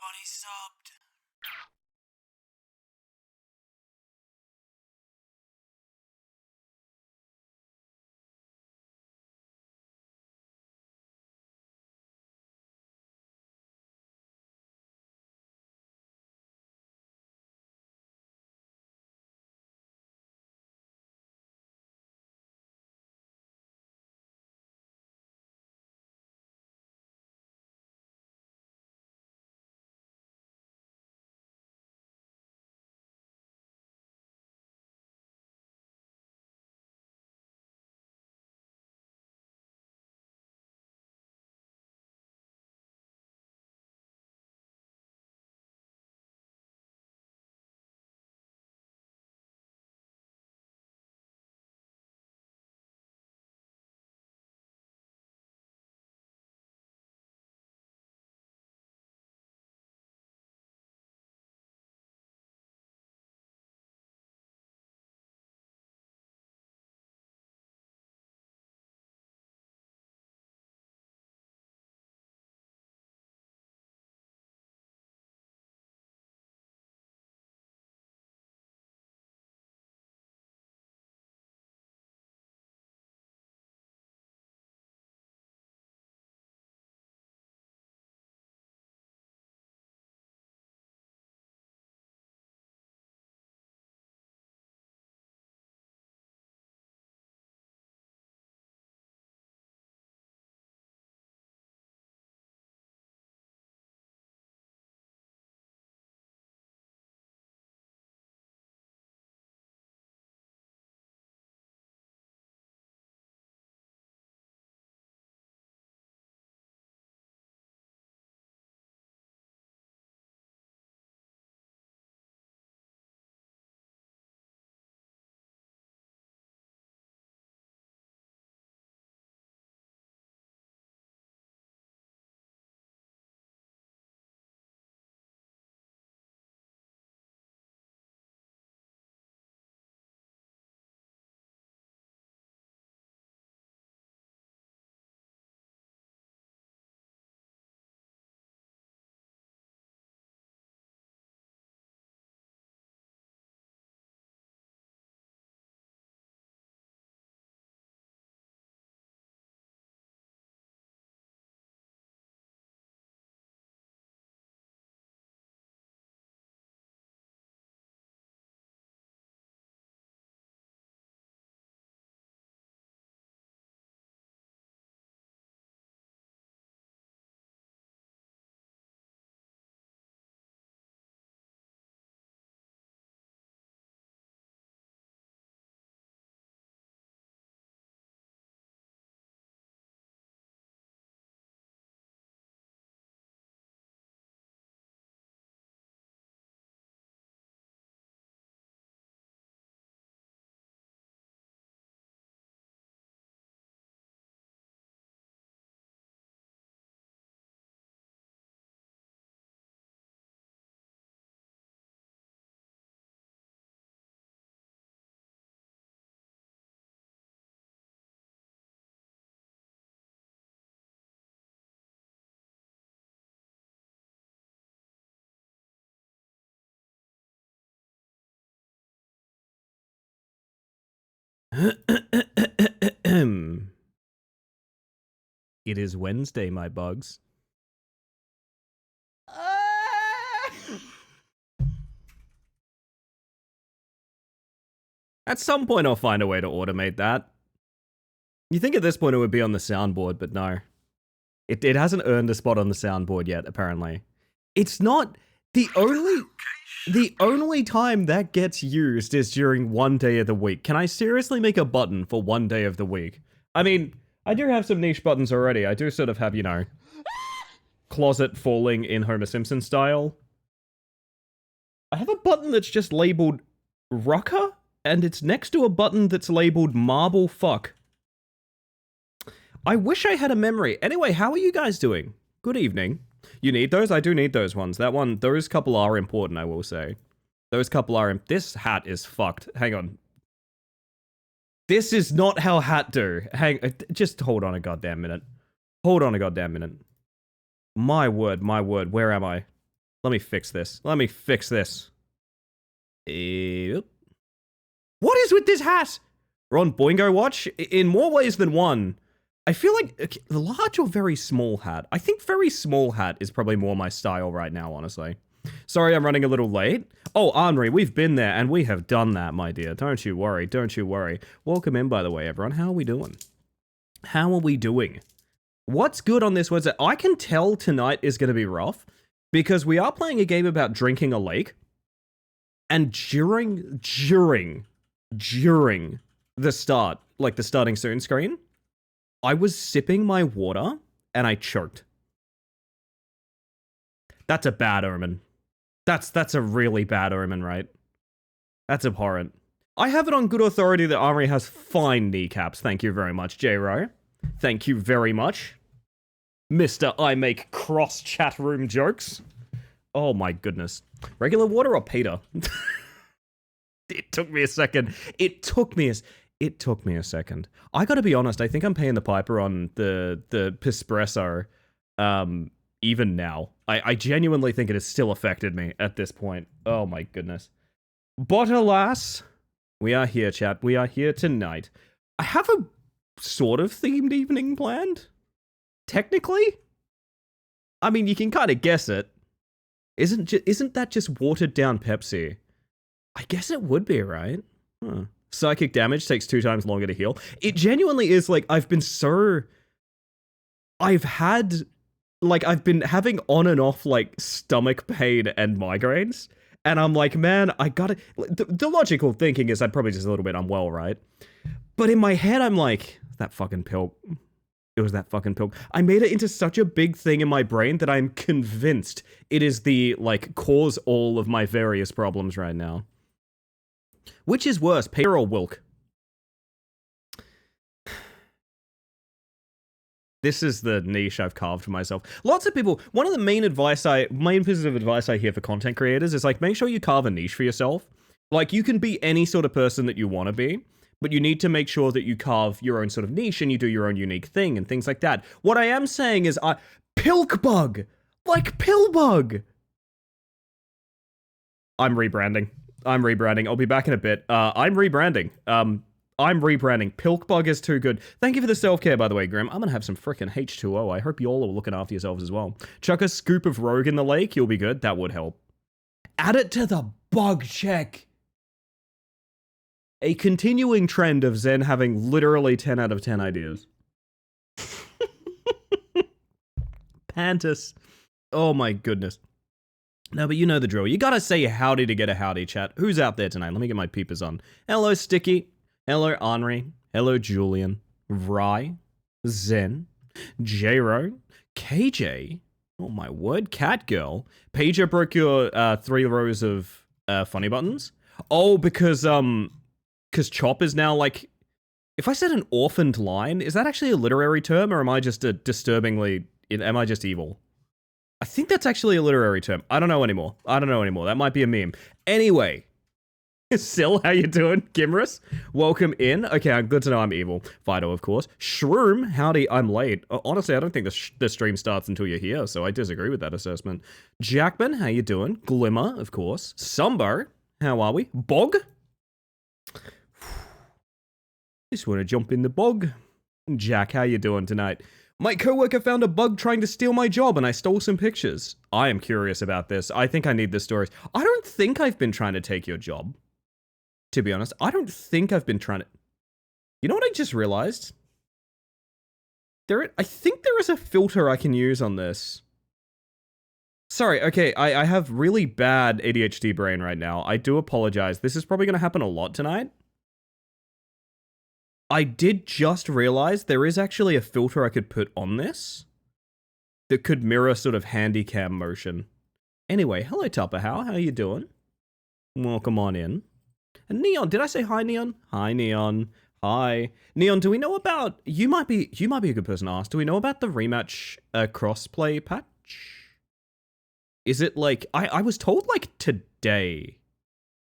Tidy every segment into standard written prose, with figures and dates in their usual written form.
Everybody subbed. It is Wednesday, my bugs. At some point, I'll find a way to automate that. You think at this point it would be on the soundboard, but no. It hasn't earned a spot on the soundboard yet, apparently. It's not... The only time that gets used is during one day of the week. Can I seriously make a button for one day of the week? I mean, I do have some niche buttons already. I do sort of have, you know, closet falling in Homer Simpson style. I have a button that's just labeled Rocker, and it's next to a button that's labeled Marble Fuck. I wish I had a memory. Anyway, how are you guys doing? Good evening. You need those? I do need those ones. Those couple are important, I will say. Those couple are... This hat is fucked. Hang on. This is not how hat do. Just hold on a goddamn minute. Hold on a goddamn minute. My word, where am I? Let me fix this. Let me fix this. Yep. What is with this hat? We're on Boingo Watch. In more ways than one, I feel like the large or very small hat. I think very small hat is probably more my style right now, honestly. Sorry, I'm running a little late. Oh, Henri, we've been there and we have done that, my dear. Don't you worry. Don't you worry. Welcome in, by the way, everyone. How are we doing? How are we doing? What's good on this Wednesday? I can tell tonight is going to be rough because we are playing a game about drinking a lake. And during the start, like the starting soon screen, I was sipping my water and I choked. That's a bad omen. That's a really bad omen, right? That's abhorrent. I have it on good authority that Henri has fine kneecaps. Thank you very much, J-Ro. Thank you very much. Mr. I make cross chat room jokes. Oh my goodness. Regular water or Peter? It took me a second. It took me a second. I gotta be honest, I think I'm paying the piper on the Pispresso even now. I genuinely think it has still affected me at this point. Oh my goodness. But alas, we are here, chat. We are here tonight. I have a sort of themed evening planned. Technically. I mean, you can kind of guess it. Isn't that just watered down Pepsi? I guess it would be, right? Huh. Psychic damage takes 2 times longer to heal. It genuinely is like I've been having on and off like stomach pain and migraines. And I'm like, man, I gotta... The logical thinking is I'm probably just a little bit unwell, right? But in my head, I'm like, that fucking pill. It was that fucking pill. I made it into such a big thing in my brain that I'm convinced it is the, like, cause all of my various problems right now. Which is worse, Peter or Wilk? This is the niche I've carved for myself. Lots of people, one of the main pieces of advice I hear for content creators is like, make sure you carve a niche for yourself. Like, you can be any sort of person that you want to be, but you need to make sure that you carve your own sort of niche and you do your own unique thing and things like that. What I am saying is, Pilkbug! Like Pillbug! I'm rebranding. I'll be back in a bit. I'm rebranding. Pilkbug is too good. Thank you for the self-care, by the way, Grim. I'm gonna have some frickin' H2O. I hope you all are looking after yourselves as well. Chuck a scoop of Rogue in the lake. You'll be good. That would help. Add it to the bug check. A continuing trend of Zen having literally 10 out of 10 ideas. Pantus. Oh my goodness. No, but you know the drill. You gotta say howdy to get a howdy, chat. Who's out there tonight? Let me get my peepers on. Hello, Sticky. Hello, Henri. Hello, Julian. Rye. Zen. J-Ro. KJ. Oh my word. Catgirl. Pager broke your 3 rows of funny buttons. Oh, because Chop is now like... If I said an orphaned line, is that actually a literary term, or am I just am I just evil? I think that's actually a literary term. I don't know anymore. That might be a meme. Anyway. Sil, how you doing? Gimrus, welcome in. Okay, good to know I'm evil. Fido, of course. Shroom, howdy, I'm late. Honestly, I don't think the stream starts until you're here, so I disagree with that assessment. Jackman, how you doing? Glimmer, of course. Sumbo, how are we? Bog? Just want to jump in the bog. Jack, how you doing tonight? My coworker found a bug trying to steal my job and I stole some pictures. I am curious about this. I think I need the stories. I don't think I've been trying to take your job. To be honest, I don't think I've been trying to... You know what I just realized? I think there is a filter I can use on this. Sorry, okay, I have really bad ADHD brain right now. I do apologize. This is probably going to happen a lot tonight. I did just realize there is actually a filter I could put on this that could mirror sort of handycam motion. Anyway, hello Tupper, how you doing? Welcome on in. And Neon, did I say hi, Neon? Hi, Neon. Hi. Neon, do we know about... You might be a good person to ask. Do we know about the rematch crossplay patch? Is it like... I was told like today,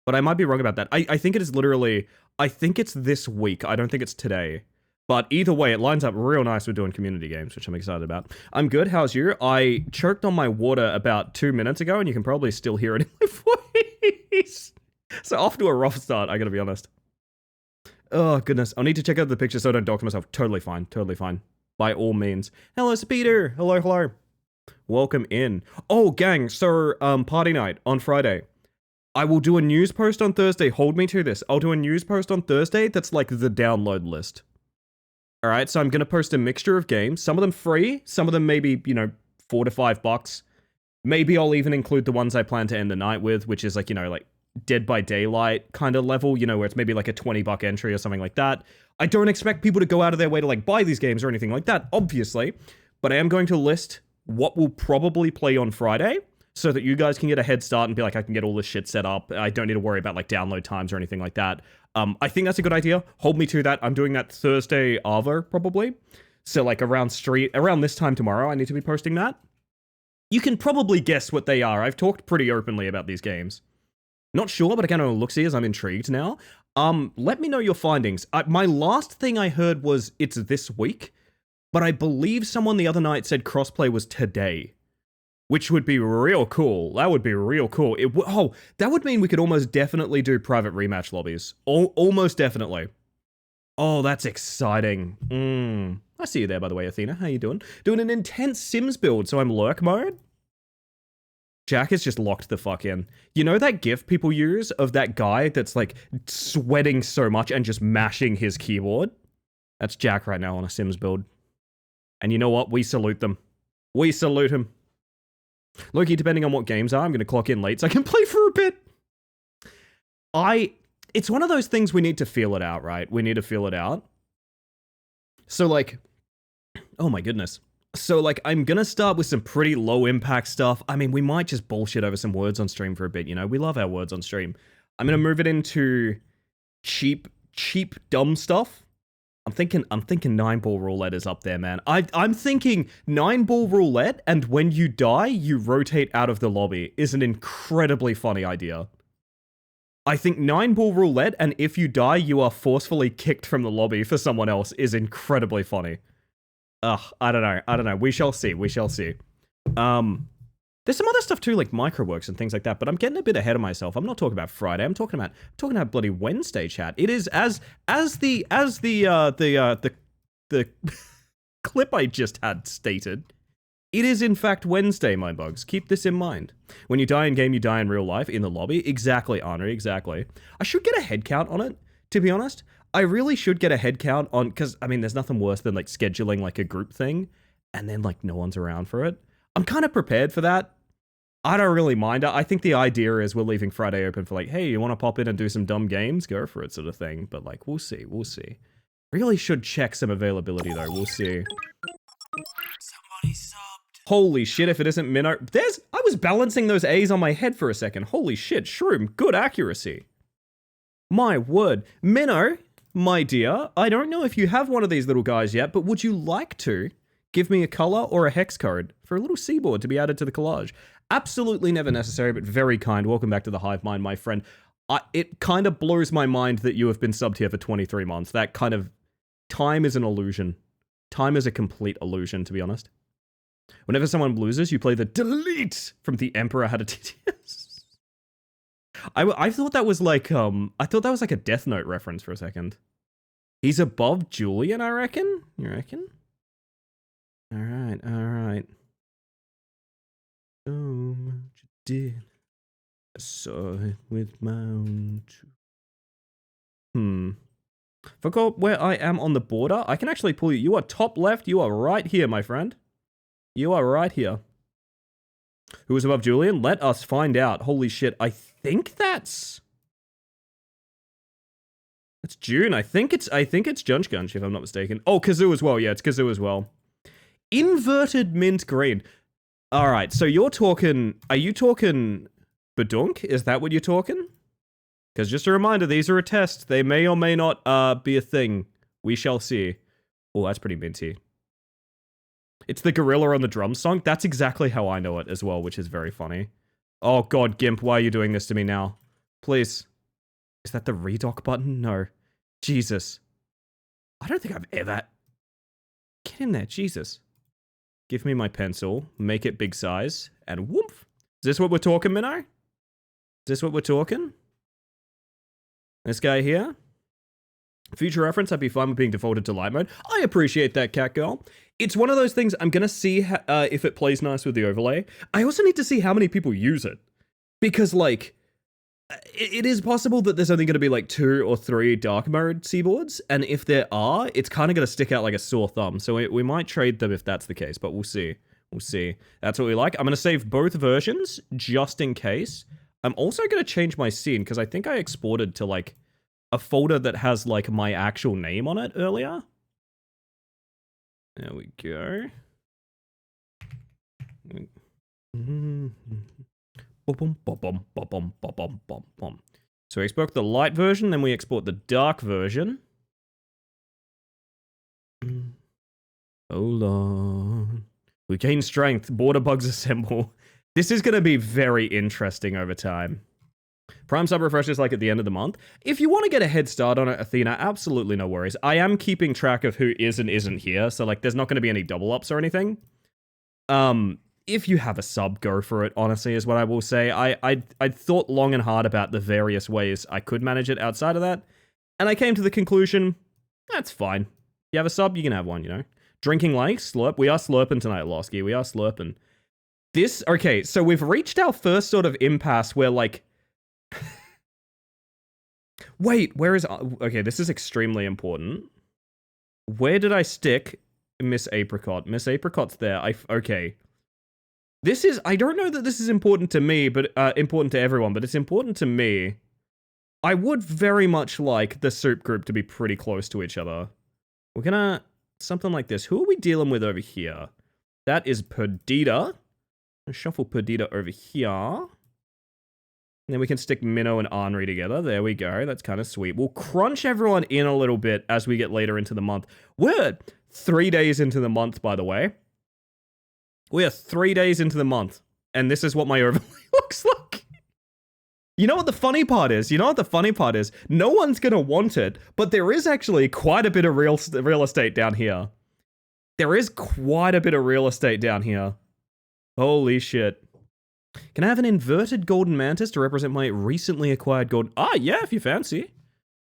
but I might be wrong about that. I think it is literally... I think it's this week. I don't think it's today. But either way, it lines up real nice with doing community games, which I'm excited about. I'm good. How's you? I choked on my water about 2 minutes ago, and you can probably still hear it in my voice. So off to a rough start, I gotta be honest. Oh, goodness. I'll need to check out the picture so I don't dox myself. Totally fine. Totally fine. By all means. Hello, Speeder. Hello, hello. Welcome in. Oh, gang. So, party night on Friday. I will do a news post on Thursday. Hold me to this. I'll do a news post on Thursday that's like the download list. Alright, so I'm going to post a mixture of games. Some of them free. Some of them maybe, you know, $4 to $5. Maybe I'll even include the ones I plan to end the night with, which is like, you know, like Dead by Daylight kind of level, you know, where it's maybe like a $20 entry or something like that. I don't expect people to go out of their way to like buy these games or anything like that, obviously. But I am going to list what will probably play on Friday so that you guys can get a head start and be like, I can get all this shit set up. I don't need to worry about like download times or anything like that. I think that's a good idea. Hold me to that. I'm doing that Thursday Arvo, probably. So like around this time tomorrow, I need to be posting that. You can probably guess what they are. I've talked pretty openly about these games. Not sure, but I kind of look-see as I'm intrigued now. Let me know your findings. My last thing I heard was it's this week, but I believe someone the other night said crossplay was today, which would be real cool. That would be real cool. That would mean we could almost definitely do private rematch lobbies. Almost definitely. Oh, that's exciting. I see you there, by the way, Athena. How you doing? Doing an intense Sims build, so I'm lurk mode? Jack is just locked the fuck in. You know that gif people use of that guy that's like sweating so much and just mashing his keyboard? That's Jack right now on a Sims build. And you know what? We salute them. We salute him. Loki, depending on what games are, I'm going to clock in late so I can play for a bit. It's one of those things we need to feel it out, right? We need to feel it out. So like, oh my goodness. So like, I'm going to start with some pretty low impact stuff. I mean, we might just bullshit over some words on stream for a bit, you know? We love our words on stream. I'm going to move it into cheap, dumb stuff. I'm thinking 9-ball roulette is up there, man. I'm thinking 9-ball roulette, and when you die, you rotate out of the lobby is an incredibly funny idea. I think 9-ball roulette, and if you die, you are forcefully kicked from the lobby for someone else is incredibly funny. I don't know. We shall see. There's some other stuff too, like Microworks and things like that, but I'm getting a bit ahead of myself. I'm not talking about Friday. I'm talking about bloody Wednesday, chat. It is as the clip I just had stated. It is in fact Wednesday, my bugs. Keep this in mind. When you die in game, you die in real life in the lobby. Exactly, Henri. Exactly. I should get a head count on it. To be honest, I really should get a head count on, because I mean, there's nothing worse than like scheduling like a group thing, and then like no one's around for it. I'm kind of prepared for that. I don't really mind. I think the idea is we're leaving Friday open for like, hey, you want to pop in and do some dumb games? Go for it, sort of thing. But like, we'll see. Really should check some availability though. We'll see. Holy shit! If it isn't Minnow, I was balancing those A's on my head for a second. Holy shit, Shroom, good accuracy. My word, Minnow, my dear. I don't know if you have one of these little guys yet, but would you like to give me a color or a hex code for a little seaboard to be added to the collage? Absolutely never necessary, but very kind. Welcome back to the Hive Mind, my friend. It kind of blows my mind that you have been subbed here for 23 months. That kind of... Time is an illusion. Time is a complete illusion, to be honest. Whenever someone loses, you play the delete from The Emperor Had a TTS. I thought that was like, I thought that was like a Death Note reference for a second. He's above Julian, I reckon? You reckon? Alright. What you did. I saw it with my own Forgot where I am on the border. I can actually pull you. You are top left. You are right here, my friend. You are right here. Who is above Julian? Let us find out. Holy shit. I think that's June. I think it's Junch Gunch, if I'm not mistaken. Oh, Kazoo as well. Yeah, it's Kazoo as well. Inverted mint green. All right, so are you talking Badunk? Is that what you're talking? Because just a reminder, these are a test. They may or may not be a thing. We shall see. Oh, that's pretty minty. It's the gorilla on the drum song. That's exactly how I know it as well, which is very funny. Oh god, Gimp, why are you doing this to me now? Please. Is that the redock button? No. Jesus. I don't think I've ever... Get in there, Jesus. Give me my pencil, make it big size, and whoop. Is this what we're talking, Minnow? Is this what we're talking? This guy here? Future reference, I'd be fine with being defaulted to light mode. I appreciate that, cat girl. It's one of those things, I'm gonna see if it plays nice with the overlay. I also need to see how many people use it. Because, like, it is possible that there's only gonna be, like, 2 or 3 dark mode seaboards, and if there are, it's kind of gonna stick out like a sore thumb. So we might trade them if that's the case, but we'll see. We'll see. That's what we like. I'm gonna save both versions, just in case. I'm also gonna change my scene, because I think I exported to, like, a folder that has, like, my actual name on it earlier. There we go. So we export the light version, then we export the dark version. Hold on. We gain strength. Border bugs assemble. This is going to be very interesting over time. Prime sub refreshes like at the end of the month. If you want to get a head start on it, Athena, absolutely no worries. I am keeping track of who is and isn't here, so like there's not going to be any double ups or anything. If you have a sub, go for it, honestly, is what I will say. I thought long and hard about the various ways I could manage it outside of that, and I came to the conclusion, that's fine. If you have a sub, you can have one, you know? Drinking like slurp. We are slurping tonight, Losky. We are slurping. This, okay, so we've reached our first sort of impasse where, like, wait, where is... Okay, this is extremely important. Where did I stick Miss Apricot? Miss Apricot's there. Okay. This is... I don't know that this is important to me, but important to everyone, but it's important to me. I would very much like the soup group to be pretty close to each other. We're gonna... Something like this. Who are we dealing with over here? That is Perdita. Shuffle Perdita over here. And then we can stick Minnow and Ornery together. There we go. That's kind of sweet. We'll crunch everyone in a little bit as we get later into the month. We're 3 days into the month, by the way. We are 3 days into the month. And this is what my overlay looks like. You know what the funny part is? No one's going to want it, but there is actually quite a bit of real estate down here. There is quite a bit of real estate down here. Holy shit. Can I have an inverted golden mantis to represent my recently acquired gold? Ah, yeah, if you fancy.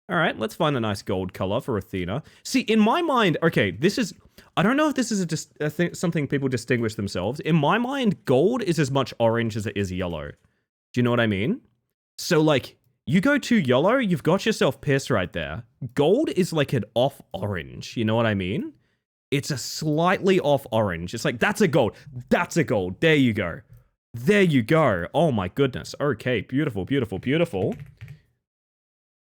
All right, let's find a nice gold color for Athena. See, in my mind, okay, this is... I don't know if this is something people distinguish themselves. In my mind, gold is as much orange as it is yellow. Do you know what I mean? So, like, you go too yellow, you've got yourself pissed right there. Gold is like an off orange, you know what I mean? It's a slightly off orange. It's like, that's a gold. That's a gold. There you go. There you go. Oh my goodness. Okay, beautiful, beautiful, beautiful.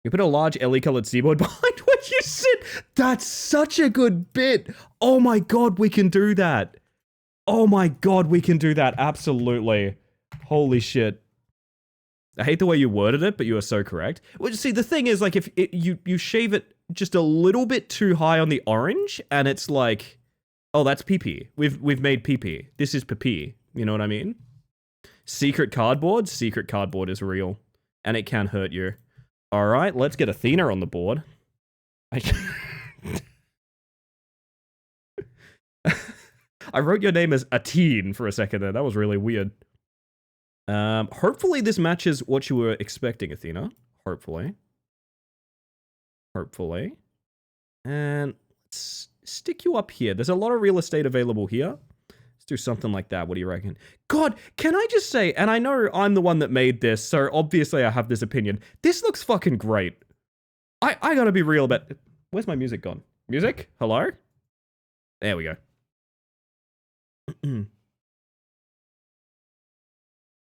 You put a large LE-colored seaboard behind where you sit. That's such a good bit. Oh my god, we can do that. Oh my god, we can do that. Absolutely. Holy shit. I hate the way you worded it, but you are so correct. Well, see, the thing is, like, if you shave it just a little bit too high on the orange, and it's like, oh, that's PP. We've made PP. This is PP. You know what I mean? Secret cardboard? Secret cardboard is real. And it can hurt you. Alright, let's get Athena on the board. I wrote your name as Athene for a second there. That was really weird. Hopefully this matches what you were expecting, Athena. Hopefully. Hopefully. And let's stick you up here. There's a lot of real estate available here. Let's do something like that. What do you reckon? God, can I just say, and I know I'm the one that made this, so obviously I have this opinion. This looks fucking great. I gotta be real about... Where's my music gone? Music? Hello? There we go.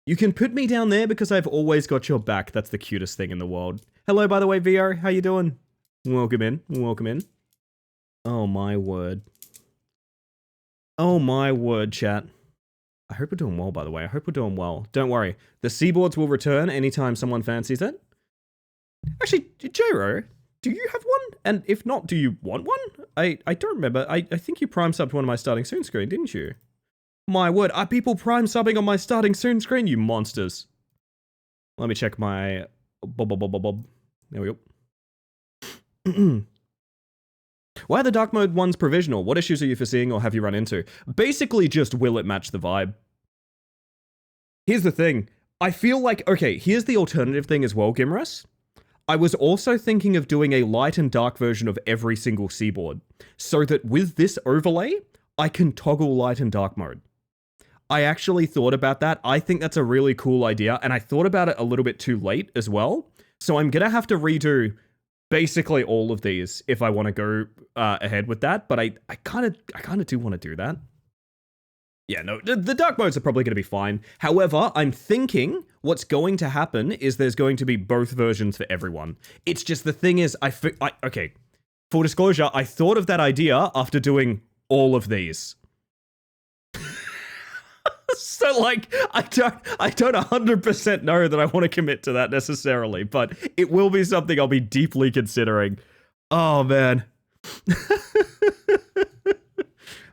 You can put me down there because I've always got your back. That's the cutest thing in the world. Hello, by the way, VO. How you doing? Welcome in. Welcome in. Oh, my word. Oh, my word, chat. I hope we're doing well, by the way. I hope we're doing well. Don't worry. The seaboards will return anytime someone fancies it. Actually, Jero, do you have one? And if not, do you want one? I don't remember. I think you prime subbed one of my starting soon screen, didn't you? My word, are people prime subbing on my starting soon screen, you monsters? Let me check my... Bob. There we go. Why are the dark mode ones provisional? What issues are you foreseeing or have you run into? Basically just will it match the vibe? Here's the thing. I feel like, okay, here's the alternative thing as well, Gimrus. I was also thinking of doing a light and dark version of every single seaboard, so that with this overlay, I can toggle light and dark mode. I actually thought about that. I think that's a really cool idea, and I thought about it a little bit too late as well. So I'm gonna have to redo basically all of these if I want to go ahead with that. But I kind of do want to do that. Yeah, no, the dark modes are probably going to be fine. However, I'm thinking what's going to happen is there's going to be both versions for everyone. It's just the thing is, okay, full disclosure, I thought of that idea after doing all of these. So, like, I don't 100% know that I want to commit to that necessarily, but it will be something I'll be deeply considering. Oh, man.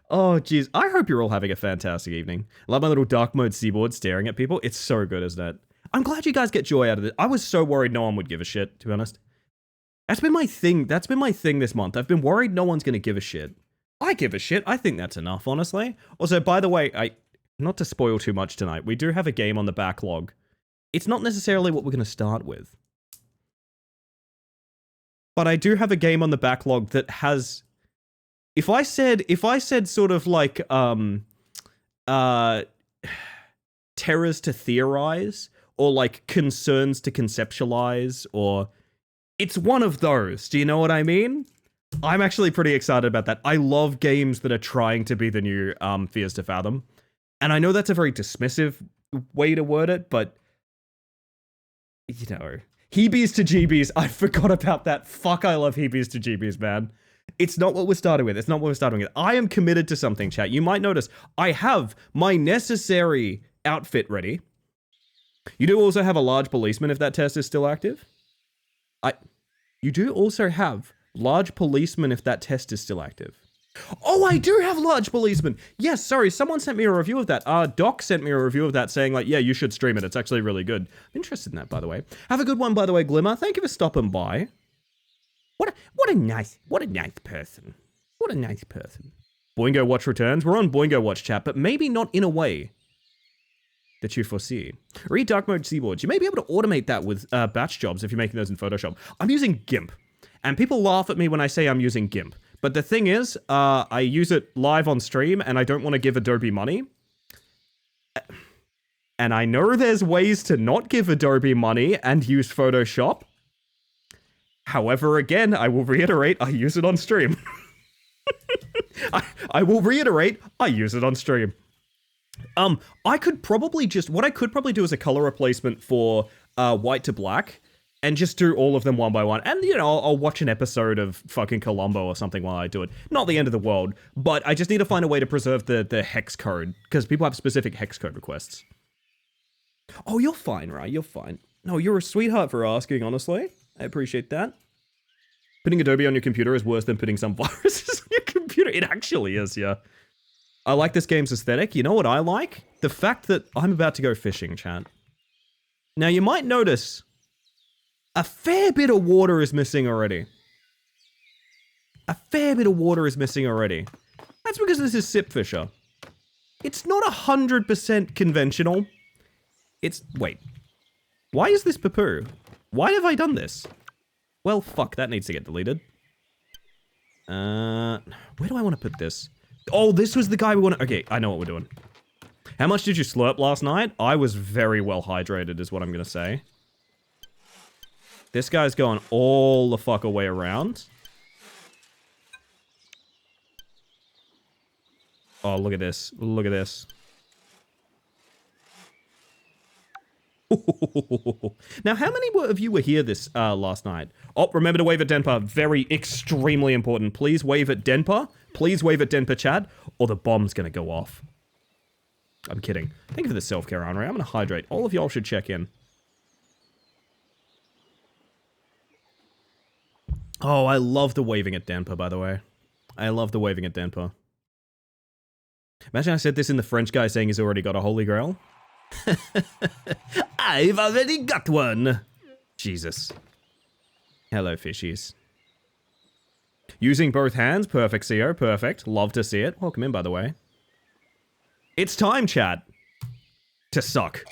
Oh, geez. I hope you're all having a fantastic evening. I love my little dark mode seaboard staring at people. It's so good, isn't it? I'm glad you guys get joy out of it. I was so worried no one would give a shit, to be honest. That's been my thing. That's been my thing this month. I've been worried no one's going to give a shit. I give a shit. I think that's enough, honestly. Also, by the way, not to spoil too much tonight, we do have a game on the backlog. It's not necessarily what we're going to start with. But I do have a game on the backlog that has... If I said sort of like, terrors to theorize, or like concerns to conceptualize, or... It's one of those, do you know what I mean? I'm actually pretty excited about that. I love games that are trying to be the new Fears to Fathom. And I know that's a very dismissive way to word it, but... You know... Heebies to Jeebies, I forgot about that. Fuck, I love Heebies to Jeebies, man. It's not what we're starting with. It's not what we're starting with. I am committed to something, chat. You might notice I have my necessary outfit ready. You do also have a large policeman if that test is still active. You do also have large policeman if that test is still active. Oh, I do have large policeman. Yes, sorry, someone sent me a review of that. Doc sent me a review of that saying like, yeah, you should stream it. It's actually really good. I'm interested in that, by the way. Have a good one, by the way, Glimmer. Thank you for stopping by. What a nice person. What a nice person. Boingo Watch returns. We're on Boingo Watch, chat, but maybe not in a way that you foresee. Read dark mode seaboards. You may be able to automate that with batch jobs if you're making those in Photoshop. I'm using GIMP, and people laugh at me when I say I'm using GIMP. But the thing is, I use it live on stream, and I don't want to give Adobe money. And I know there's ways to not give Adobe money and use Photoshop. However, again, I will reiterate, I use it on stream. I will reiterate, I use it on stream. I could probably just, what I could probably do is a color replacement for white to black, and just do all of them one by one. And, you know, I'll watch an episode of fucking Columbo or something while I do it. Not the end of the world, but I just need to find a way to preserve the hex code, because people have specific hex code requests. Oh, you're fine, right? You're fine. No, you're a sweetheart for asking, honestly. I appreciate that. Putting Adobe on your computer is worse than putting some viruses on your computer. It actually is, yeah. I like this game's aesthetic. You know what I like? The fact that I'm about to go fishing, chat. Now, you might notice a fair bit of water is missing already. A fair bit of water is missing already. That's because this is Sip Fisher. It's not 100% conventional. It's... Wait. Why is this Papoo? Why have I done this? Well, fuck, that needs to get deleted. Where do I want to put this? Oh, this was the guy we want to... Okay, I know what we're doing. How much did you slurp last night? I was very well hydrated, is what I'm going to say. This guy's going all the fuck away around. Oh, look at this. Look at this. Now, how many of you were here this last night? Oh, remember to wave at Denpa. Very, extremely important. Please wave at Denpa. Please wave at Denpa, chat, or the bomb's gonna go off. I'm kidding. Thank you for the self-care, Henri. I'm gonna hydrate. All of y'all should check in. Oh, I love the waving at Denpa, by the way. I love the waving at Denpa. Imagine I said this in the French guy saying he's already got a Holy Grail. I've already got one. Jesus. Hello, fishies. Using both hands. Perfect, CO. Perfect. Love to see it. Welcome in, by the way. It's time, chat, to suck.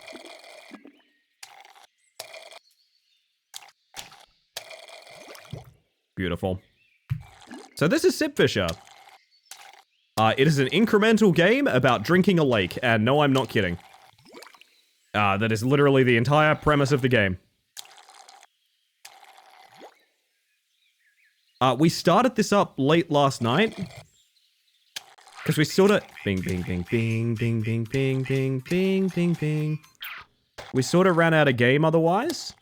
Beautiful. So this is Sipfisher. It is an incremental game about drinking a lake, and no, I'm not kidding. That is literally the entire premise of the game. We started this up late last night. Because we sort of... Bing, bing, bing, bing, bing, bing, bing, bing, bing, bing, bing. We sort of ran out of game otherwise.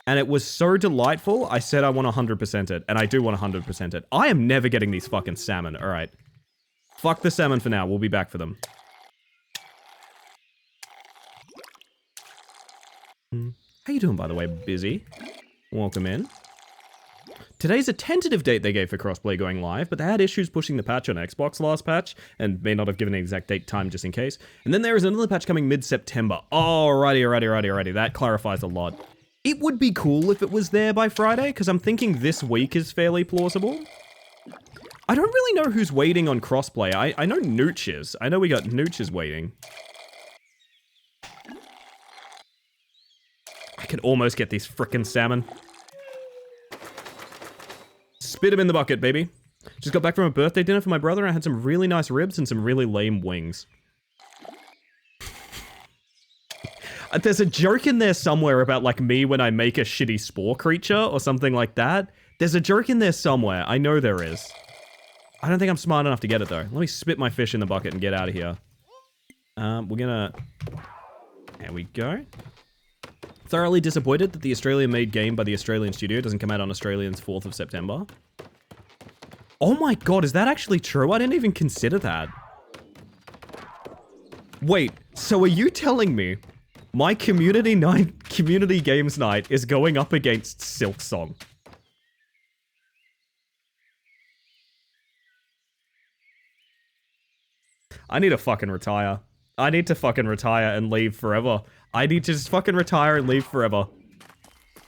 And it was so delightful, I said I want 100% it. And I do want 100% it. I am never getting these fucking salmon. Alright. Fuck the salmon for now. We'll be back for them. How you doing, by the way? Busy. Welcome in. Today's a tentative date they gave for crossplay going live, but they had issues pushing the patch on Xbox last patch, and may not have given an exact date time just in case. And then there is another patch coming mid-September. Alrighty. That clarifies a lot. It would be cool if it was there by Friday, because I'm thinking this week is fairly plausible. I don't really know who's waiting on crossplay. I know Nooch is. I know we got Nooch waiting. I can almost get these frickin' salmon. Spit him in the bucket, baby. Just got back from a birthday dinner for my brother and I had some really nice ribs and some really lame wings. There's a joke in there somewhere about like me when I make a shitty spore creature or something like that. There's a joke in there somewhere. I know there is. I don't think I'm smart enough to get it though. Let me spit my fish in the bucket and get out of here. We're gonna... There we go. Thoroughly disappointed that the Australian-made game by the Australian studio doesn't come out on Australian's 4th of September. Oh my god, is that actually true? I didn't even consider that. Wait, so are you telling me my community games night is going up against Silksong? I need to fucking retire. I need to fucking retire and leave forever. I need to just fucking retire and leave forever.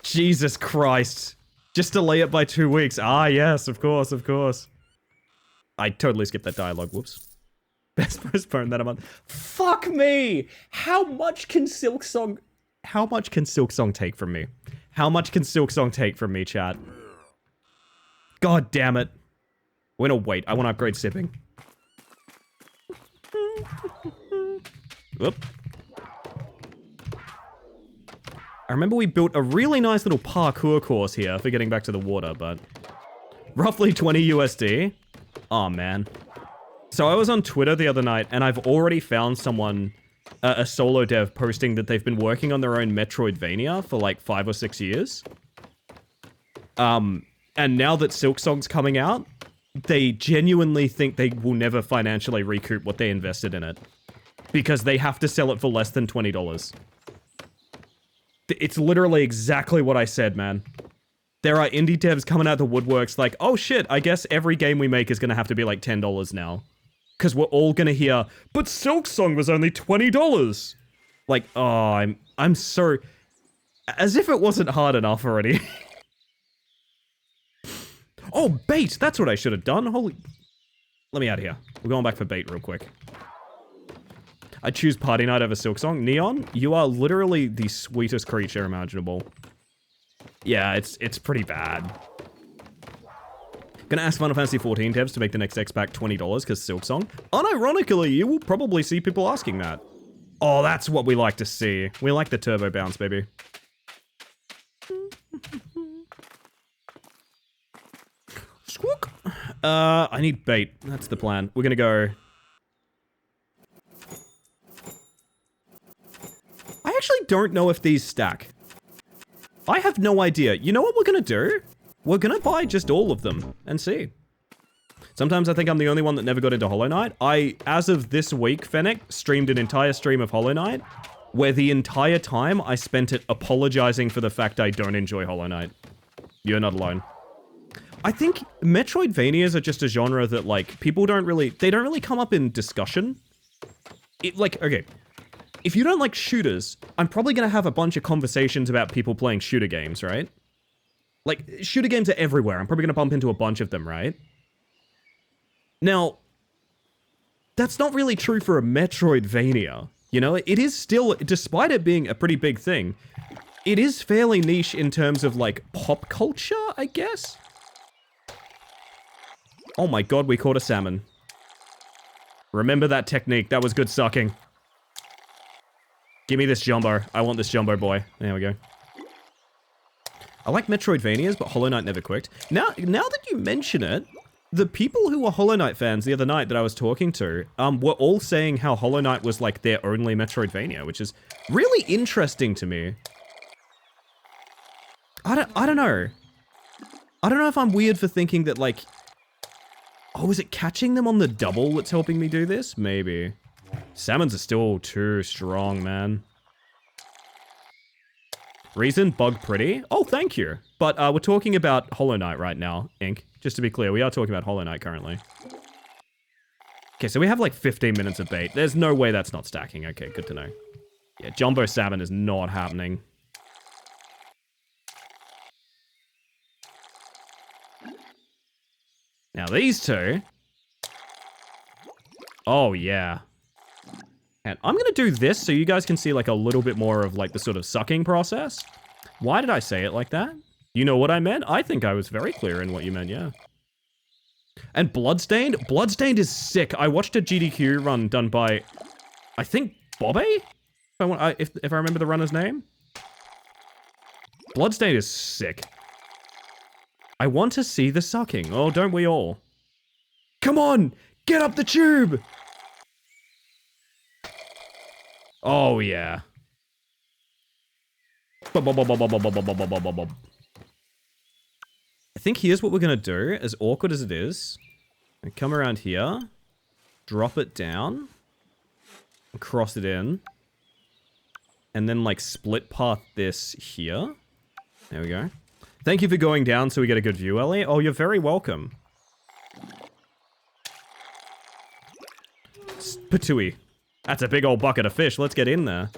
Jesus Christ. Just delay it by 2 weeks. Ah, yes, of course, of course. I totally skipped that dialogue. Whoops. Best postpone that a month. Fuck me! How much can Silksong take from me? How much can Silksong take from me, chat? God damn it. We're gonna wait. I want to upgrade sipping. Whoop. I remember we built a really nice little parkour course here for getting back to the water, but... Roughly 20 USD. Oh, man. So I was on Twitter the other night, and I've already found someone, a solo dev, posting that they've been working on their own Metroidvania for like 5 or 6 years. And now that Silksong's coming out, they genuinely think they will never financially recoup what they invested in it. Because they have to sell it for less than $20. It's literally exactly what I said, man. There are indie devs coming out the woodworks like, oh shit, I guess every game we make is gonna have to be like $10 now. Because we're all gonna hear, but Silksong was only $20! Like, oh, I'm so... As if it wasn't hard enough already. Oh, bait! That's what I should have done. Holy... Let me out of here. We're going back for bait real quick. I choose Party Night over Silksong. Neon, you are literally the sweetest creature imaginable. Yeah, it's pretty bad. Gonna ask Final Fantasy XIV devs to make the next X-Pack $20 because Silksong. Unironically, you will probably see people asking that. Oh, that's what we like to see. We like the turbo bounce, baby. Squawk. I need bait. That's the plan. We're gonna go... I actually don't know if these stack. I have no idea. You know what we're gonna do? We're gonna buy just all of them and see. Sometimes I think I'm the only one that never got into Hollow Knight. As of this week, Fennec, streamed an entire stream of Hollow Knight, where the entire time I spent it apologizing for the fact I don't enjoy Hollow Knight. You're not alone. I think Metroidvanias are just a genre that, like, people don't really come up in discussion. Okay. If you don't like shooters, I'm probably going to have a bunch of conversations about people playing shooter games, right? Like, shooter games are everywhere. I'm probably going to bump into a bunch of them, right? Now, that's not really true for a Metroidvania. You know, it is still, despite it being a pretty big thing, it is fairly niche in terms of, like, pop culture, I guess? Oh my god, we caught a salmon. Remember that technique. That was good sucking. Give me this jumbo. I want this jumbo boy. There we go. I like Metroidvanias, but Hollow Knight never clicked. Now that you mention it, the people who were Hollow Knight fans the other night that I was talking to, were all saying how Hollow Knight was like their only Metroidvania, which is really interesting to me. I don't know. I don't know if I'm weird for thinking that, like... Oh, is it catching them on the double that's helping me do this? Maybe. Salmons are still too strong, man. Reason, bug pretty? Oh, thank you. But we're talking about Hollow Knight right now, Ink. Just to be clear, we are talking about Hollow Knight currently. Okay, so we have like 15 minutes of bait. There's no way that's not stacking. Okay, good to know. Yeah, Jumbo Salmon is not happening. Now these two. Oh, yeah. And I'm going to do this so you guys can see like a little bit more of like the sort of sucking process. Why did I say it like that? You know what I meant? I think I was very clear in what you meant, yeah. And Bloodstained? Bloodstained is sick. I watched a GDQ run done by, I think, Bobby? If I remember the runner's name. Bloodstained is sick. I want to see the sucking. Oh, don't we all? Come on! Get up the tube! Oh, yeah. I think here's what we're going to do, as awkward as it is. Come around here. Drop it down. Cross it in. And then, like, split path this here. There we go. Thank you for going down so we get a good view, Ellie. Oh, you're very welcome. Patooey. That's a big old bucket of fish. Let's get in there.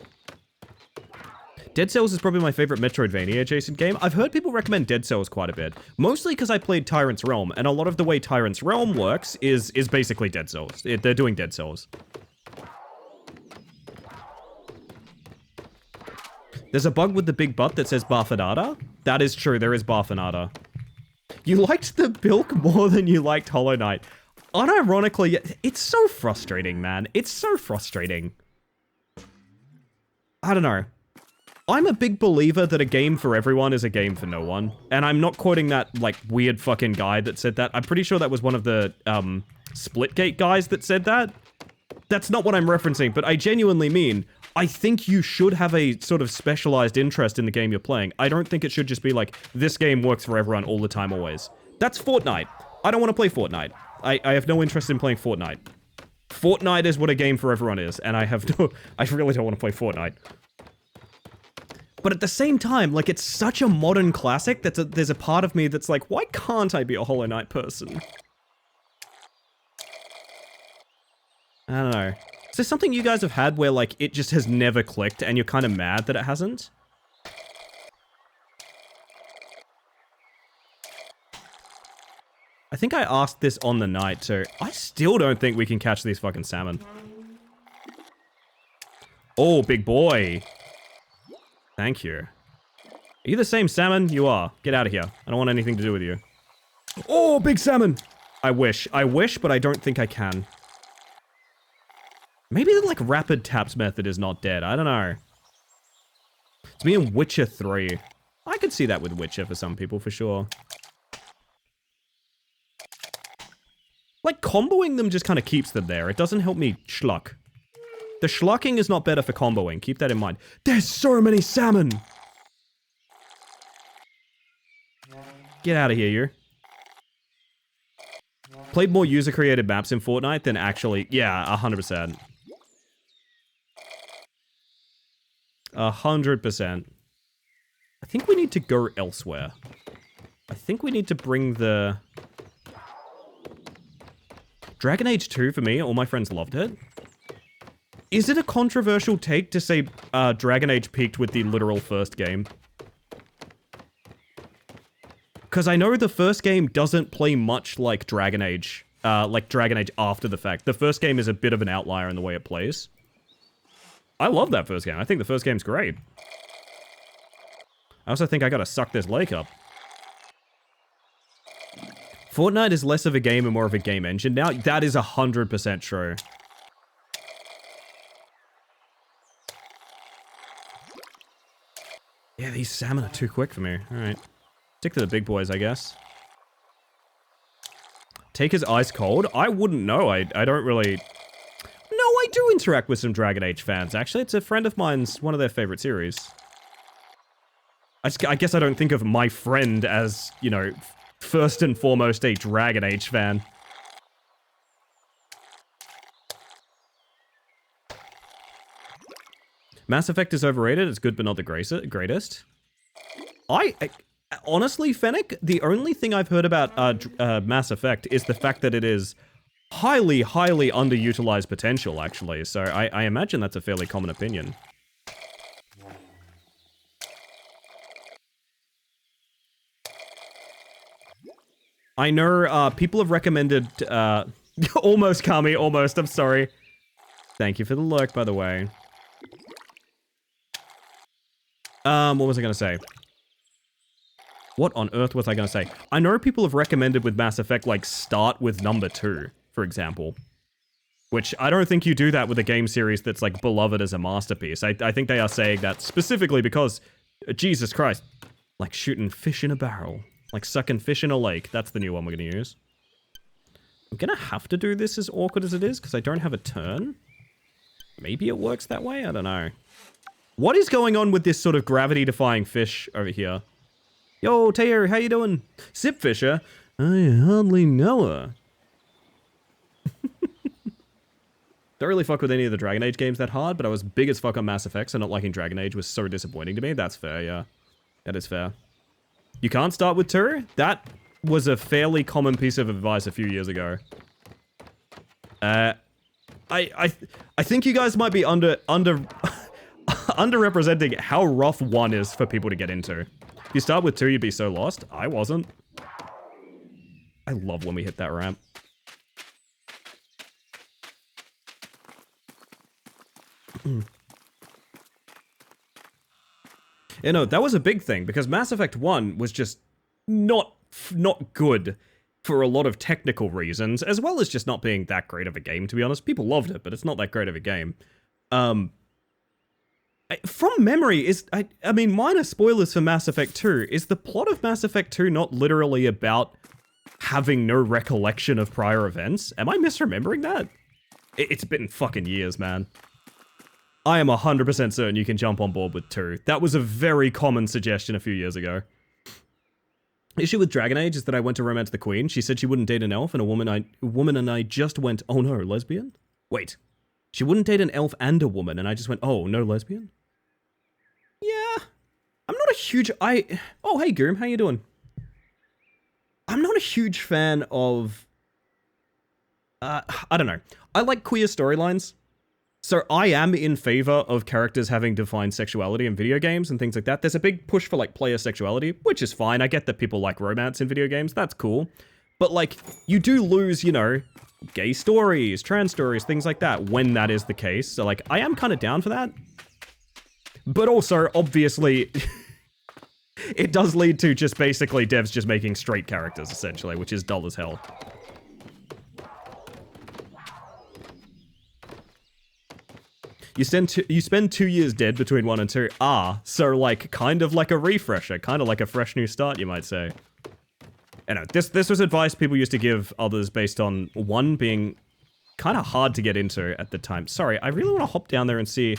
Dead Cells is probably my favorite Metroidvania adjacent game. I've heard people recommend Dead Cells quite a bit. Mostly because I played Tyrant's Realm, and a lot of the way Tyrant's Realm works is basically Dead Cells. They're doing Dead Cells. There's a bug with the big butt that says Barfanada. That is true, there is Barfanada. You liked the Bilk more than you liked Hollow Knight. Unironically, it's so frustrating, man. It's so frustrating. I don't know. I'm a big believer that a game for everyone is a game for no one. And I'm not quoting that, like, weird fucking guy that said that. I'm pretty sure that was one of the, Splitgate guys that said that. That's not what I'm referencing, but I genuinely mean, I think you should have a sort of specialized interest in the game you're playing. I don't think it should just be like, this game works for everyone all the time, always. That's Fortnite. I don't want to play Fortnite. I have no interest in playing Fortnite. Fortnite is what a game for everyone is, and I really don't want to play Fortnite. But at the same time, like, it's such a modern classic that there's a part of me that's like, why can't I be a Hollow Knight person? I don't know. Is there something you guys have had where, like, it just has never clicked and you're kind of mad that it hasn't? I think I asked this on the night, so I still don't think we can catch these fucking salmon. Oh, big boy. Thank you. Are you the same salmon? You are. Get out of here. I don't want anything to do with you. Oh, big salmon! I wish, but I don't think I can. Maybe the, like, rapid taps method is not dead. I don't know. It's me in Witcher 3. I could see that with Witcher for some people, for sure. Like, comboing them just kind of keeps them there. It doesn't help me schluck. The schlucking is not better for comboing. Keep that in mind. There's so many salmon! Get out of here, you. Played more user-created maps in Fortnite than actually... Yeah, 100%. 100%. I think we need to go elsewhere. I think we need to bring the... Dragon Age 2, for me, all my friends loved it. Is it a controversial take to say Dragon Age peaked with the literal first game? Because I know the first game doesn't play much like Dragon Age after the fact. The first game is a bit of an outlier in the way it plays. I love that first game. I think the first game's great. I also think I gotta suck this lake up. Fortnite is less of a game and more of a game engine now. That is 100% true. Yeah, these salmon are too quick for me. Alright. Stick to the big boys, I guess. Take his ice cold? I wouldn't know. I don't really... No, I do interact with some Dragon Age fans, actually. It's a friend of mine's, one of their favorite series. I guess I don't think of my friend as, you know, first and foremost a Dragon Age fan. Mass Effect is overrated. It's good, but not the greatest. Honestly, Fennec, the only thing I've heard about Mass Effect is the fact that it is highly, highly underutilized potential, actually. So I imagine that's a fairly common opinion. I know people have recommended... almost, Kami, almost. I'm sorry. Thank you for the lurk, by the way. What was I going to say? What on earth was I going to say? I know people have recommended with Mass Effect, like, start with number 2, for example. Which, I don't think you do that with a game series that's, like, beloved as a masterpiece. I think they are saying that specifically because, Jesus Christ, like shooting fish in a barrel. Like sucking fish in a lake. That's the new one we're going to use. I'm going to have to do this as awkward as it is, because I don't have a turn. Maybe it works that way? I don't know. What is going on with this sort of gravity-defying fish over here? Yo, Taylor, how you doing? Sip Fisher? I hardly know her. Don't really fuck with any of the Dragon Age games that hard, but I was big as fuck on Mass Effect, so not liking Dragon Age was so disappointing to me. That's fair, yeah. That is fair. You can't start with 2? That was a fairly common piece of advice a few years ago. I think you guys might be underrepresenting how rough 1 is for people to get into. If you start with 2, you'd be so lost. I wasn't. I love when we hit that ramp. You know, that was a big thing, because Mass Effect 1 was just not good for a lot of technical reasons, as well as just not being that great of a game, to be honest. People loved it, but it's not that great of a game. From memory, I mean, minor spoilers for Mass Effect 2, is the plot of Mass Effect 2 not literally about having no recollection of prior events? Am I misremembering that? It's been fucking years, man. I am 100% certain you can jump on board with 2. That was a very common suggestion a few years ago. Issue with Dragon Age is that I went to romance the Queen. She said she wouldn't date an elf, and a woman and I just went, oh no, lesbian? Wait. She wouldn't date an elf and a woman, and I just went, oh, no lesbian? Yeah. I'm not a huge... Oh, hey, Goom, how you doing? I'm not a huge fan of... I don't know. I like queer storylines. So I am in favor of characters having defined sexuality in video games and things like that. There's a big push for, like, player sexuality, which is fine. I get that people like romance in video games. That's cool. But, like, you do lose, you know, gay stories, trans stories, things like that when that is the case. So, like, I am kind of down for that. But also, obviously, it does lead to just basically devs just making straight characters, essentially, which is dull as hell. You spend 2 years dead between 1 and 2. So like, kind of like a refresher, kind of like a fresh new start, you might say. You know, this was advice people used to give others based on 1 being kind of hard to get into at the time. Sorry, I really want to hop down there and see.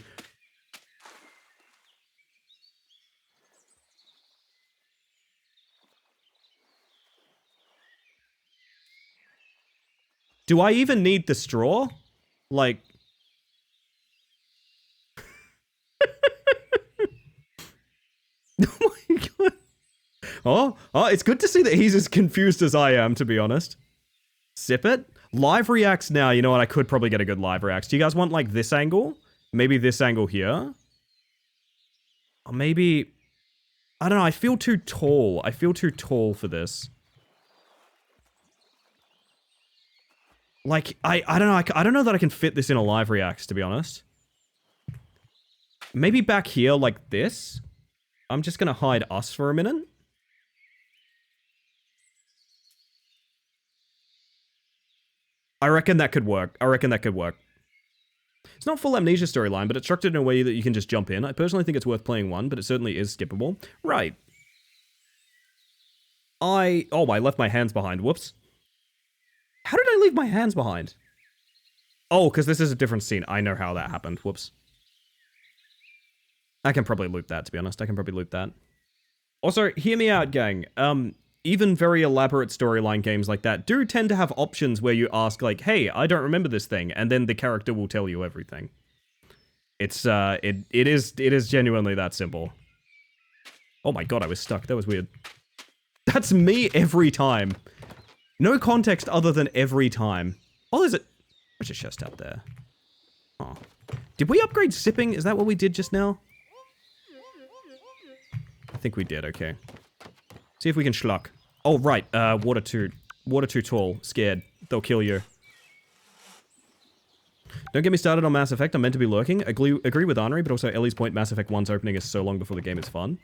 Do I even need the straw? Like... Oh my god. Oh, it's good to see that he's as confused as I am, to be honest. Sip it? Live reacts now. You know what? I could probably get a good live reacts. Do you guys want, like, this angle? Maybe this angle here? Or maybe... I don't know, I feel too tall. I feel too tall for this. Like, I don't know, I don't know that I can fit this in a live reacts, to be honest. Maybe back here like this? I'm just gonna hide us for a minute. I reckon that could work. I reckon that could work. It's not full Amnesia storyline, but it's structured in a way that you can just jump in. I personally think it's worth playing one, but it certainly is skippable. Right. Oh, I left my hands behind. Whoops. How did I leave my hands behind? Oh, because this is a different scene. I know how that happened. Whoops. I can probably loop that, to be honest. I can probably loop that. Also, hear me out, gang. Even very elaborate storyline games like that do tend to have options where you ask, like, hey, I don't remember this thing, and then the character will tell you everything. It's, it is genuinely that simple. Oh my god, I was stuck. That was weird. That's me every time. No context other than every time. Oh, there's a chest out there. Oh. Did we upgrade sipping? Is that what we did just now? I think we did, okay. See if we can schluck. Oh, right, water too tall. Scared. They'll kill you. Don't get me started on Mass Effect. I'm meant to be lurking. Agree with Henri, but also Ellie's point, Mass Effect 1's opening is so long before the game is fun.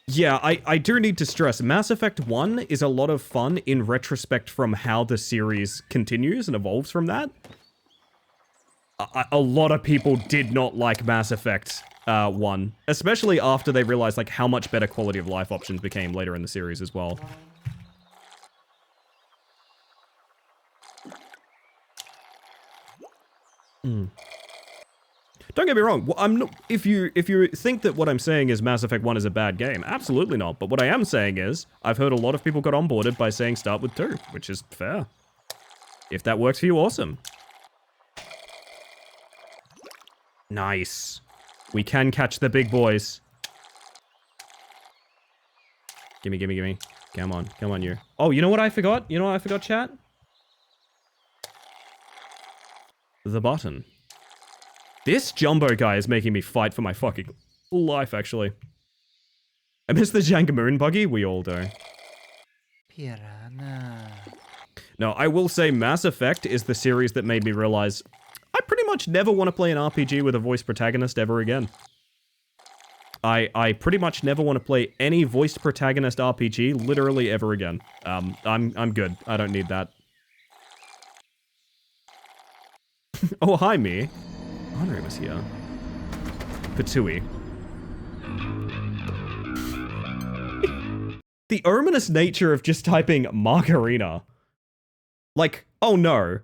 Yeah, I do need to stress, Mass Effect 1 is a lot of fun in retrospect from how the series continues and evolves from that. A lot of people did not like Mass Effect 1, especially after they realized like how much better quality of life options became later in the series as well. Don't get me wrong. I'm not. If you think that what I'm saying is Mass Effect 1 is a bad game, absolutely not. But what I am saying is, I've heard a lot of people got onboarded by saying start with 2, which is fair. If that works for you, awesome. Nice. We can catch the big boys. Gimme, gimme, gimme. Come on, you. Oh, you know what I forgot? You know what I forgot, chat? The button. This Jumbo guy is making me fight for my fucking life, actually. I miss the Jank Moon buggy. We all do. Piranha. No, I will say Mass Effect is the series that made me realize I pretty much never want to play an RPG with a voice protagonist ever again. I pretty much never want to play any voiced protagonist RPG literally ever again. I'm good. I don't need that. Oh, hi, me. Henri was here. Patui. The ominous nature of just typing Margarina. Like, oh no.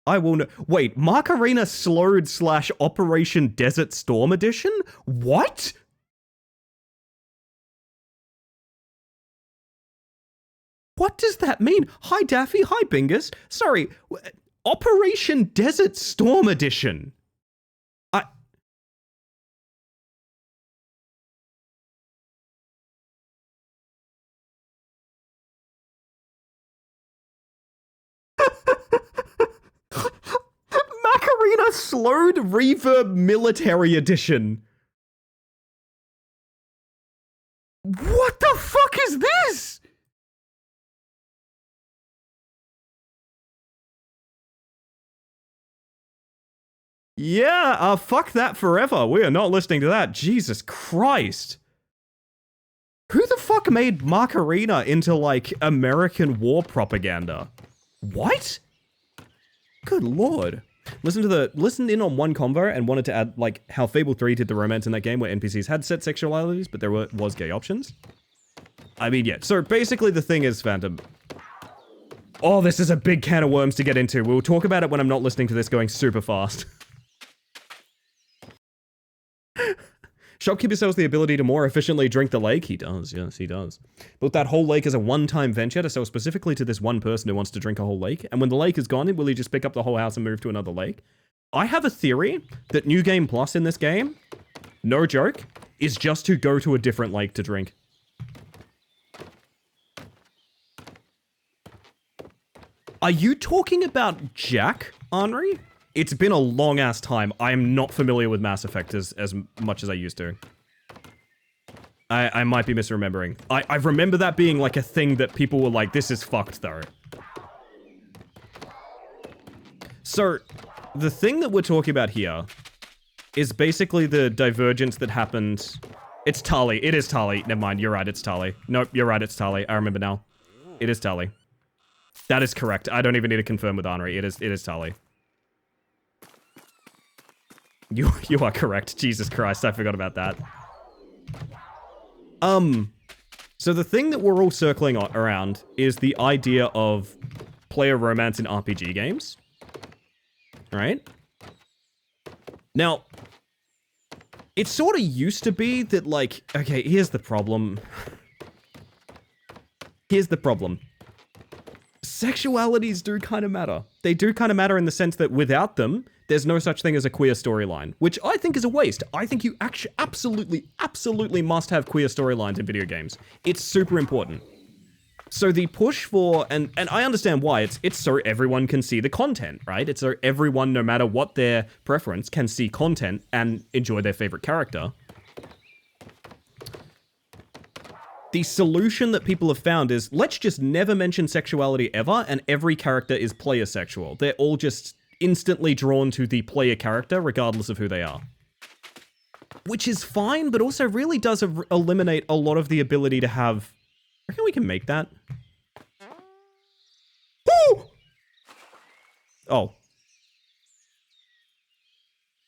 I will know. Wait, Margarina slowed / Operation Desert Storm Edition? What? What does that mean? Hi, Daffy. Hi, Bingus. Sorry. Operation Desert Storm Edition. Macarena Slowed Reverb Military Edition. What the fuck is this? Yeah, fuck that forever. We are not listening to that. Jesus Christ. Who the fuck made Macarena into, like, American war propaganda? What? Good lord. Listened in on one convo and wanted to add, like, how Fable 3 did the romance in that game where NPCs had set sexualities, but there was gay options. I mean, yeah. So basically the thing is, Phantom. Oh, this is a big can of worms to get into. We'll talk about it when I'm not listening to this going super fast. Shopkeeper sells the ability to more efficiently drink the lake. He does, yes, he does. Built that whole lake as a one-time venture to sell specifically to this one person who wants to drink a whole lake. And when the lake is gone, will he just pick up the whole house and move to another lake? I have a theory that New Game Plus in this game, no joke, is just to go to a different lake to drink. Are you talking about Jack, Henri? It's been a long-ass time. I am not familiar with Mass Effect as much as I used to. I might be misremembering. I remember that being like a thing that people were like, this is fucked though. So, the thing that we're talking about here is basically the divergence that happened. It's Tali. It is Tali. Never mind. You're right. It's Tali. Nope. You're right. It's Tali. I remember now. It is Tali. That is correct. I don't even need to confirm with Henri. It is Tali. You are correct. Jesus Christ. I forgot about that. So the thing that we're all circling around is the idea of player romance in RPG games. Right? Now, it sort of used to be that, like, okay, here's the problem. Here's the problem. Sexualities do kind of matter. They do kind of matter in the sense that without them, there's no such thing as a queer storyline, which I think is a waste. I think you actually absolutely must have queer storylines in video games. It's super important. So the push for, and I understand why, it's so everyone can see the content, right? It's so everyone, no matter what their preference, can see content and enjoy their favorite character. The solution that people have found is, let's just never mention sexuality ever, and every character is player sexual. They're all just instantly drawn to the player character, regardless of who they are. Which is fine, but also really does eliminate a lot of the ability to have... I reckon we can make that. Woo! Oh.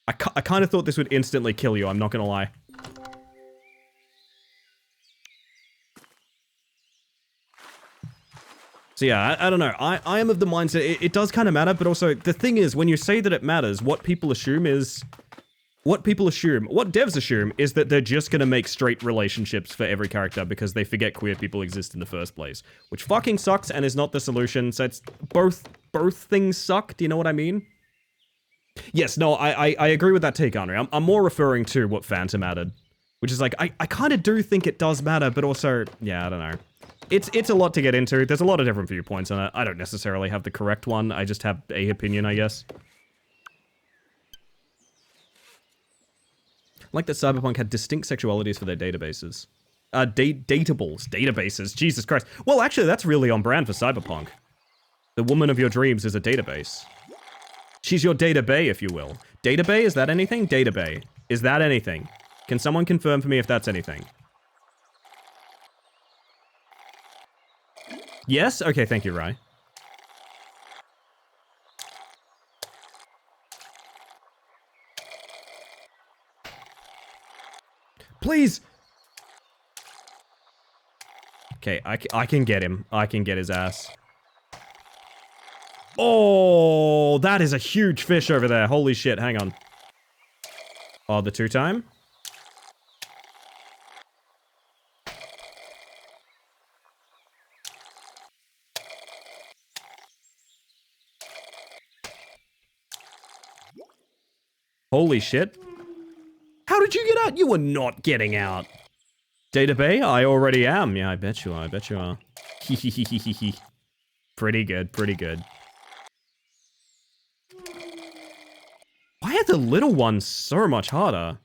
I kind of thought this would instantly kill you, I'm not gonna lie. So yeah, I don't know. I am of the mindset, it does kind of matter, but also the thing is, when you say that it matters, what people assume is... what devs assume is that they're just gonna make straight relationships for every character because they forget queer people exist in the first place. Which fucking sucks and is not the solution, so it's both things suck, do you know what I mean? Yes, no, I agree with that take, Henri. I'm more referring to what Phantom added. Which is like, I kind of do think it does matter, but also, yeah, I don't know. It's a lot to get into. There's a lot of different viewpoints on it. I don't necessarily have the correct one. I just have a opinion, I guess. Like that Cyberpunk had distinct sexualities for their databases. Databases. Jesus Christ. Well, actually, that's really on brand for Cyberpunk. The woman of your dreams is a database. She's your databay, if you will. Databay, is that anything? Databay. Is that anything? Can someone confirm for me if that's anything? Yes? Okay, thank you, Rai. Please! Okay, I can get him. I can get his ass. Oh, that is a huge fish over there. Holy shit, hang on. Oh, the two-time? Holy shit. How did you get out? You were not getting out. Databay? I already am. Yeah, I bet you are. I bet you are. Pretty good. Pretty good. Why are the little ones so much harder?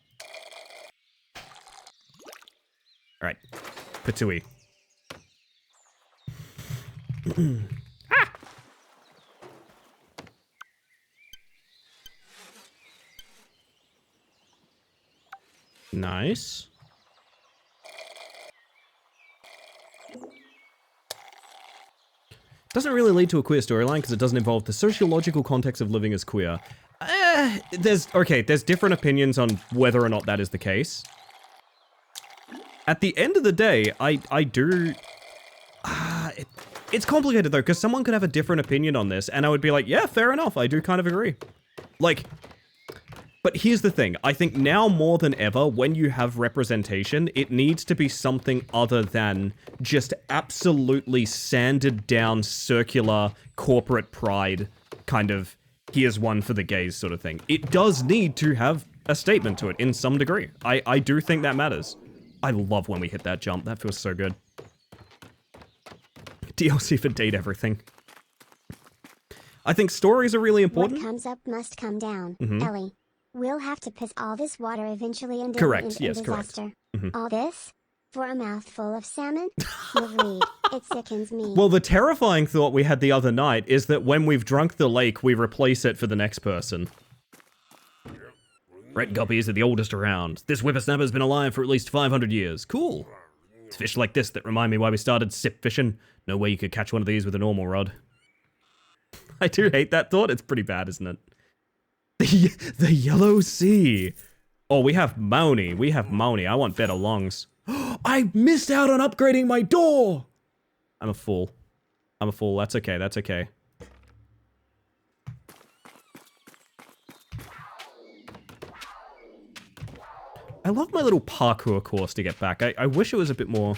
Alright. Patui. Ah! Nice. Doesn't really lead to a queer storyline because it doesn't involve the sociological context of living as queer. There's different opinions on whether or not that is the case. At the end of the day, I do... it's complicated though, because someone could have a different opinion on this, and I would be like, yeah, fair enough, I do kind of agree. Like... But here's the thing, I think now more than ever, when you have representation, it needs to be something other than just absolutely sanded down, circular, corporate pride, kind of, here's one for the gays sort of thing. It does need to have a statement to it in some degree. I do think that matters. I love when we hit that jump, that feels so good. DLC for date everything. I think stories are really important. What comes up must come down, Ellie. We'll have to piss all this water eventually and correct. in Yes, disaster. correct. All this For a mouthful of salmon? Agreed. It sickens me. Well, the terrifying thought we had the other night is that when we've drunk the lake, we replace it for the next person. Red guppies are the oldest around. This whippersnapper's been alive for at least 500 years. Cool. It's fish like this that remind me why we started sip fishing. No way you could catch one of these with a normal rod. I do hate that thought. It's pretty bad, isn't it? The Yellow Sea. Oh, we have Maoni. We have Maoni. I want better lungs. I missed out on upgrading my door. I'm a fool. I'm a fool. That's okay. That's okay. I love my little parkour course to get back. I wish it was a bit more...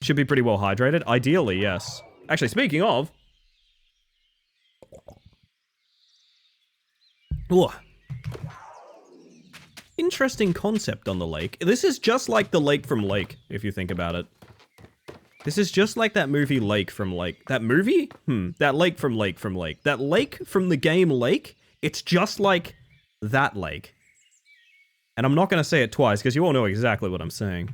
Should be pretty well hydrated. Ideally, yes. Actually, speaking of... Ooh. Interesting concept on the lake. This is just like the lake from Lake, if you think about it. This is just like that movie Lake from Lake. That movie? That lake from Lake from Lake. That lake from the game Lake, it's just like that lake. And I'm not going to say it twice, because you all know exactly what I'm saying.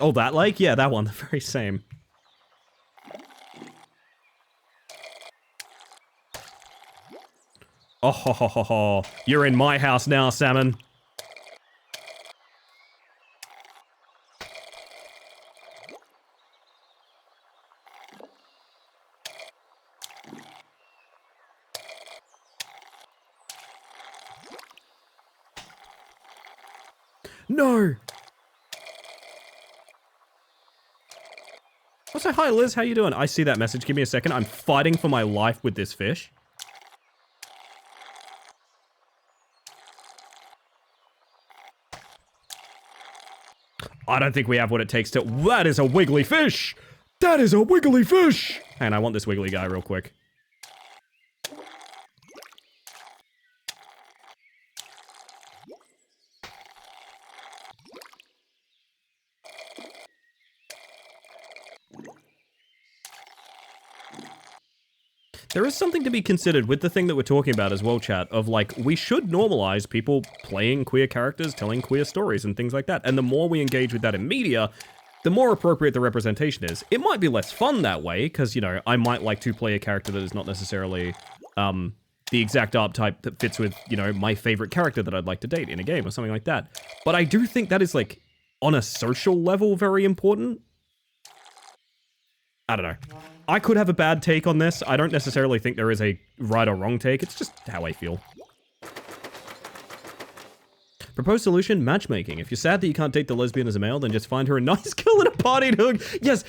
Oh, that lake? Yeah, that one. The very same. Oh, ho, ho, ho, ho. You're in my house now, salmon. No! Also, hi Liz, how you doing? I see that message. Give me a second. I'm fighting for my life with this fish. I don't think we have what it takes to... That is a wiggly fish! That is a wiggly fish! And I want this wiggly guy real quick. There is something to be considered with the thing that we're talking about as well, chat, of like, we should normalize people playing queer characters, telling queer stories and things like that. And the more we engage with that in media, the more appropriate the representation is. It might be less fun that way, because, you know, I might like to play a character that is not necessarily the exact archetype that fits with, you know, my favorite character that I'd like to date in a game or something like that. But I do think that is, like, on a social level, very important. I don't know. I could have a bad take on this. I don't necessarily think there is a right or wrong take. It's just how I feel. Proposed solution, matchmaking. If you're sad that you can't date the lesbian as a male, then just find her a nice girl and a party to hug. Yes,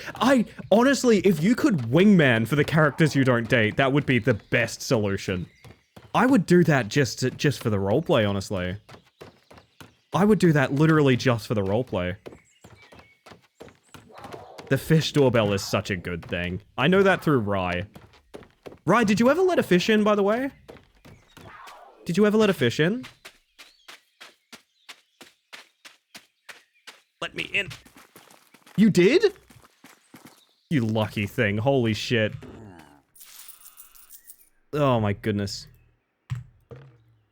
honestly, if you could wingman for the characters you don't date, that would be the best solution. I would do that just for the roleplay, honestly. I would do that literally just for the roleplay. The fish doorbell is such a good thing. I know that through Rye. Rye, did you ever let a fish in, by the way? Did you ever let a fish in? Let me in. You did? You lucky thing. Holy shit. Oh my goodness.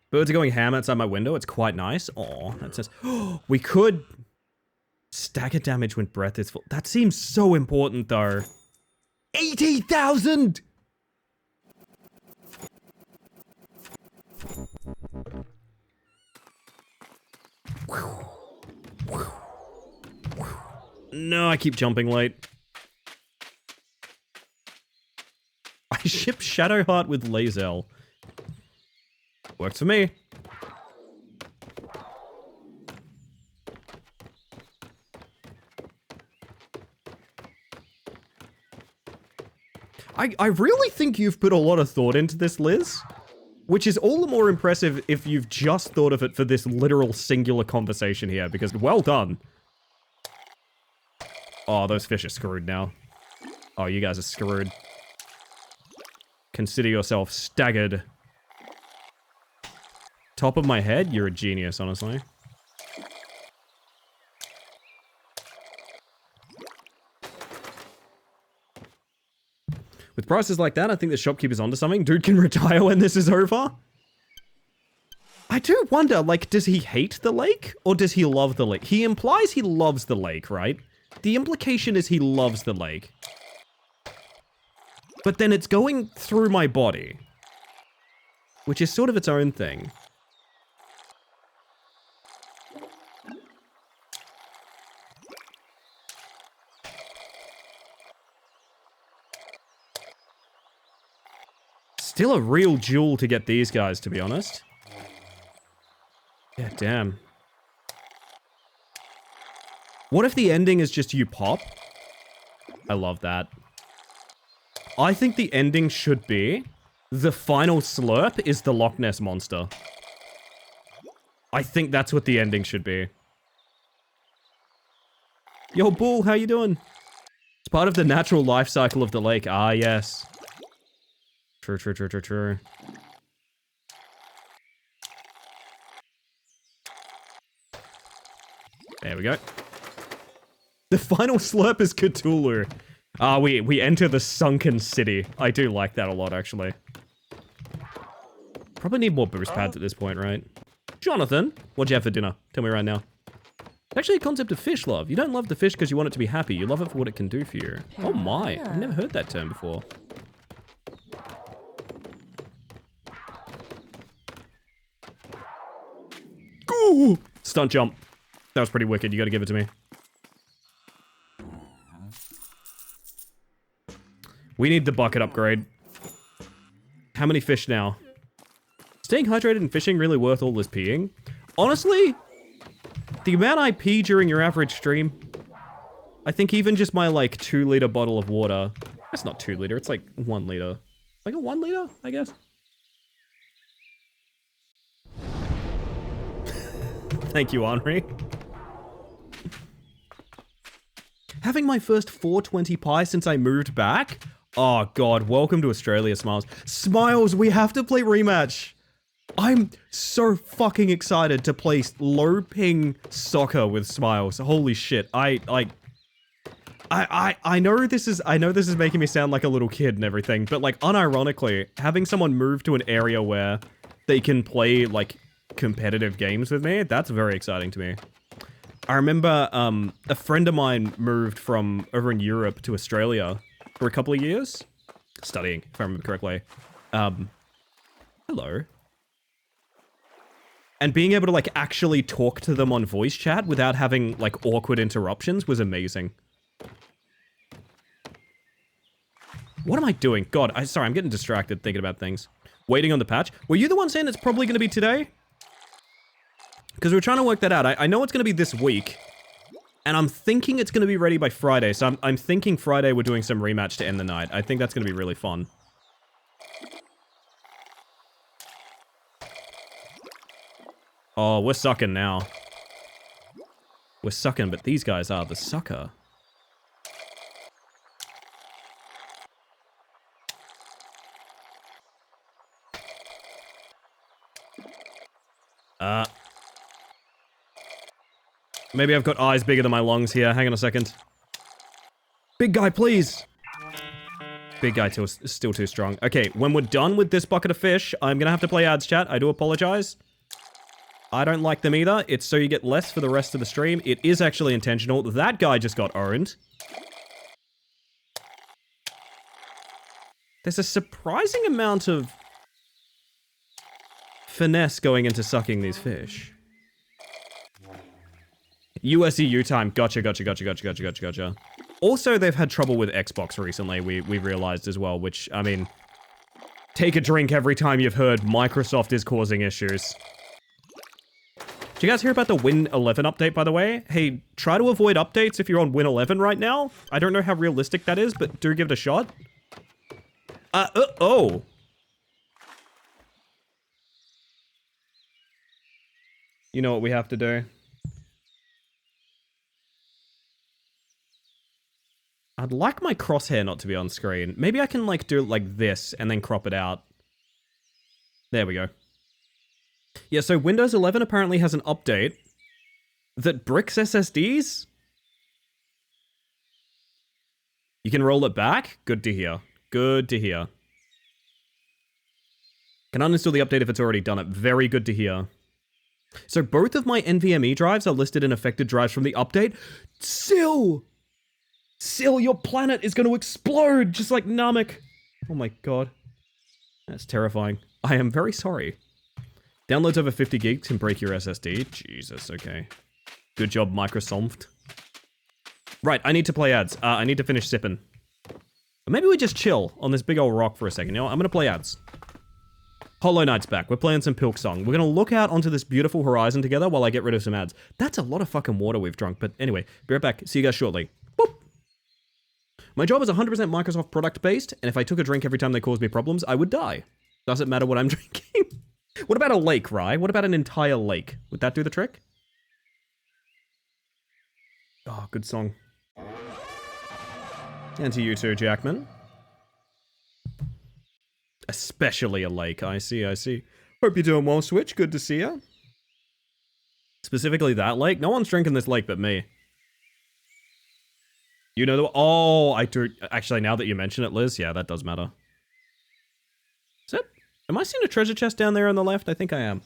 Birds are going ham outside my window. It's quite nice. Aw, that says... Oh, we could... Stagger damage when breath is full. That seems so important, though. 80,000! No, I keep jumping late. I ship Shadowheart with Lae'zel. Works for me. I really think you've put a lot of thought into this, Liz. Which is all the more impressive if you've just thought of it for this literal singular conversation here, because well done. Oh, those fish are screwed now. Oh, you guys are screwed. Consider yourself staggered. Top of my head? You're a genius, honestly. With prices like that, I think the shopkeeper's onto something. Dude can retire when this is over. I do wonder, like, does he hate the lake or does he love the lake? He implies he loves the lake, right? The implication is he loves the lake. But then it's going through my body, which is sort of its own thing. Still a real jewel to get these guys, to be honest. Yeah, damn. What if the ending is just you pop? I love that. I think the ending should be the final slurp is the Loch Ness Monster. I think that's what the ending should be. Yo, Bull, how you doing? It's part of the natural life cycle of the lake. Ah, yes. True, true, true, true, true. There we go. The final slurp is Cthulhu. Ah, we enter the sunken city. I do like that a lot, actually. Probably need more boost pads at this point, right? Jonathan, what'd you have for dinner? Tell me right now. Actually, a concept of fish love. You don't love the fish because you want it to be happy. You love it for what it can do for you. Oh my, I've never heard that term before. Ooh! Stunt jump. That was pretty wicked. You gotta give it to me. We need the bucket upgrade. How many fish now? Staying hydrated and fishing really worth all this peeing? Honestly, the amount I pee during your average stream, I think even just my like 2-liter bottle of water, that's not 2 liter, it's like 1 liter. Like a 1 liter, I guess. Thank you, Henri. Having my first 420 pie since I moved back? Oh god, welcome to Australia, Smiles. Smiles, we have to play rematch. I'm so fucking excited to play low ping soccer with Smiles. Holy shit. I know this is making me sound like a little kid and everything, but like unironically, having someone move to an area where they can play like competitive games with me, that's very exciting to me. I remember a friend of mine moved from over in Europe to Australia for a couple of years, studying, if I remember correctly. Hello. And being able to like actually talk to them on voice chat without having like awkward interruptions was amazing. What am I doing? God, sorry, I'm getting distracted thinking about things. Waiting on the patch. Were you the one saying it's probably going to be today? Because we're trying to work that out. I know it's going to be this week. And I'm thinking it's going to be ready by Friday. So I'm thinking Friday we're doing some rematch to end the night. I think that's going to be really fun. Oh, we're sucking now. We're sucking, but these guys are the sucker. Maybe I've got eyes bigger than my lungs here. Hang on a second. Big guy, please. Big guy still too strong. Okay, when we're done with this bucket of fish, I'm gonna have to play ads chat. I do apologize. I don't like them either. It's so you get less for the rest of the stream. It is actually intentional. That guy just got owned. There's a surprising amount of finesse going into sucking these fish. USEU time. Gotcha, gotcha, gotcha, gotcha, gotcha, gotcha, gotcha. Also, they've had trouble with Xbox recently, we realized as well, which, I mean, take a drink every time you've heard Microsoft is causing issues. Did you guys hear about the Win 11 update, by the way? Hey, try to avoid updates if you're on Win 11 right now. I don't know how realistic that is, but do give it a shot. Oh. You know what we have to do? I'd like my crosshair not to be on screen. Maybe I can, like, do it like this and then crop it out. There we go. Yeah, so Windows 11 apparently has an update that bricks SSDs. You can roll it back? Good to hear. Good to hear. Can uninstall the update if it's already done it. Very good to hear. So both of my NVMe drives are listed in affected drives from the update. Sil, your planet is going to explode just like Namek. Oh my god. That's terrifying. I am very sorry. Downloads over 50 gigs can break your SSD. Jesus, okay. Good job, Microsoft. Right, I need to play ads. I need to finish sipping. Or maybe we just chill on this big old rock for a second. You know what? I'm going to play ads. Hollow Knight's back. We're playing some Pilk Song. We're going to look out onto this beautiful horizon together while I get rid of some ads. That's a lot of fucking water we've drunk. But anyway, be right back. See you guys shortly. Boop. My job is 100% Microsoft product based, and if I took a drink every time they caused me problems, I would die. Doesn't matter what I'm drinking. What about a lake, Rye? What about an entire lake? Would that do the trick? Oh, good song. And to you too, Jackman. Especially a lake. I see, I see. Hope you're doing well, Switch. Good to see you. Specifically that lake? No one's drinking this lake but me. You know the... Oh, I do... Actually, now that you mention it, Liz, yeah, that does matter. Is it? Am I seeing a treasure chest down there on the left? I think I am.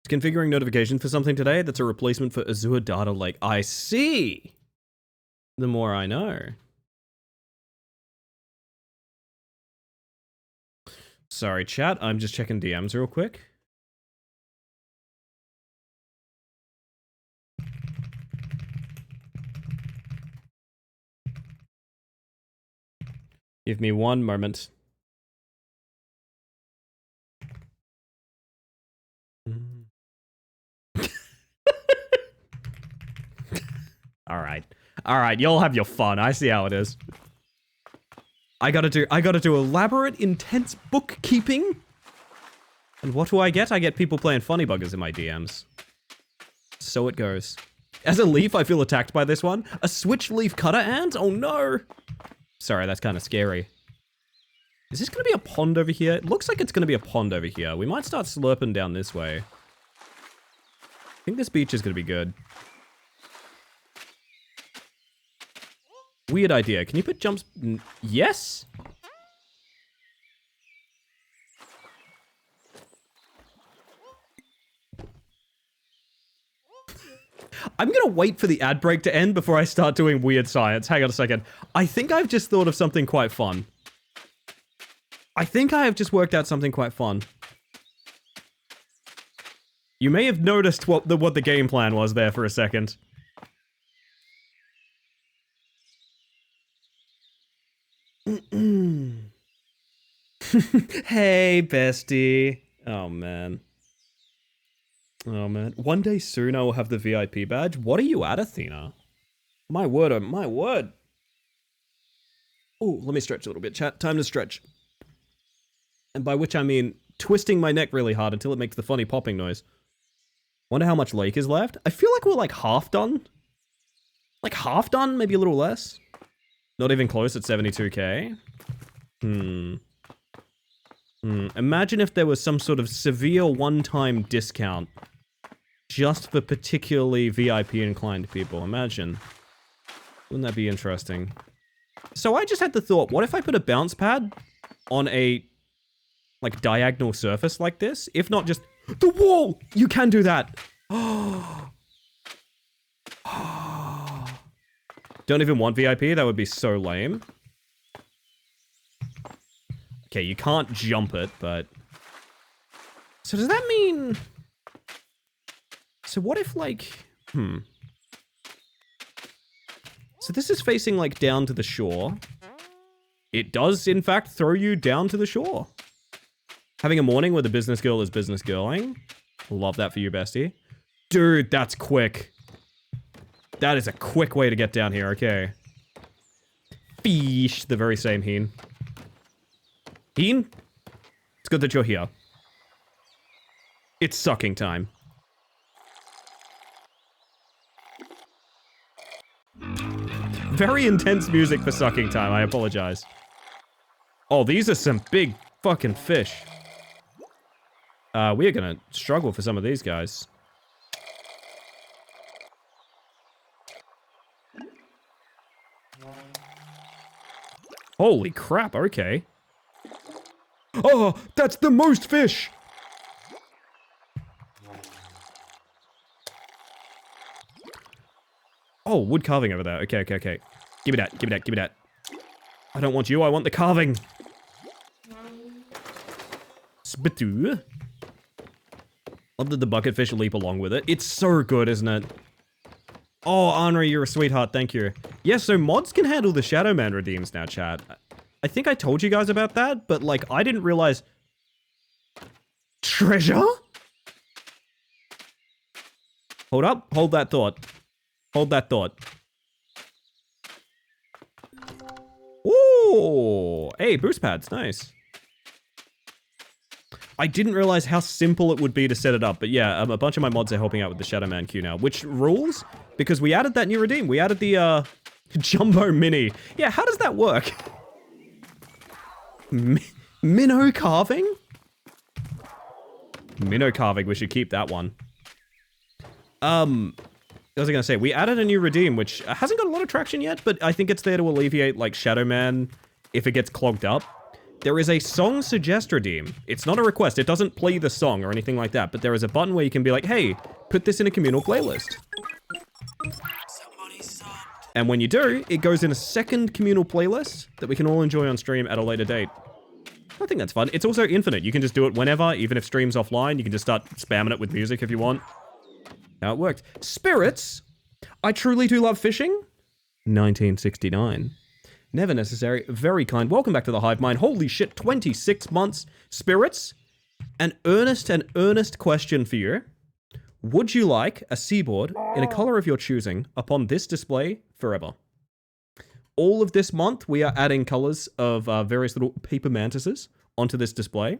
Configuring notification for something today that's a replacement for Azure Data Lake. I see. The more I know. Sorry, chat. I'm just checking DMs real quick. Give me one moment. All right, y'all have your fun. I see how it is. I gotta do elaborate, intense bookkeeping. And what do I get? I get people playing funny buggers in my DMs. So it goes. As a leaf, I feel attacked by this one. A switch leaf cutter ant? Oh no. Sorry, that's kind of scary. Is this gonna be a pond over here? It looks like it's gonna be a pond over here. We might start slurping down this way. I think this beach is gonna be good. Weird idea. Can you put jumps? Yes? I'm gonna wait for the ad break to end before I start doing weird science. Hang on a second. I think I've just thought of something quite fun. I think I have just worked out something quite fun. You may have noticed what the game plan was there for a second. Hey, bestie. Oh, man. Oh, man. One day soon I will have the VIP badge. What are you at, Athena? My word, oh my word. Oh, let me stretch a little bit, chat. Time to stretch. And by which I mean twisting my neck really hard until it makes the funny popping noise. Wonder how much lake is left? I feel like we're like half done. Like half done? Maybe a little less? Not even close at 72k. Imagine if there was some sort of severe one-time discount just for particularly VIP inclined people. Imagine. Wouldn't that be interesting? So I just had the thought, what if I put a bounce pad on a like diagonal surface like this? If not just the wall! You can do that! Don't even want VIP? That would be so lame. Okay, you can't jump it, but... So does that mean... So what if, like... So this is facing, like, down to the shore. It does, in fact, throw you down to the shore. Having a morning where the business girl is business girling. Love that for you, bestie. Dude, that's quick. That is a quick way to get down here, okay. Fish, the very same Heen. Heen? It's good that you're here. It's sucking time. Very intense music for sucking time, I apologize. Oh, these are some big fucking fish. We are gonna struggle for some of these guys. Holy crap, okay. Oh, that's the most fish! Oh, wood carving over there. Okay, okay, okay. Give me that, give me that, give me that. I don't want you, I want the carving. Spitoo. Love that the bucketfish leap along with it. It's so good, isn't it? Oh, Henri, you're a sweetheart, thank you. Yes, so mods can handle the Shadow Man redeems now, chat. I think I told you guys about that, but like, I didn't realize... Treasure? Hold up, hold that thought. Hold that thought. Ooh, hey, boost pads, nice. I didn't realize how simple it would be to set it up, but yeah, a bunch of my mods are helping out with the Shadow Man queue now, which rules, because we added that new redeem. We added the, Jumbo Mini. Yeah, how does that work? Minnow carving? Minnow carving, we should keep that one. What was I gonna say? We added a new redeem, which hasn't got a lot of traction yet, but I think it's there to alleviate, like, Shadow Man if it gets clogged up. There is a song suggest redeem. It's not a request. It doesn't play the song or anything like that, but there is a button where you can be like, hey, put this in a communal playlist. And when you do, it goes in a second communal playlist that we can all enjoy on stream at a later date. I think that's fun. It's also infinite. You can just do it whenever, even if stream's offline. You can just start spamming it with music if you want. How it worked. Spirits. I truly do love fishing. 1969. Never necessary. Very kind. Welcome back to the Hive Mind. Holy shit, 26 months. Spirits. An earnest question for you. Would you like a seaboard in a color of your choosing upon this display forever? All of this month, we are adding colors of various little paper mantises onto this display.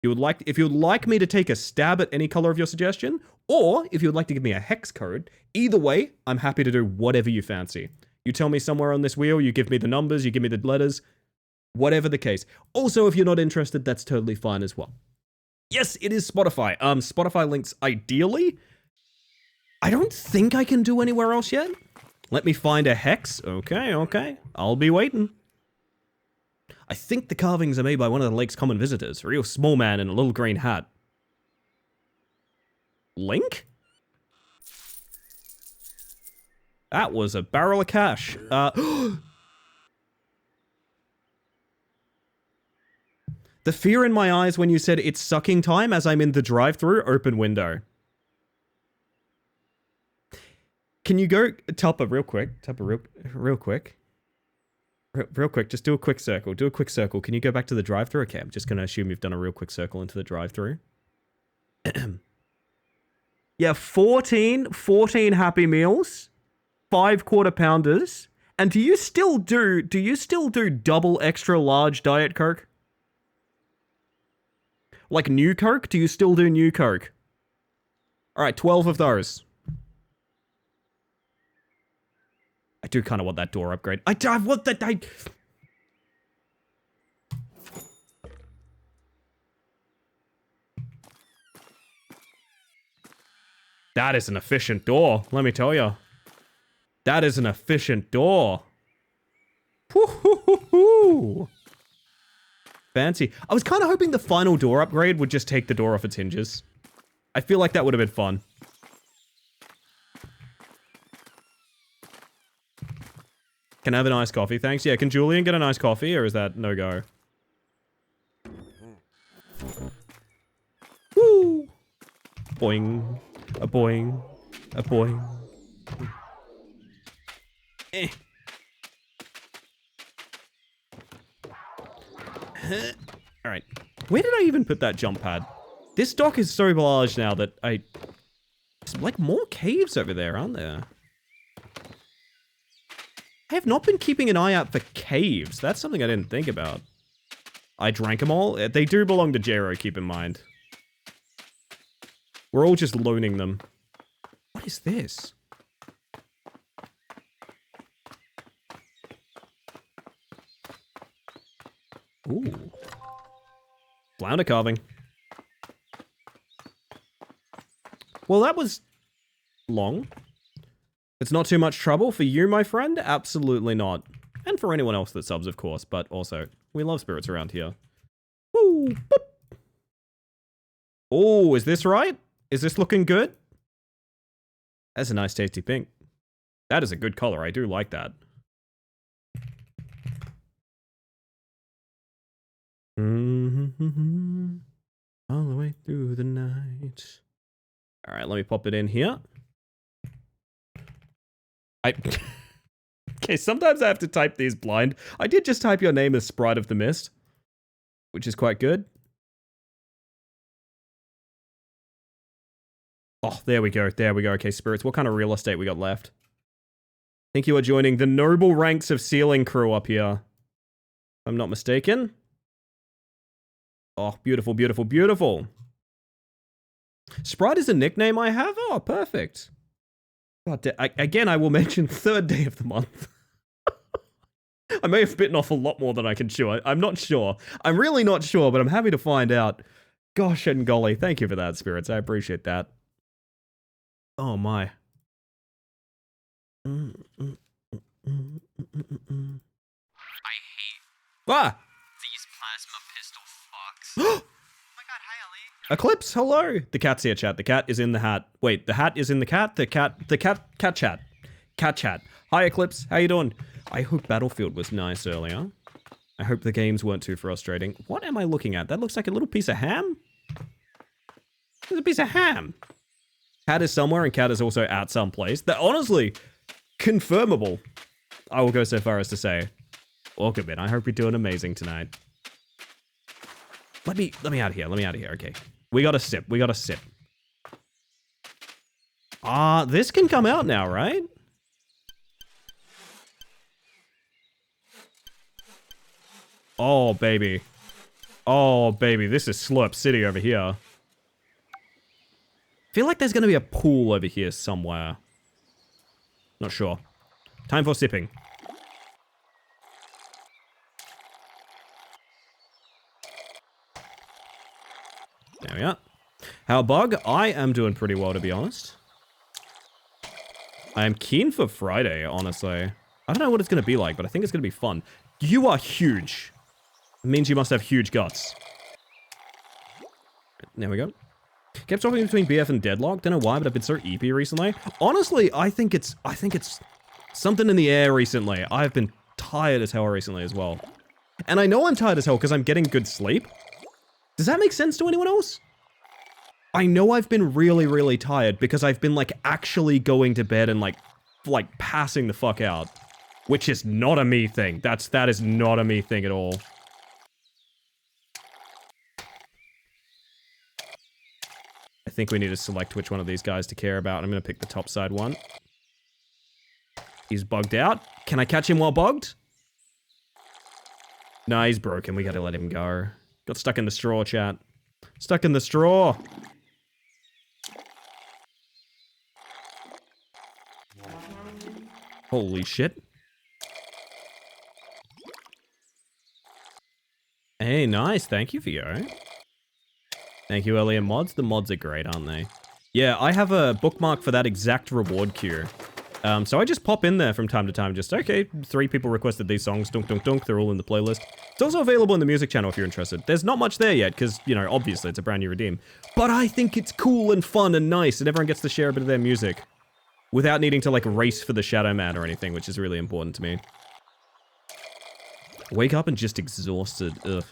If you would like me to take a stab at any color of your suggestion, or if you would like to give me a hex code, either way, I'm happy to do whatever you fancy. You tell me somewhere on this wheel, you give me the numbers, you give me the letters, whatever the case. Also, if you're not interested, that's totally fine as well. Yes, it is Spotify. Spotify links ideally. I don't think I can do anywhere else yet. Let me find a hex. Okay, okay. I'll be waiting. I think the carvings are made by one of the lake's common visitors. A real small man in a little green hat. Link? That was a barrel of cash. The fear in my eyes when you said it's sucking time as I'm in the drive-thru open window. Can you go, Tupper, real quick? Tupper, real quick. Real quick, just do a quick circle. Do a quick circle. Can you go back to the drive-thru? Okay, I'm just going to assume you've done a real quick circle into the drive-thru. Yeah, 14 Happy Meals, 5 quarter pounders. And do you still do double extra large Diet Coke? Like new Coke? Do you still do new Coke? All right, 12 of those. I do kind of want that door upgrade. I want that. That is an efficient door, let me tell you. That is an efficient door. Woo-hoo-hoo-hoo. Fancy. I was kind of hoping the final door upgrade would just take the door off its hinges. I feel like that would have been fun. Can I have an iced coffee? Thanks. Yeah, can Julian get an iced coffee, or is that no-go? Woo! Boing. A boing. A boing. Eh. Alright. Where did I even put that jump pad? This dock is so large now that there's like more caves over there, aren't there? I have not been keeping an eye out for caves. That's something I didn't think about. I drank them all. They do belong to Jero, keep in mind. We're all just loaning them. What is this? Ooh. Flounder carving. Well, that was long. It's not too much trouble for you, my friend? Absolutely not. And for anyone else that subs, of course, but also, we love spirits around here. Woo! Boop. Oh, is this right? Is this looking good? That's a nice tasty pink. That is a good color. I do like that. All the way through the night. All right, let me pop it in here. Okay, sometimes I have to type these blind. I did just type your name as Sprite of the Mist, which is quite good. Oh, there we go. There we go. Okay, spirits, what kind of real estate we got left? I think you are joining the noble ranks of Ceiling Crew up here. If I'm not mistaken. Oh, beautiful, beautiful, beautiful. Sprite is a nickname I have? Oh, perfect. God, again, I will mention third day of the month. I may have bitten off a lot more than I can chew. I'm not sure. I'm really not sure, but I'm happy to find out. Gosh and golly, thank you for that, spirits. I appreciate that. Oh my. I hate these plasma pistol fucks. Oh my god, hi Ellie. Eclipse, hello. The cat's here, chat. The cat is in the hat. Wait, the hat is in the cat? The cat chat. Cat chat. Hi Eclipse, how you doing? I hope Battlefield was nice earlier. I hope the games weren't too frustrating. What am I looking at? That looks like a little piece of ham? There's a piece of ham. Cat is somewhere and cat is also at some place. That honestly, confirmable. I will go so far as to say, welcome in. I hope you're doing amazing tonight. Let me out of here. Let me out of here. Okay. We got a sip. We got a sip. This can come out now, right? Oh, baby. Oh, baby. This is Slurp City over here. I feel like there's going to be a pool over here somewhere. Not sure. Time for sipping. There we are. How bug? I am doing pretty well, to be honest. I am keen for Friday, honestly. I don't know what it's going to be like, but I think it's going to be fun. You are huge. It means you must have huge guts. There we go. Kept swapping between BF and Deadlock. Don't know why, but I've been so EP recently. Honestly, I think it's something in the air recently. I've been tired as hell recently as well. And I know I'm tired as hell because I'm getting good sleep. Does that make sense to anyone else? I know I've been really, really tired because I've been like actually going to bed and like passing the fuck out. Which is not a me thing. That is not a me thing at all. I think we need to select which one of these guys to care about. I'm going to pick the top side one. He's bugged out. Can I catch him while bugged? Nah, he's broken. We got to let him go. Got stuck in the straw, chat. Stuck in the straw. Holy shit. Hey, nice. Thank you, Theo. Thank you, Elliot Mods. The mods are great, aren't they? Yeah, I have a bookmark for that exact reward queue. So I just pop in there from time to time, just, okay, 3 people requested these songs, dunk, dunk, dunk, they're all in the playlist. It's also available in the music channel if you're interested. There's not much there yet, because, you know, obviously it's a brand new redeem. But I think it's cool and fun and nice, and everyone gets to share a bit of their music. Without needing to, like, race for the Shadow Man or anything, which is really important to me. Wake up and just exhausted, ugh.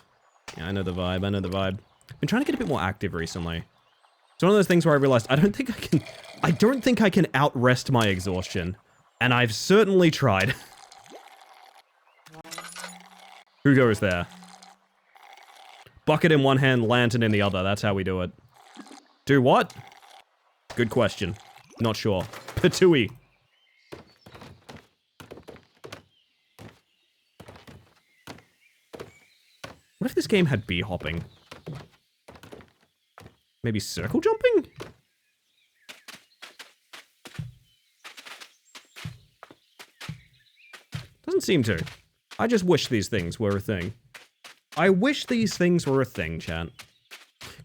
Yeah, I know the vibe, I know the vibe. Been trying to get a bit more active recently. It's one of those things where I realized I don't think I can outrest my exhaustion. And I've certainly tried. Who goes there? Bucket in one hand, lantern in the other. That's how we do it. Do what? Good question. Not sure. Patooey. What if this game had bee hopping? Maybe circle jumping? Doesn't seem to. I just wish these things were a thing. I wish these things were a thing, chat.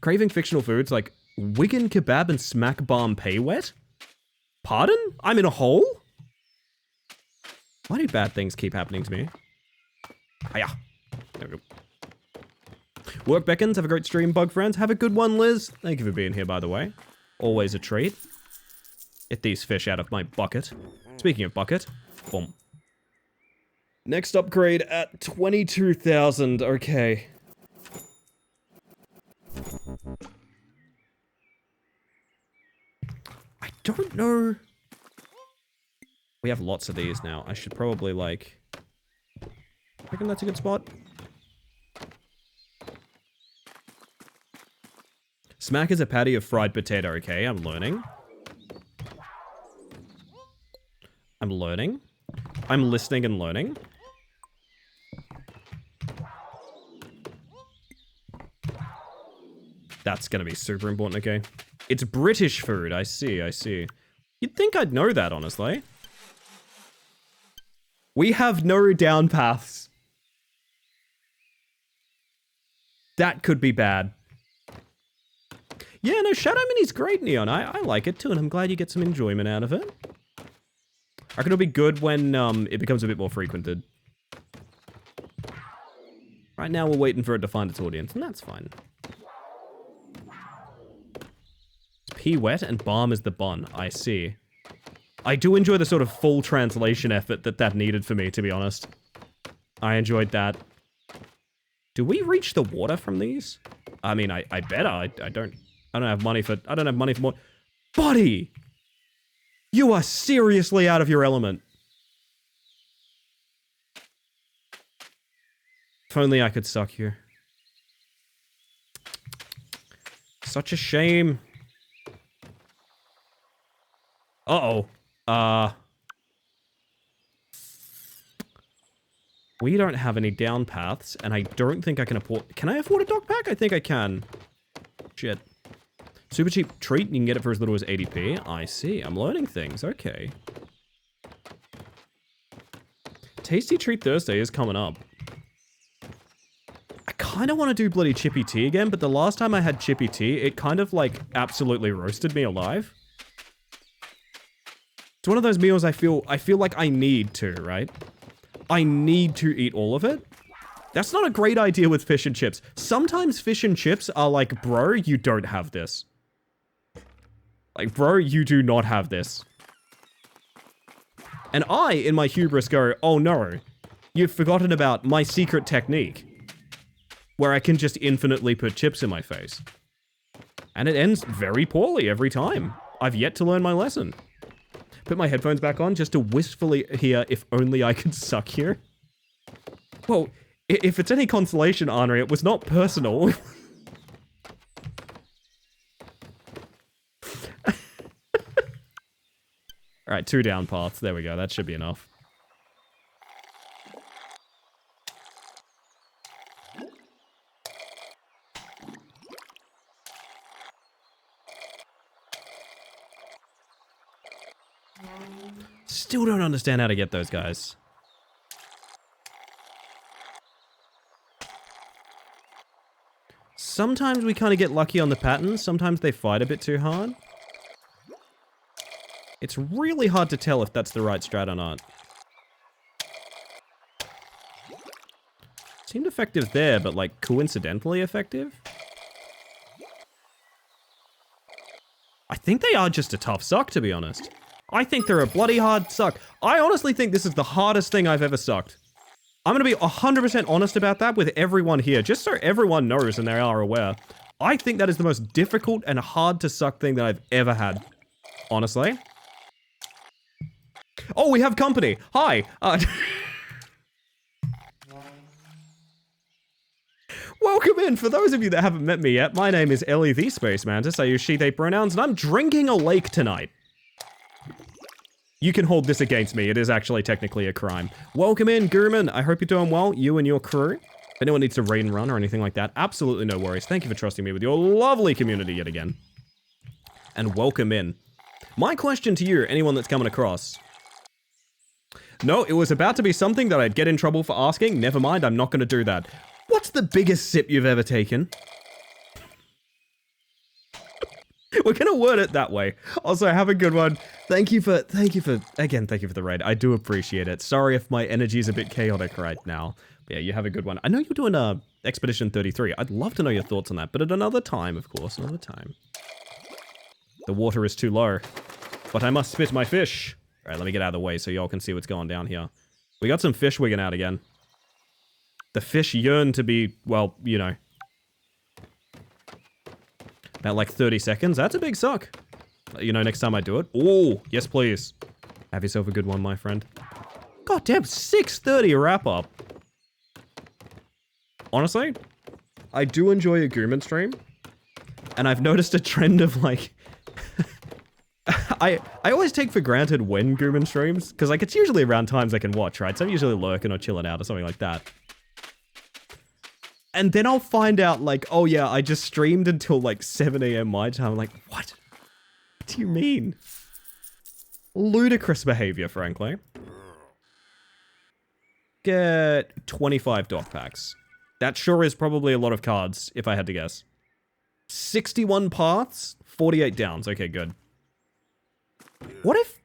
Craving fictional foods like Wigan kebab and smack bomb pay wet? Pardon? I'm in a hole? Why do bad things keep happening to me? Hiya. There we go. Work beckons. Have a great stream, bug friends. Have a good one, Liz. Thank you for being here, by the way. Always a treat. Get these fish out of my bucket. Speaking of bucket, boom. Next upgrade at 22,000. Okay. I don't know. We have lots of these now. I should probably, like... I reckon that's a good spot. Smack is a patty of fried potato, okay? I'm learning. I'm learning. I'm listening and learning. That's gonna be super important, okay? It's British food, I see, I see. You'd think I'd know that, honestly. We have no down paths. That could be bad. Yeah, no, Shadow Mini's great, Neon. I like it too, and I'm glad you get some enjoyment out of it. I reckon it'll be good when it becomes a bit more frequented. Right now, we're waiting for it to find its audience, and that's fine. It's pea wet and balm is the bun. I see. I do enjoy the sort of full translation effort that needed for me, to be honest. I enjoyed that. Do we reach the water from these? I mean, I better. I don't have money for more. Buddy! You are seriously out of your element. If only I could suck you. Such a shame. Uh-oh. We don't have any down paths, and I don't think I can afford... Can I afford a dog pack? I think I can. Shit. Super cheap treat, you can get it for as little as 80p. I see, I'm learning things, okay. Tasty Treat Thursday is coming up. I kind of want to do bloody Chippy Tea again, but the last time I had Chippy Tea, it kind of, like, absolutely roasted me alive. It's one of those meals I feel like I need to, right? I need to eat all of it. That's not a great idea with fish and chips. Sometimes fish and chips are like, bro, you don't have this. Like, bro, you do not have this. And I, in my hubris, go, oh no, you've forgotten about my secret technique. Where I can just infinitely put chips in my face. And it ends very poorly every time. I've yet to learn my lesson. Put my headphones back on just to wistfully hear if only I could suck here. Well, if it's any consolation, Henri, it was not personal. Alright, 2 down paths. There we go. That should be enough. Still don't understand how to get those guys. Sometimes we kind of get lucky on the patterns. Sometimes they fight a bit too hard. It's really hard to tell if that's the right strat or not. Seemed effective there, but like coincidentally effective. I think they are just a tough suck, to be honest. I think they're a bloody hard suck. I honestly think this is the hardest thing I've ever sucked. I'm going to be 100% honest about that with everyone here, just so everyone knows and they are aware. I think that is the most difficult and hard to suck thing that I've ever had. Honestly. Oh, we have company. Hi. Welcome in. For those of you that haven't met me yet, my name is Ellie the Space Mantis. I use she, they pronouns, and I'm drinking a lake tonight. You can hold this against me. It is actually technically a crime. Welcome in, Gurman. I hope you're doing well, you and your crew. If anyone needs to raid and run or anything like that, absolutely no worries. Thank you for trusting me with your lovely community yet again. And welcome in. My question to you, anyone that's coming across. No, it was about to be something that I'd get in trouble for asking. Never mind, I'm not going to do that. What's the biggest sip you've ever taken? We're going to word it that way. Also, have a good one. Thank you for the raid. I do appreciate it. Sorry if my energy is a bit chaotic right now. But yeah, you have a good one. I know you're doing Expedition 33. I'd love to know your thoughts on that, but at another time, of course, another time. The water is too low, but I must spit my fish. All right, let me get out of the way so y'all can see what's going down here. We got some fish wigging out again. The fish yearn to be, well, you know, about like 30 seconds. That's a big suck. You know, next time I do it. Oh, yes, please. Have yourself a good one, my friend. God damn, 6:30 wrap up. Honestly, I do enjoy a Gooman stream. And I've noticed a trend of like... I always take for granted when Gooman streams. Because like it's usually around times I can watch, right? So I'm usually lurking or chilling out or something like that. And then I'll find out like, oh yeah, I just streamed until like 7 AM my time. I'm like, what? What do you mean? Ludicrous behavior, frankly. Get 25 dock packs. That sure is probably a lot of cards, if I had to guess. 61 paths, 48 downs. Okay, good. What if...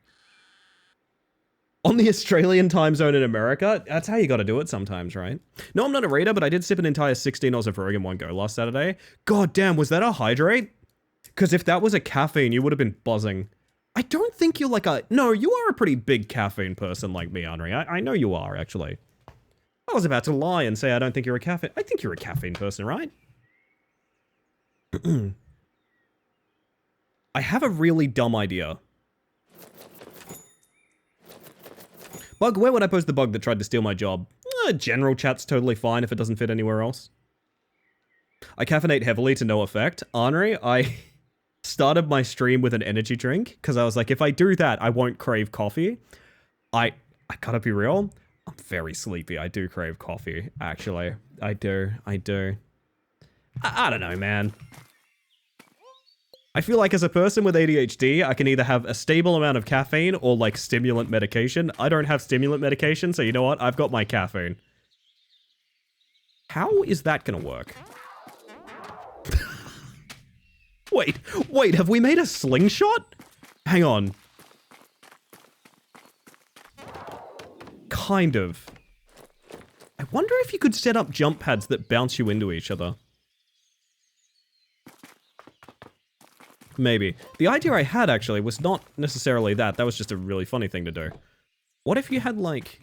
on the Australian time zone in America, that's how you gotta do it sometimes, right? No, I'm not a raider, but I did sip an entire 16 Oz of Rogue in one go last Saturday. God damn, was that a hydrate? Because if that was a caffeine, you would have been buzzing. I don't think you're like a... no, you are a pretty big caffeine person like me, Henry. I know you are, actually. I was about to lie and say I don't think you're a caffeine... I think you're a caffeine person, right? I have a really dumb idea. Bug, where would I post the bug that tried to steal my job? General chat's totally fine if it doesn't fit anywhere else. I caffeinate heavily to no effect. Henry, I started my stream with an energy drink because I was like, if I do that, I won't crave coffee. I gotta be real. I'm very sleepy. I do crave coffee, actually. I do. I don't know, man. I feel like as a person with ADHD, I can either have a stable amount of caffeine or like stimulant medication. I don't have stimulant medication, so you know what? I've got my caffeine. How is that gonna work? Wait, have we made a slingshot? Hang on. Kind of. I wonder if you could set up jump pads that bounce you into each other. Maybe. The idea I had, actually, was not necessarily that. That was just a really funny thing to do. What if you had, like...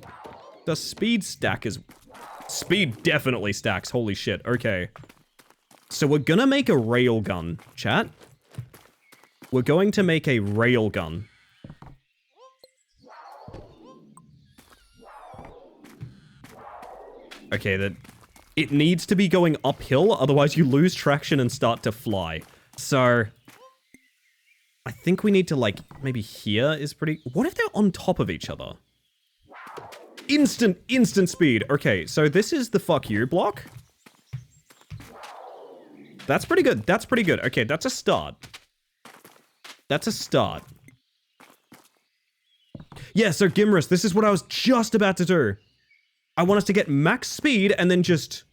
does speed stack as... speed definitely stacks. Holy shit. Okay. So we're gonna make a railgun, chat. We're going to make a railgun. Okay, that... it needs to be going uphill, otherwise you lose traction and start to fly. So... I think we need to, like, maybe here is pretty... what if they're on top of each other? Instant speed. Okay, so this is the fuck you block. That's pretty good. That's pretty good. Okay, that's a start. That's a start. Yeah, so Gimrus, this is what I was just about to do. I want us to get max speed and then just...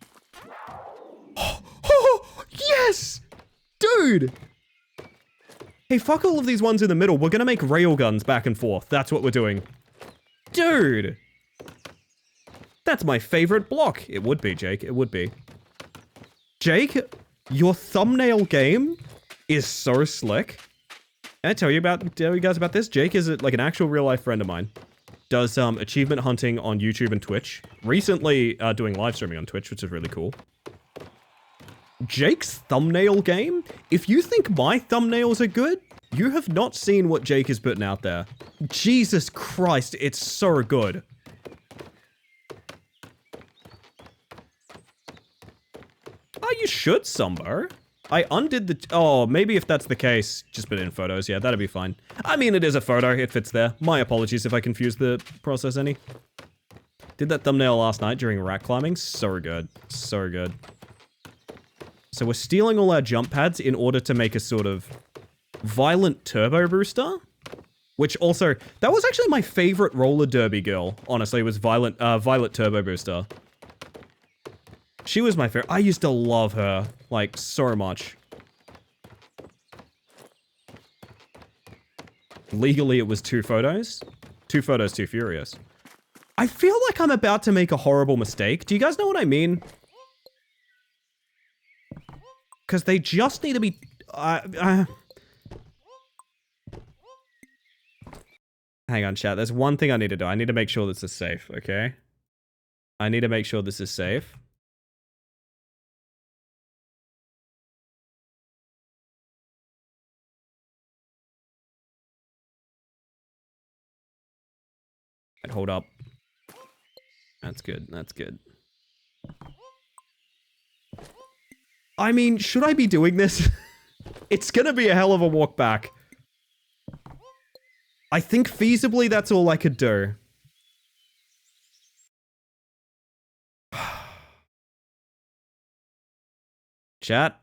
oh, yes! Dude! Hey, fuck all of these ones in the middle. We're gonna make railguns back and forth. That's what we're doing. Dude! That's my favorite block. It would be, Jake. It would be. Jake, your thumbnail game is so slick. Can I tell you guys about this? Jake is like an actual real life friend of mine. Does achievement hunting on YouTube and Twitch. Recently doing live streaming on Twitch, which is really cool. Jake's thumbnail game? If you think my thumbnails are good, you have not seen what Jake is putting out there. Jesus Christ, it's so good. Oh, you should, Sumbo. I undid the... oh, maybe if that's the case, just put it in photos. Yeah, that'd be fine. I mean, it is a photo. It fits there. My apologies if I confused the process any. Did that thumbnail last night during rack climbing. So good. So good. So we're stealing all our jump pads in order to make a sort of violent turbo booster. Which also... that was actually my favorite roller derby girl, honestly, was Violet Turbo Booster. She was my favorite. I used to love her, like, so much. Legally, it was 2 photos. 2 photos, 2 furious. I feel like I'm about to make a horrible mistake. Do you guys know what I mean? Because they just need to be... Hang on, chat. There's one thing I need to do. I need to make sure this is safe, okay? I need to make sure this is safe. Hold up. That's good. That's good. I mean, should I be doing this? It's gonna be a hell of a walk back. I think feasibly that's all I could do. Chat.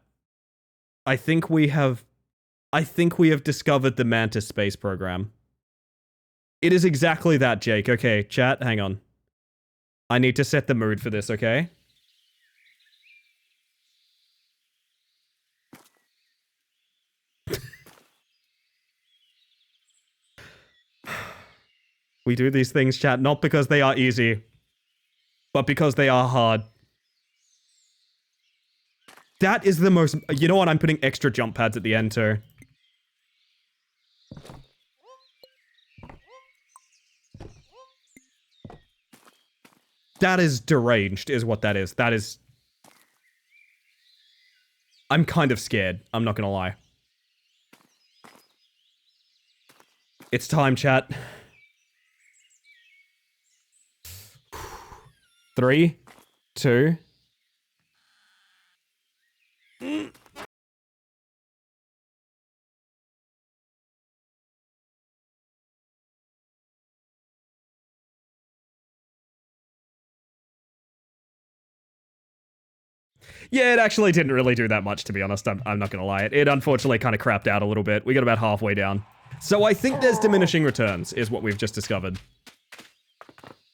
I think we have discovered the Mantis space program. It is exactly that, Jake. Okay, chat, hang on. I need to set the mood for this, okay? We do these things, chat, not because they are easy, but because they are hard. That is the most... You know what? I'm putting extra jump pads at the end, too. That is deranged, is what that is. That is... I'm kind of scared. I'm not gonna lie. It's time, chat. 3, 2... Yeah, it actually didn't really do that much, to be honest. I'm not gonna lie. It unfortunately kind of crapped out a little bit. We got about halfway down. So I think there's diminishing returns, is what we've just discovered.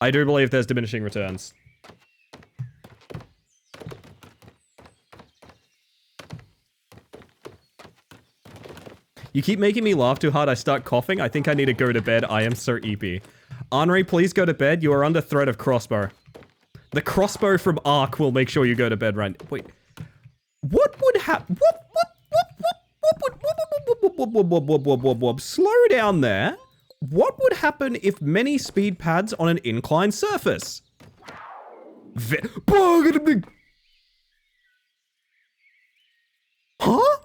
I do believe there's diminishing returns. You keep making me laugh too hard, I start coughing. I think I need to go to bed. I am so eepy. Henri, please go to bed. You are under threat of crossbow. The crossbow from Ark will make sure you go to bed right... Wait. What would happen... Slow down there. What would happen if many speed pads on an inclined surface? Huh?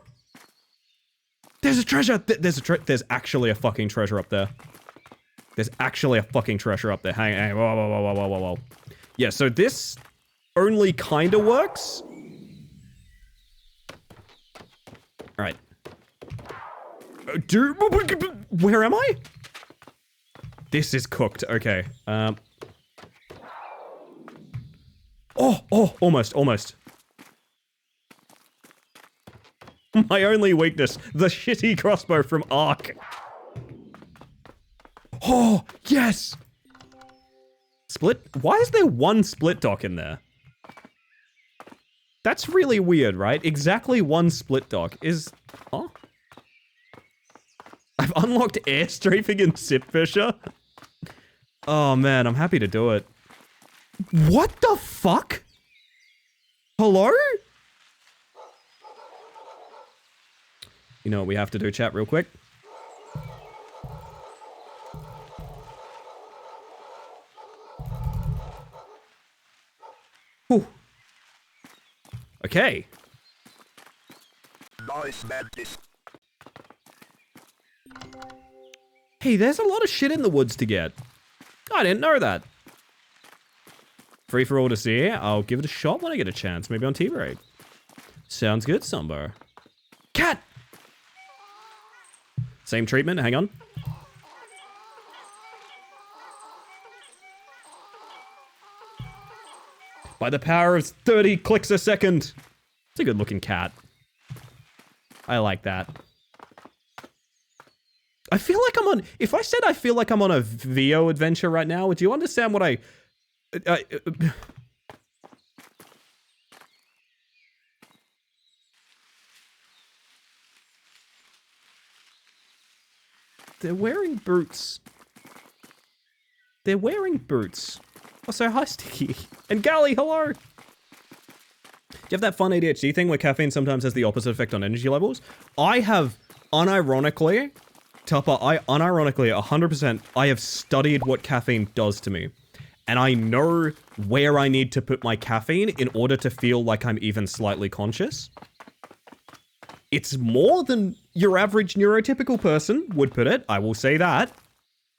There's a treasure. There's actually a fucking treasure up there. There's actually a fucking treasure up there. Hang on. Whoa. Yeah, so this only kinda works. Alright. Where am I? This is cooked. Okay. Oh, almost. My only weakness, the shitty crossbow from Ark. Oh, yes! Split? Why is there one split dock in there? That's really weird, right? Exactly one split dock is... Huh? I've unlocked air strafing in Sipfisher. Oh man, I'm happy to do it. What the fuck? Hello? You know what we have to do, chat, real quick? Whew. Okay. Nice, Mantis. Hey, there's a lot of shit in the woods to get. I didn't know that. Free for all to see. I'll give it a shot when I get a chance. Maybe on T-Break. Sounds good, Sumbo. Cat! Same treatment, hang on. By the power of 30 clicks a second. It's a good looking cat. I like that. I feel like I'm on... If I said I feel like I'm on a VO adventure right now, would you understand what I They're wearing boots. They're wearing boots. Also, hi, Sticky. And Gally, hello! Do you have that fun ADHD thing where caffeine sometimes has the opposite effect on energy levels? I have, unironically, Tupper, 100%, I have studied what caffeine does to me. And I know where I need to put my caffeine in order to feel like I'm even slightly conscious. It's more than your average neurotypical person would put it, I will say that.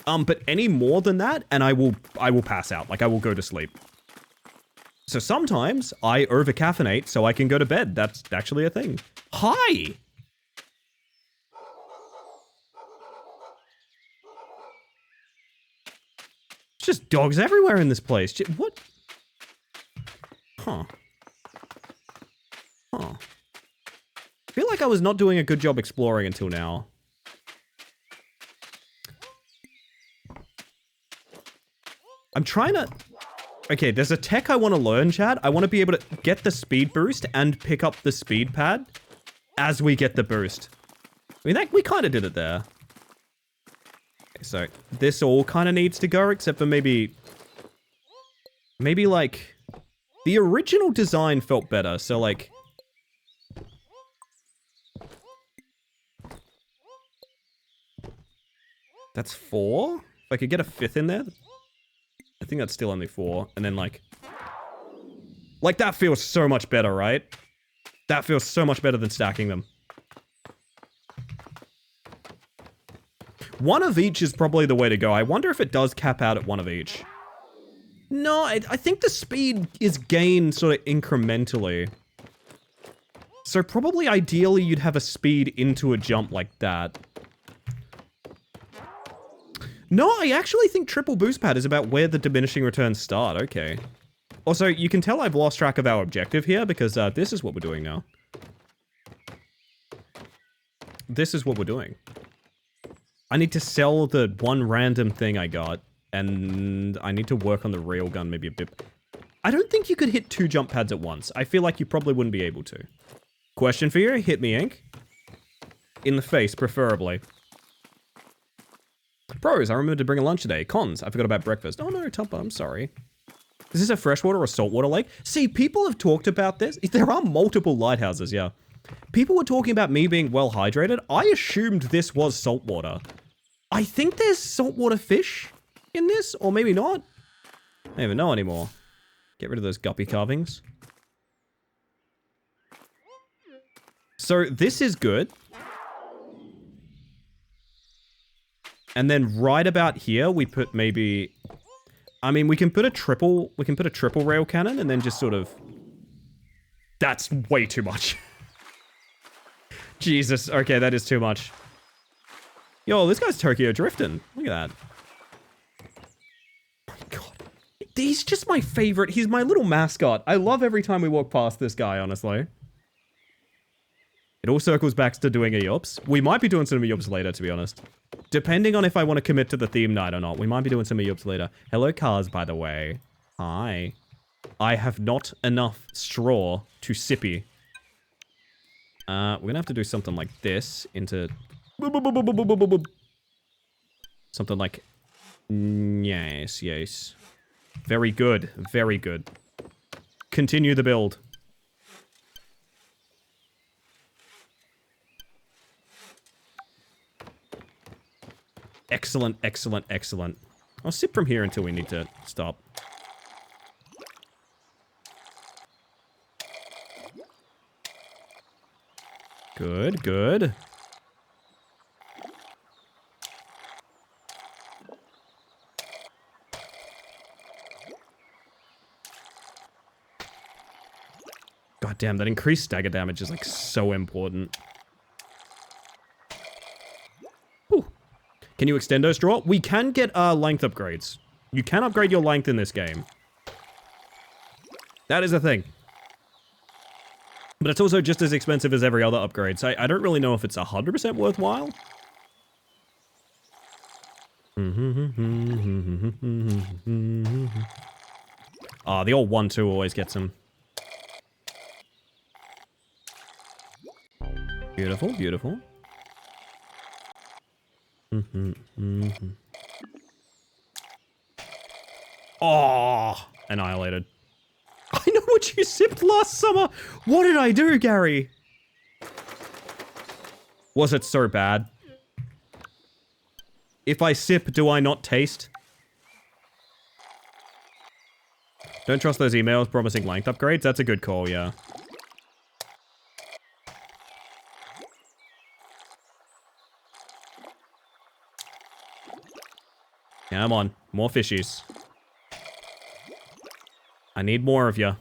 But any more than that, and I will pass out, like I will go to sleep. So sometimes I over-caffeinate so I can go to bed. That's actually a thing. Hi! It's just dogs everywhere in this place. What? Huh. Huh. I feel like I was not doing a good job exploring until now. I'm trying to... Okay, there's a tech I want to learn, chat. I want to be able to get the speed boost and pick up the speed pad as we get the boost. I mean, we kind of did it there. Okay, so this all kind of needs to go, except for maybe... Maybe, like... The original design felt better, so, like... That's 4? If I could get a 5th in there... I think that's still only 4. And then, like... Like, that feels so much better, right? That feels so much better than stacking them. One of each is probably the way to go. I wonder if it does cap out at one of each. No, I think the speed is gained sort of incrementally. So probably ideally you'd have a speed into a jump like that. No, I actually think triple boost pad is about where the diminishing returns start. Okay. Also, you can tell I've lost track of our objective here because this is what we're doing now. This is what we're doing. I need to sell the one random thing I got, and I need to work on the railgun maybe a bit. I don't think you could hit 2 jump pads at once. I feel like you probably wouldn't be able to. Question for you, hit me, Ink. In the face, preferably. Pros, I remembered to bring a lunch today. Cons, I forgot about breakfast. Oh no, Tupper, I'm sorry. Is this a freshwater or saltwater lake? See, people have talked about this. There are multiple lighthouses, yeah. People were talking about me being well hydrated. I assumed this was saltwater. I think there's saltwater fish in this, or maybe not. I don't even know anymore. Get rid of those guppy carvings. So this is good. And then right about here, we put maybe... I mean, we can put a triple rail cannon and then just sort of... That's way too much. Jesus, okay, that is too much. Yo, this guy's Tokyo drifting. Look at that. Oh my god. He's just my favorite. He's my little mascot. I love every time we walk past this guy, honestly. It all circles back to doing EOPs. We might be doing some EOPs later, to be honest. Depending on if I want to commit to the theme night or not. We might be doing some EOPs later. Hello, cars, by the way. Hi. I have not enough straw to sippy. We're gonna have to do something like this into... Something like... Yes, yes. Very good. Very good. Continue the build. Excellent, excellent, excellent. I'll sip from here until we need to stop. Good, good. God damn, that increased stagger damage is like so important. Ooh. Can you extend those draw? We can get length upgrades. You can upgrade your length in this game. That is a thing. But it's also just as expensive as every other upgrade, so I don't really know if it's 100% worthwhile. Ah, the old 1-2 always gets him. Beautiful, beautiful. Oh, annihilated. I know what you sipped last summer. What did I do, Gary? Was it so bad? If I sip, do I not taste? Don't trust those emails promising length upgrades. That's a good call, yeah. Come on, more fishies. I need more of you.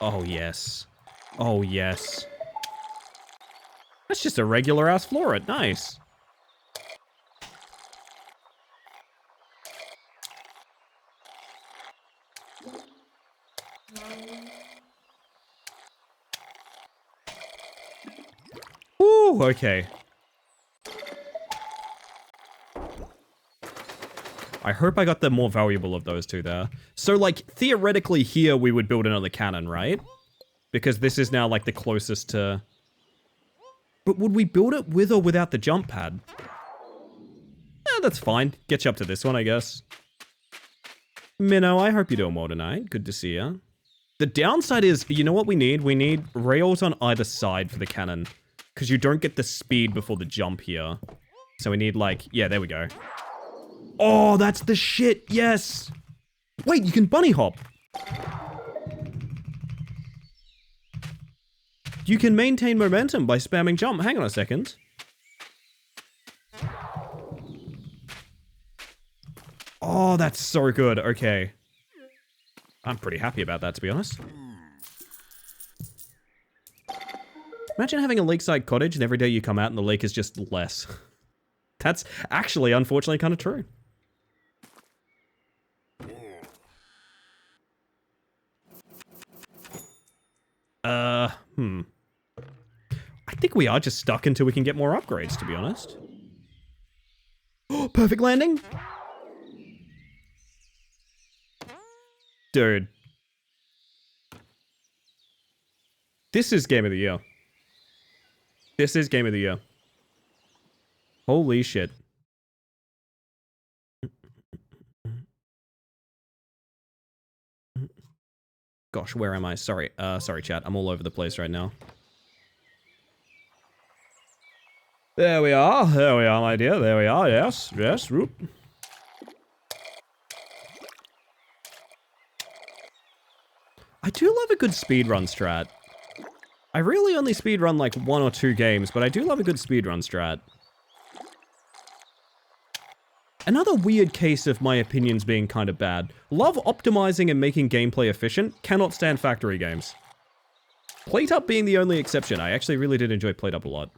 Oh, yes. Oh, yes. That's just a regular ass floret. Nice. Ooh, okay. I hope I got the more valuable of those two there. So, like, theoretically here we would build another cannon, right? Because this is now, like, the closest to... But would we build it with or without the jump pad? That's fine. Get you up to this one, I guess. Minnow, I hope you're doing well tonight. Good to see you. The downside is, you know what we need? We need rails on either side for the cannon. Because you don't get the speed before the jump here. So we need, like... Yeah, there we go. Oh, that's the shit. Yes. Wait, you can bunny hop. You can maintain momentum by spamming jump. Hang on a second. Oh, that's so good. Okay. I'm pretty happy about that, to be honest. Imagine having a lakeside cottage and every day you come out and the lake is just less. That's actually, unfortunately, kind of true. I think we are just stuck until we can get more upgrades, to be honest. Oh, perfect landing? Dude. This is game of the year. This is game of the year. Holy shit. Gosh, where am I? Sorry. Sorry, chat. I'm all over the place right now. There we are. There we are, my dear. There we are. Yes. Yes. Whoop. I do love a good speedrun strat. I really only speedrun like 1 or 2 games, but I do love a good speedrun strat. Another weird case of my opinions being kind of bad. Love optimizing and making gameplay efficient, cannot stand factory games. PlateUp being the only exception. I actually really did enjoy PlateUp a lot.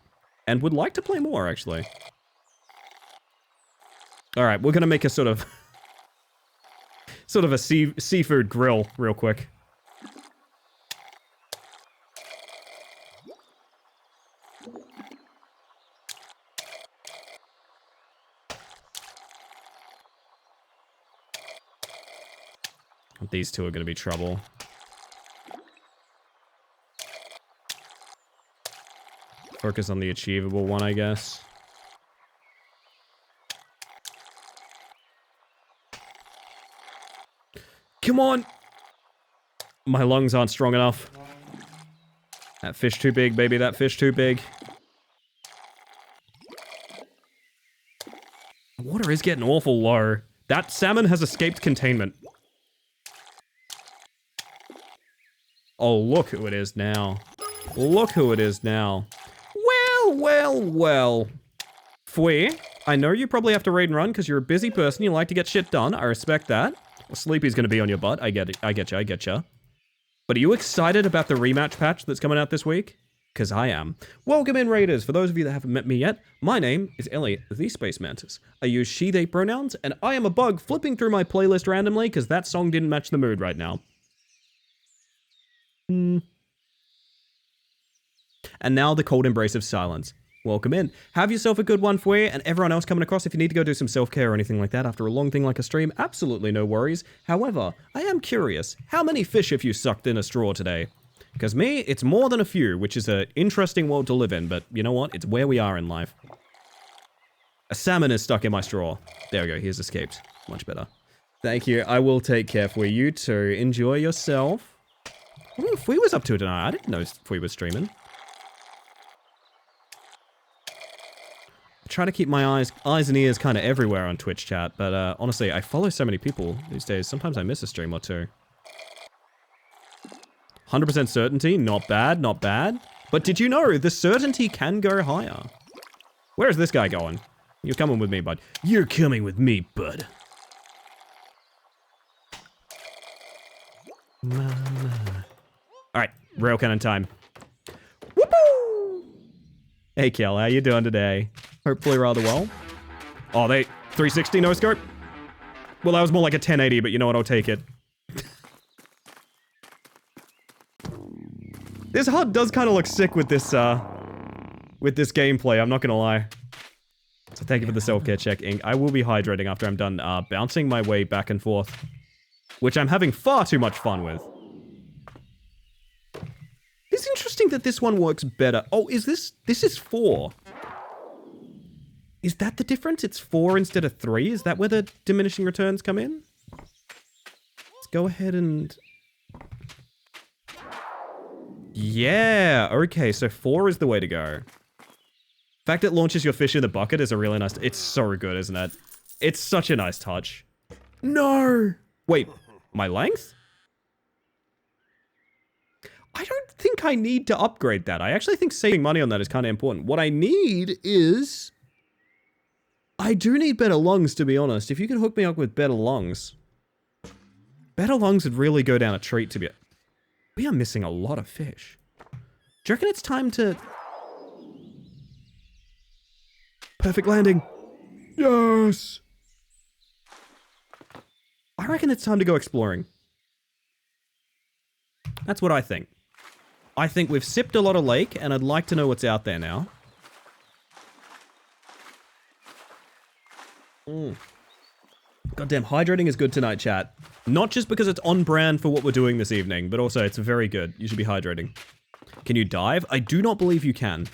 And would like to play more, actually. Alright, we're gonna make a sort of a seafood grill real quick. These two are going to be trouble. Focus on the achievable one, I guess. Come on! My lungs aren't strong enough. That fish too big, baby. That fish too big. The water is getting awful low. That salmon has escaped containment. Oh, look who it is now. Look who it is now. Well, well, well. Fui, I know you probably have to raid and run because you're a busy person. You like to get shit done. I respect that. Well, Sleepy's going to be on your butt. I get it. I get you. But are you excited about the rematch patch that's coming out this week? Because I am. Welcome in, Raiders. For those of you that haven't met me yet, my name is Elliot, the Space Mantis. I use she, they pronouns, and I am a bug flipping through my playlist randomly because that song didn't match the mood right now. And now the cold embrace of silence. Welcome in. Have yourself a good one for you, and everyone else coming across, if you need to go do some self-care or anything like that after a long thing like a stream, absolutely no worries. However, I am curious, how many fish have you sucked in a straw today? Because me, it's more than a few, which is an interesting world to live in, but you know what? It's where we are in life. A salmon is stuck in my straw. There we go, he's escaped. Much better. Thank you, I will take care for you too. Enjoy yourself. I wonder if Fui was up to it tonight. I didn't know Fui was streaming. I try to keep my eyes and ears kind of everywhere on Twitch chat, but honestly, I follow so many people these days. Sometimes I miss a stream or two. 100% certainty, not bad, not bad. But did you know the certainty can go higher? Where is this guy going? You're coming with me, bud. You're coming with me, bud. Alright, rail cannon time. Whoopoo! Hey, Kel, how you doing today? Hopefully rather well. Oh, they 360 no scope? Well, that was more like a 1080, but you know what? I'll take it. This HUD does kind of look sick with this gameplay, I'm not gonna lie. So thank you for the self-care check, Ink. I will be hydrating after I'm done bouncing my way back and forth, which I'm having far too much fun with. It's interesting that this one works better. Oh, is this is 4. Is that the difference? It's 4 instead of 3? Is that where the diminishing returns come in? Let's go ahead and... Yeah, okay, so 4 is the way to go. The fact it launches your fish in the bucket is a really nice... It's so good, isn't it? It's such a nice touch. No! Wait, my length? I don't think I need to upgrade that. I actually think saving money on that is kind of important. What I need is... I do need better lungs, to be honest. If you could hook me up with better lungs. Better lungs would really go down a treat to be... We are missing a lot of fish. Do you reckon it's time to... Perfect landing. Yes! I reckon it's time to go exploring. That's what I think. I think we've sipped a lot of lake, and I'd like to know what's out there now. Goddamn, hydrating is good tonight, chat. Not just because it's on brand for what we're doing this evening, but also it's very good. You should be hydrating. Can you dive? I do not believe you can.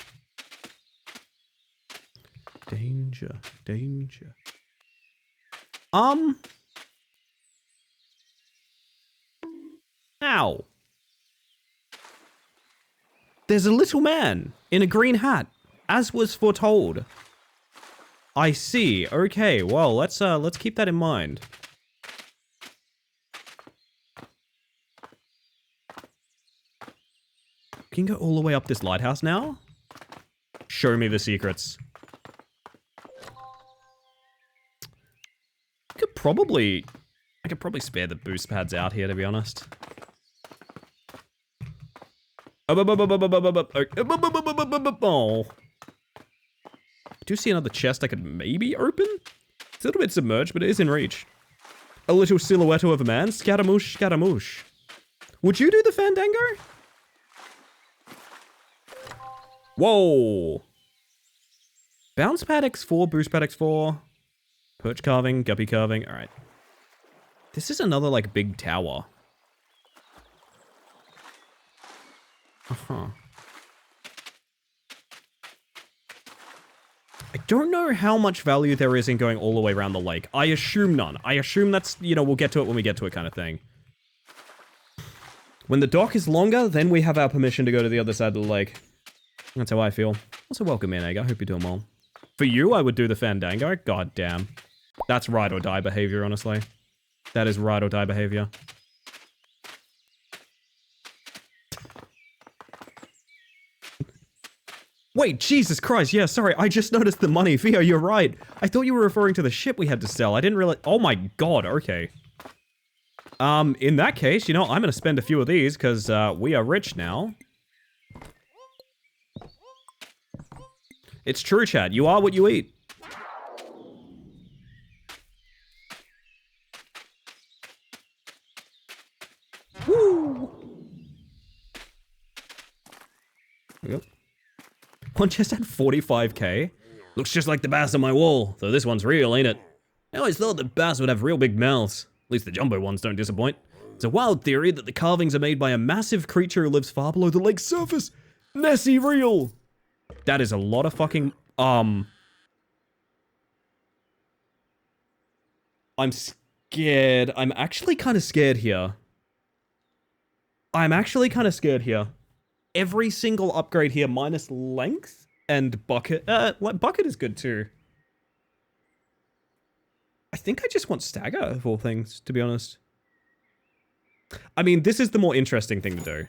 Danger, danger. Ow. There's a little man in a green hat, as was foretold. I see. Okay, well, let's keep that in mind. We can go all the way up this lighthouse now? Show me the secrets. I could probably spare the boost pads out here, to be honest. Oh. I do see another chest I could maybe open? It's a little bit submerged, but it is in reach. A little silhouette of a man. Scaramouche, Scaramouche. Would you do the Fandango? Whoa. Bounce pad X4, boost pad X4. Perch carving, guppy carving. Alright. This is another, like, big tower. Uh-huh. I don't know how much value there is in going all the way around the lake. I assume none. I assume that's, you know, we'll get to it when we get to it kind of thing. When the dock is longer, then we have our permission to go to the other side of the lake. That's how I feel. Also, welcome in, Egg. I hope you're doing well. For you, I would do the Fandango. God damn. That's ride or die behavior, honestly. That is ride or die behavior. Wait, Jesus Christ, yeah, sorry, I just noticed the money. Theo, you're right. I thought you were referring to the ship we had to sell. I didn't realize- Oh my god, okay. In that case, you know, I'm gonna spend a few of these, because, we are rich now. It's true, chat. You are what you eat. Woo! There we go. One chest had 45k. Looks just like the bass on my wall, though this one's real, ain't it? I always thought that bass would have real big mouths. At least the jumbo ones don't disappoint. It's a wild theory that the carvings are made by a massive creature who lives far below the lake's surface. Nessie real. That is a lot of fucking, I'm scared. I'm actually kind of scared here. Every single upgrade here minus length and bucket. Bucket is good too. I think I just want stagger of all things, to be honest. I mean, this is the more interesting thing to do.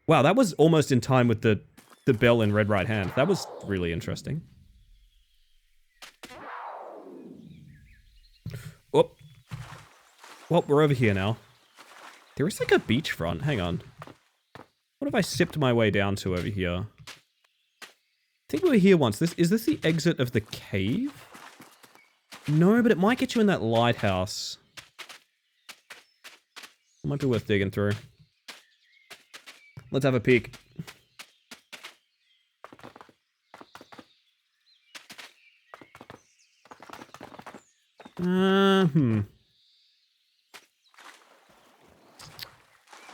Wow, that was almost in time with the bell in red right hand. That was really interesting. Oh. Well, we're over here now. There is like a beachfront. Hang on. What have I sipped my way down to over here? I think we were here once. Is this the exit of the cave? No, but it might get you in that lighthouse. Might be worth digging through. Let's have a peek.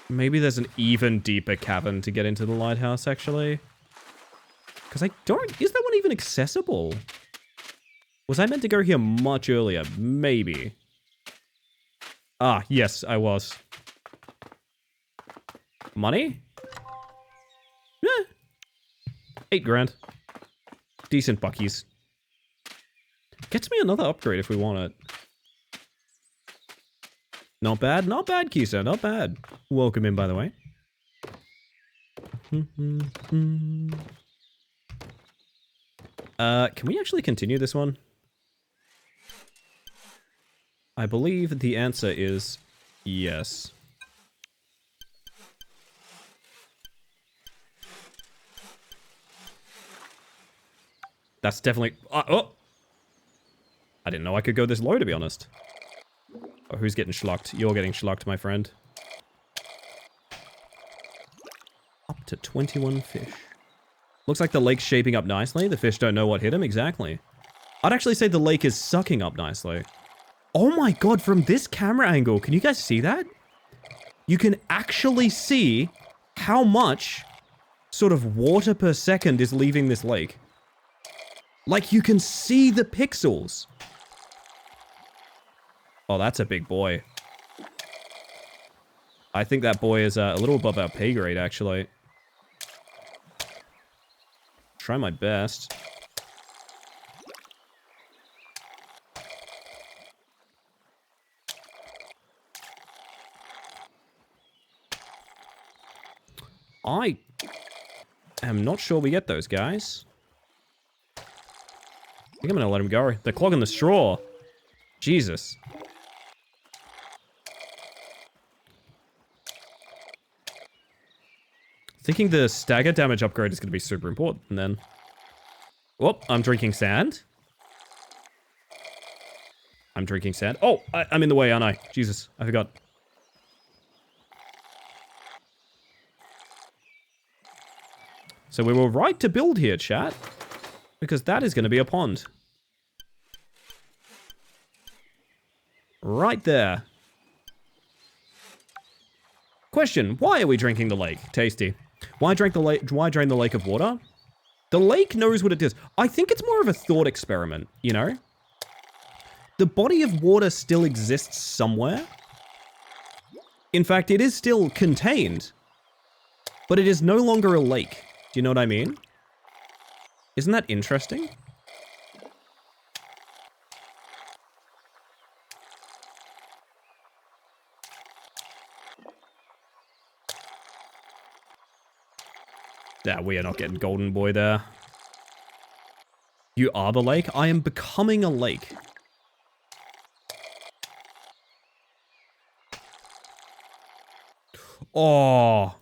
Maybe there's an even deeper cavern to get into the lighthouse, actually. Because I don't... Is that one even accessible? Was I meant to go here much earlier? Maybe. Ah, yes, I was. Money? Eh. 8 grand. Decent buckies. Gets me another upgrade if we want it. Not bad, Kisa, not bad. Welcome in, by the way. Can we actually continue this one? I believe the answer is yes. That's definitely... oh! I didn't know I could go this low, to be honest. Oh, who's getting schlucked? You're getting schlucked, my friend. Up to 21 fish. Looks like the lake's shaping up nicely. The fish don't know what hit them. Exactly. I'd actually say the lake is sucking up nicely. Oh my god, from this camera angle, can you guys see that? You can actually see how much sort of water per second is leaving this lake. Like, you can see the pixels. Oh, that's a big boy. I think that boy is a little above our pay grade, actually. Try my best. I am not sure we get those guys. I think I'm gonna let him go. They're clogging the straw. Jesus. Thinking the stagger damage upgrade is going to be super important then. Whoop, I'm drinking sand. I'm drinking sand. Oh, I'm in the way, aren't I? Jesus, I forgot. So we were right to build here, chat. Because that is going to be a pond. Right there. Question, why are we drinking the lake? Tasty. Why drain the lake of water? The lake knows what it is. I think it's more of a thought experiment, you know? The body of water still exists somewhere. In fact, it is still contained. But it is no longer a lake. Do you know what I mean? Isn't that interesting? Yeah, we are not getting golden boy there. You are the lake? I am becoming a lake. Oh.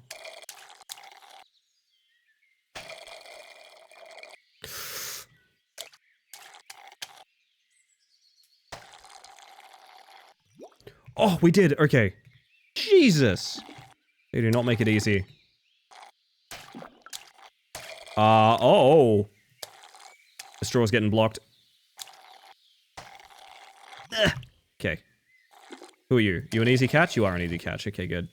Oh, we did. Okay. Jesus. They do not make it easy. Oh. The straw's getting blocked. Ugh. Okay. Who are you? You an easy catch? You are an easy catch. Okay, good.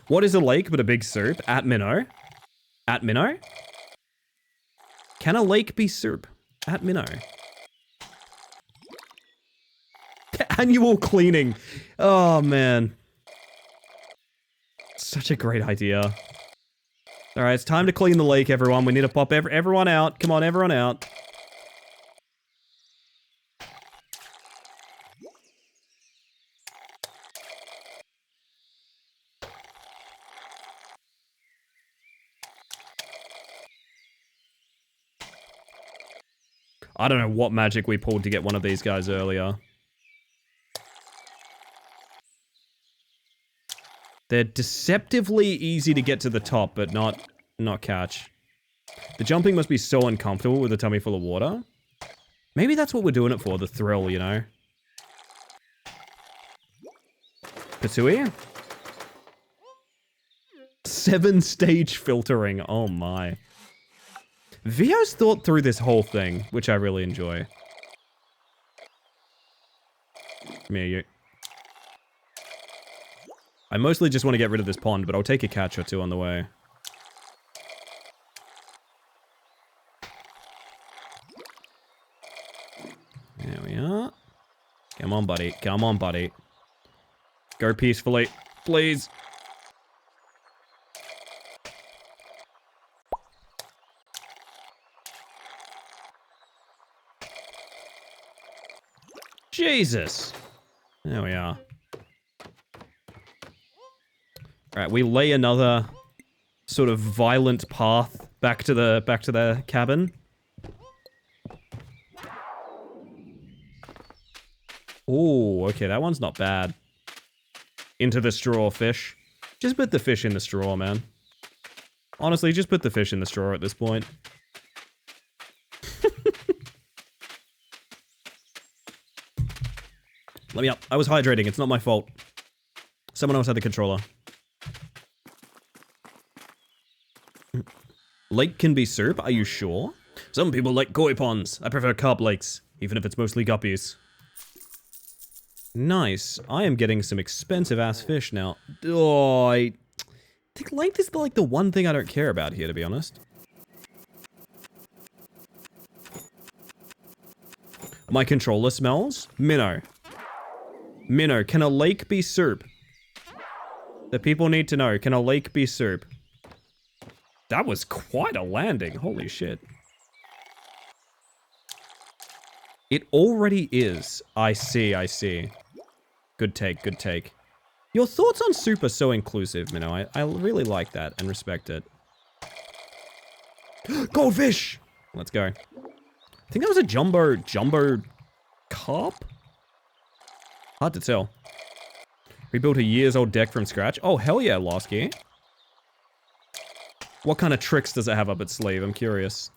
What is a lake but a big soup? At Minnow. At Minnow? Can a lake be soup? At Minnow. Annual cleaning. Oh, man. Such a great idea. All right, it's time to clean the lake, everyone. We need to pop everyone out. Come on, everyone out. I don't know what magic we pulled to get one of these guys earlier. They're deceptively easy to get to the top, but not catch. The jumping must be so uncomfortable with a tummy full of water. Maybe that's what we're doing it for, the thrill, you know? Katui? 7-stage filtering, oh my. Vio's thought through this whole thing, which I really enjoy. Come here, you. I mostly just want to get rid of this pond, but I'll take a catch or two on the way. There we are. Come on, buddy. Come on, buddy. Go peacefully, please. Jesus. There we are. Alright, we lay another sort of violent path back to the cabin. Oh, okay, that one's not bad. Into the straw fish. Just put the fish in the straw, man. Honestly, just put the fish in the straw at this point. Let me up. I was hydrating. It's not my fault. Someone else had the controller. Lake can be soup? Are you sure? Some people like koi ponds. I prefer carp lakes, even if it's mostly guppies. Nice. I am getting some expensive ass fish now. Oh, I think length is like the one thing I don't care about here, to be honest. My controller smells? Minnow. Minnow, can a lake be soup? The people need to know, can a lake be soup? That was quite a landing, holy shit. It already is. I see, I see. Good take, good take. Your thoughts on soup are so inclusive, Minnow. I really like that and respect it. Goldfish! Let's go. I think that was a jumbo carp? Hard to tell. Rebuilt a years old deck from scratch. Oh, hell yeah, Losky. What kind of tricks does it have up its sleeve? I'm curious.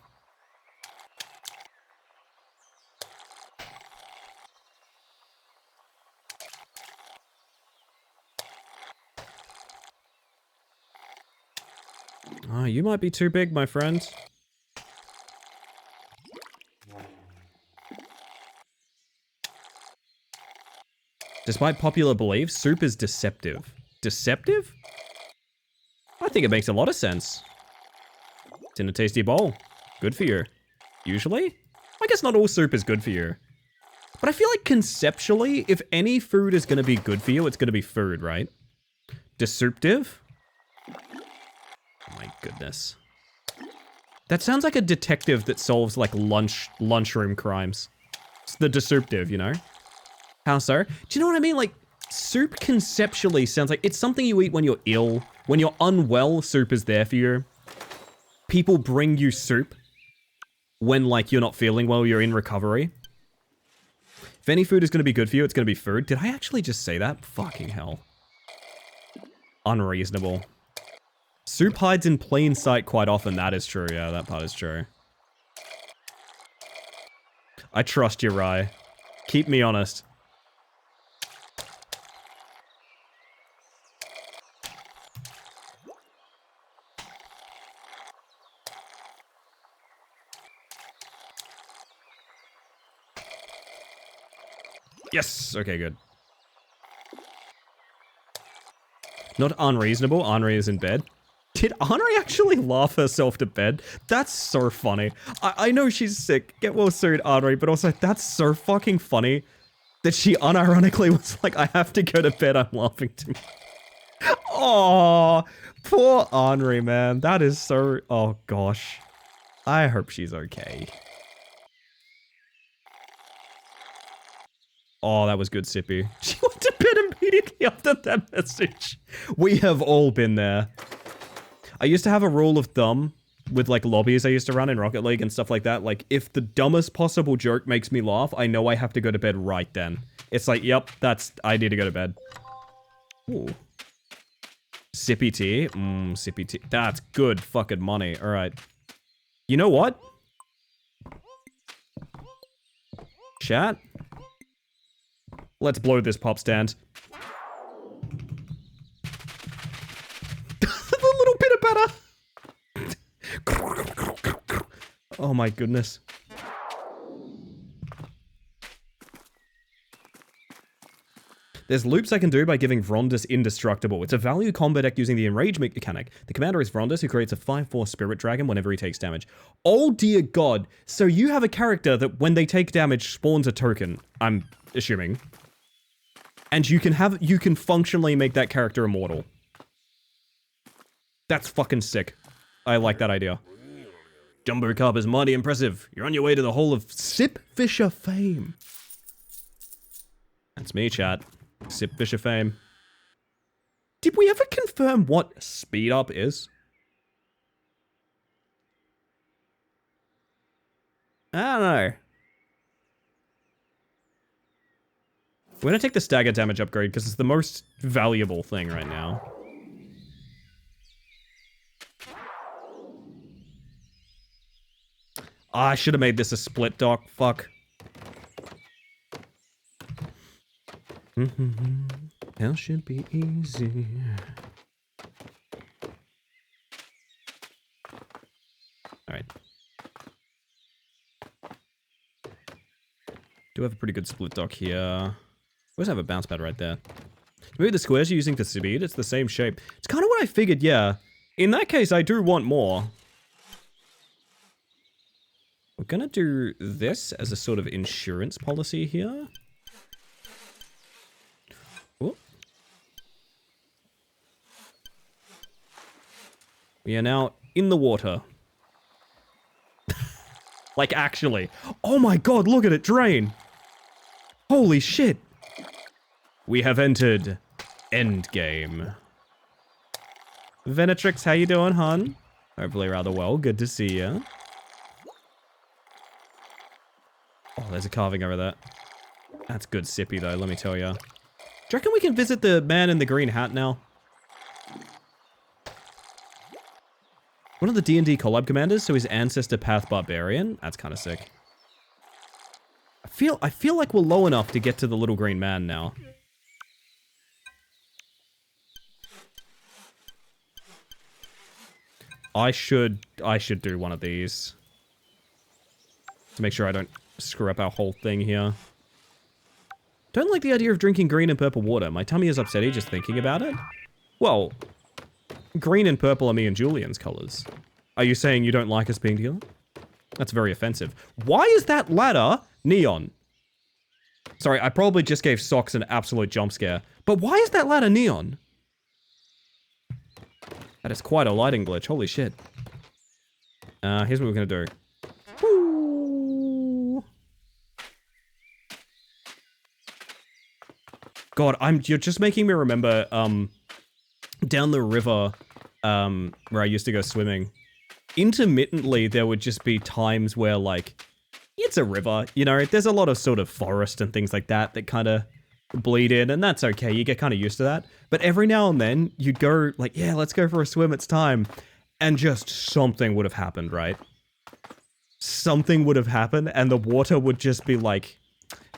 Oh, you might be too big, my friend. Despite popular belief, soup is deceptive. Deceptive? I think it makes a lot of sense. It's in a tasty bowl. Good for you. Usually? I guess not all soup is good for you. But I feel like conceptually, if any food is going to be good for you, it's going to be food, right? Deceptive? Oh my goodness. That sounds like a detective that solves like lunchroom crimes. It's the deceptive, you know? How so? Do you know what I mean? Like, soup conceptually sounds like it's something you eat when you're ill. When you're unwell, soup is there for you. People bring you soup when, like, you're not feeling well, you're in recovery. If any food is going to be good for you, it's going to be food. Did I actually just say that? Fucking hell. Unreasonable. Soup hides in plain sight quite often. That is true. Yeah, that part is true. I trust you, Rye. Keep me honest. Yes! Okay, good. Not unreasonable. Henri is in bed. Did Henri actually laugh herself to bed? That's so funny. I know she's sick. Get well soon, Henri, but also that's so fucking funny that she unironically was like, I have to go to bed, I'm laughing too much. Oh, poor Henri, man. That is so... Oh, gosh. I hope she's okay. Oh, that was good, Sippy. She went to bed immediately after that message. We have all been there. I used to have a rule of thumb with like lobbies I used to run in Rocket League and stuff like that. Like, if the dumbest possible joke makes me laugh, I know I have to go to bed right then. It's like, yep, I need to go to bed. Ooh. Sippy tea. Sippy tea. That's good fucking money. All right. You know what? Chat? Let's blow this pop stand. A little bit of better. Oh my goodness. There's loops I can do by giving Vrondus Indestructible. It's a value combo deck using the Enrage mechanic. The commander is Vrondus, who creates a 5/4 Spirit Dragon whenever he takes damage. Oh dear god. So you have a character that when they take damage spawns a token, I'm assuming. And you can functionally make that character immortal. That's fucking sick. I like that idea. Jumbo Carp is mighty impressive. You're on your way to the Hall of Sip Fisher fame. That's me, chat. Sip Fisher fame. Did we ever confirm what speed up is? I don't know. We're gonna take the stagger damage upgrade because it's the most valuable thing right now. I should have made this a split dock. Fuck. Hell should be easy. Alright. Do have a pretty good split dock here. We always have a bounce pad right there. Maybe the squares you're using for speed, it's the same shape. It's kind of what I figured, yeah. In that case, I do want more. We're gonna do this as a sort of insurance policy here. Ooh. We are now in the water. Like, actually. Oh my god, look at it drain! Holy shit! We have entered Endgame. Venetrix, how you doing, hon? Hopefully rather well. Good to see you. Oh, there's a carving over there. That's good sippy, though, let me tell you. Do you reckon we can visit the man in the green hat now? One of the D&D collab commanders, so his ancestor Path Barbarian. That's kind of sick. I feel like we're low enough to get to the little green man now. I should do one of these. To make sure I don't screw up our whole thing here. Don't like the idea of drinking green and purple water. My tummy is upsetty just thinking about it. Well, green and purple are me and Julian's colors. Are you saying you don't like us being together? That's very offensive. Why is that ladder neon? Sorry, I probably just gave Socks an absolute jump scare. But why is that ladder neon? That is quite a lighting glitch. Holy shit. Here's what we're gonna do. Woo. God, you're just making me remember, down the river, where I used to go swimming. Intermittently, there would just be times where, like, it's a river, you know, there's a lot of sort of forest and things like that that kind of bleed in, and that's okay, you get kind of used to that. But every now and then, you'd go, like, yeah, let's go for a swim, it's time. And just something would have happened, right? Something would have happened, and the water would just be like,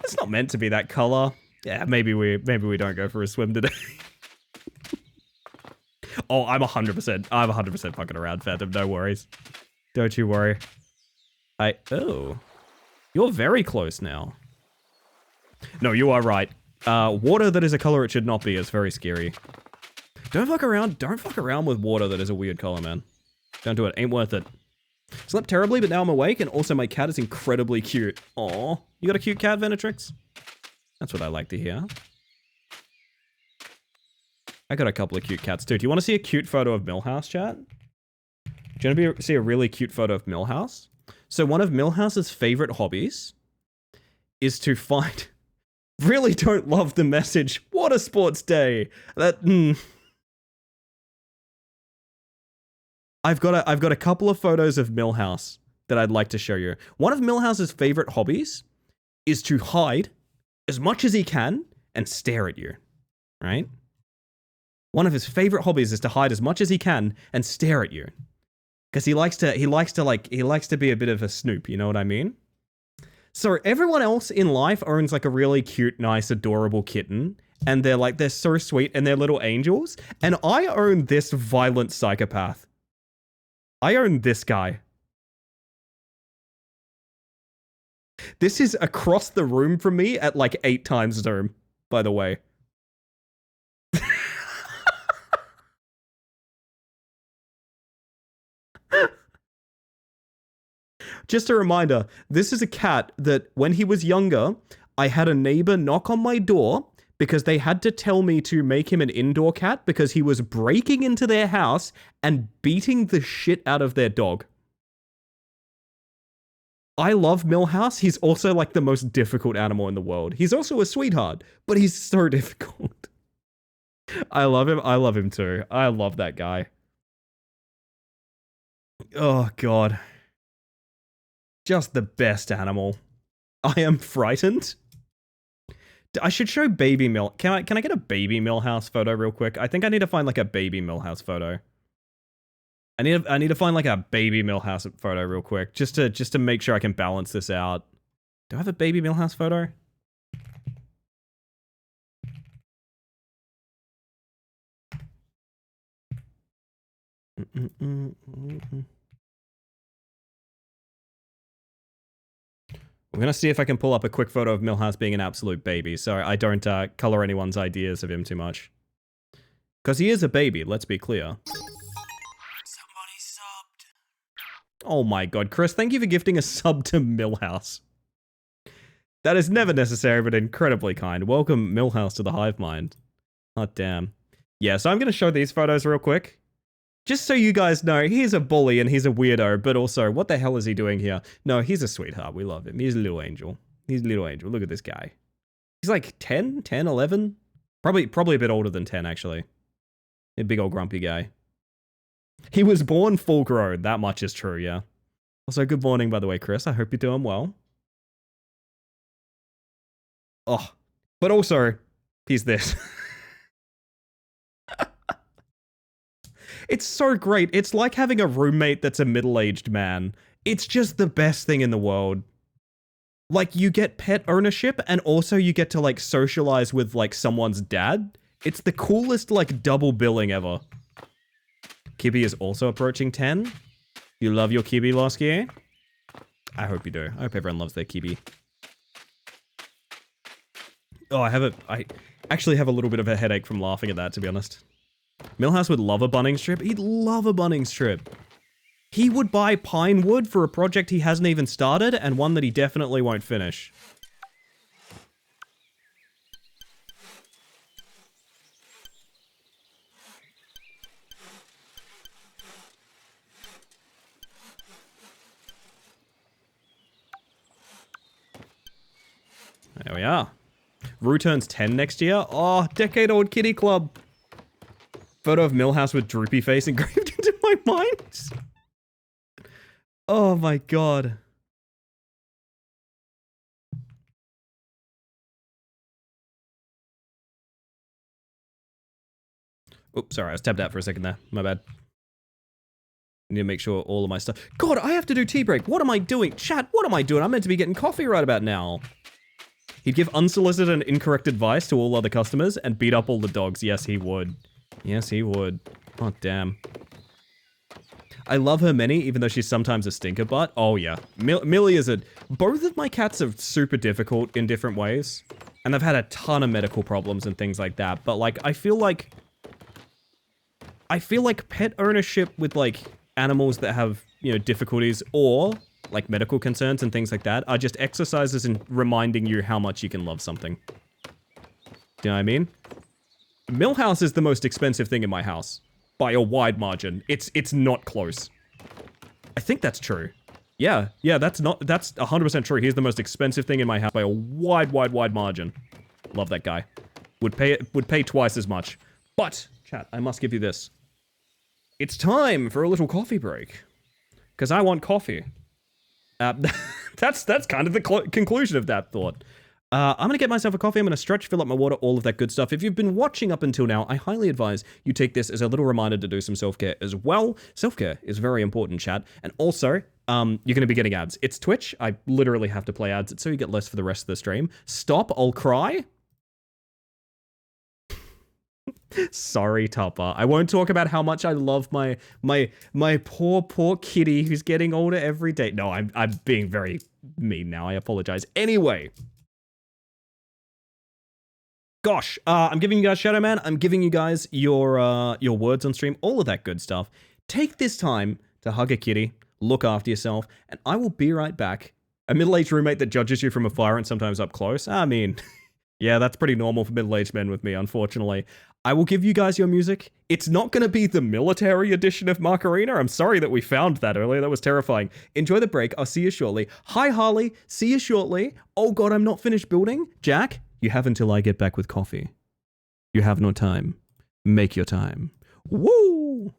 it's not meant to be that color. Yeah, maybe we don't go for a swim today. Oh, I'm 100% fucking around, Phantom, no worries. Don't you worry. Oh. You're very close now. No, you are right. Water that is a color it should not be is very scary. Don't fuck around with water that is a weird color, man. Don't do it. Ain't worth it. Slept terribly, but now I'm awake, and also my cat is incredibly cute. Aw. You got a cute cat, Venatrix? That's what I like to hear. I got a couple of cute cats, too. Do you want to see a cute photo of Millhouse, chat? Do you want to see a really cute photo of Millhouse? So one of Millhouse's favorite hobbies is to find... Really don't love the message, Water Sports Day. I've got a couple of photos of Millhouse that I'd like to show you. One of Millhouse's favorite hobbies is to hide as much as he can and stare at you, right? One of his favorite hobbies is to hide as much as he can and stare at you. Because he likes to be a bit of a snoop, you know what I mean? So everyone else in life owns like a really cute, nice, adorable kitten. And they're so sweet and they're little angels. And I own this violent psychopath. I own this guy. This is across the room from me at like 8 times zoom, by the way. Just a reminder, this is a cat that when he was younger, I had a neighbor knock on my door because they had to tell me to make him an indoor cat because he was breaking into their house and beating the shit out of their dog. I love Millhouse. He's also like the most difficult animal in the world. He's also a sweetheart, but he's so difficult. I love him. I love him too. I love that guy. Oh, God. Just the best animal. I am frightened. I should show baby Mill. Can I get a baby Millhouse photo real quick? I think I need to find like a baby Millhouse photo. I need to find like a baby Millhouse photo real quick, just to make sure I can balance this out. Do I have a baby Millhouse photo? I'm gonna see if I can pull up a quick photo of Millhouse being an absolute baby, so I don't color anyone's ideas of him too much. Because he is a baby, let's be clear. Somebody subbed. Oh my god, Chris, thank you for gifting a sub to Millhouse. That is never necessary, but incredibly kind. Welcome, Millhouse, to the hive mind. Oh, damn. Yeah, so I'm gonna show these photos real quick. Just so you guys know, he's a bully and he's a weirdo, but also, what the hell is he doing here? No, he's a sweetheart. We love him. He's a little angel. He's a little angel. Look at this guy. He's like 10, 11? Probably a bit older than 10, actually. A big old grumpy guy. He was born full grown. That much is true, yeah. Also, good morning, by the way, Chris. I hope you're doing well. Oh, but also, he's this. It's so great. It's like having a roommate that's a middle-aged man. It's just the best thing in the world. Like, you get pet ownership, and also you get to, like, socialize with, like, someone's dad. It's the coolest, like, double billing ever. Kibby is also approaching 10. You love your Kibby, Losky? I hope you do. I hope everyone loves their Kibby. Oh, I actually have a little bit of a headache from laughing at that, to be honest. Millhouse would love a Bunnings trip. He'd love a Bunnings trip. He would buy pine wood for a project he hasn't even started and one that he definitely won't finish. There we are. Rue turns 10 next year. Oh, decade-old kitty club. Photo of Millhouse with droopy face engraved into my mind. Oh my god. Oops, sorry, I was tapped out for a second there. My bad. I need to make sure all of my stuff... God, I have to do tea break. What am I doing? Chat, what am I doing? I'm meant to be getting coffee right about now. He'd give unsolicited and incorrect advice to all other customers and beat up all the dogs. Yes, he would. Yes, he would. Oh, damn. I love her many, even though she's sometimes a stinker butt. Oh, yeah. Millie is a... Both of my cats are super difficult in different ways. And they've had a ton of medical problems and things like that. But like, I feel like pet ownership with like animals that have, you know, difficulties or like medical concerns and things like that are just exercises in reminding you how much you can love something. Do you know what I mean? Millhouse is the most expensive thing in my house by a wide margin. It's not close. I think that's true. Yeah, that's 100% true. He's the most expensive thing in my house by a wide margin. Love that guy. Would pay twice as much. But, chat, I must give you this. It's time for a little coffee break. Because I want coffee. That's kind of the conclusion of that thought. I'm going to get myself a coffee. I'm going to stretch, fill up my water, all of that good stuff. If you've been watching up until now, I highly advise you take this as a little reminder to do some self-care as well. Self-care is very important, chat. And also, you're going to be getting ads. It's Twitch. I literally have to play ads so you get less for the rest of the stream. Stop, I'll cry. Sorry, Tupper. I won't talk about how much I love my poor kitty who's getting older every day. No, I'm being very mean now. I apologize. Anyway. Gosh, I'm giving you guys Shadow Man. I'm giving you guys your words on stream, all of that good stuff. Take this time to hug a kitty, look after yourself, and I will be right back. A middle-aged roommate that judges you from afar and sometimes up close. I mean, yeah, that's pretty normal for middle-aged men with me, unfortunately. I will give you guys your music. It's not going to be the military edition of Macarena. I'm sorry that we found that earlier. That was terrifying. Enjoy the break. I'll see you shortly. Hi, Harley. See you shortly. Oh, God, I'm not finished building. Jack, you have until I get back with coffee. You have no time. Make your time. Woo!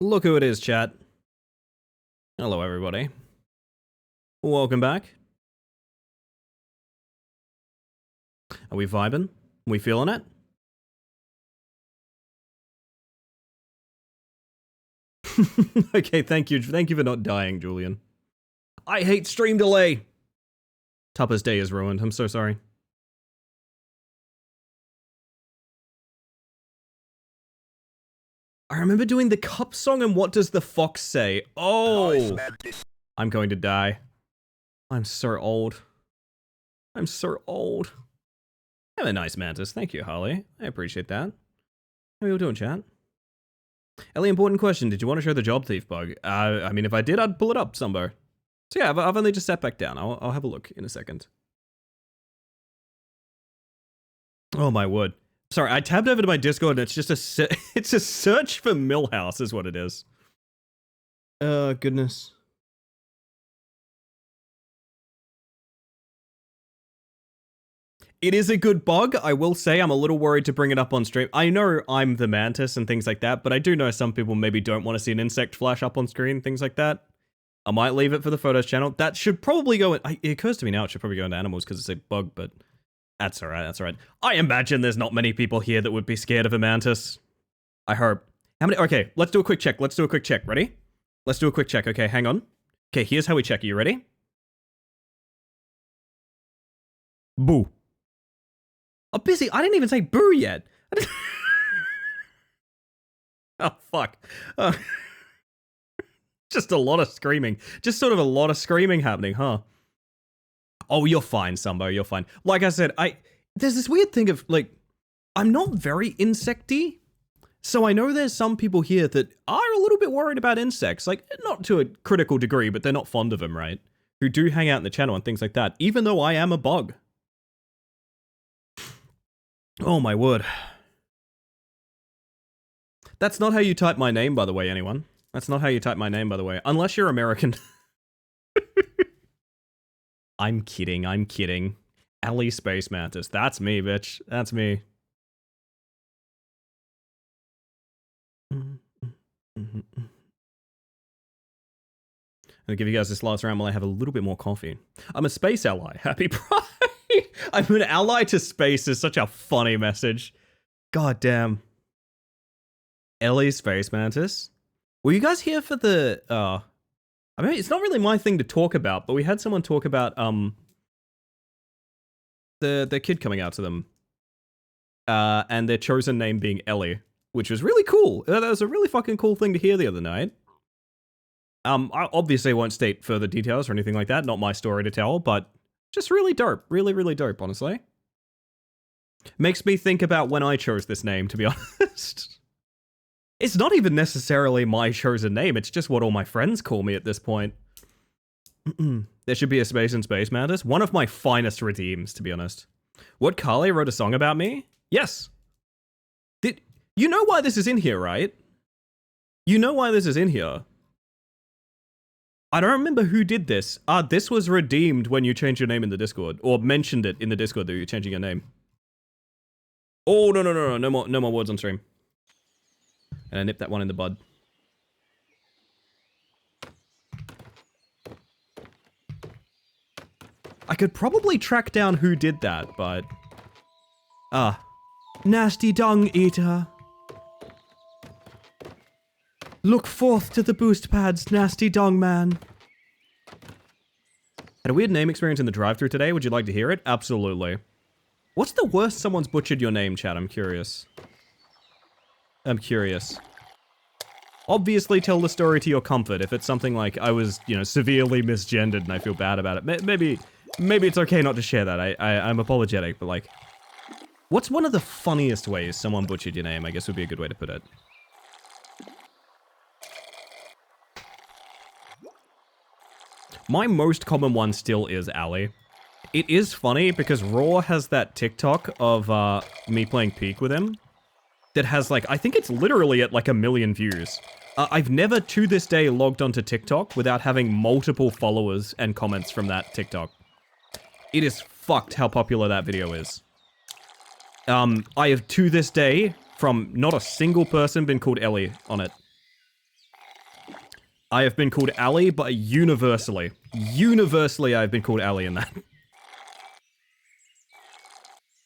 Look who it is, chat. Hello, everybody. Welcome back. Are we vibing? We feeling it? Okay, thank you. Thank you for not dying, Julian. I hate stream delay. Tupper's day is ruined. I'm so sorry. I remember doing the cup song and what does the fox say? Oh, I'm going to die. I'm so old. I'm so old. Have a nice mantis. Thank you, Harley. I appreciate that. How are you all doing, chat? Ellie, important question. Did you want to show the job thief bug? I mean, if I did, I'd pull it up somewhere. So yeah, I've only just sat back down. I'll have a look in a second. Oh my word. Sorry, I tabbed over to my Discord and it's just it's a search for Millhouse is what it is. Goodness. It is a good bug. I will say I'm a little worried to bring it up on stream. I know I'm the mantis and things like that, but I do know some people maybe don't want to see an insect flash up on screen, things like that. I might leave it for the photos channel. That should probably go in, it occurs to me now it should probably go into animals because it's a bug, but that's alright, that's alright. I imagine there's not many people here that would be scared of a mantis. I hope. How many? Okay, let's do a quick check. Let's do a quick check. Ready? Let's do a quick check. Okay, hang on. Okay, here's how we check. Are you ready? Boo. Oh, busy. I didn't even say boo yet. Oh, fuck. Just a lot of screaming. Just sort of a lot of screaming happening, huh? Oh, you're fine, Sumbo. You're fine. Like I said, there's this weird thing of, like, I'm not very insecty. So I know there's some people here that are a little bit worried about insects. Like, not to a critical degree, but they're not fond of them, right? Who do hang out in the channel and things like that, even though I am a bug. Oh my word. That's not how you type my name, by the way, anyone. That's not how you type my name, by the way. Unless you're American. I'm kidding, I'm kidding. Ellie Space Mantis. That's me, bitch. That's me. I'll give you guys this last round while I have a little bit more coffee. I'm a space ally. Happy Pride! I'm an ally to space is such a funny message. God damn. Ellie Space Mantis. Were you guys here for the, I mean, it's not really my thing to talk about, but we had someone talk about, the kid coming out to them. And their chosen name being Ellie, which was really cool. That was a really fucking cool thing to hear the other night. I obviously won't state further details or anything like that. Not my story to tell, but just really dope. Really, really dope, honestly. Makes me think about when I chose this name, to be honest. It's not even necessarily my chosen name. It's just what all my friends call me at this point. There should be a Space and Space Mantis. One of my finest redeems, to be honest. What, Carly wrote a song about me? Yes. You know why this is in here, right? You know why this is in here. I don't remember who did this. This was redeemed when you changed your name in the Discord. Or mentioned it in the Discord that you're changing your name. Oh, no. No more words on stream. And I nipped that one in the bud. I could probably track down who did that, but... Nasty dung eater. Look forth to the boost pads, nasty dong man. Had a weird name experience in the drive-thru today. Would you like to hear it? Absolutely. What's the worst someone's butchered your name, chat? I'm curious. I'm curious. Obviously tell the story to your comfort. If it's something like I was, you know, severely misgendered and I feel bad about it, maybe it's okay not to share that. I'm apologetic, but like, what's one of the funniest ways someone butchered your name? I guess would be a good way to put it. My most common one still is Ali. It is funny because Raw has that TikTok of me playing Peak with him that has like, I think it's literally at like 1 million views. I've never to this day logged onto TikTok without having multiple followers and comments from that TikTok. It is fucked how popular that video is. I have to this day, from not a single person, been called Ellie on it. I have been called Ali, but universally. Universally, I've been called Ali in that.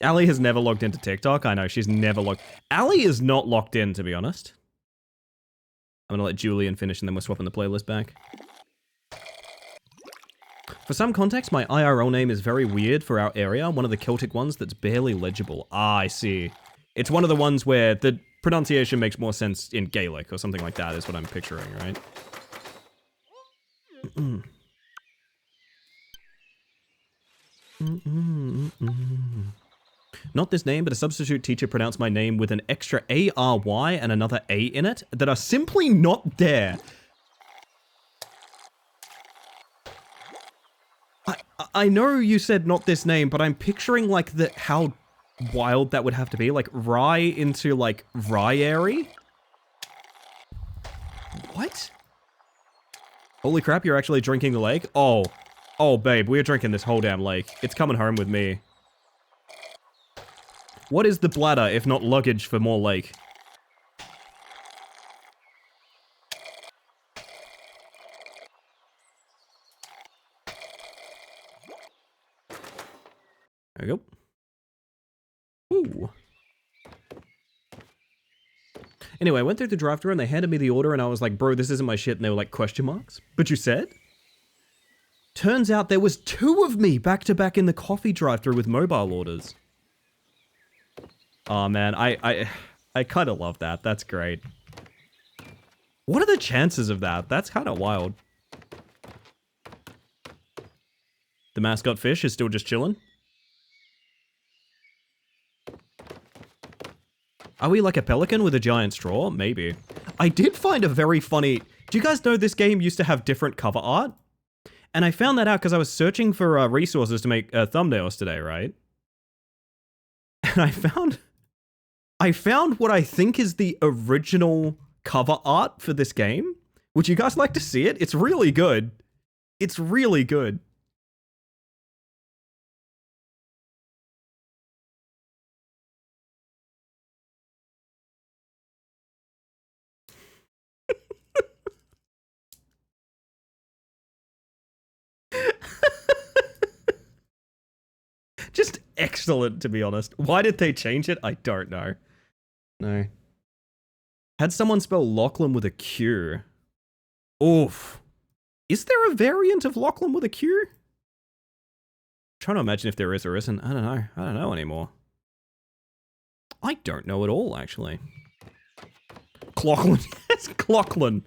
Ali has never logged into TikTok. I know, she's never logged... Ali is not locked in, to be honest. I'm gonna let Julian finish and then we're swapping the playlist back. For some context, my IRL name is very weird for our area. One of the Celtic ones that's barely legible. Ah, I see. It's one of the ones where the pronunciation makes more sense in Gaelic or something like that is what I'm picturing, right? Not this name, but a substitute teacher pronounced my name with an extra A-R-Y and another A in it that are simply not there. I know you said not this name, but I'm picturing like how wild that would have to be. Like Rye into like Ryary? What? Holy crap, you're actually drinking the lake? Oh, babe, we're drinking this whole damn lake. It's coming home with me. What is the bladder if not luggage for more lake? There we go. Ooh. Anyway, I went through the drive-thru and they handed me the order and I was like, bro, this isn't my shit. And they were like, question marks? But you said? Turns out there was 2 of me back to back in the coffee drive-thru with mobile orders. Oh man, I kind of love that. That's great. What are the chances of that? That's kind of wild. The mascot fish is still just chilling. Are we like a pelican with a giant straw? Maybe. I did find a very funny... Do you guys know this game used to have different cover art? And I found that out because I was searching for resources to make thumbnails today, right? And I found what I think is the original cover art for this game. Would you guys like to see it? It's really good. It's really good. Just excellent, to be honest. Why did they change it? I don't know. No. Had someone spell Lachlan with a Q. Oof. Is there a variant of Lachlan with a Q? I'm trying to imagine if there is or isn't. I don't know. I don't know anymore. I don't know at all, actually. Clocklin. Yes, Clocklin.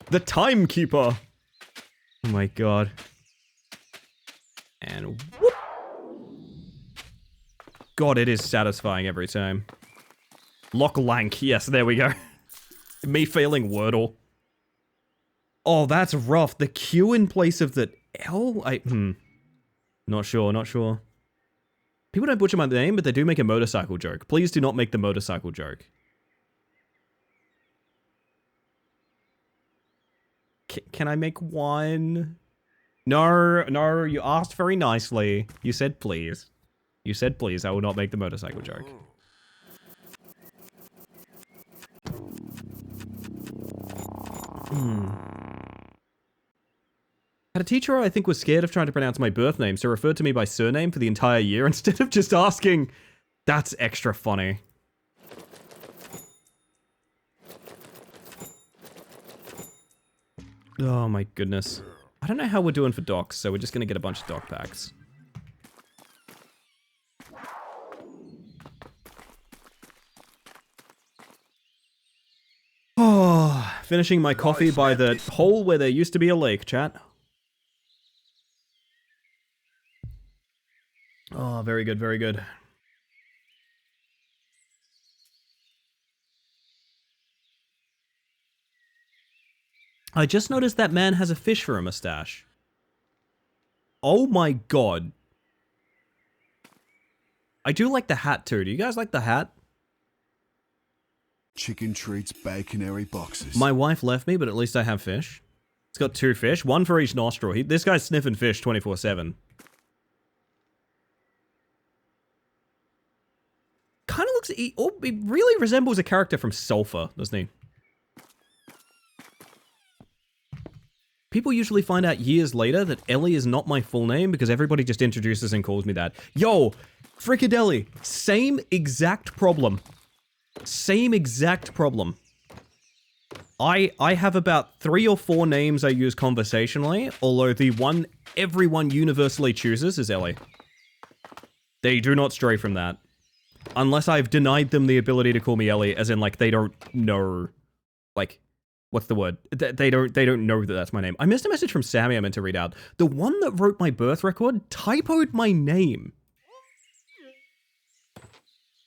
The timekeeper. Oh my god. And whoop. God, it is satisfying every time. Loch Lank. Yes, there we go. Me failing Wordle. Oh, that's rough. The Q in place of the L? Not sure, not sure. People don't butcher my name, but they do make a motorcycle joke. Please do not make the motorcycle joke. Can I make one? No, no, you asked very nicely. You said please. You said please, I will not make the motorcycle joke. Had a teacher I think was scared of trying to pronounce my birth name, so referred to me by surname for the entire year instead of just asking. That's extra funny. Oh my goodness. I don't know how we're doing for docs, so we're just gonna get a bunch of doc packs. Oh, finishing my coffee by the hole where there used to be a lake, chat. Oh, very good, very good. I just noticed that man has a fish for a mustache. Oh my god. I do like the hat too. Do you guys like the hat? Chicken treats, baconary boxes. My wife left me, but at least I have fish. It's got 2 fish, 1 for each nostril. This guy's sniffing fish 24/7. Kind of looks... He really resembles a character from Sulphur, doesn't he? People usually find out years later that Ellie is not my full name because everybody just introduces and calls me that. Yo, Frikadelli, same exact problem. Same exact problem. I have about 3 or 4 names I use conversationally, although the one everyone universally chooses is Ellie. They do not stray from that. Unless I've denied them the ability to call me Ellie, as in, like, they don't know, like, what's the word? They don't know that that's my name. I missed a message from Sammy I meant to read out. The one that wrote my birth record typoed my name.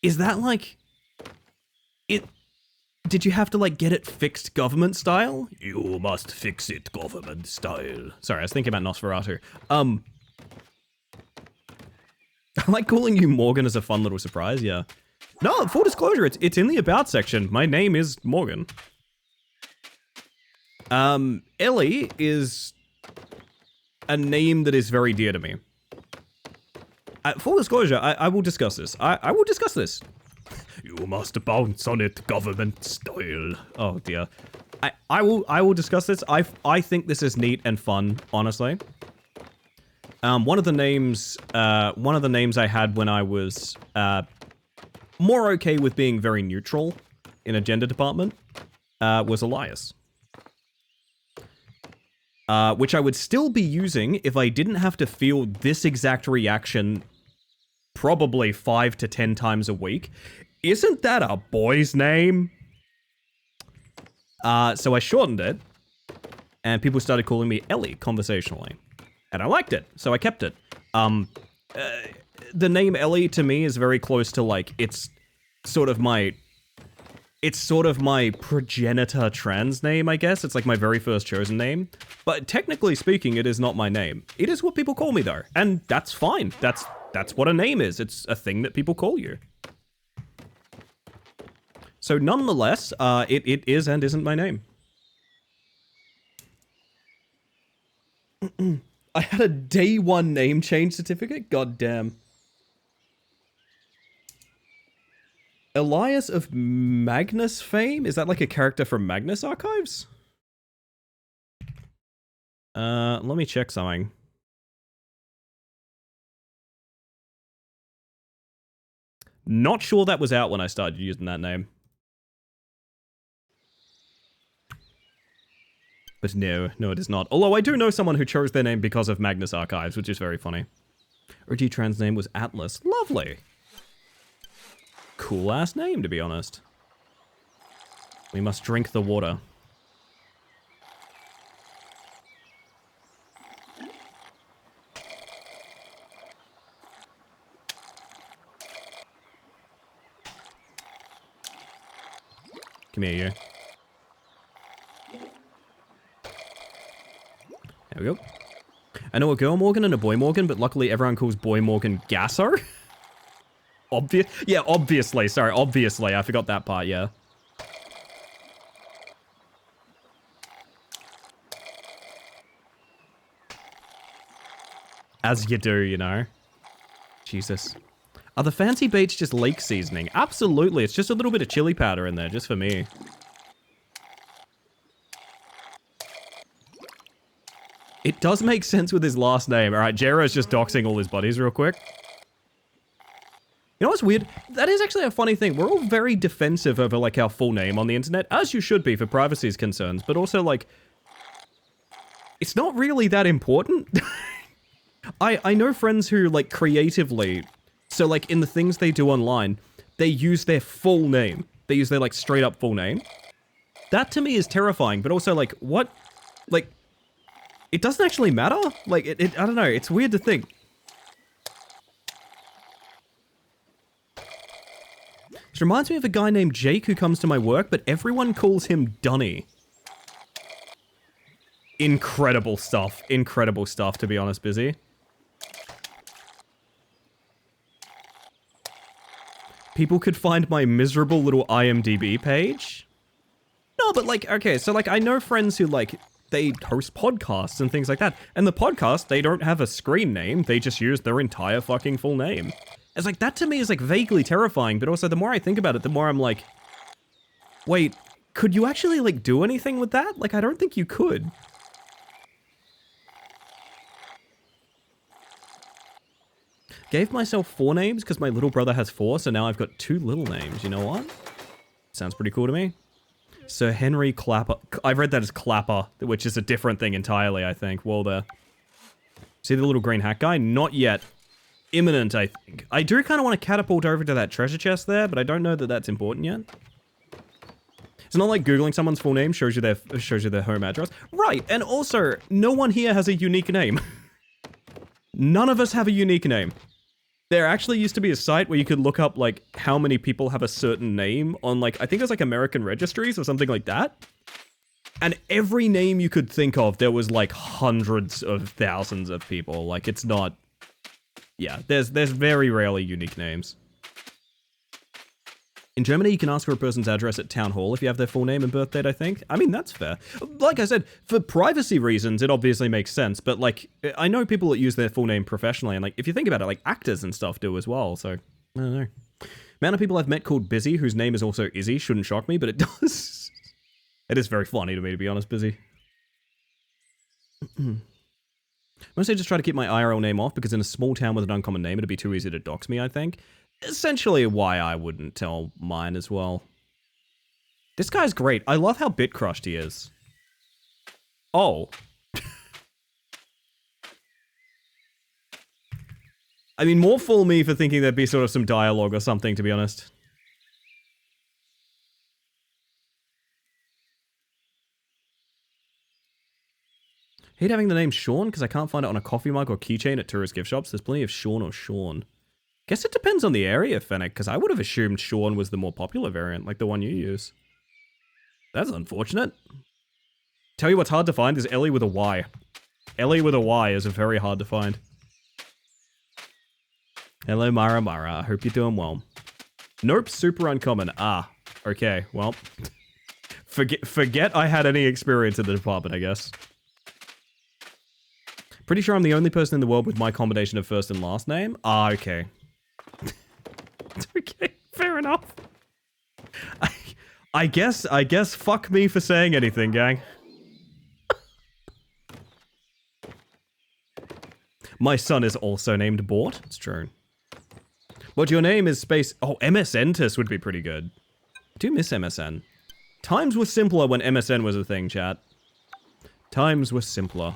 Is that, like... Did you have to, like, get it fixed government style? You must fix it government style. Sorry, I was thinking about Nosferatu. I like calling you Morgan as a fun little surprise, yeah. No, full disclosure, it's in the About section. My name is Morgan. Ellie is a name that is very dear to me. Full disclosure, I will discuss this. I will discuss this. You must bounce on it, government style. Oh dear. I will discuss this. I think this is neat and fun, honestly. One of the names I had when I was more okay with being very neutral in a gender department was Elias. Which I would still be using if I didn't have to feel this exact reaction probably 5 to 10 times a week. Isn't that a boy's name? So I shortened it, and people started calling me Ellie conversationally. And I liked it, so I kept it. The name Ellie to me is very close to, like, it's sort of my progenitor trans name, I guess. It's like my very first chosen name. But technically speaking, it is not my name. It is what people call me though, and that's fine. That's what a name is. It's a thing that people call you. So nonetheless, it is and isn't my name. I had a day 1 name change certificate? God damn. Elias of Magnus fame? Is that like a character from Magnus Archives? Let me check something. Not sure that was out when I started using that name. But no, it is not. Although I do know someone who chose their name because of Magnus Archives, which is very funny. OG trans name was Atlas. Lovely. Cool ass name, to be honest. We must drink the water. Come here, you. There we go. I know a girl Morgan and a boy Morgan, but luckily everyone calls boy Morgan Gasso. Obviously. Sorry, obviously. I forgot that part, yeah. As you do, you know. Jesus. Are the fancy beats just leek seasoning? Absolutely. It's just a little bit of chili powder in there, just for me. It does make sense with his last name. Alright, Jera's just doxing all his buddies real quick. You know what's weird? That is actually a funny thing. We're all very defensive over, like, our full name on the internet, as you should be for privacy's concerns, but also, like, it's not really that important. I know friends who, like, creatively, so, like, in the things they do online, they use their full name. They use their, like, straight up full name. That to me is terrifying, but also, like, what? Like, it doesn't actually matter? Like, I don't know, it's weird to think. This reminds me of a guy named Jake who comes to my work, but everyone calls him Dunny. Incredible stuff, to be honest, Busy. People could find my miserable little IMDb page. No, but like, okay, so like I know friends who like, they host podcasts and things like that. And the podcast, they don't have a screen name. They just use their entire fucking full name. It's like, that to me is like vaguely terrifying. But also the more I think about it, the more I'm like, wait, could you actually like do anything with that? Like, I don't think you could. Gave myself 4 names because my little brother has 4, so now I've got 2 little names. You know what? Sounds pretty cool to me. Sir Henry Clapper. I've read that as Clapper, which is a different thing entirely, I think. Well, there. See the little green hat guy? Not yet. Imminent, I think. I do kind of want to catapult over to that treasure chest there, but I don't know that that's important yet. It's not like Googling someone's full name shows you their home address. Right, and also, no one here has a unique name. None of us have a unique name. There actually used to be a site where you could look up, like, how many people have a certain name on, like, I think it was, like, American registries or something like that. And every name you could think of, there was, like, hundreds of thousands of people. Like, it's not... Yeah, there's very rarely unique names. In Germany, you can ask for a person's address at town hall if you have their full name and birth date, I think. I mean, that's fair. Like I said, for privacy reasons, it obviously makes sense. But, like, I know people that use their full name professionally. And, like, if you think about it, like, actors and stuff do as well. So, I don't know. Amount of people I've met called Busy, whose name is also Izzy, shouldn't shock me, but it does. It is very funny to me, to be honest, Busy. Mostly just try to keep my IRL name off because in a small town with an uncommon name, it'd be too easy to dox me, I think. Essentially why I wouldn't tell mine as well. This guy's great. I love how bit crushed he is. Oh. I mean, more fool me for thinking there'd be sort of some dialogue or something, to be honest. Hate having the name Sean because I can't find it on a coffee mug or keychain at tourist gift shops. There's plenty of Sean or Sean. Guess it depends on the area, Fennec, because I would have assumed Sean was the more popular variant, like the one you use. That's unfortunate. Tell you what's hard to find is Ellie with a Y. Ellie with a Y is very hard to find. Hello, Mara Mara. I hope you're doing well. Nope, super uncommon. Ah, okay, well. Forget I had any experience in the department, I guess. Pretty sure I'm the only person in the world with my combination of first and last name. Ah, okay. Okay, fair enough. I guess fuck me for saying anything, gang. My son is also named Bort. It's true. But your name is space... Oh, MSNtus would be pretty good. I do miss MSN. Times were simpler when MSN was a thing, chat. Times were simpler.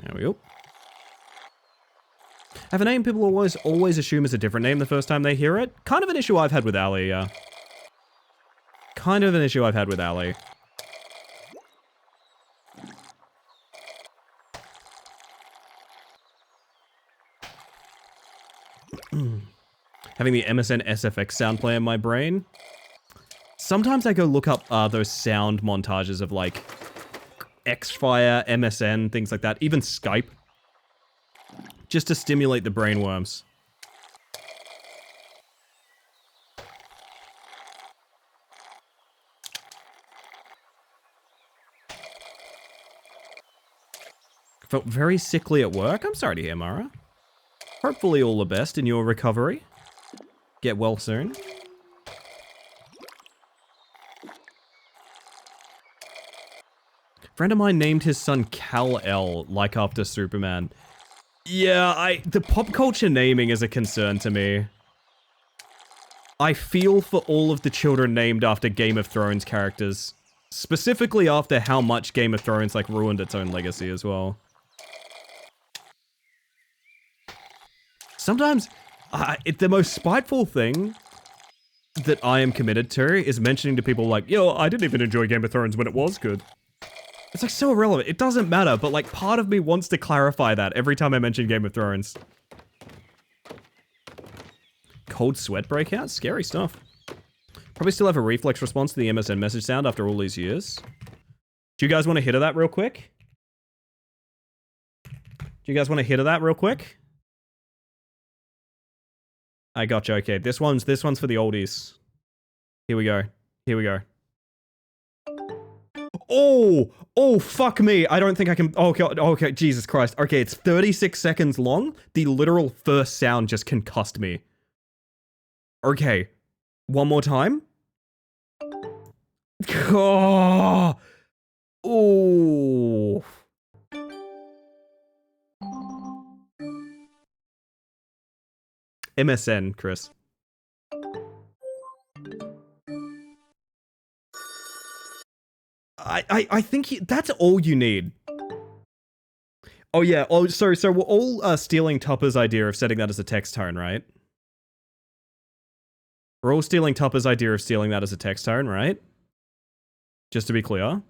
There we go. Have a name people always assume is a different name the first time they hear it. Kind of an issue I've had with Ali, yeah. Kind of an issue I've had with Ali. Having the MSN SFX sound play in my brain. Sometimes I go look up those sound montages of like Xfire, MSN, things like that, even Skype. Just to stimulate the brainworms. Felt very sickly at work. I'm sorry to hear, Mara. Hopefully all the best in your recovery. Get well soon. Friend of mine named his son Kal-El, like after Superman. Yeah, the pop culture naming is a concern to me. I feel for all of the children named after Game of Thrones characters. Specifically after how much Game of Thrones, like, ruined its own legacy as well. Sometimes, the most spiteful thing that I am committed to is mentioning to people like, yo, I didn't even enjoy Game of Thrones when it was good. It's like so irrelevant. It doesn't matter, but like part of me wants to clarify that every time I mention Game of Thrones. Cold sweat breakout? Scary stuff. Probably still have a reflex response to the MSN message sound after all these years. Do you guys want to hit of that real quick? I gotcha. Okay, this one's for the oldies. Here we go. Oh, fuck me. I don't think I can. Oh, God. Okay, Jesus Christ. Okay, it's 36 seconds long. The literal first sound just concussed me. Okay, one more time. Oh. Oh. MSN, Chris. I think that's all you need. Oh yeah. Oh, sorry. So we're all stealing Tupper's idea of setting that as a text tone, right? We're all stealing Tupper's idea of stealing that as a text tone, right? Just to be clear.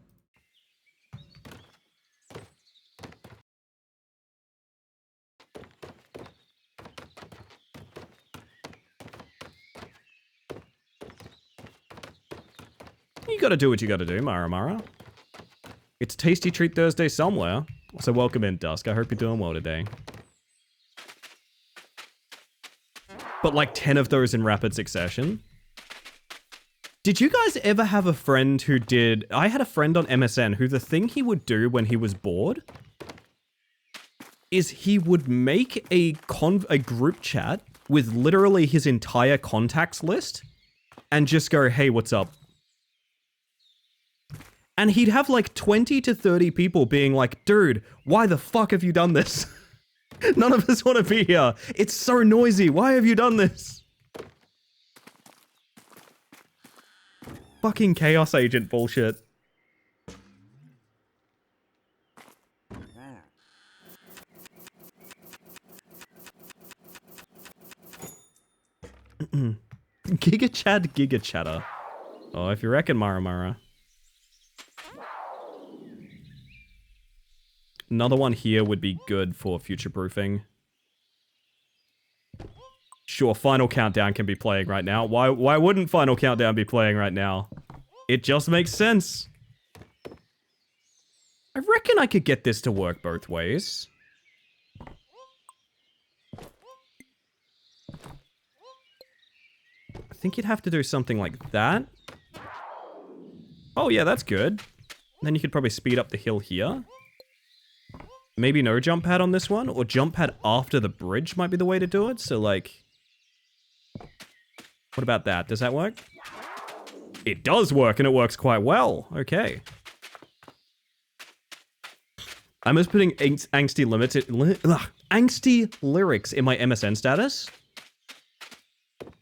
You gotta do what you gotta do, Mara Mara. It's Tasty Treat Thursday somewhere. So welcome in, Dusk. I hope you're doing well today. But like 10 of those in rapid succession. Did you guys ever have a friend who did... I had a friend on MSN who the thing he would do when he was bored is he would make a group chat with literally his entire contacts list and just go, hey, what's up? And he'd have like 20 to 30 people being like, dude, why the fuck have you done this? None of us want to be here. It's so noisy. Why have you done this? Fucking Chaos Agent bullshit. Giga Chad, Giga Chatter. Oh, if you reckon, Mara Mara. Another one here would be good for future-proofing. Sure, Final Countdown can be playing right now. Why wouldn't Final Countdown be playing right now? It just makes sense. I reckon I could get this to work both ways. I think you'd have to do something like that. Oh yeah, that's good. Then you could probably speed up the hill here. Maybe no jump pad on this one, or jump pad after the bridge might be the way to do it. So like, what about that? Does that work? It does work, and it works quite well. Okay. I'm just putting angsty lyrics in my MSN status.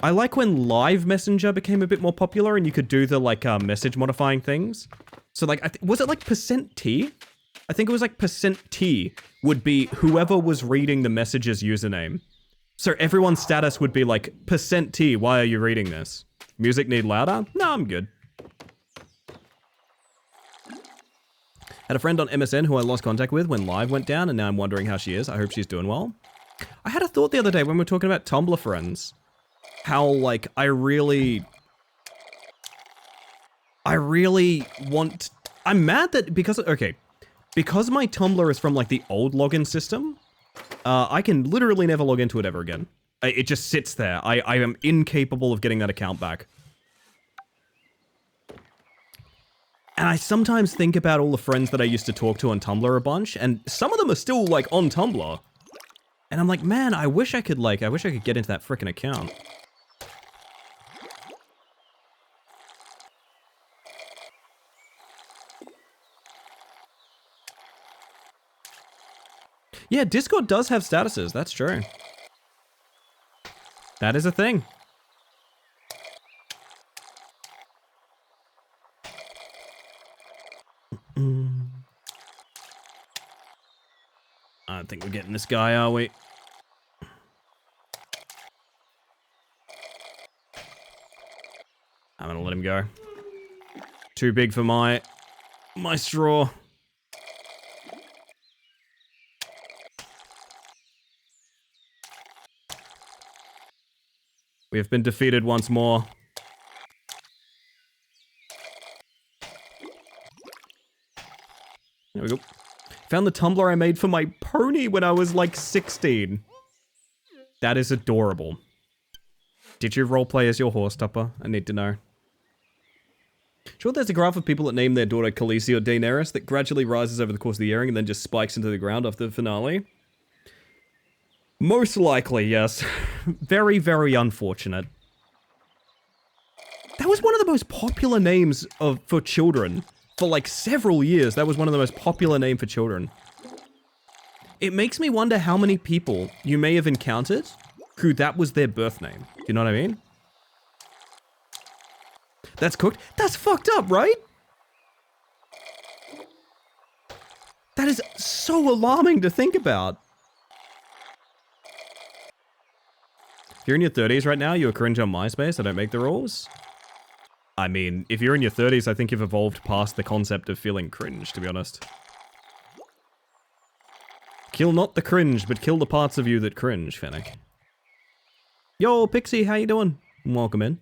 I like when Live Messenger became a bit more popular, and you could do the like message modifying things. So like, was it like %T? I think it was like %T would be whoever was reading the message's username. So everyone's status would be like, %T, why are you reading this? Music need louder? No, I'm good. Had a friend on MSN who I lost contact with when Live went down, and now I'm wondering how she is. I hope she's doing well. I had a thought the other day when we were talking about Tumblr friends. How, like, I really want... I'm mad that because... Okay. Because my Tumblr is from, like, the old login system, I can literally never log into it ever again. It just sits there. I am incapable of getting that account back. And I sometimes think about all the friends that I used to talk to on Tumblr a bunch, and some of them are still, like, on Tumblr. And I'm like, man, I wish I could get into that frickin' account. Yeah, Discord does have statuses, that's true. That is a thing. I don't think we're getting this guy, are we? I'm gonna let him go. Too big for my straw. We have been defeated once more. There we go. Found the Tumblr I made for my pony when I was like 16. That is adorable. Did you roleplay as your horse, Tupper? I need to know. Should Sure, there's a graph of people that name their daughter Khaleesi or Daenerys that gradually rises over the course of the airing and then just spikes into the ground after the finale. Most likely, yes. Very, very unfortunate. That was one of the most popular names for children. For like several years, that was one of the most popular names for children. It makes me wonder how many people you may have encountered who that was their birth name. Do you know what I mean? That's cooked. That's fucked up, right? That is so alarming to think about. If you're in your 30s right now, you're cringe on MySpace. I don't make the rules. I mean, if you're in your 30s, I think you've evolved past the concept of feeling cringe, to be honest. Kill not the cringe, but kill the parts of you that cringe, Fennec. Yo, Pixie, how you doing? Welcome in.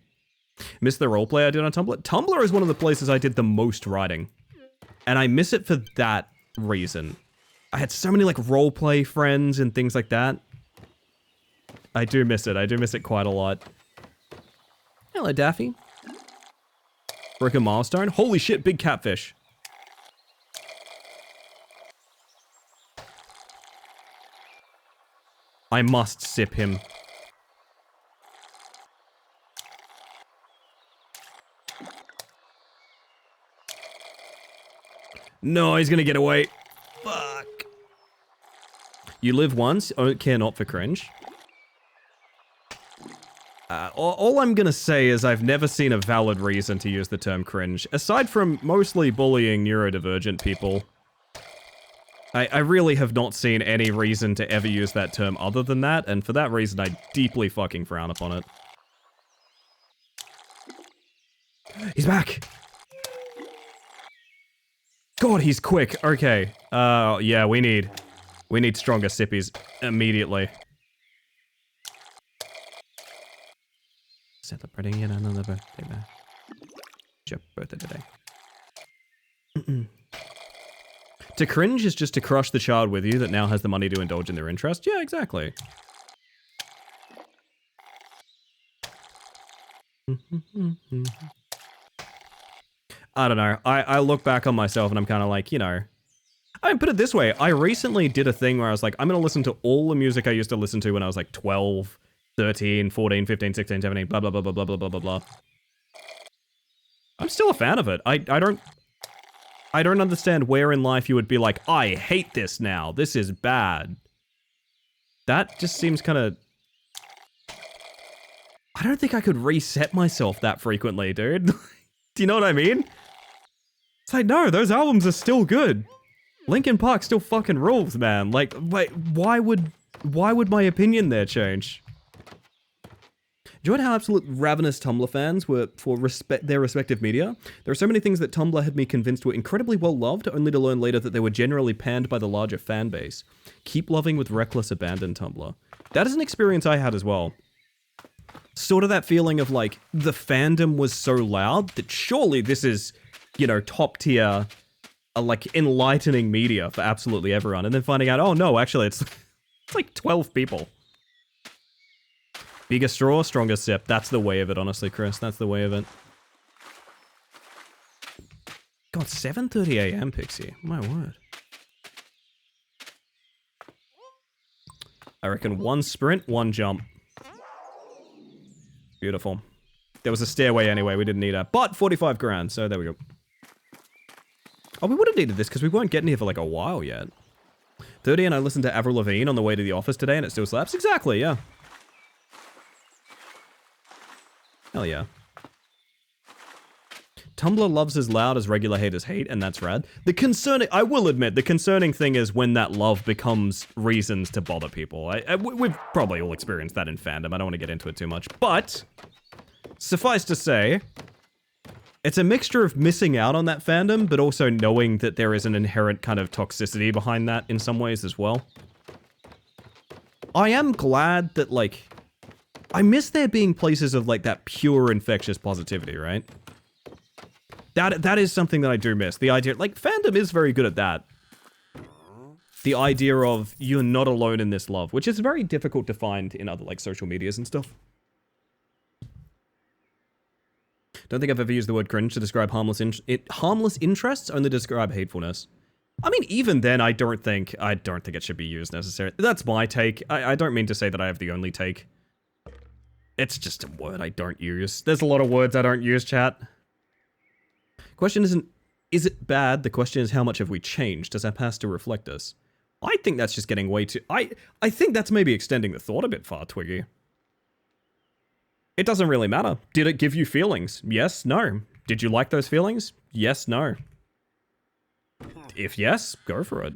Miss the roleplay I did on Tumblr? Tumblr is one of the places I did the most writing. And I miss it for that reason. I had so many, like, roleplay friends and things like that. I do miss it. I do miss it quite a lot. Hello, Daffy. Broken milestone? Holy shit, big catfish. I must sip him. No, he's gonna get away. Fuck. You live once, care not for cringe. All I'm gonna say is I've never seen a valid reason to use the term cringe. Aside from mostly bullying neurodivergent people, I really have not seen any reason to ever use that term other than that, and for that reason I deeply fucking frown upon it. He's back! God, he's quick. Okay. Yeah, we need stronger sippies immediately. Celebrating yet another birthday, man. It's your birthday today. To cringe is just to crush the child with you that now has the money to indulge in their interest. Yeah, exactly. I don't know. I look back on myself and I'm kind of like, you know. I mean, put it this way. I recently did a thing where I was like, I'm going to listen to all the music I used to listen to when I was like 12, 13, 14, 15, 16, 17, blah, blah, blah, blah, blah, blah, blah, blah, blah. I'm still a fan of it. I don't understand where in life you would be like, I hate this now. This is bad. That just seems kind of... I don't think I could reset myself that frequently, dude. Do you know what I mean? It's like, no, those albums are still good. Linkin Park still fucking rules, man. Like, wait, why would my opinion there change? Enjoyed how absolute ravenous Tumblr fans were for their respective media. There are so many things that Tumblr had me convinced were incredibly well loved, only to learn later that they were generally panned by the larger fan base. Keep loving with reckless abandon, Tumblr. That is an experience I had as well. Sort of that feeling of like, the fandom was so loud that surely this is, you know, top tier, like enlightening media for absolutely everyone. And then finding out, oh no, actually it's like 12 people. Bigger straw, stronger sip. That's the way of it, honestly, Chris. That's the way of it. God, 7:30 a.m., Pixie. My word. I reckon one sprint, one jump. Beautiful. There was a stairway anyway. We didn't need her. But 45 grand, so there we go. Oh, we would have needed this because we weren't getting here for like a while yet. 30 and I listened to Avril Lavigne on the way to the office today and it still slaps. Exactly, yeah. Hell yeah. Tumblr loves as loud as regular haters hate, and that's rad. I will admit, the concerning thing is when that love becomes reasons to bother people. We've probably all experienced that in fandom. I don't want to get into it too much. But, suffice to say, it's a mixture of missing out on that fandom, but also knowing that there is an inherent kind of toxicity behind that in some ways as well. I am glad that, like... I miss there being places of, like, that pure infectious positivity, right? That is something that I do miss. The idea, like, fandom is very good at that. The idea of, you're not alone in this love, which is very difficult to find in other, like, social medias and stuff. Don't think I've ever used the word cringe to describe harmless interests, only to describe hatefulness. I mean, even then, I don't think it should be used necessarily. That's my take. I don't mean to say that I have the only take. It's just a word I don't use. There's a lot of words I don't use, chat. Question isn't, is it bad? The question is, how much have we changed? Does our past still reflect us? I think that's just getting way too... I think that's maybe extending the thought a bit far, Twiggy. It doesn't really matter. Did it give you feelings? Yes, no. Did you like those feelings? Yes, no. If yes, go for it.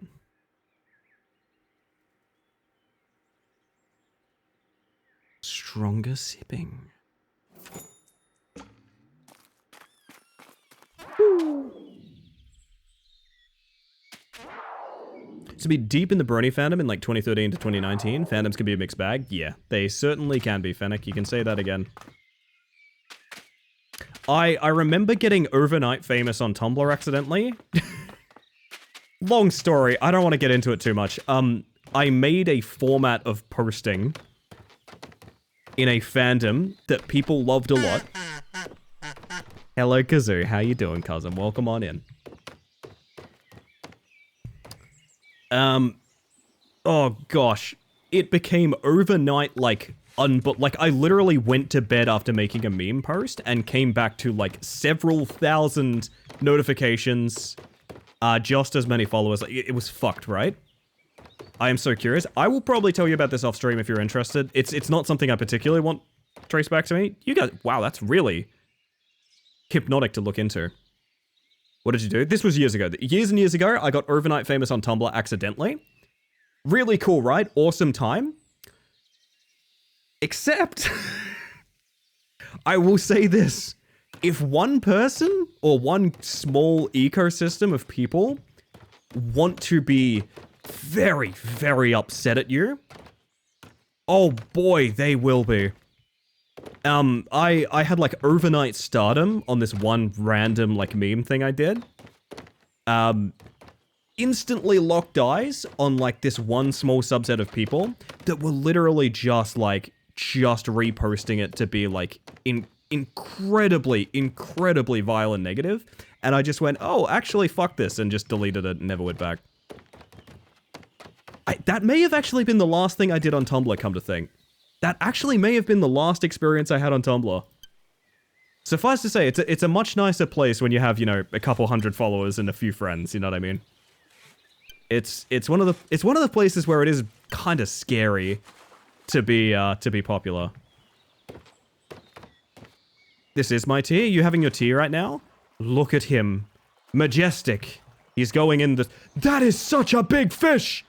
Stronger sipping. To be deep in the Brony fandom in like 2013 to 2019, fandoms can be a mixed bag. Yeah, they certainly can be, Fennec. You can say that again. I remember getting overnight famous on Tumblr accidentally. Long story. I don't want to get into it too much. I made a format of posting in a fandom that people loved a lot. Hello, Kazoo. How you doing, cousin? Welcome on in. Oh gosh. It became overnight, like, I literally went to bed after making a meme post and came back to, like, several thousand notifications, just as many followers. It was fucked, right? I am so curious. I will probably tell you about this off stream if you're interested. It's not something I particularly want traced back to me. You guys, wow, that's really hypnotic to look into. What did you do? This was years ago. Years and years ago, I got overnight famous on Tumblr accidentally. Really cool, right? Awesome time. Except, I will say this. If one person or one small ecosystem of people want to be very, very upset at you, oh boy, they will be. I had like overnight stardom on this one random like meme thing I did. Instantly locked eyes on like this one small subset of people that were literally just reposting it to be like incredibly vile and negative. And I just went, oh, actually fuck this, and just deleted it and never went back. That may have actually been the last thing I did on Tumblr, come to think. That actually may have been the last experience I had on Tumblr. Suffice to say, it's a much nicer place when you have, you know, a couple hundred followers and a few friends, you know what I mean? It's one of the places where it is kind of scary to be popular. This is my tea. Are you having your tea right now? Look at him. Majestic. He's going in the... That is such a big fish!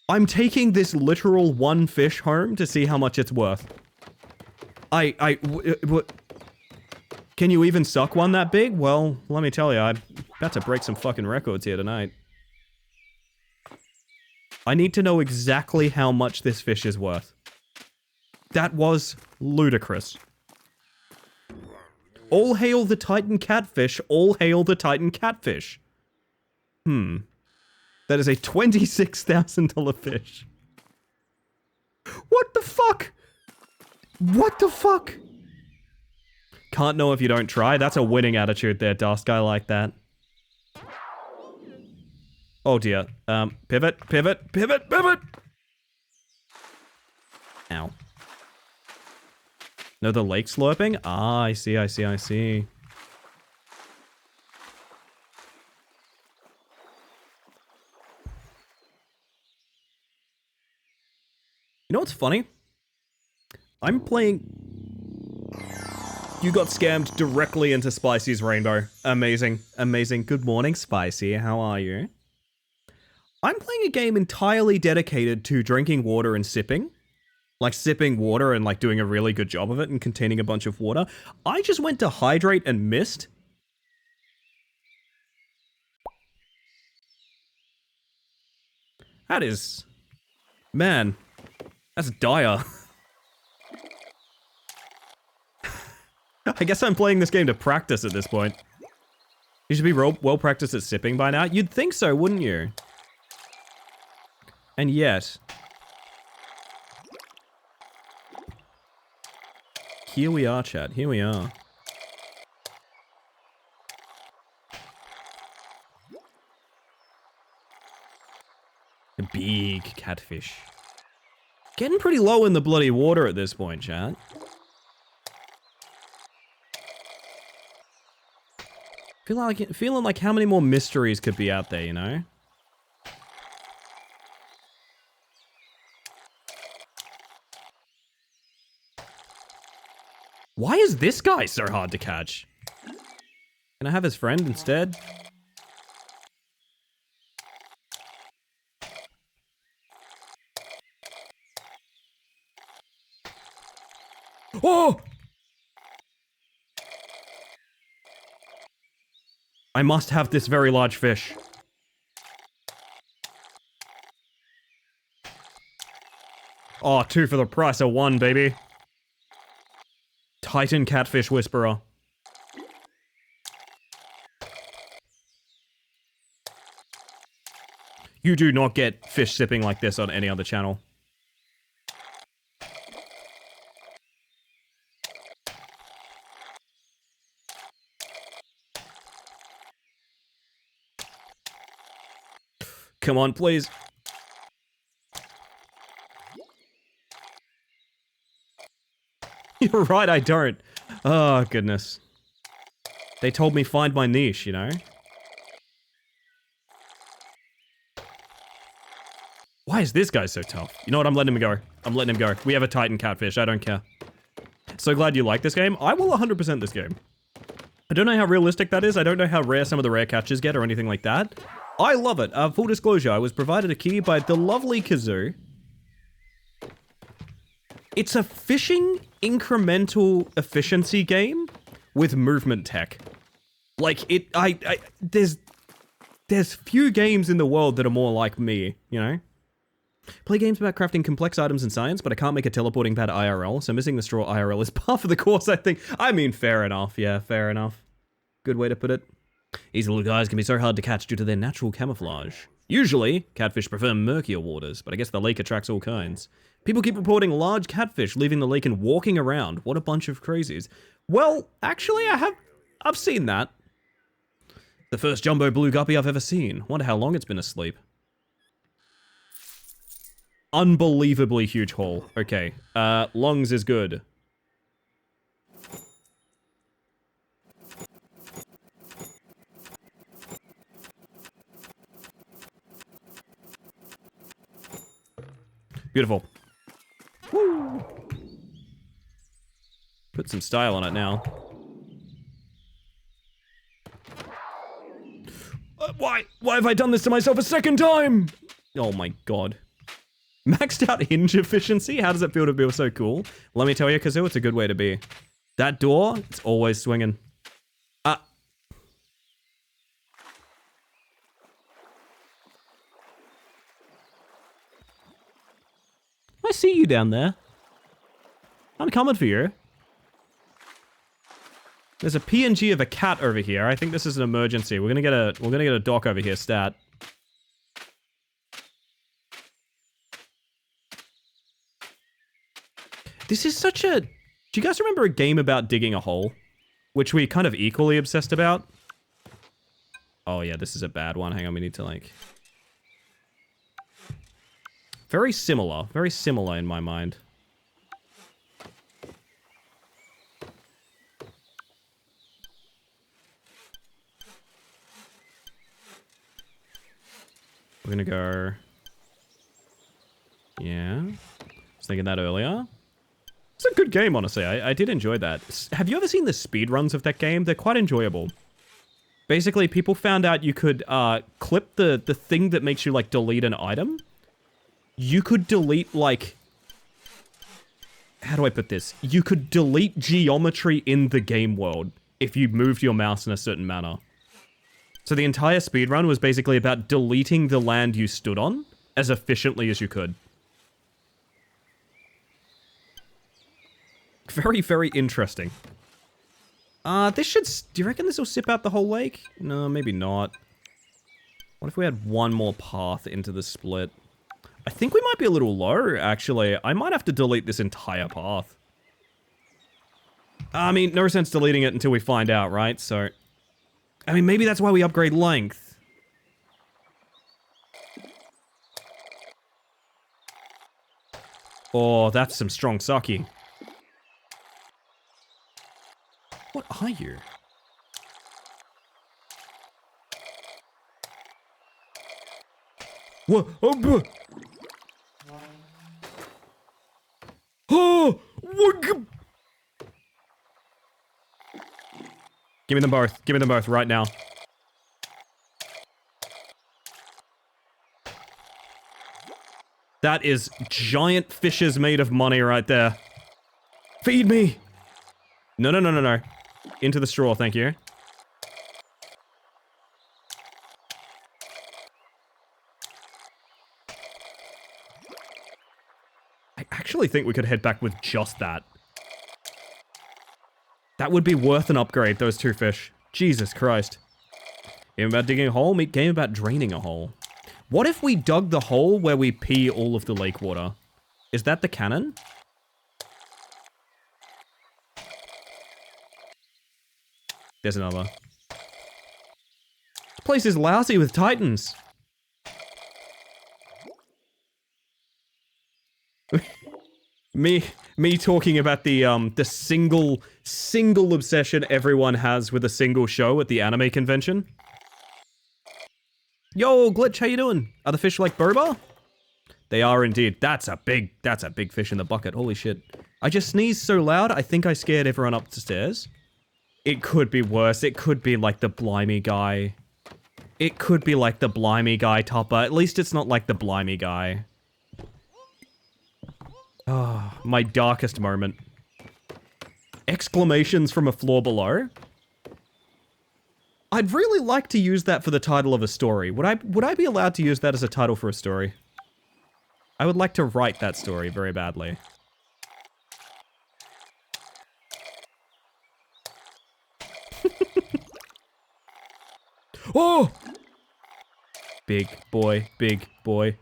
I'm taking this literal one fish home to see how much it's worth. Can you even suck one that big? Well, let me tell you, I'm about to break some fucking records here tonight. I need to know exactly how much this fish is worth. That was ludicrous. All hail the Titan catfish, all hail the Titan catfish. That is a $26,000 fish. What the fuck? What the fuck? Can't know if you don't try. That's a winning attitude there, Dust. I like that. Oh dear. Pivot, pivot, pivot, pivot! Ow. No, the lake slurping? Ah, I see, I see, I see. You know what's funny? I'm playing... You got scammed directly into Spicy's rainbow. Amazing. Amazing. Good morning, Spicy. How are you? I'm playing a game entirely dedicated to drinking water and sipping. Like sipping water and like doing a really good job of it and containing a bunch of water. I just went to hydrate and missed. That is... Man... That's dire. I guess I'm playing this game to practice at this point. You should be well practiced at sipping by now. You'd think so, wouldn't you? And yet... here we are, chat. Here we are. A big catfish. Getting pretty low in the bloody water at this point, chat. Feeling like how many more mysteries could be out there, you know? Why is this guy so hard to catch? Can I have his friend instead? Oh! I must have this very large fish. Oh, 2 for the price of 1, baby. Titan Catfish Whisperer. You do not get fish sipping like this on any other channel. Come on, please. You're right, I don't. Oh, goodness. They told me find my niche, you know? Why is this guy so tough? You know what? I'm letting him go. I'm letting him go. We have a Titan Catfish. I don't care. So glad you like this game. I will 100% this game. I don't know how realistic that is. I don't know how rare some of the rare catches get or anything like that. I love it. Full disclosure, I was provided a key by the lovely Kazoo. It's a fishing incremental efficiency game with movement tech. Like, there's few games in the world that are more like me, you know? Play games about crafting complex items and science, but I can't make a teleporting pad IRL, so missing the straw IRL is par for the course, I think. I mean, fair enough. Yeah, fair enough. Good way to put it. These little guys can be so hard to catch due to their natural camouflage. Usually, catfish prefer murkier waters, but I guess the lake attracts all kinds. People keep reporting large catfish leaving the lake and walking around. What a bunch of crazies. Well, actually, I've seen that. The first jumbo blue guppy I've ever seen. Wonder how long it's been asleep. Unbelievably huge haul. Okay, longs is good. Beautiful. Woo. Put some style on it now. Why? Why have I done this to myself a second time? Oh my god. Maxed out hinge efficiency? How does it feel to be so cool? Let me tell you, Kazoo, it's a good way to be. That door, it's always swinging. I see you down there. I'm coming for you. There's a PNG of a cat over here. I think this is an emergency. We're gonna get a doc over here, stat. This is such a... Do you guys remember a game about digging a hole? Which we kind of equally obsessed about? Oh yeah, this is a bad one. Hang on, we need to like... Very similar in my mind. We're gonna go... Yeah. I was thinking that earlier. It's a good game, honestly. I did enjoy that. Have you ever seen the speedruns of that game? They're quite enjoyable. Basically, people found out you could clip the thing that makes you, like, delete an item. You could delete, like... How do I put this? You could delete geometry in the game world if you moved your mouse in a certain manner. So the entire speedrun was basically about deleting the land you stood on as efficiently as you could. Very, very interesting. This should... Do you reckon this will sip out the whole lake? No, maybe not. What if we had one more path into the split? I think we might be a little low, actually. I might have to delete this entire path. I mean, no sense deleting it until we find out, right? So, I mean, maybe that's why we upgrade length. Oh, that's some strong sake. What are you? What? Oh, oh, what? Give me them both. Give me them both right now. That is giant fishes made of money right there. Feed me. No, no, no, no, no. Into the straw, thank you. I actually think we could head back with just that. That would be worth an upgrade, those 2 fish. Jesus Christ. Game about digging a hole, meet game about draining a hole. What if we dug the hole where we pee all of the lake water? Is that the cannon? There's another. This place is lousy with titans. Me talking about the single obsession everyone has with a single show at the anime convention. Yo, Glitch, how you doing? Are the fish like boba? They are indeed. That's a big fish in the bucket. Holy shit. I just sneezed so loud, I think I scared everyone up the stairs. It could be worse. It could be like the Blimey guy. It could be like the Blimey guy, Topper. At least it's not like the Blimey guy. Oh, my darkest moment. Exclamations from a floor below. I'd really like to use that for the title of a story. Would I be allowed to use that as a title for a story? I would like to write that story very badly. Oh! Big boy, big boy.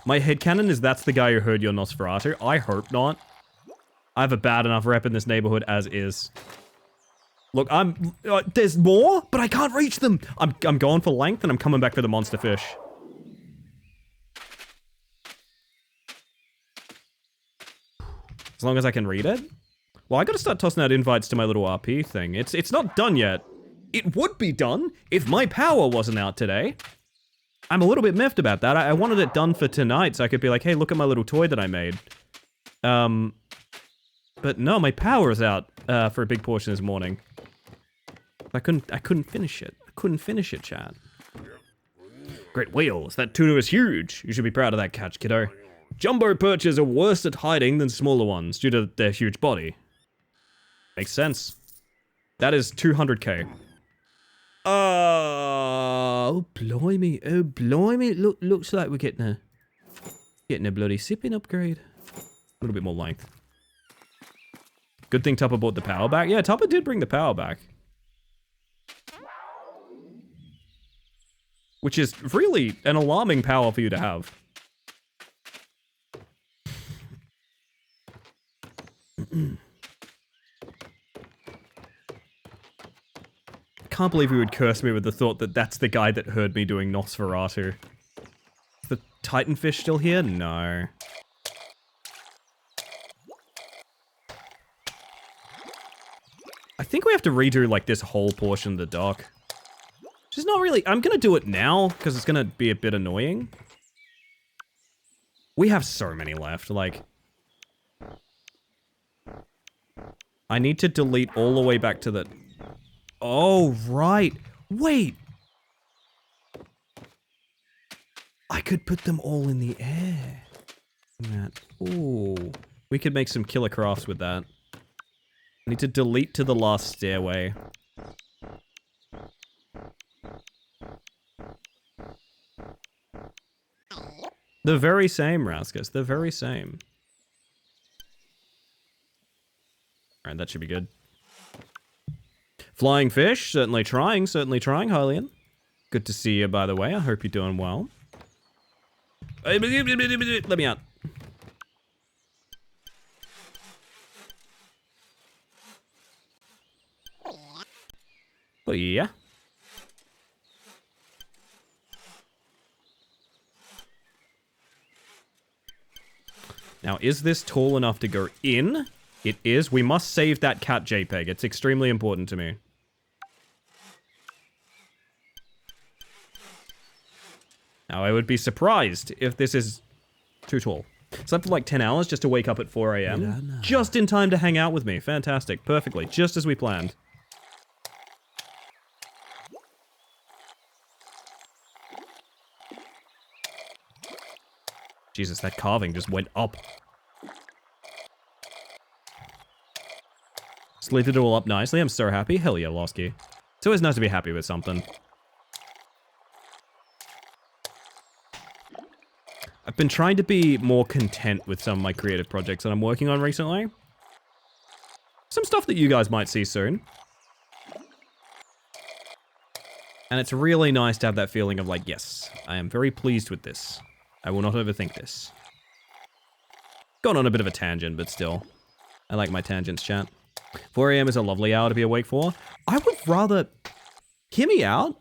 My headcanon is that's the guy who heard your Nosferatu. I hope not. I have a bad enough rep in this neighborhood as is. Look, there's more, but I can't reach them. I'm going for length and I'm coming back for the monster fish. As long as I can read it. Well, I gotta start tossing out invites to my little RP thing. It's not done yet. It would be done if my power wasn't out today. I'm a little bit miffed about that. I wanted it done for tonight so I could be like, hey, look at my little toy that I made. But no, my power is out for a big portion this morning. I couldn't finish it. I couldn't finish it, chat. Great whales. That tuna is huge. You should be proud of that catch, kiddo. Jumbo perches are worse at hiding than smaller ones due to their huge body. Makes sense. That is 200k. Oh, blimey. Oh, blimey. Looks like we're getting a bloody sipping upgrade. A little bit more length. Good thing Tupper brought the power back. Yeah, Tupper did bring the power back. Which is really an alarming power for you to have. Can't believe he would curse me with the thought that that's the guy that heard me doing Nosferatu. Is the Titanfish still here? No. I think we have to redo like this whole portion of the dock. Which is not really... I'm gonna do it now, because it's gonna be a bit annoying. We have so many left, like... I need to delete all the way back to the... Oh, right. Wait. I could put them all in the air. Ooh. We could make some killer crafts with that. I need to delete to the last stairway. The very same, Raskus. The very same. Alright, that should be good. Flying fish, certainly trying, Hylian. Good to see you, by the way. I hope you're doing well. Let me out. Oh, yeah. Now, is this tall enough to go in? It is. We must save that cat JPEG. It's extremely important to me. Now, I would be surprised if this is too tall. Slept for like 10 hours just to wake up at 4 a.m. Just in time to hang out with me. Fantastic. Perfectly. Just as we planned. Jesus, that carving just went up. Slid it all up nicely. I'm so happy. Hell yeah, Losky. It's always nice to be happy with something. I've been trying to be more content with some of my creative projects that I'm working on recently. Some stuff that you guys might see soon. And it's really nice to have that feeling of like, yes, I am very pleased with this. I will not overthink this. Gone on a bit of a tangent, but still. I like my tangents, chat. 4 a.m. is a lovely hour to be awake for. I would rather... Hear me out.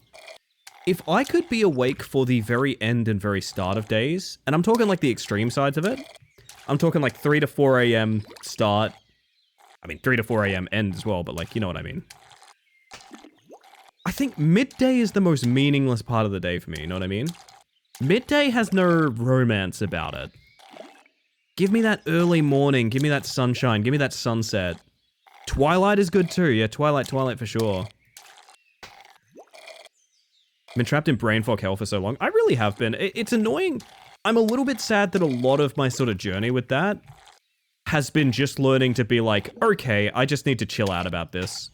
If I could be awake for the very end and very start of days, and I'm talking like the extreme sides of it. I'm talking like 3 to 4 a.m. start. I mean, 3 to 4 a.m. end as well, but like, you know what I mean. I think midday is the most meaningless part of the day for me, you know what I mean? Midday has no romance about it. Give me that early morning, give me that sunshine, give me that sunset. Twilight is good too, yeah, Twilight for sure. I've been trapped in brain fog hell for so long. I really have been. It's annoying. I'm a little bit sad that a lot of my sort of journey with that has been just learning to be like, okay, I just need to chill out about this.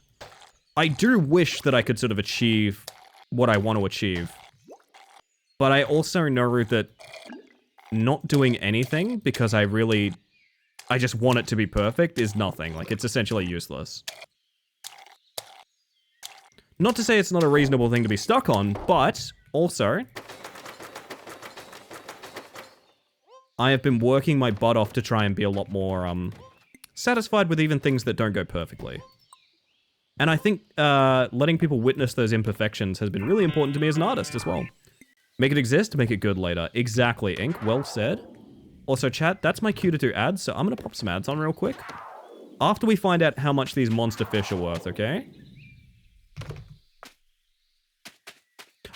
I do wish that I could sort of achieve what I want to achieve. But I also know that not doing anything because I just want it to be perfect is nothing. Like, it's essentially useless. Not to say it's not a reasonable thing to be stuck on, but also, I have been working my butt off to try and be a lot more satisfied with even things that don't go perfectly. And I think letting people witness those imperfections has been really important to me as an artist as well. Make it exist, make it good later. Exactly, Ink. Well said. Also, chat, that's my cue to do ads, so I'm going to pop some ads on real quick. After we find out how much these monster fish are worth, okay?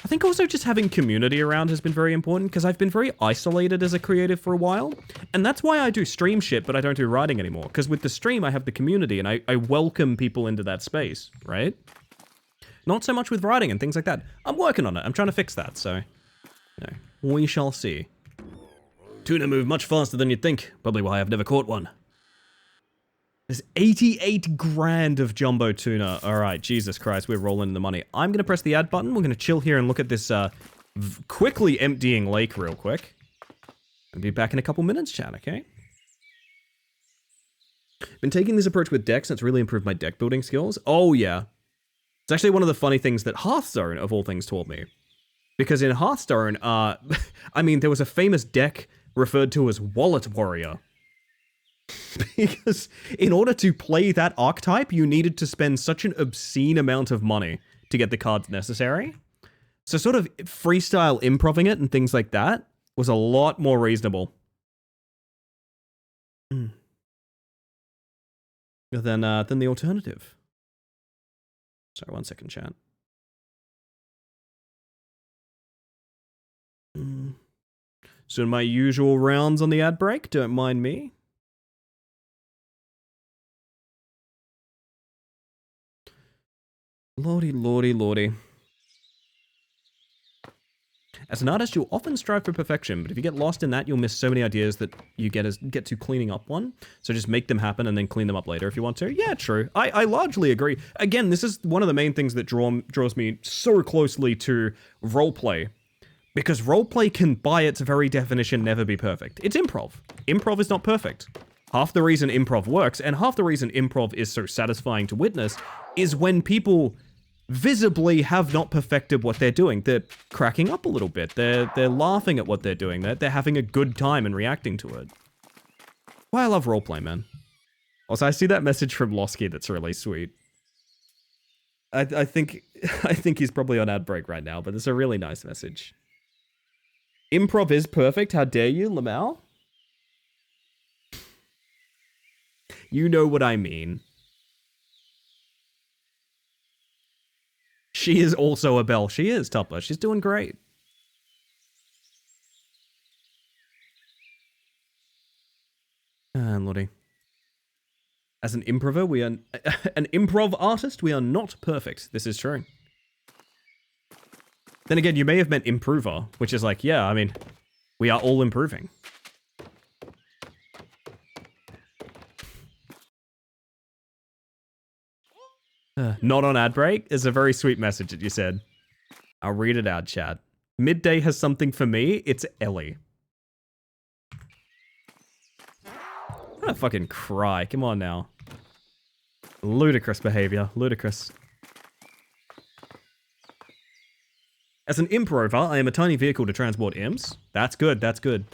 I think also just having community around has been very important, because I've been very isolated as a creative for a while. And that's why I do stream shit, but I don't do writing anymore. Because with the stream, I have the community, and I welcome people into that space, right? Not so much with writing and things like that. I'm working on it. I'm trying to fix that, so... No, we shall see. Tuna move much faster than you'd think. Probably why I've never caught one. There's 88 grand of jumbo tuna. Alright, Jesus Christ, we're rolling in the money. I'm going to press the add button. We're going to chill here and look at this quickly emptying lake real quick. I'll be back in a couple minutes, chat, okay? Been taking this approach with decks, and it's really improved my deck building skills. Oh, yeah. It's actually one of the funny things that Hearthstone, of all things, taught me. Because in Hearthstone, I mean, there was a famous deck referred to as Wallet Warrior. Because in order to play that archetype, you needed to spend such an obscene amount of money to get the cards necessary. So sort of freestyle improving it and things like that was a lot more reasonable. Than the alternative. Sorry, 1 second, chat. So my usual rounds on the ad break, don't mind me. Lordy, lordy, lordy. As an artist, you'll often strive for perfection, but if you get lost in that, you'll miss so many ideas that you get to cleaning up one. So just make them happen and then clean them up later if you want to. Yeah, true. I largely agree. Again, this is one of the main things that draws me so closely to roleplay. Because roleplay can, by its very definition, never be perfect. It's improv. Improv is not perfect. Half the reason improv works, and half the reason improv is so satisfying to witness, is when people visibly have not perfected what they're doing. They're cracking up a little bit. They're laughing at what they're doing. They're having a good time and reacting to it. Why I love roleplay, man. Also, I see that message from Losky that's really sweet. I think he's probably on ad break right now, but it's a really nice message. Improv is perfect. How dare you, Lamau? You know what I mean. She is also a belle. She is, Tupper. She's doing great. And Lottie. As an improver, we are an improv artist. We are not perfect. This is true. Then again, you may have meant improver, which is like, yeah, I mean, we are all improving. Not on ad break is a very sweet message that you said. I'll read it out, chat. Midday has something for me. It's Ellie. I'm gonna fucking cry. Come on now. Ludicrous behavior. Ludicrous. As an improver, I am a tiny vehicle to transport imps. That's good. That's good.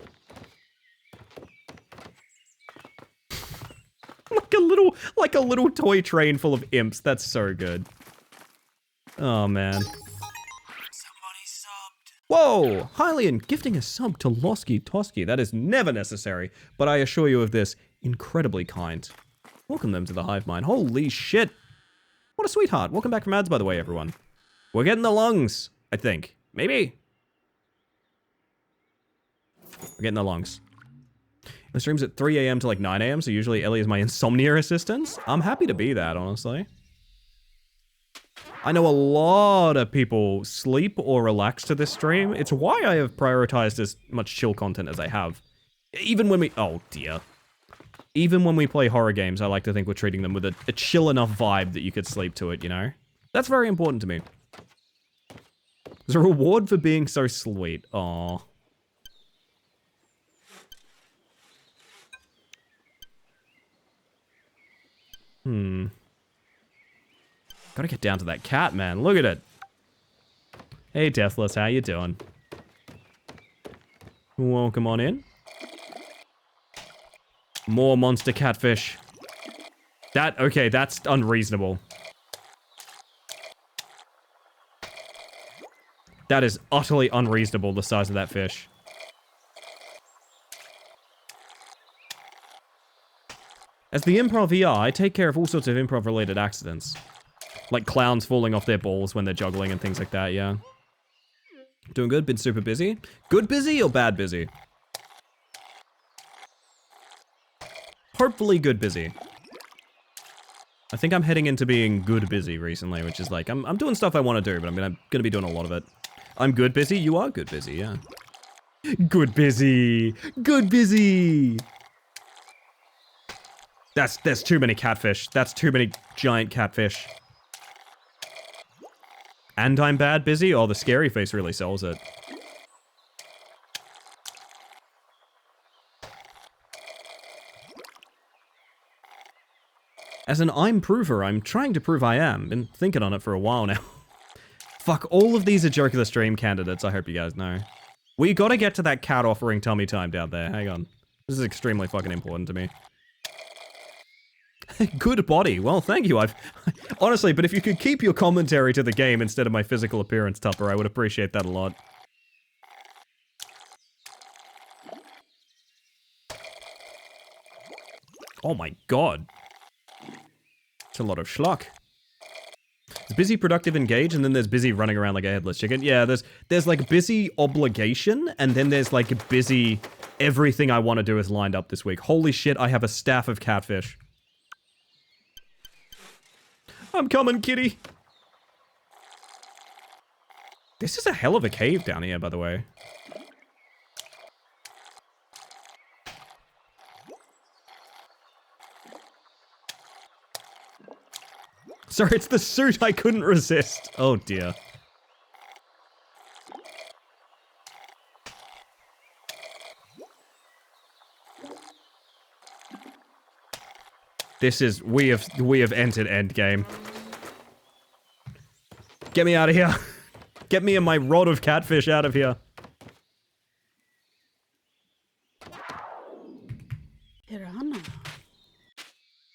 Like a little toy train full of imps. That's so good. Oh man. Somebody subbed. Whoa! Hylian gifting a sub to Losky Tosky. That is never necessary, but I assure you of this, incredibly kind. Welcome them to the Hive Mind. Holy shit! What a sweetheart. Welcome back from ads, by the way, everyone. We're getting the lungs, I think. Maybe. We're getting the lungs. The stream's at 3 a.m. to like 9 a.m., so usually Ellie is my insomnia assistant. I'm happy to be that, honestly. I know a lot of people sleep or relax to this stream. It's why I have prioritized as much chill content as I have. Even when we... Oh, dear. Even when we play horror games, I like to think we're treating them with a chill enough vibe that you could sleep to it, you know? That's very important to me. There's a reward for being so sweet. Aww. Gotta get down to that cat, man. Look at it. Hey, Deathless, how you doing? Welcome on in. More monster catfish. Okay, that's unreasonable. That is utterly unreasonable, the size of that fish. As the improv ER, I take care of all sorts of improv-related accidents. Like clowns falling off their balls when they're juggling and things like that, yeah. Doing good, been super busy. Good busy or bad busy? Hopefully good busy. I think I'm heading into being good busy recently, which is like, I'm doing stuff I want to do, but I'm gonna be doing a lot of it. I'm good busy, you are good busy, yeah. Good busy! Good busy! There's too many catfish. That's too many giant catfish. And I'm bad busy? Oh, the scary face really sells it. As an I'm prover, I'm trying to prove I am. Been thinking on it for a while now. Fuck, all of these are joke of the stream candidates, I hope you guys know. We gotta get to that cat offering tummy time down there. Hang on. This is extremely fucking important to me. Good body. Well, thank you. Honestly, but if you could keep your commentary to the game instead of my physical appearance, Tupper, I would appreciate that a lot. Oh my god. It's a lot of schlock. There's busy, productive, engage, and then there's busy running around like a headless chicken. Yeah, there's like busy obligation, and then there's like busy everything I want to do is lined up this week. Holy shit, I have a staff of catfish. I'm coming, kitty. This is a hell of a cave down here, by the way. Sorry, it's the suit I couldn't resist. Oh, dear. This is... We have entered endgame. Get me out of here. Get me and my rod of catfish out of here. Piranha.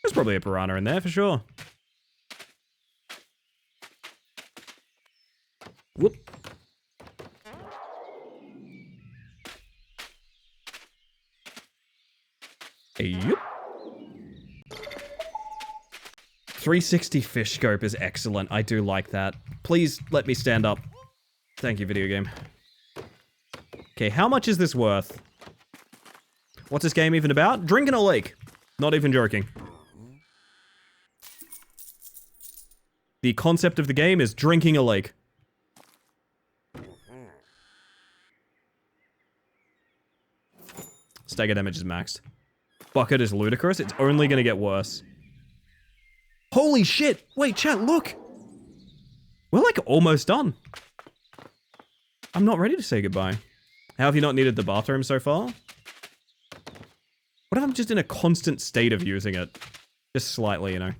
There's probably a piranha in there for sure. Whoop. Yep. 360 fish scope is excellent. I do like that. Please let me stand up. Thank you, video game. Okay, how much is this worth? What's this game even about? Drinking a lake. Not even joking. The concept of the game is drinking a lake. Stagger damage is maxed. Bucket is ludicrous. It's only gonna get worse. Holy shit! Wait, chat, look! We're like almost done. I'm not ready to say goodbye. How have you not needed the bathroom so far? What if I'm just in a constant state of using it? Just slightly, you know.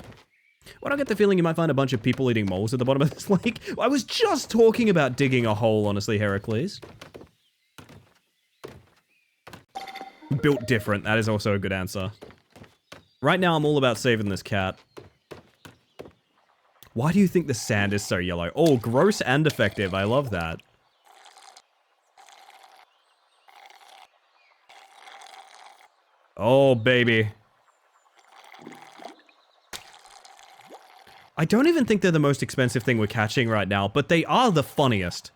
Why do I get the feeling you might find a bunch of people eating moles at the bottom of this lake? I was just talking about digging a hole, honestly, Heracles. Built different. That is also a good answer. Right now, I'm all about saving this cat. Why do you think the sand is so yellow? Oh, gross and effective. I love that. Oh, baby. I don't even think they're the most expensive thing we're catching right now, but they are the funniest.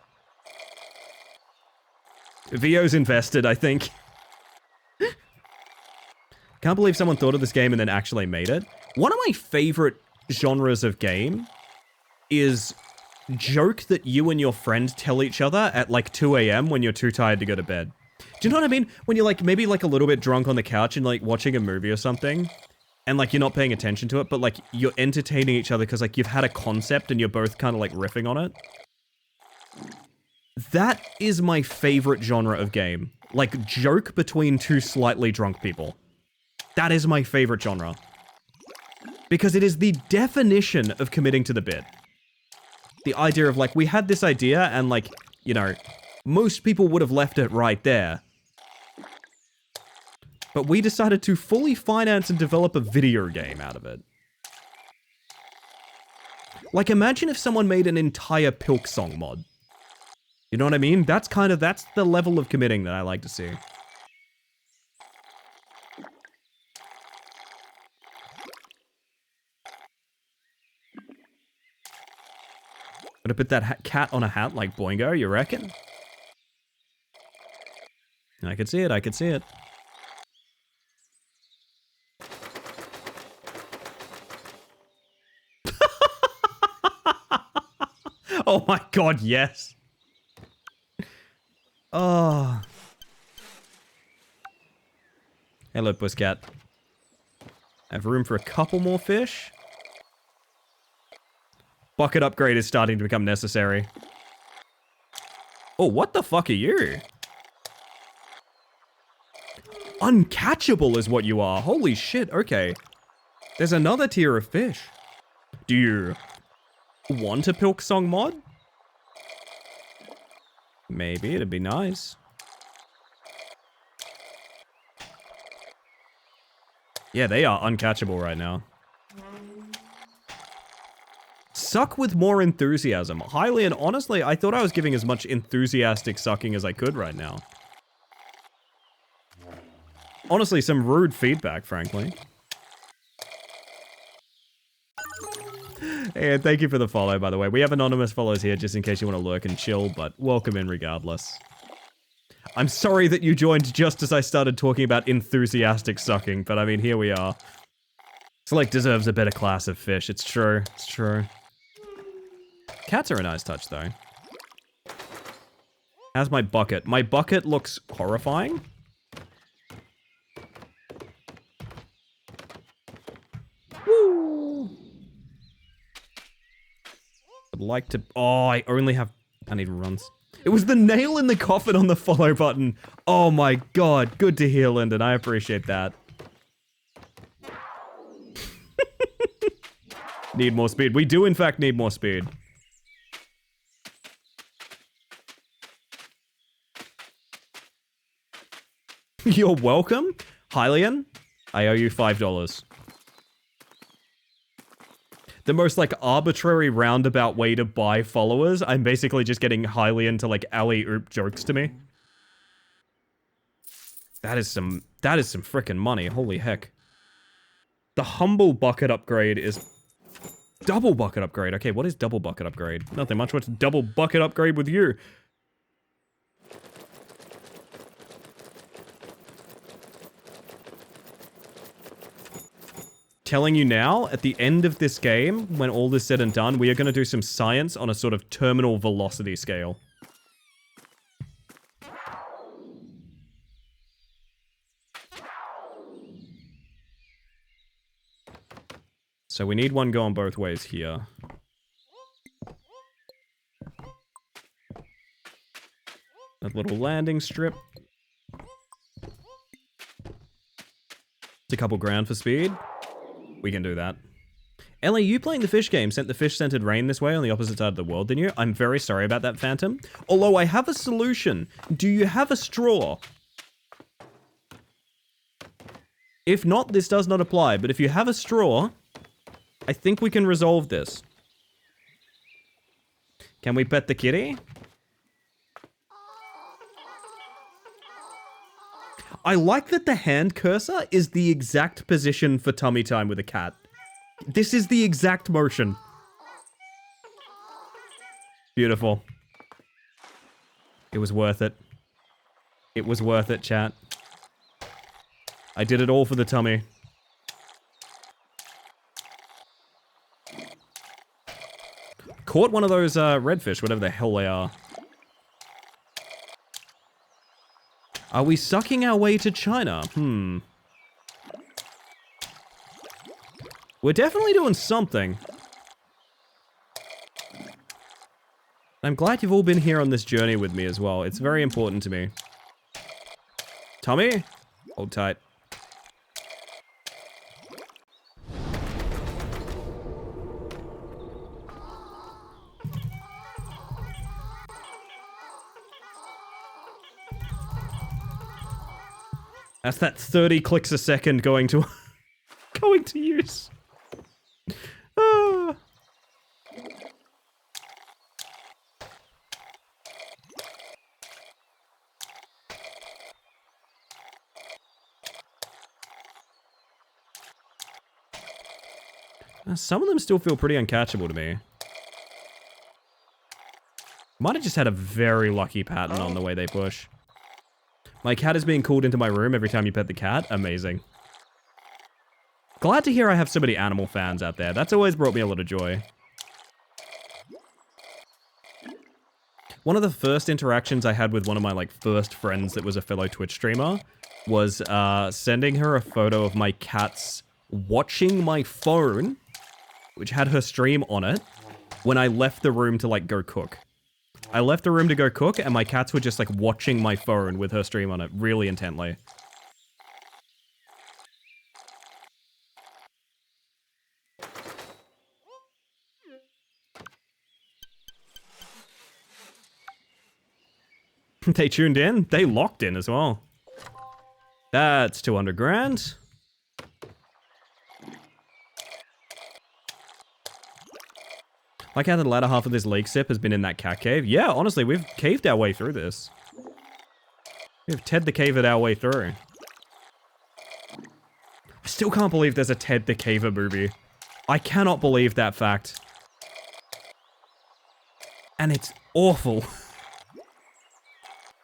Vio's invested, I think. Can't believe someone thought of this game and then actually made it. One of my favorite genres of game is joke that you and your friend tell each other at like 2 a.m. when you're too tired to go to bed. Do you know what I mean? When you're like maybe like a little bit drunk on the couch and like watching a movie or something, and like you're not paying attention to it, but like you're entertaining each other because like you've had a concept and you're both kind of like riffing on it. That is my favorite genre of game. Like joke between two slightly drunk people. That is my favorite genre. Because it is the definition of committing to the bit. The idea of like, we had this idea and like, you know, most people would have left it right there. But we decided to fully finance and develop a video game out of it. Like, imagine if someone made an entire Pilk song mod. You know what I mean? That's the level of committing that I like to see. Gonna put that cat on a hat like Boingo, you reckon? I could see it, I could see it. Oh my god, yes. Oh. Hello, Pusscat. I have room for a couple more fish. Bucket upgrade is starting to become necessary. Oh, what the fuck are you? Uncatchable is what you are. Holy shit, okay. There's another tier of fish. Do you want a Pilk Song mod? Maybe, it'd be nice. Yeah, they are uncatchable right now. Suck with more enthusiasm. Highly and honestly, I thought I was giving as much enthusiastic sucking as I could right now. Honestly, some rude feedback, frankly. And thank you for the follow, by the way. We have anonymous follows here just in case you want to lurk and chill, but welcome in regardless. I'm sorry that you joined just as I started talking about enthusiastic sucking, but I mean, here we are. This lake deserves a better class of fish. It's true. It's true. Cats are a nice touch, though. How's my bucket? My bucket looks horrifying. Woo! I'd like to... Oh, I only have... I need runs. It was the nail in the coffin on the follow button. Oh my god. Good to hear, Lyndon. I appreciate that. Need more speed. We do, in fact, need more speed. You're welcome. Hylian, I owe you $5. The most, like, arbitrary roundabout way to buy followers. I'm basically just getting Hylian to, like, alley-oop jokes to me. That is some frickin' money. Holy heck. The humble bucket upgrade is... Double bucket upgrade. Okay, what is double bucket upgrade? Nothing much. What's double bucket upgrade with you? Telling you now, at the end of this game, when all is said and done, we are going to do some science on a sort of terminal velocity scale. So we need one going both ways here. A little landing strip. It's a couple grand for speed. We can do that. Ellie, you playing the fish game sent the fish-scented rain this way on the opposite side of the world, didn't you? I'm very sorry about that, Phantom. Although I have a solution. Do you have a straw? If not, this does not apply. But if you have a straw, I think we can resolve this. Can we pet the kitty? I like that the hand cursor is the exact position for tummy time with a cat. This is the exact motion. Beautiful. It was worth it. It was worth it, chat. I did it all for the tummy. Caught one of those redfish, whatever the hell they are. Are we sucking our way to China? We're definitely doing something. I'm glad you've all been here on this journey with me as well. It's very important to me. Tommy? Hold tight. That's that 30 clicks a second going to going to use. Ah. Some of them still feel pretty uncatchable to me. Might have just had a very lucky pattern on the way they push. My cat is being called into my room every time you pet the cat. Amazing. Glad to hear I have so many animal fans out there. That's always brought me a lot of joy. One of the first interactions I had with one of my first friends that was a fellow Twitch streamer was sending her a photo of my cats watching my phone, which had her stream on it, when I left the room to go cook. I left the room to go cook, and my cats were just, watching my phone with her stream on it really intently. They tuned in? They locked in as well. That's 200 grand. Like how the latter half of this leak sip has been in that cat cave. Yeah, honestly, we've caved our way through this. We've Ted the Cavered our way through. I still can't believe there's a Ted the Caver movie. I cannot believe that fact. And it's awful.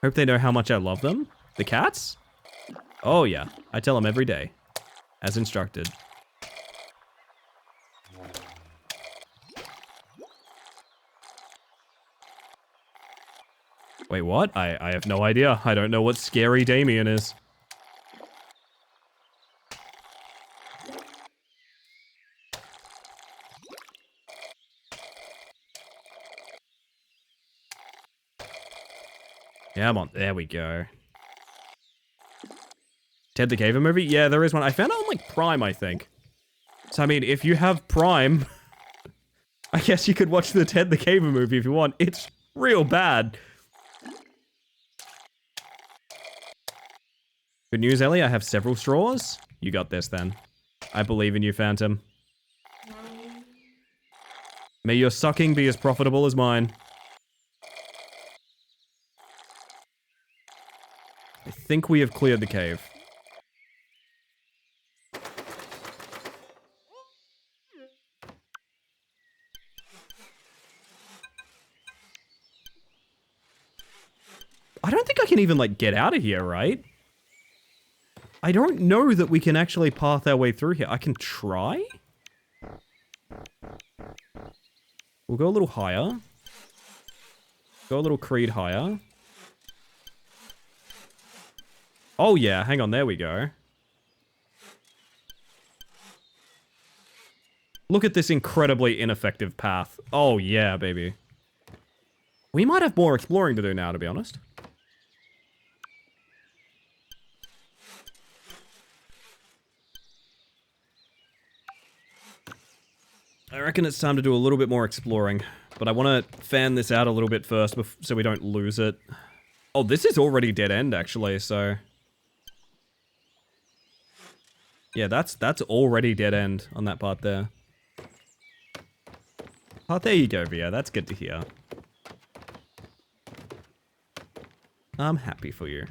Hope they know how much I love them. The cats? Oh yeah, I tell them every day. As instructed. Wait, what? I have no idea. I don't know what Scary Damien is. Yeah, I'm on. There we go. Ted the Caver movie? Yeah, there is one. I found it on Prime, I think. So I mean, if you have Prime, I guess you could watch the Ted the Caver movie if you want. It's real bad. Good news, Ellie. I have several straws. You got this then. I believe in you, Phantom. May your sucking be as profitable as mine. I think we have cleared the cave. I don't think I can even, like, get out of here, right? I don't know that we can actually path our way through here. I can try? We'll go a little higher. Go a little Creed higher. Oh yeah, hang on, there we go. Look at this incredibly ineffective path. Oh yeah, baby. We might have more exploring to do now, to be honest. I reckon it's time to do a little bit more exploring, but I want to fan this out a little bit first so we don't lose it. Oh, this is already dead end, actually, so... Yeah, that's already dead end on that part there. Oh, there you go, Via. That's good to hear. I'm happy for you.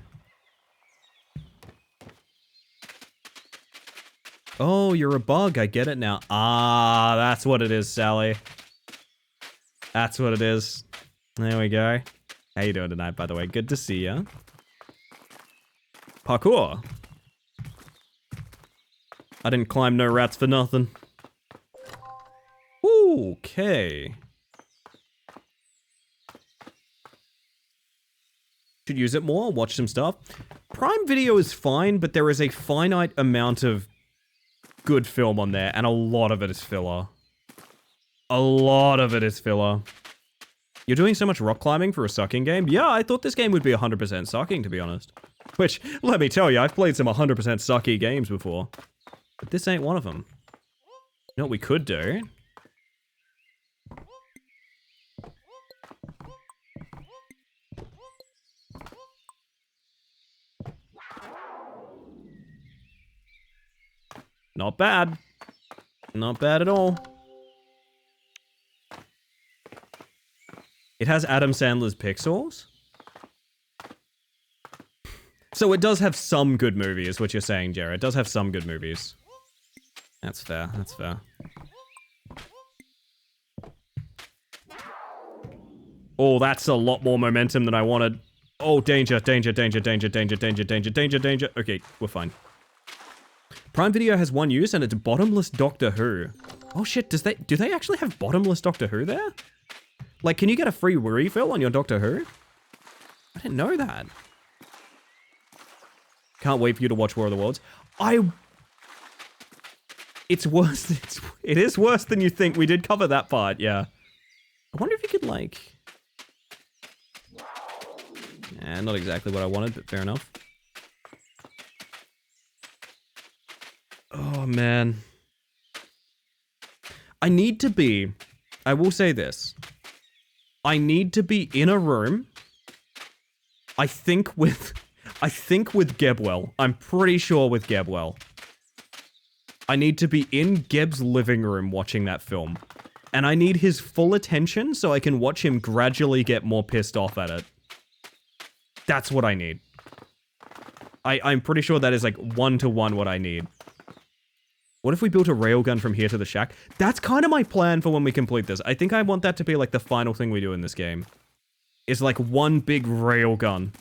Oh, you're a bug. I get it now. Ah, that's what it is, Sally. That's what it is. There we go. How you doing tonight, by the way? Good to see ya. Parkour. I didn't climb no rats for nothing. Okay. Should use it more, watch some stuff. Prime Video is fine, but there is a finite amount of good film on there, and a lot of it is filler. A lot of it is filler. You're doing so much rock climbing for a sucking game? Yeah, I thought this game would be 100% sucking, to be honest. Which, let me tell you, I've played some 100% sucky games before. But this ain't one of them. You know what we could do? Not bad. Not bad at all. It has Adam Sandler's Pixels. So it does have some good movies, is what you're saying, Jared. It does have some good movies. That's fair, that's fair. Oh, that's a lot more momentum than I wanted. Oh, danger, danger, danger, danger, danger, danger, danger, danger, danger. Okay, we're fine. Prime Video has one use, and it's bottomless Doctor Who. Oh shit, do they actually have bottomless Doctor Who there? Like, can you get a free refill on your Doctor Who? I didn't know that. Can't wait for you to watch War of the Worlds. It's worse. It is worse than you think. We did cover that part, yeah. I wonder if you could, like... not exactly what I wanted, but fair enough. Oh, man. I will say this. I need to be in a room. I think with Gebwell. I'm pretty sure with Gebwell. I need to be in Geb's living room watching that film. And I need his full attention so I can watch him gradually get more pissed off at it. That's what I need. I'm pretty sure that is like 1-to-1 what I need. What if we built a railgun from here to the shack? That's kind of my plan for when we complete this. I think I want that to be like the final thing we do in this game. Is like one big railgun.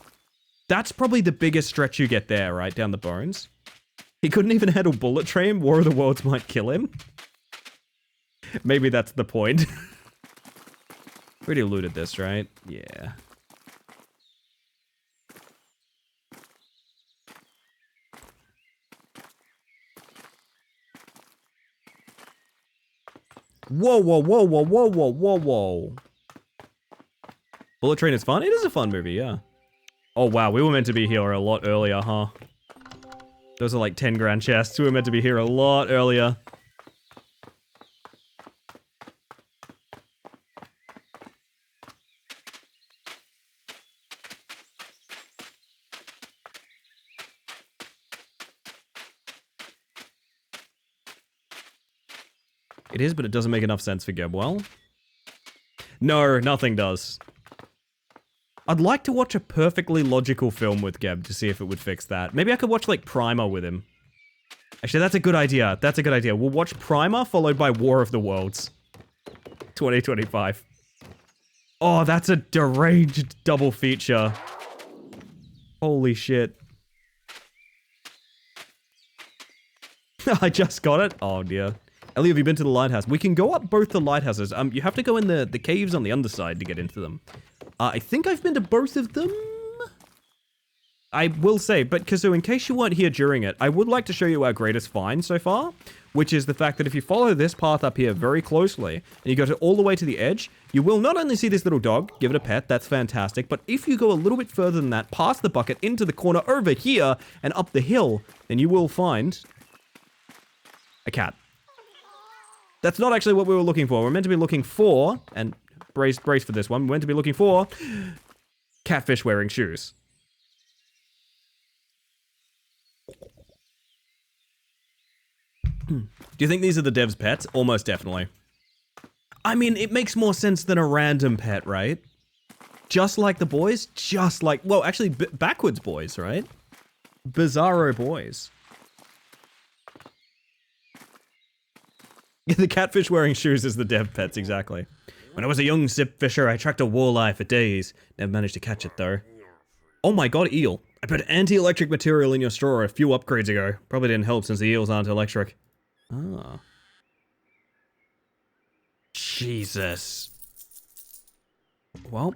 That's probably the biggest stretch you get there, right? Down the bones. He couldn't even handle Bullet Train. War of the Worlds might kill him. Maybe that's the point. Already looted this, right? Yeah. Whoa, whoa, whoa, whoa, whoa, whoa, whoa, whoa. Bullet Train is fun? It is a fun movie, yeah. Oh, wow, we were meant to be here a lot earlier, huh? Those are like 10 grand chests. We were meant to be here a lot earlier. It is, but it doesn't make enough sense for Gebwell. No, nothing does. I'd like to watch a perfectly logical film with Geb to see if it would fix that. Maybe I could watch, like, Primer with him. Actually, that's a good idea. That's a good idea. We'll watch Primer followed by War of the Worlds. 2025. Oh, that's a deranged double feature. Holy shit. I just got it. Oh, dear. Ellie, have you been to the lighthouse? We can go up both the lighthouses. You have to go in the caves on the underside to get into them. I think I've been to both of them. I will say, but Kazoo, in case you weren't here during it, I would like to show you our greatest find so far, which is the fact that if you follow this path up here very closely, and you go all the way to the edge, you will not only see this little dog, give it a pet, that's fantastic, but if you go a little bit further than that, past the bucket, into the corner over here, and up the hill, then you will find a cat. That's not actually what we were looking for. We're meant to be looking for, and brace for this one, we're meant to be looking for catfish wearing shoes. Do you think these are the devs' pets? Almost definitely. I mean, it makes more sense than a random pet, right? Just like the boys, just like, well, actually, backwards boys, right? Bizarro boys. The catfish wearing shoes is the dev pets, exactly. When I was a young sip fisher, I tracked a walleye for days. Never managed to catch it, though. Oh my god, eel. I put anti-electric material in your straw a few upgrades ago. Probably didn't help since the eels aren't electric. Ah. Jesus. Well.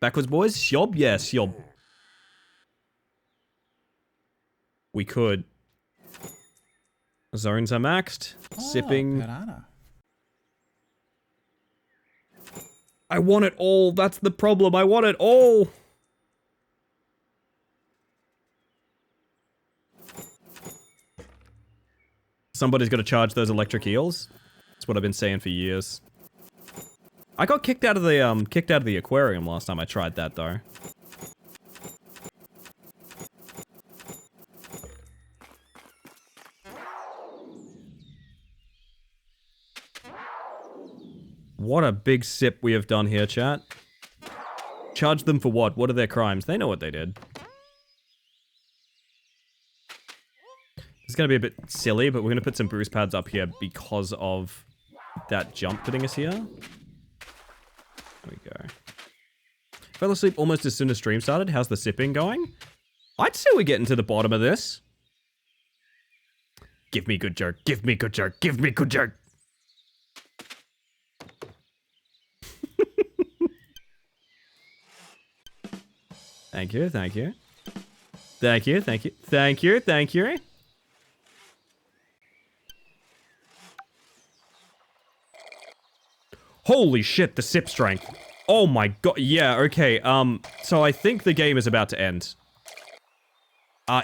Backwards boys? Yob? Yes, yob. We could. Zones are maxed. Sipping. Piranha. I want it all. That's the problem. I want it all. Somebody's got to charge those electric eels. That's what I've been saying for years. I got kicked out of the aquarium last time I tried that though. What a big sip we have done here, chat. Charge them for what? What are their crimes? They know what they did. It's going to be a bit silly, but we're going to put some boost pads up here because of that jump putting us here. There we go. Fell asleep almost as soon as stream started. How's the sipping going? I'd say we're getting to the bottom of this. Give me good joke. Give me good joke. Give me good joke. Thank you, thank you. Thank you, thank you. Thank you, thank you. Holy shit, the sip strength. Oh my god, yeah, okay, so I think the game is about to end.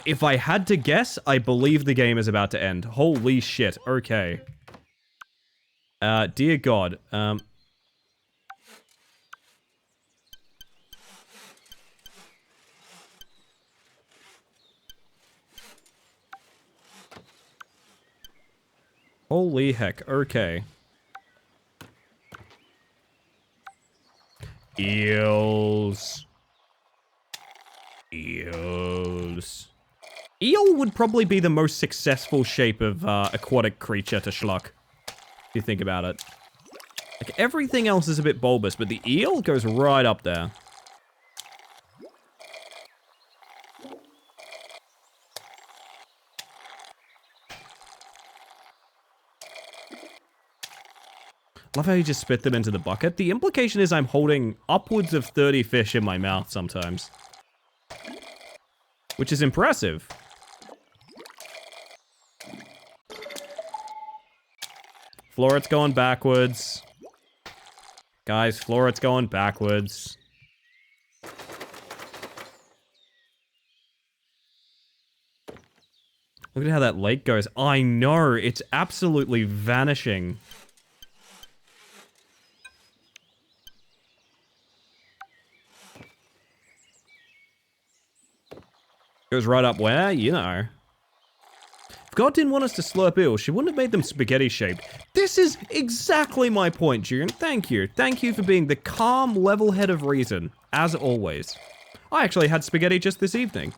If I had to guess, I believe the game is about to end. Holy shit, okay. Dear god, holy heck, okay. Eels. Eels. Eel would probably be the most successful shape of aquatic creature to schluck. If you think about it. Like, everything else is a bit bulbous, but the eel goes right up there. Love how you just spit them into the bucket. The implication is I'm holding upwards of 30 fish in my mouth sometimes. Which is impressive. Floret's going backwards. Guys, Floret's going backwards. Look at how that lake goes. I know, it's absolutely vanishing. Goes right up where? You know. If God didn't want us to slurp eels, she wouldn't have made them spaghetti shaped. This is exactly my point, June. Thank you. Thank you for being the calm, level head of reason, as always. I actually had spaghetti just this evening.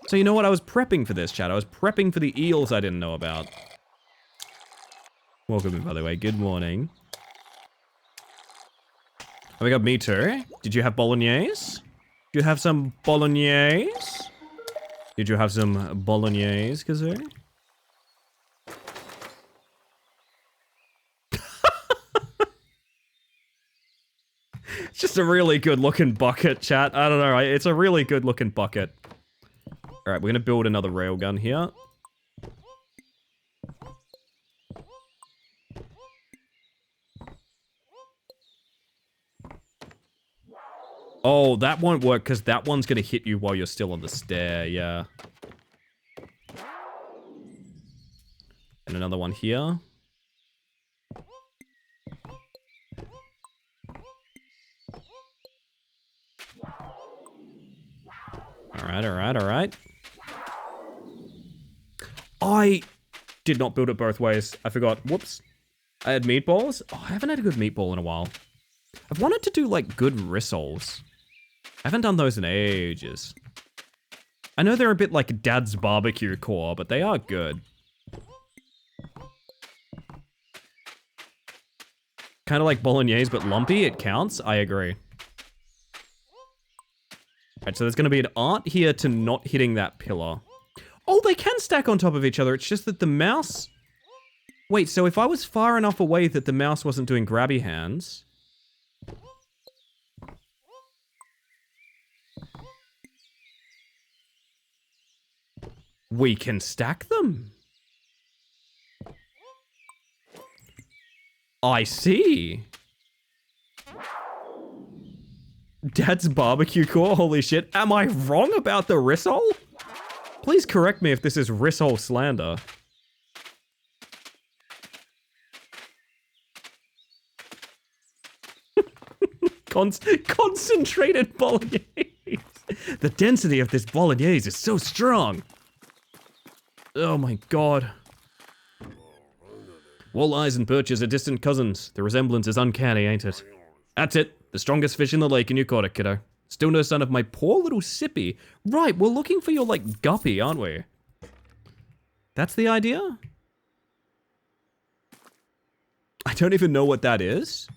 So you know what? I was prepping for this, chat. I was prepping for the eels I didn't know about. Welcome in, by the way. Good morning. Oh my god, me too. Did you have bolognese? Did you have some bolognese? Did you have some bolognese, Kazoo? It's just a really good looking bucket, chat. I don't know, it's a really good looking bucket. Alright, we're gonna build another railgun here. Oh, that won't work because that one's gonna hit you while you're still on the stair, yeah. And another one here. Alright. I did not build it both ways. I forgot. Whoops. I had meatballs. Oh, I haven't had a good meatball in a while. I've wanted to do, like, good rissoles. I haven't done those in ages. I know they're a bit like Dad's barbecue core, but they are good. Kind of like bolognese, but lumpy. It counts. I agree. Alright, so there's going to be an art here to not hitting that pillar. Oh, they can stack on top of each other. It's just that the mouse... Wait, so if I was far enough away that the mouse wasn't doing grabby hands... We can stack them. I see. Dad's barbecue core, holy shit. Am I wrong about the rissole? Please correct me if this is rissole slander. Concentrated bolognese. The density of this bolognese is so strong. Oh my god. Walleyes and perches are distant cousins. The resemblance is uncanny, ain't it? That's it. The strongest fish in the lake and you caught it, kiddo. Still no son of my poor little Sippy. Right, we're looking for your, like, guppy, aren't we? That's the idea? I don't even know what that is.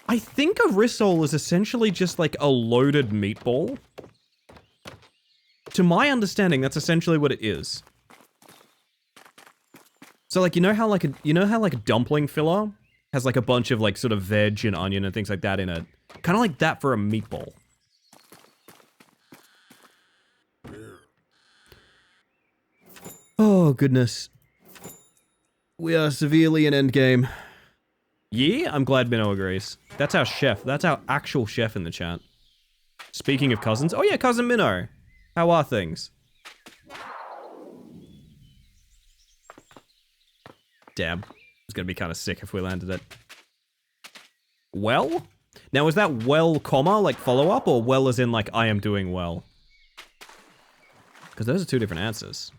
I think a rissole is essentially just, like, a loaded meatball. To my understanding, that's essentially what it is. So, like, you know how a dumpling filler has, like, a bunch of, like, sort of veg and onion and things like that in it? Kind of like that for a meatball. Oh, goodness. We are severely in endgame. Yeah, I'm glad Minnow agrees. That's our chef. That's our actual chef in the chat. Speaking of cousins. Oh, yeah, Cousin Minnow. How are things? Damn. It's gonna be kind of sick if we landed it. Well? Now, is that well, comma, like follow-up, or well as in, like, I am doing well? Because those are two different answers.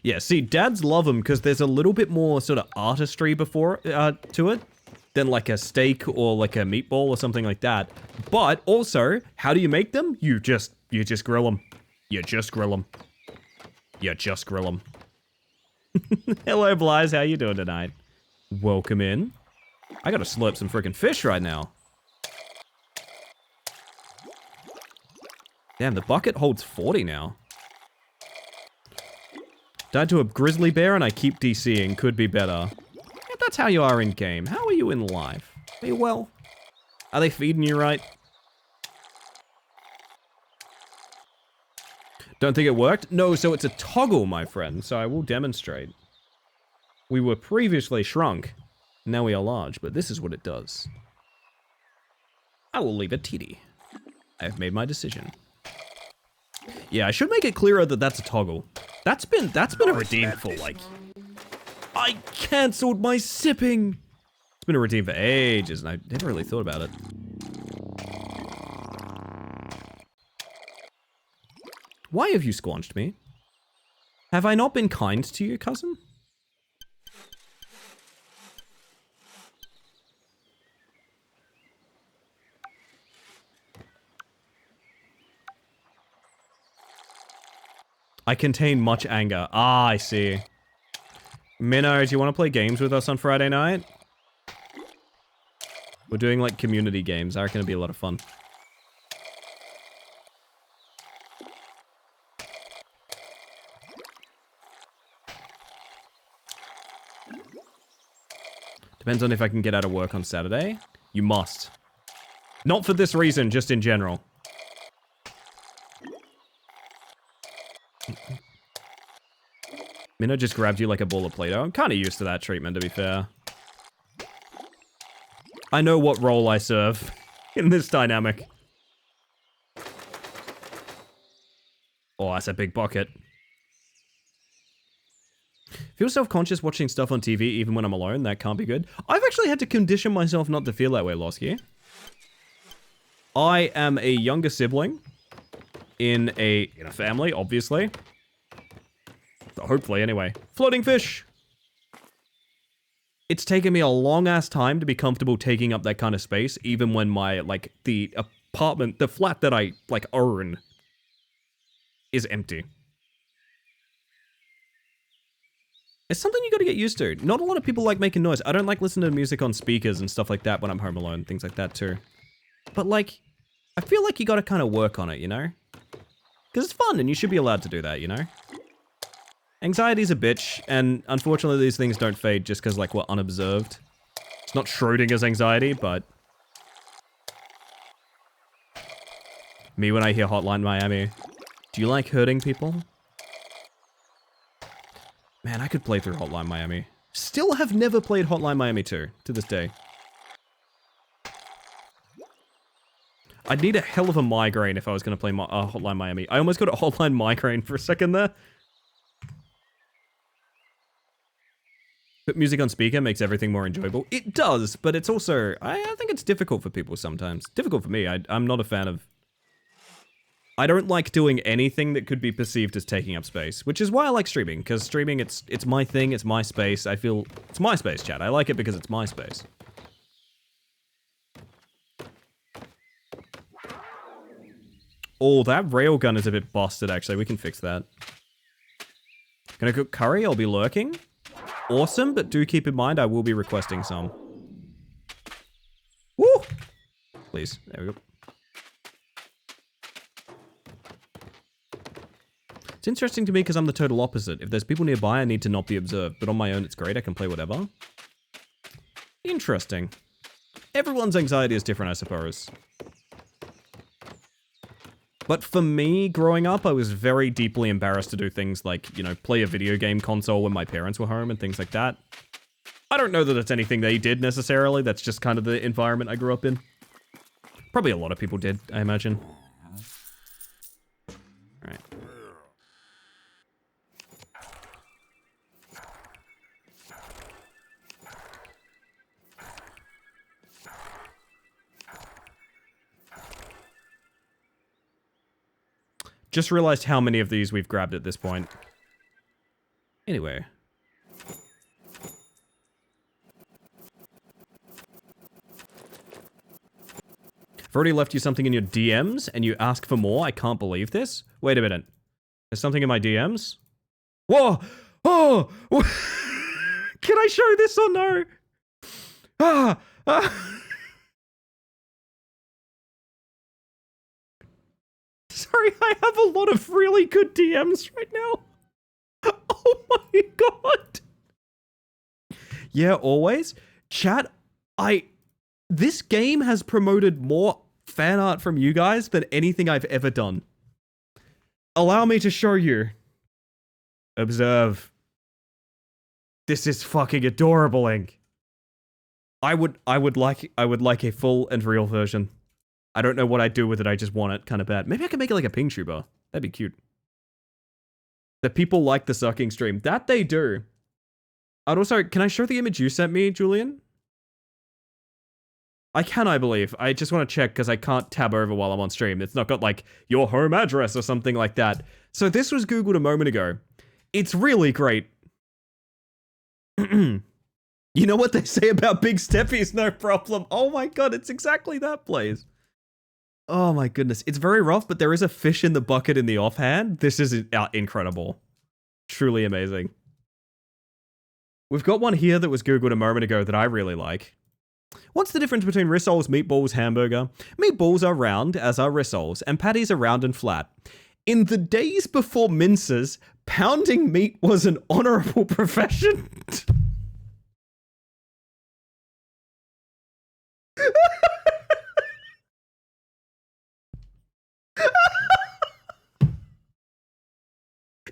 Yeah, see, dads love them because there's a little bit more sort of artistry before to it than like a steak or like a meatball or something like that. But also, how do you make them? You just grill them. You just grill them. You just grill them. Hello, Blyze. How you doing tonight? Welcome in. I gotta slurp some freaking fish right now. Damn, the bucket holds 40 now. Died to a grizzly bear and I keep DCing. Could be better. Yeah, that's how you are in game. How are you in life? Are you well? Are they feeding you right? Don't think it worked? No, so it's a toggle, my friend. So I will demonstrate. We were previously shrunk. Now we are large, but this is what it does. I will leave it TD. I have made my decision. Yeah, I should make it clearer that that's a toggle. That's been a redeem for, like... I cancelled my sipping! It's been a redeem for ages, and I never really thought about it. Why have you squanched me? Have I not been kind to you, cousin? I contain much anger. Ah, I see. Minnow, do you want to play games with us on Friday night? We're doing like community games. I reckon it'd be a lot of fun. Depends on if I can get out of work on Saturday. You must. Not for this reason, just in general. Minnow just grabbed you like a ball of Play-Doh. I'm kind of used to that treatment, to be fair. I know what role I serve in this dynamic. Oh, that's a big bucket. Feel self-conscious watching stuff on TV even when I'm alone. That can't be good. I've actually had to condition myself not to feel that way, Losky. I am a younger sibling in a family, obviously. Hopefully, anyway. Floating fish! It's taken me a long-ass time to be comfortable taking up that kind of space, even when my, like, the apartment, the flat that I, like, own is empty. It's something you gotta get used to. Not a lot of people like making noise. I don't like listening to music on speakers and stuff like that when I'm home alone, things like that too. But, like, I feel like you gotta kind of work on it, you know? Because it's fun and you should be allowed to do that, you know? Anxiety's a bitch, and unfortunately these things don't fade just because, like, we're unobserved. It's not Schrodinger's anxiety, but... Me when I hear Hotline Miami. Do you like hurting people? Man, I could play through Hotline Miami. Still have never played Hotline Miami 2, to this day. I'd need a hell of a migraine if I was going to play Hotline Miami. I almost got a Hotline migraine for a second there. Put music on speaker makes everything more enjoyable. It does, but it's also... I think it's difficult for people sometimes. Difficult for me. I'm not a fan of... I don't like doing anything that could be perceived as taking up space, which is why I like streaming, because streaming, it's my thing, it's my space. I feel... It's my space, chat. I like it because it's my space. Oh, that railgun is a bit busted, actually. We can fix that. Gonna cook curry? I'll be lurking. Awesome, but do keep in mind I will be requesting some. Woo! Please, there we go. It's interesting to me because I'm the total opposite. If there's people nearby, I need to not be observed, but on my own it's great, I can play whatever. Interesting. Everyone's anxiety is different, I suppose. But for me, growing up, I was very deeply embarrassed to do things like, you know, play a video game console when my parents were home and things like that. I don't know that it's anything they did necessarily, that's just kind of the environment I grew up in. Probably a lot of people did, I imagine. Alright. Just realized how many of these we've grabbed at this point. Anyway. I've already left you something in your DMs, and you ask for more? I can't believe this. Wait a minute. There's something in my DMs? Whoa! Oh! Can I show this or no? Sorry, I have a lot of really good DMs right now. Oh my god. Yeah, always. Chat, this game has promoted more fan art from you guys than anything I've ever done. Allow me to show you. Observe. This is fucking adorable, Ink. I would like a full and real version. I don't know what I'd do with it, I just want it kind of bad. Maybe I can make it like a ping tuber. That'd be cute. The people like the sucking stream. That they do. I'd also... Can I show the image you sent me, Julian? I believe. I just want to check because I can't tab over while I'm on stream. It's not got like your home address or something like that. So this was Googled a moment ago. It's really great. You know what they say about Big Steffi's no problem. Oh my god, it's exactly that place. Oh my goodness. It's very rough, but there is a fish in the bucket in the offhand. This is incredible. Truly amazing. We've got one here that was Googled a moment ago that I really like. What's the difference between rissoles, meatballs, hamburger? Meatballs are round, as are rissoles, and patties are round and flat. In the days before minces, pounding meat was an honorable profession.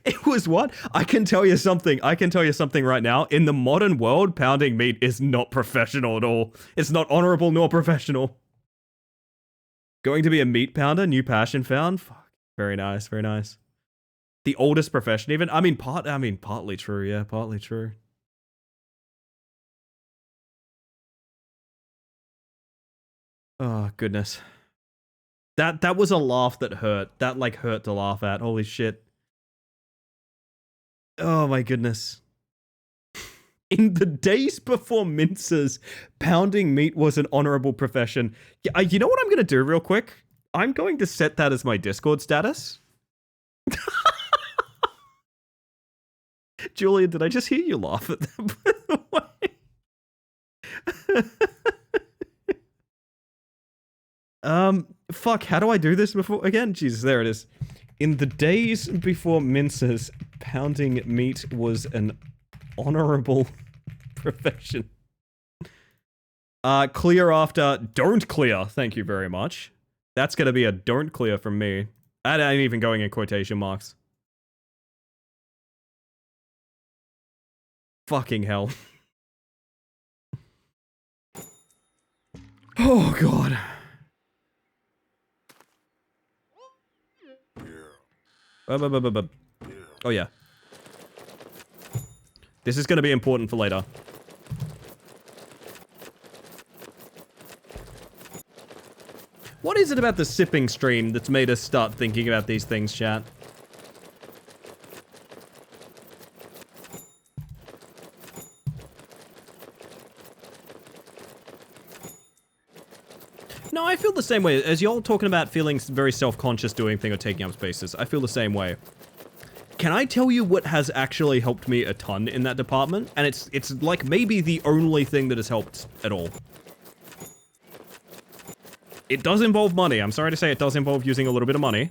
It was what? I can tell you something. I can tell you something right now. In the modern world, pounding meat is not professional at all. It's not honorable nor professional. Going to be a meat pounder, new passion found. Fuck. Very nice, very nice. The oldest profession, even. I mean, partly true. Yeah, partly true. Oh goodness. That was a laugh that hurt. That like hurt to laugh at. Holy shit. Oh my goodness. In the days before minces, pounding meat was an honorable profession. Yeah, you know what I'm going to do real quick? I'm going to set that as my Discord status. Julian, did I just hear you laugh at that, by the way? Fuck, how do I do this before? Again, Jesus, there it is. In the days before minces, pounding meat was an honorable profession. Clear after don't clear. Thank you very much. That's gonna be a don't clear from me. I ain't even going in quotation marks. Fucking hell. Oh god. Oh yeah. This is going to be important for later. What is it about the sipping stream that's made us start thinking about these things, chat? No, I feel the same way. As y'all talking about feeling very self-conscious doing thing or taking up spaces, I feel the same way. Can I tell you what has actually helped me a ton in that department? And it's like maybe the only thing that has helped at all. It does involve money. I'm sorry to say it does involve using a little bit of money.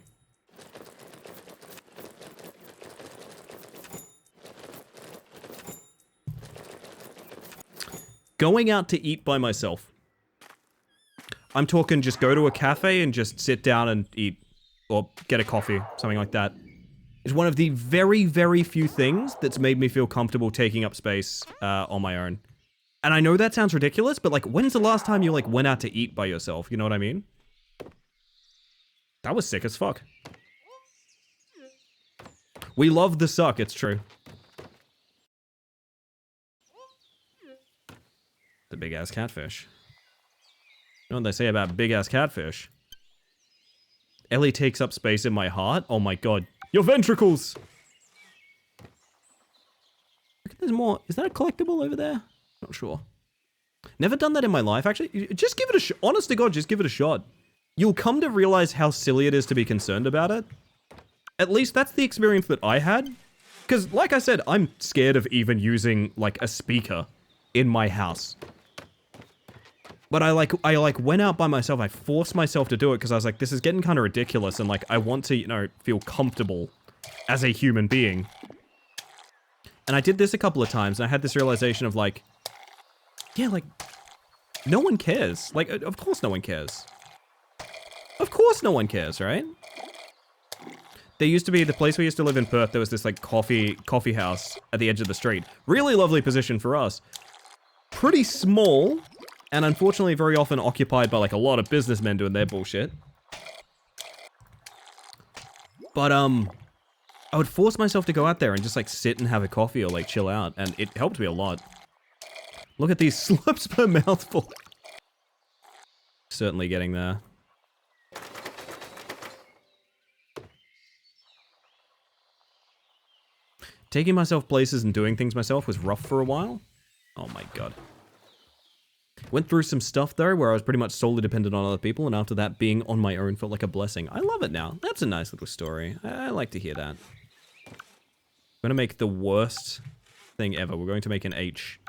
Going out to eat by myself. I'm talking just go to a cafe and just sit down and eat. Or get a coffee, something like that. It's one of the very, very few things that's made me feel comfortable taking up space on my own. And I know that sounds ridiculous, but like, when's the last time you like went out to eat by yourself? You know what I mean? That was sick as fuck. We love the suck, it's true. The big ass catfish. You know what they say about big ass catfish? Ellie takes up space in my heart? Oh my god. Your ventricles! There's more. Is that a collectible over there? Not sure. Never done that in my life, actually. Just give it a shot. Honest to God, just give it a shot. You'll come to realize how silly it is to be concerned about it. At least that's the experience that I had. Because, like I said, I'm scared of even using, like, a speaker in my house. But I went out by myself. I forced myself to do it because I was like, this is getting kind of ridiculous. And like, I want to, you know, feel comfortable as a human being. And I did this a couple of times. And I had this realization of like, yeah, like, no one cares. Like, of course no one cares. Of course no one cares, right? There used to be, the place we used to live in Perth, there was this like coffee house at the edge of the street. Really lovely position for us. Pretty small. And unfortunately, very often occupied by like a lot of businessmen doing their bullshit. But I would force myself to go out there and just like sit and have a coffee or like chill out, and it helped me a lot. Look at these slurps per mouthful. certainly getting there. Taking myself places and doing things myself was rough for a while. Oh my god. Went through some stuff though where I was pretty much solely dependent on other people, and after that being on my own felt like a blessing. I love it now. That's a nice little story. I like to hear that. I'm gonna make the worst thing ever. We're going to make an H.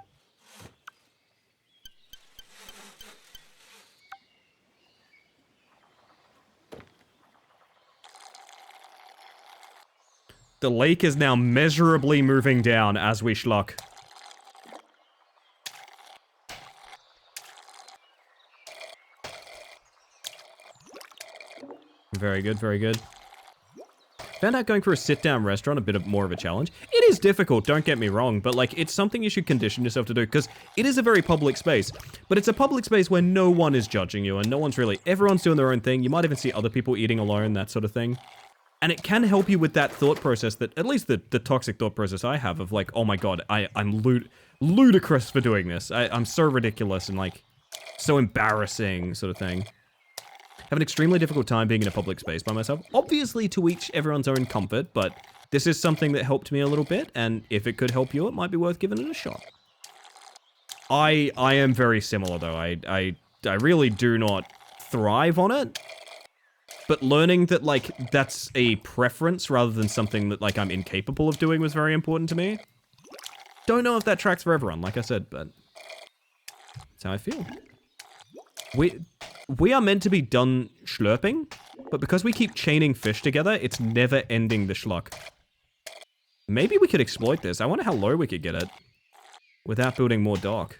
The lake is now measurably moving down as we schluck. Very good, very good. Found out going for a sit-down restaurant a bit more of a challenge. It is difficult, don't get me wrong, but like it's something you should condition yourself to do because it is a very public space. But it's a public space where no one is judging you and no one's really, everyone's doing their own thing. You might even see other people eating alone, that sort of thing. And it can help you with that thought process that, at least the toxic thought process I have of like, oh my god, I'm ludicrous for doing this. I'm so ridiculous and like, so embarrassing sort of thing. Have an extremely difficult time being in a public space by myself. Obviously to each everyone's own comfort, but this is something that helped me a little bit, and if it could help you, it might be worth giving it a shot. I am very similar though. I really do not thrive on it. But learning that, like, that's a preference rather than something that, like, I'm incapable of doing was very important to me. Don't know if that tracks for everyone, like I said, but that's how I feel. We are meant to be done schlurping, but because we keep chaining fish together, it's never ending the schluck. Maybe we could exploit this. I wonder how low we could get it without building more dock.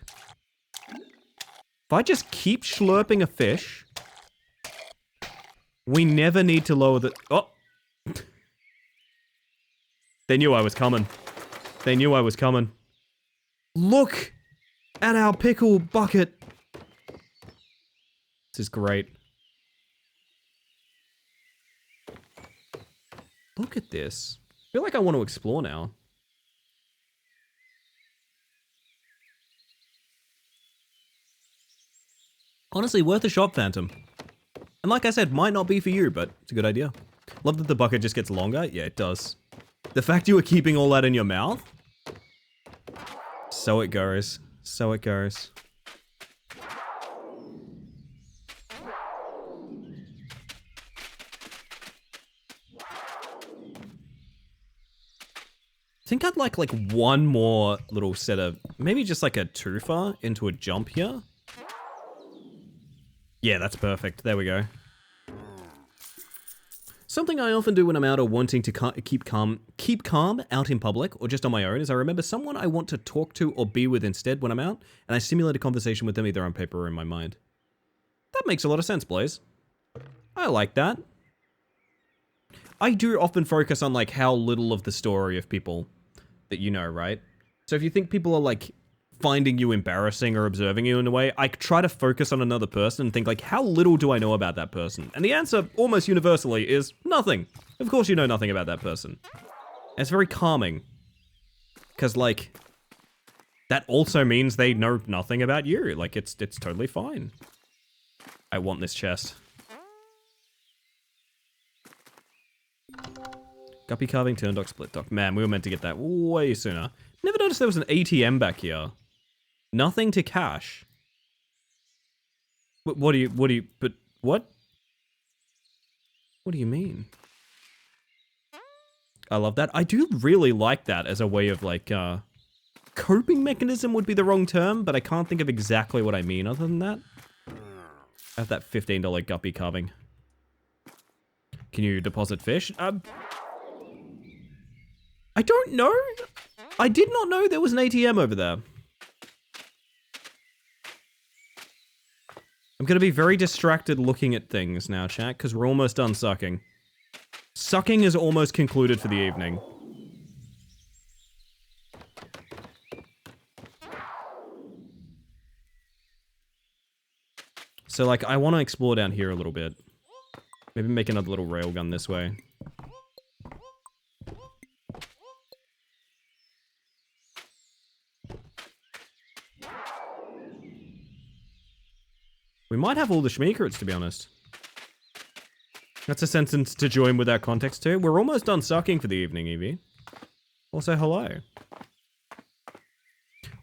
If I just keep schlurping a fish... We never need to lower the... Oh! They knew I was coming. They knew I was coming. Look at our pickle bucket. This is great. Look at this. I feel like I want to explore now. Honestly, worth a shot, Phantom. And like I said, might not be for you, but it's a good idea. Love that the bucket just gets longer. Yeah, it does. The fact you were keeping all that in your mouth? So it goes. So it goes. I think I'd like one more little set of, maybe just like a twofer into a jump here. Yeah, that's perfect. There we go. Something I often do when I'm out or wanting to keep calm out in public or just on my own is I remember someone I want to talk to or be with instead when I'm out, and I simulate a conversation with them either on paper or in my mind. That makes a lot of sense, Blaze. I like that. I do often focus on like how little of the story of people that you know, right? So if you think people are like finding you embarrassing or observing you in a way, I try to focus on another person and think like, how little do I know about that person? And the answer almost universally is nothing. Of course you know nothing about that person. And it's very calming. Because like, that also means they know nothing about you. Like it's totally fine. I want this chest. Guppy carving, turn dock, split dock. Man, we were meant to get that way sooner. Never noticed there was an ATM back here. Nothing to cash. But what do you, but what? What do you mean? I love that. I do really like that as a way of like, coping mechanism would be the wrong term, but I can't think of exactly what I mean other than that. I have that $15 guppy carving. Can you deposit fish? I don't know. I did not know there was an ATM over there. I'm gonna be very distracted looking at things now, chat, because we're almost done sucking. Sucking is almost concluded for the evening. So, like, I want to explore down here a little bit. Maybe make another little railgun this way. We might have all the schmeekerits, to be honest. That's a sentence to join with our context too. We're almost done sucking for the evening, Evie. Also, hello.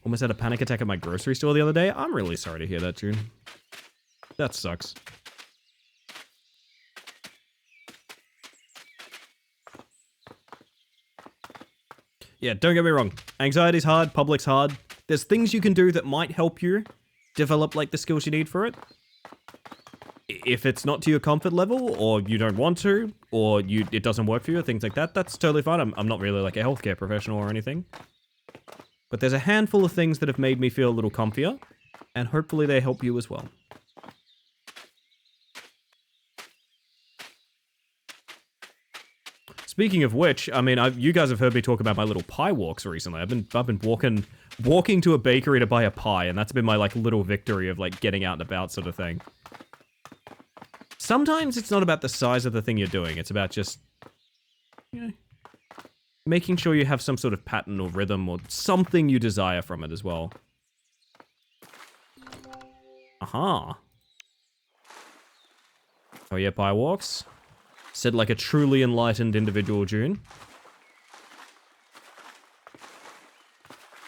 Almost had a panic attack at my grocery store the other day. I'm really sorry to hear that, June. That sucks. Yeah, don't get me wrong. Anxiety's hard, public's hard. There's things you can do that might help you develop like the skills you need for it. If it's not to your comfort level, or you don't want to, or it doesn't work for you, or things like that, that's totally fine. I'm not really like a healthcare professional or anything. But there's a handful of things that have made me feel a little comfier, and hopefully they help you as well. Speaking of which, I mean, you guys have heard me talk about my little pie walks recently. I've been walking to a bakery to buy a pie, and that's been my like little victory of like getting out and about sort of thing. Sometimes it's not about the size of the thing you're doing. It's about just, you know, making sure you have some sort of pattern or rhythm or something you desire from it as well. Aha. Oh yeah, pie walks. Said like a truly enlightened individual, June.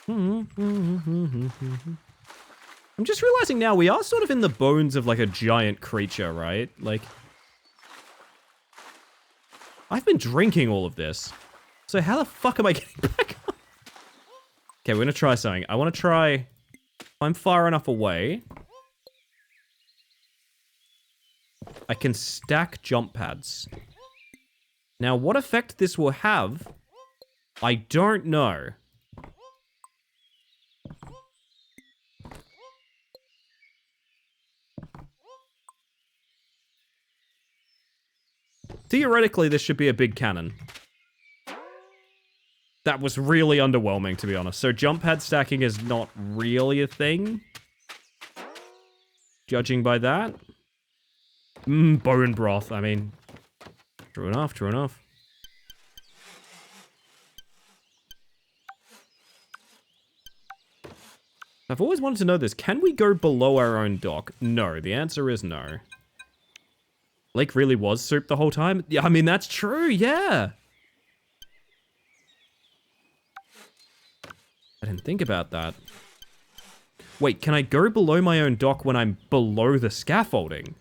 I'm just realizing now we are sort of in the bones of like a giant creature, right? Like, I've been drinking all of this. So how the fuck am I getting back up? Okay, we're gonna try something. I want to try, if I'm far enough away, I can stack jump pads. Now, what effect this will have, I don't know. Theoretically, this should be a big cannon. That was really underwhelming, to be honest. So jump pad stacking is not really a thing. Judging by that. Bone broth, I mean. True enough, true enough. I've always wanted to know this. Can we go below our own dock? No, the answer is no. Lake really was soup the whole time? Yeah, I mean, that's true, yeah. I didn't think about that. Wait, can I go below my own dock when I'm below the scaffolding?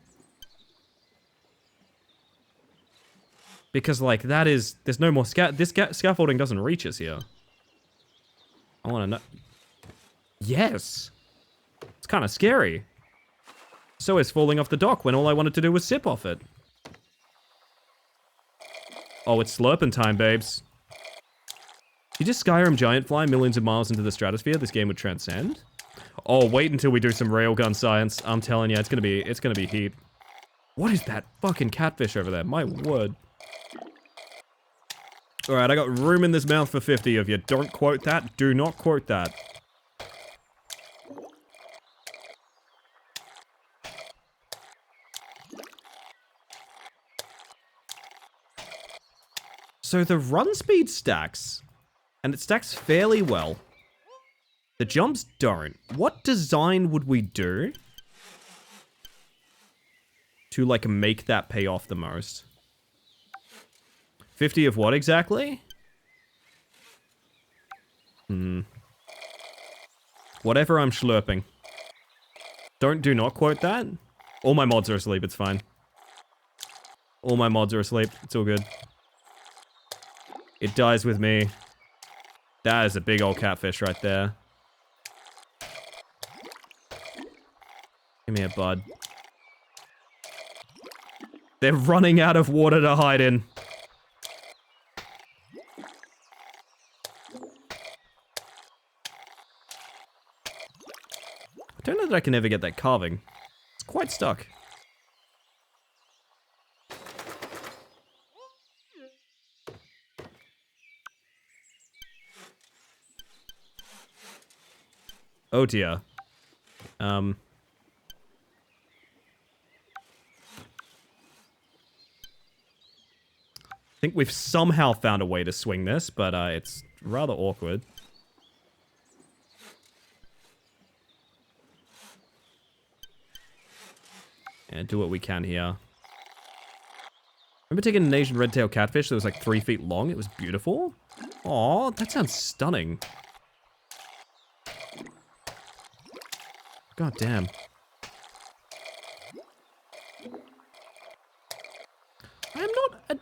Because, like, that is... There's no more scaffolding doesn't reach us here. I want to know... Yes! It's kind of scary. So is falling off the dock when all I wanted to do was sip off it. Oh, it's slurping time, babes. You just Skyrim giant fly millions of miles into the stratosphere, this game would transcend? Oh, wait until we do some railgun science. I'm telling you, it's gonna be heat. What is that fucking catfish over there? My word. Alright, I got room in this mouth for 50 of you. Don't quote that. Do not quote that. So the run speed stacks, and it stacks fairly well. The jumps don't. What design would we do to, like, make that pay off the most? 50 of what exactly? Whatever I'm slurping. Do not quote that. All my mods are asleep, it's fine. All my mods are asleep, it's all good. It dies with me. That is a big old catfish right there. Give me a bud. They're running out of water to hide in. I don't know that I can ever get that carving. It's quite stuck. Oh dear. I think we've somehow found a way to swing this, but it's rather awkward. Yeah, do what we can here. Remember taking an Asian red-tailed catfish that was like 3 feet long? It was beautiful. Aw, that sounds stunning. God damn.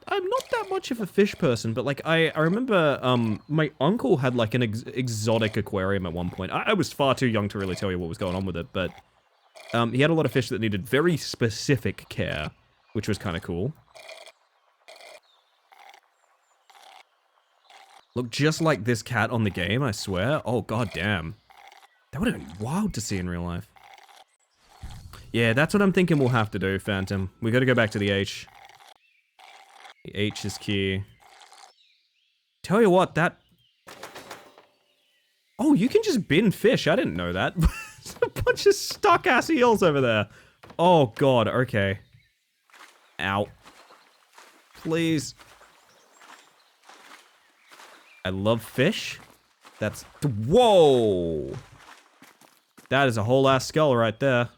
I'm not that much of a fish person, but like I remember my uncle had like an exotic aquarium at one point. I was far too young to really tell you what was going on with it, but he had a lot of fish that needed very specific care, which was kind of cool. Look just like this cat on the game, I swear. Oh, god damn. That would have been wild to see in real life. Yeah, that's what I'm thinking we'll have to do, Phantom. We gotta go back to the H. The H is key. Tell you what, that... Oh, you can just bin fish. I didn't know that. There's a bunch of stuck-ass eels over there. Oh, god, okay. Ow. Please. I love fish. That's... Whoa! That is a whole ass skull right there.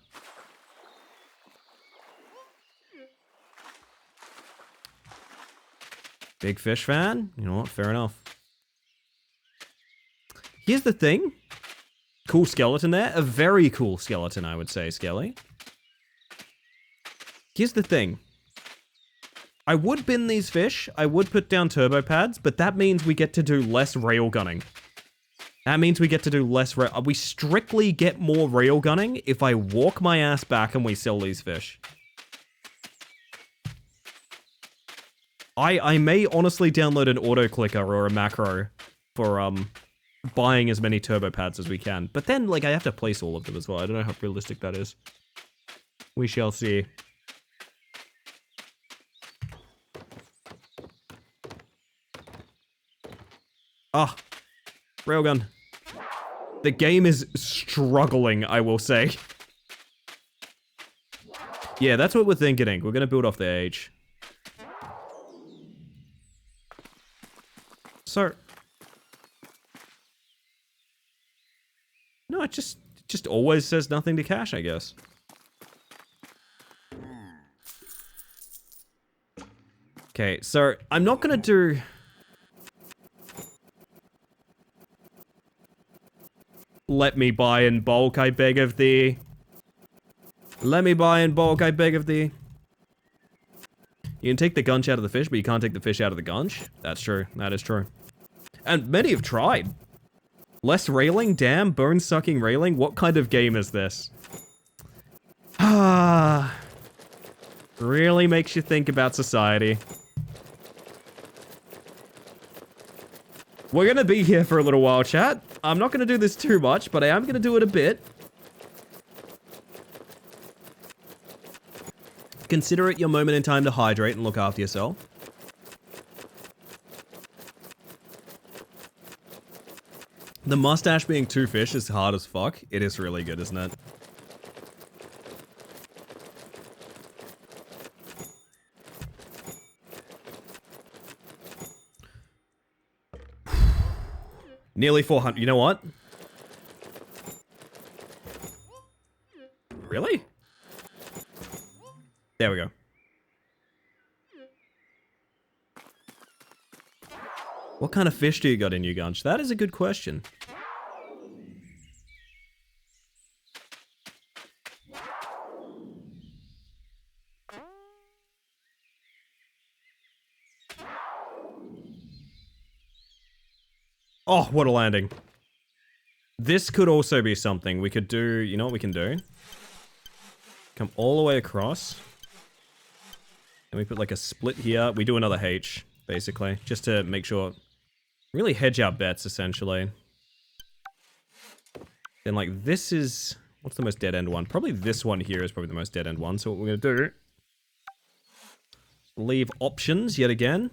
Big fish fan? You know what? Fair enough. Here's the thing. Cool skeleton there. A very cool skeleton, I would say, Skelly. Here's the thing. I would bin these fish. I would put down turbo pads, but that means we get to do less rail gunning. That means we get to do less rail... We strictly get more rail gunning if I walk my ass back and we sell these fish. I may honestly download an auto clicker or a macro for buying as many turbo pads as we can. But then, like, I have to place all of them as well. I don't know how realistic that is. We shall see. Ah, railgun. The game is struggling, I will say. Yeah, that's what we're thinking. We're gonna build off the H. So... No, it just always says nothing to cache, I guess. Okay, so I'm not gonna do... Let me buy in bulk, I beg of thee. Let me buy in bulk, I beg of thee. You can take the gunch out of the fish, but you can't take the fish out of the gunch. That's true. That is true. And many have tried. Less railing? Damn, bone-sucking railing? What kind of game is this? Ah. Really makes you think about society. We're gonna be here for a little while, chat. I'm not gonna do this too much, but I am gonna do it a bit. Consider it your moment in time to hydrate and look after yourself. The mustache being two fish is hard as fuck. It is really good, isn't it? Nearly 400. You know what? Really? There we go. What kind of fish do you got in you, Gunch? That is a good question. Oh, what a landing. This could also be something we could do. You know what we can do? Come all the way across. And we put like a split here. We do another H, basically. Just to make sure... Really hedge our bets, essentially. Then like this is... What's the most dead-end one? Probably this one here is probably the most dead-end one. So what we're going to do... Leave options yet again.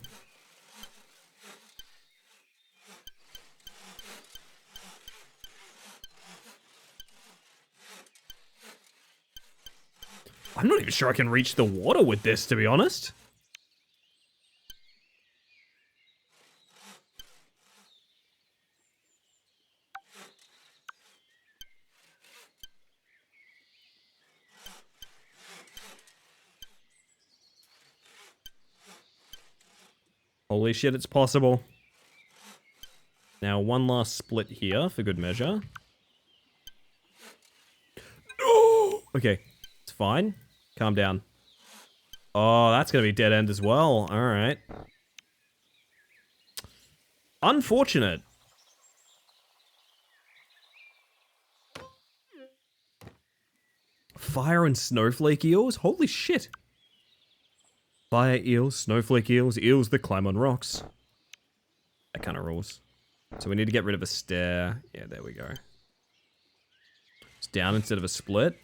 I'm not even sure I can reach the water with this, to be honest. Holy shit, it's possible. Now, one last split here for good measure. No! Okay, it's fine. Calm down. Oh, that's gonna be dead end as well. Alright. Unfortunate. Fire and snowflake eels? Holy shit. Fire eels, snowflake eels, eels that climb on rocks. That kind of rules. So we need to get rid of a stair. Yeah, there we go. It's down instead of a split.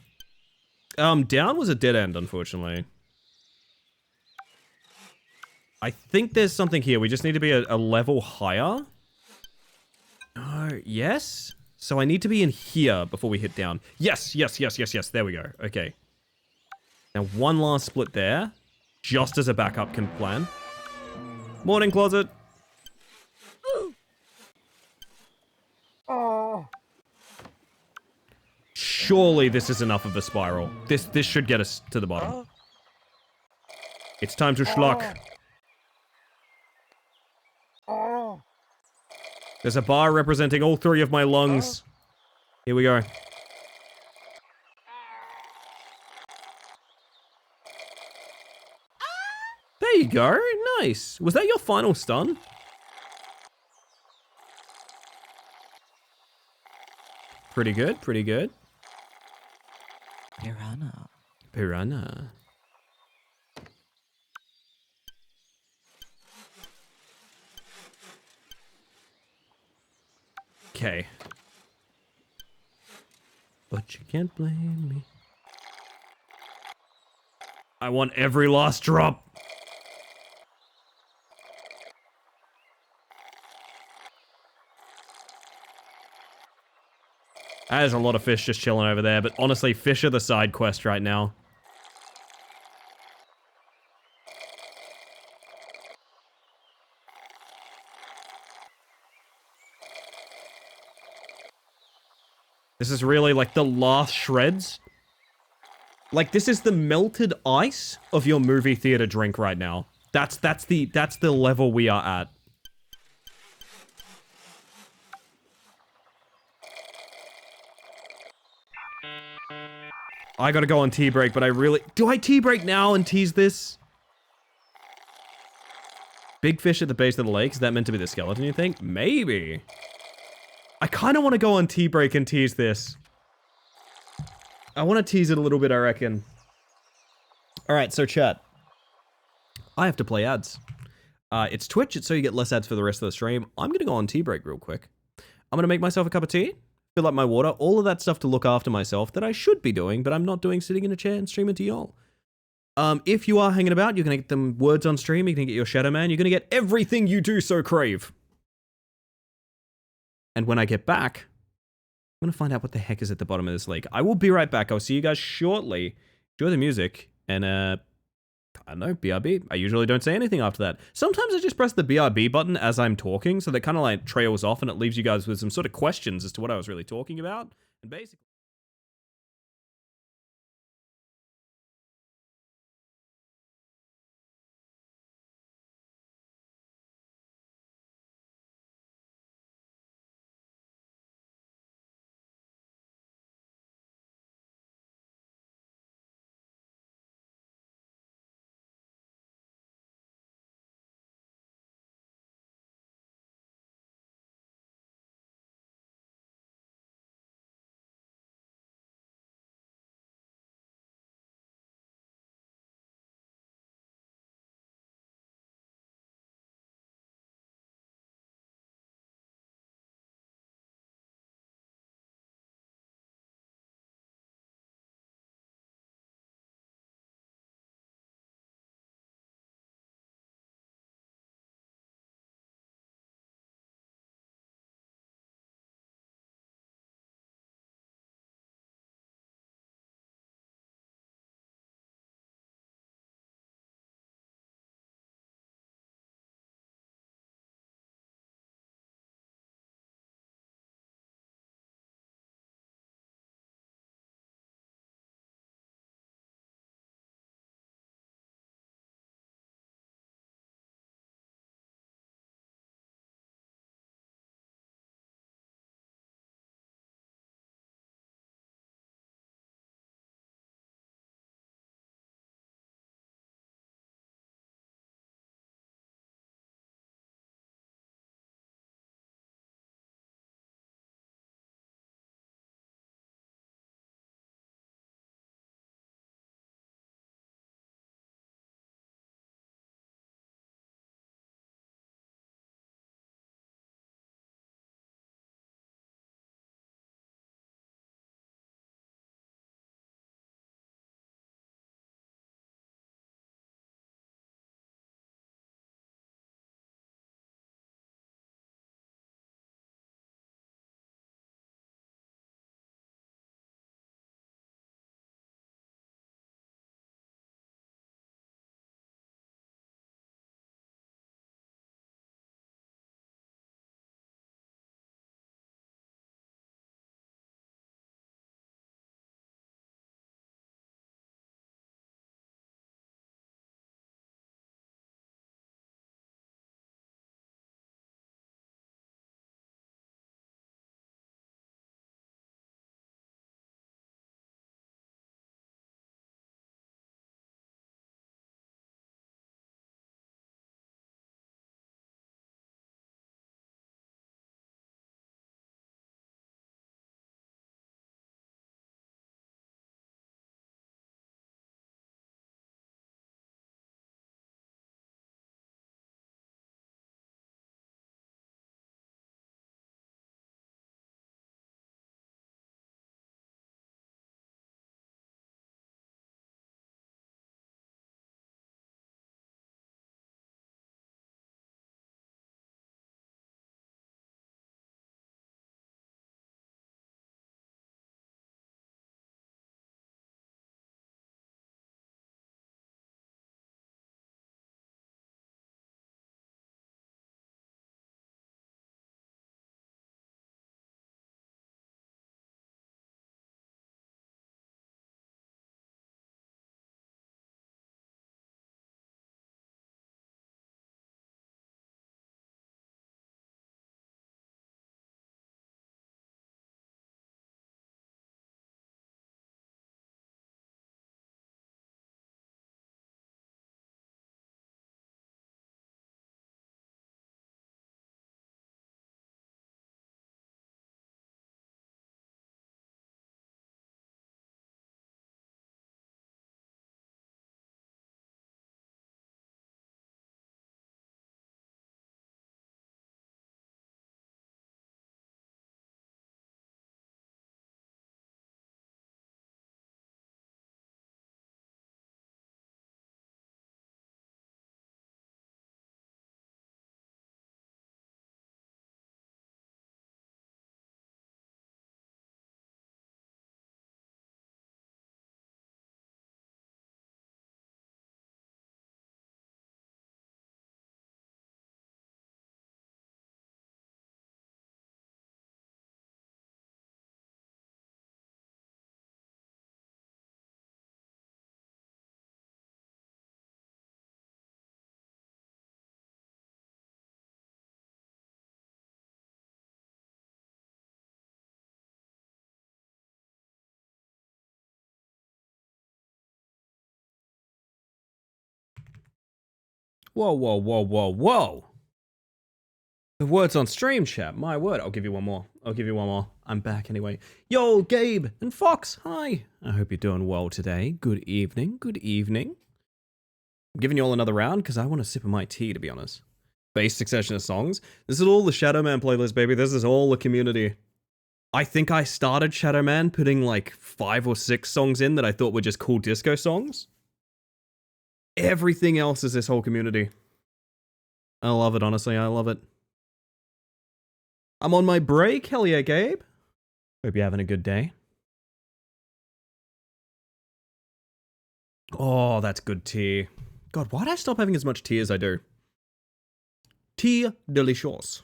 Down was a dead end, unfortunately. I think there's something here. We just need to be a level higher. No, yes? So I need to be in here before we hit down. Yes, yes, yes, yes, yes. There we go. Okay. Now one last split there. Just as a backup can plan. Morning, closet. Surely this is enough of a spiral. This should get us to the bottom. It's time to schlock. There's a bar representing all three of my lungs. Here we go. There you go. Nice. Was that your final stun? Pretty good, pretty good. Piranha. Piranha. Okay. But you can't blame me. I want every last drop. There's a lot of fish just chilling over there, but honestly, fish are the side quest right now. This is really like the last shreds. Like this is the melted ice of your movie theater drink right now. That's the level we are at. I gotta go on tea break, but I really... Do I tea break now and tease this? Big fish at the base of the lake. Is that meant to be the skeleton, you think? Maybe. I kind of want to go on tea break and tease this. I want to tease it a little bit, I reckon. Alright, so chat. I have to play ads. It's Twitch, it's so you get less ads for the rest of the stream. I'm gonna go on tea break real quick. I'm gonna make myself a cup of tea. Fill up my water, all of that stuff to look after myself that I should be doing, but I'm not doing sitting in a chair and streaming to y'all. If you are hanging about, you're going to get them words on stream, you're going to get your Shadow Man, you're going to get everything you do so crave. And when I get back, I'm going to find out what the heck is at the bottom of this lake. I will be right back. I'll see you guys shortly. Enjoy the music, and I don't know, BRB. I usually don't say anything after that. Sometimes I just press the BRB button as I'm talking, so that kind of like trails off and it leaves you guys with some sort of questions as to what I was really talking about. And basically... Whoa, whoa, whoa, whoa, whoa. The words on stream chat, my word. I'll give you one more. I'm back anyway. Yo, Gabe and Fox, hi. I hope you're doing well today. Good evening. I'm giving you all another round because I want a sip of my tea, to be honest. Base succession of songs. This is all the Shadow Man playlist, baby. This is all the community. I think I started Shadow Man putting like 5 or 6 songs in that I thought were just cool disco songs. Everything else is this whole community. I love it, honestly. I love it. I'm on my break. Hell yeah, Gabe. Hope you're having a good day. Oh, that's good tea. God, why'd I stop having as much tea as I do? Tea delicious.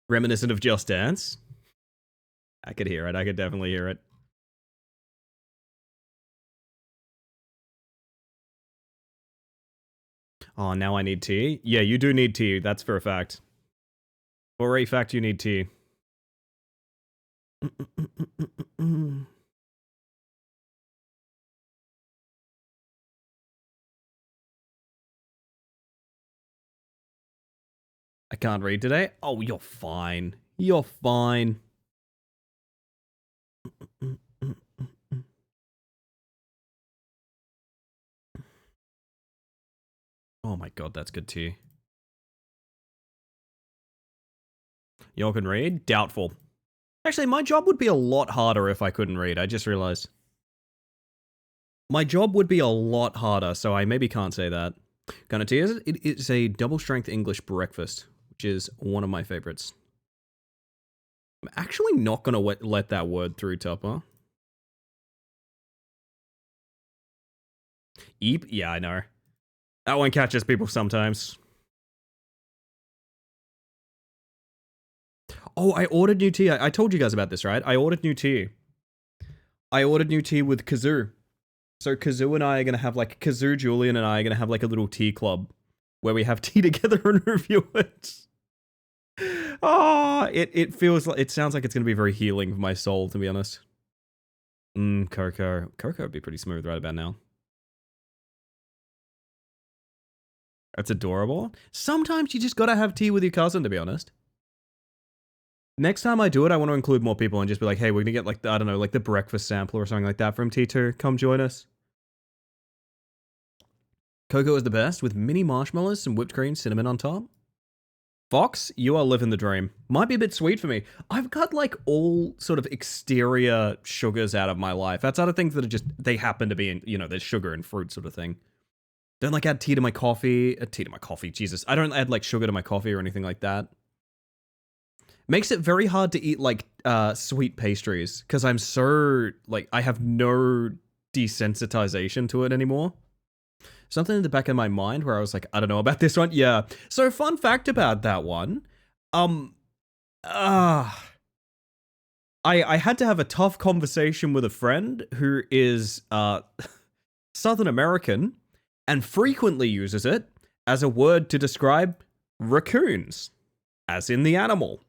Reminiscent of Just Dance. I could hear it. I could definitely hear it. Oh, now I need tea? Yeah, you do need tea. That's for a fact. For a fact, you need tea. I can't read today? Oh, you're fine. You're fine. Oh my god, that's good tea. Y'all can read? Doubtful. Actually, my job would be a lot harder if I couldn't read. I just realized. My job would be a lot harder, so I maybe can't say that. Kind of tea is it? It's a double strength English breakfast, which is one of my favorites. I'm actually not gonna let that word through, Tupper. Eep? Yeah, I know. That one catches people sometimes. Oh, I ordered new tea. I told you guys about this, right? I ordered new tea. I ordered new tea with Kazoo. So Kazoo and I are going to have like, Kazoo, Julian and I are going to have like a little tea club where we have tea together and review it. Oh, it feels like, it sounds like it's going to be very healing for my soul, to be honest. Cocoa. Cocoa would be pretty smooth right about now. That's adorable. Sometimes you just gotta have tea with your cousin, to be honest. Next time I do it, I want to include more people and just be like, hey, we're gonna get like, I don't know, like the breakfast sampler or something like that from T2. Come join us. Cocoa is the best with mini marshmallows, some whipped cream, cinnamon on top. Fox, you are living the dream. Might be a bit sweet for me. I've got like all sort of exterior sugars out of my life. That's other things that are just, they happen to be in, you know, there's sugar and fruit sort of thing. Don't like add tea to my coffee. Jesus. I don't add like sugar to my coffee or anything like that. Makes it very hard to eat like sweet pastries because I'm so like I have no desensitization to it anymore. Something in the back of my mind where I was like, I don't know about this one. Yeah. So fun fact about that one. I had to have a tough conversation with a friend who is Southern American and frequently uses it as a word to describe raccoons, as in the animal.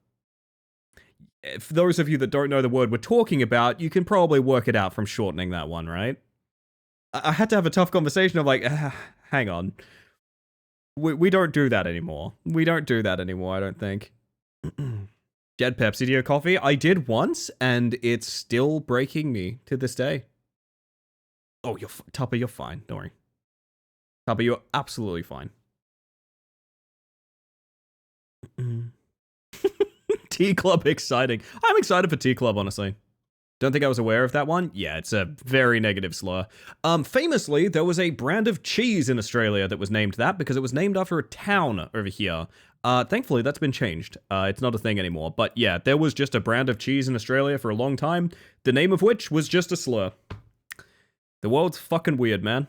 For those of you that don't know the word we're talking about, you can probably work it out from shortening that one, right? I had to have a tough conversation of like, hang on. We don't do that anymore. I don't think. Jed Pepsi to your coffee? I did once, and it's still breaking me to this day. Oh, Tupper, you're fine. Don't worry. Tupper, you're absolutely fine. Tea Club exciting. I'm excited for Tea Club, honestly. Don't think I was aware of that one. Yeah, it's a very negative slur. Famously, there was a brand of cheese in Australia that was named that because it was named after a town over here. Thankfully, that's been changed. It's not a thing anymore. But yeah, there was just a brand of cheese in Australia for a long time, the name of which was just a slur. The world's fucking weird, man.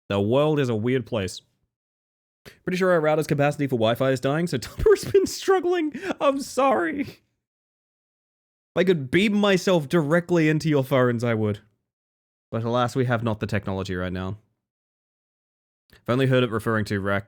The world is a weird place. Pretty sure our router's capacity for Wi-Fi is dying, so Tupper's been struggling. I'm sorry. If I could beam myself directly into your phones, I would. But alas, we have not the technology right now. I've only heard it referring to rack.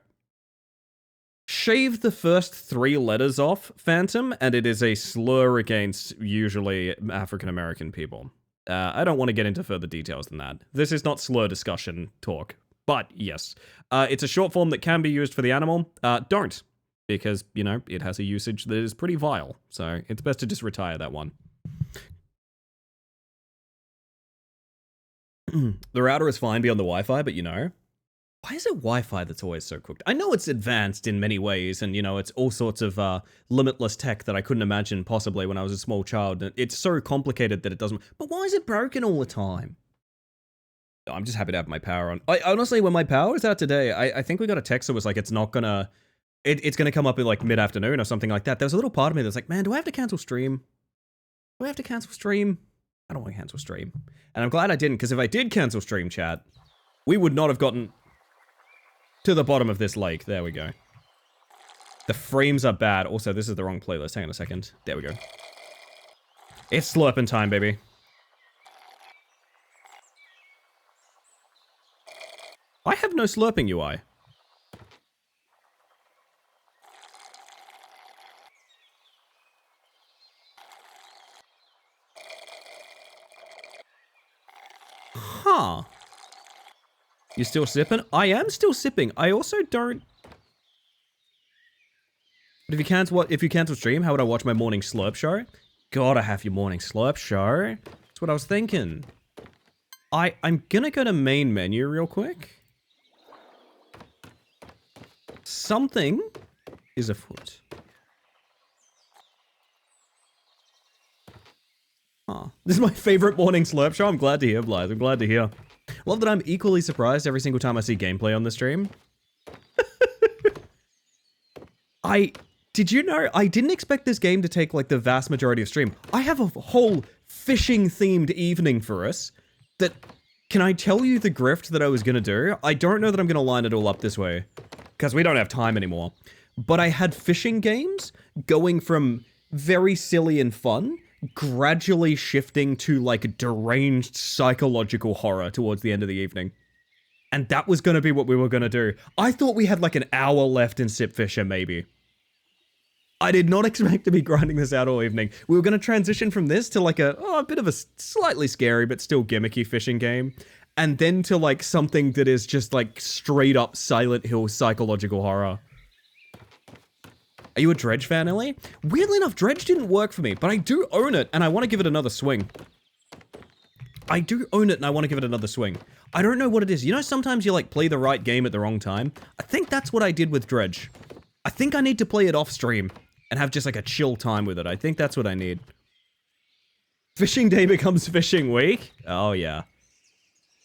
Shave the first 3 letters off, Phantom, and it is a slur against usually African-American people. I don't want to get into further details than that. This is not slur discussion talk. But yes, it's a short form that can be used for the animal. Don't. Because, you know, it has a usage that is pretty vile. So it's best to just retire that one. The router is fine beyond the Wi-Fi, but you know, why is it Wi-Fi that's always so cooked? I know it's advanced in many ways, and you know, it's all sorts of limitless tech that I couldn't imagine possibly when I was a small child. It's so complicated that it doesn't. But why is it broken all the time? I'm just happy to have my power on. I honestly, when my power was out today, I think we got a text that was like, it's not gonna, it's gonna come up in like mid-afternoon or something like that. There was a little part of me that's like, man, do I have to cancel stream? Do I have to cancel stream? I don't want to cancel stream. And I'm glad I didn't, because if I did cancel stream, chat, we would not have gotten to the bottom of this lake. There we go. The frames are bad. Also, this is the wrong playlist. Hang on a second. There we go. It's slurping time, baby. I have no slurping UI. Huh. You still sipping? I am still sipping. I also don't... But if you cancel stream, how would I watch my morning slurp show? Gotta have your morning slurp show. That's what I was thinking. I'm gonna go to main menu real quick. Something is afoot. Huh. This is my favorite morning slurp show. I'm glad to hear, Blythe. I'm glad to hear. Love that I'm equally surprised every single time I see gameplay on the stream. Did you know, I didn't expect this game to take like the vast majority of stream. I have a whole fishing themed evening for us that, can I tell you the grift that I was gonna do? I don't know that I'm gonna line it all up this way because we don't have time anymore. But I had fishing games going from very silly and fun, gradually shifting to like deranged psychological horror towards the end of the evening. And that was gonna be what we were gonna do. I thought we had like an hour left in Sip Fisher, maybe. I did not expect to be grinding this out all evening. We were going to transition from this to like a bit of a slightly scary but still gimmicky fishing game. And then to like something that is just like straight up Silent Hill psychological horror. Are you a Dredge fan, Ellie? Weirdly enough, Dredge didn't work for me, but I do own it and I want to give it another swing. I do own it and I want to give it another swing. I don't know what it is. You know, sometimes you like play the right game at the wrong time. I think that's what I did with Dredge. I think I need to play it off stream and have just like a chill time with it. I think that's what I need. Fishing day becomes fishing week? Oh yeah.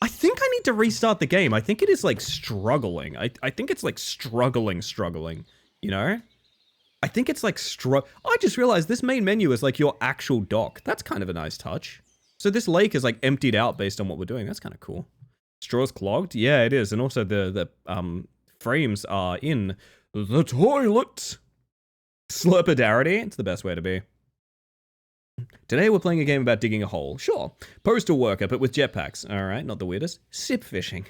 I think I need to restart the game. I think it is like struggling. I think it's like struggling, you know? I think it's like I just realized this main menu is like your actual dock. That's kind of a nice touch. So this lake is like emptied out based on what we're doing. That's kind of cool. Straw's clogged? Yeah, it is. And also the frames are in the toilet. Slurpidarity, it's the best way to be. Today we're playing a game about digging a hole. Sure. Postal worker, but with jetpacks. Alright, not the weirdest. Sip fishing.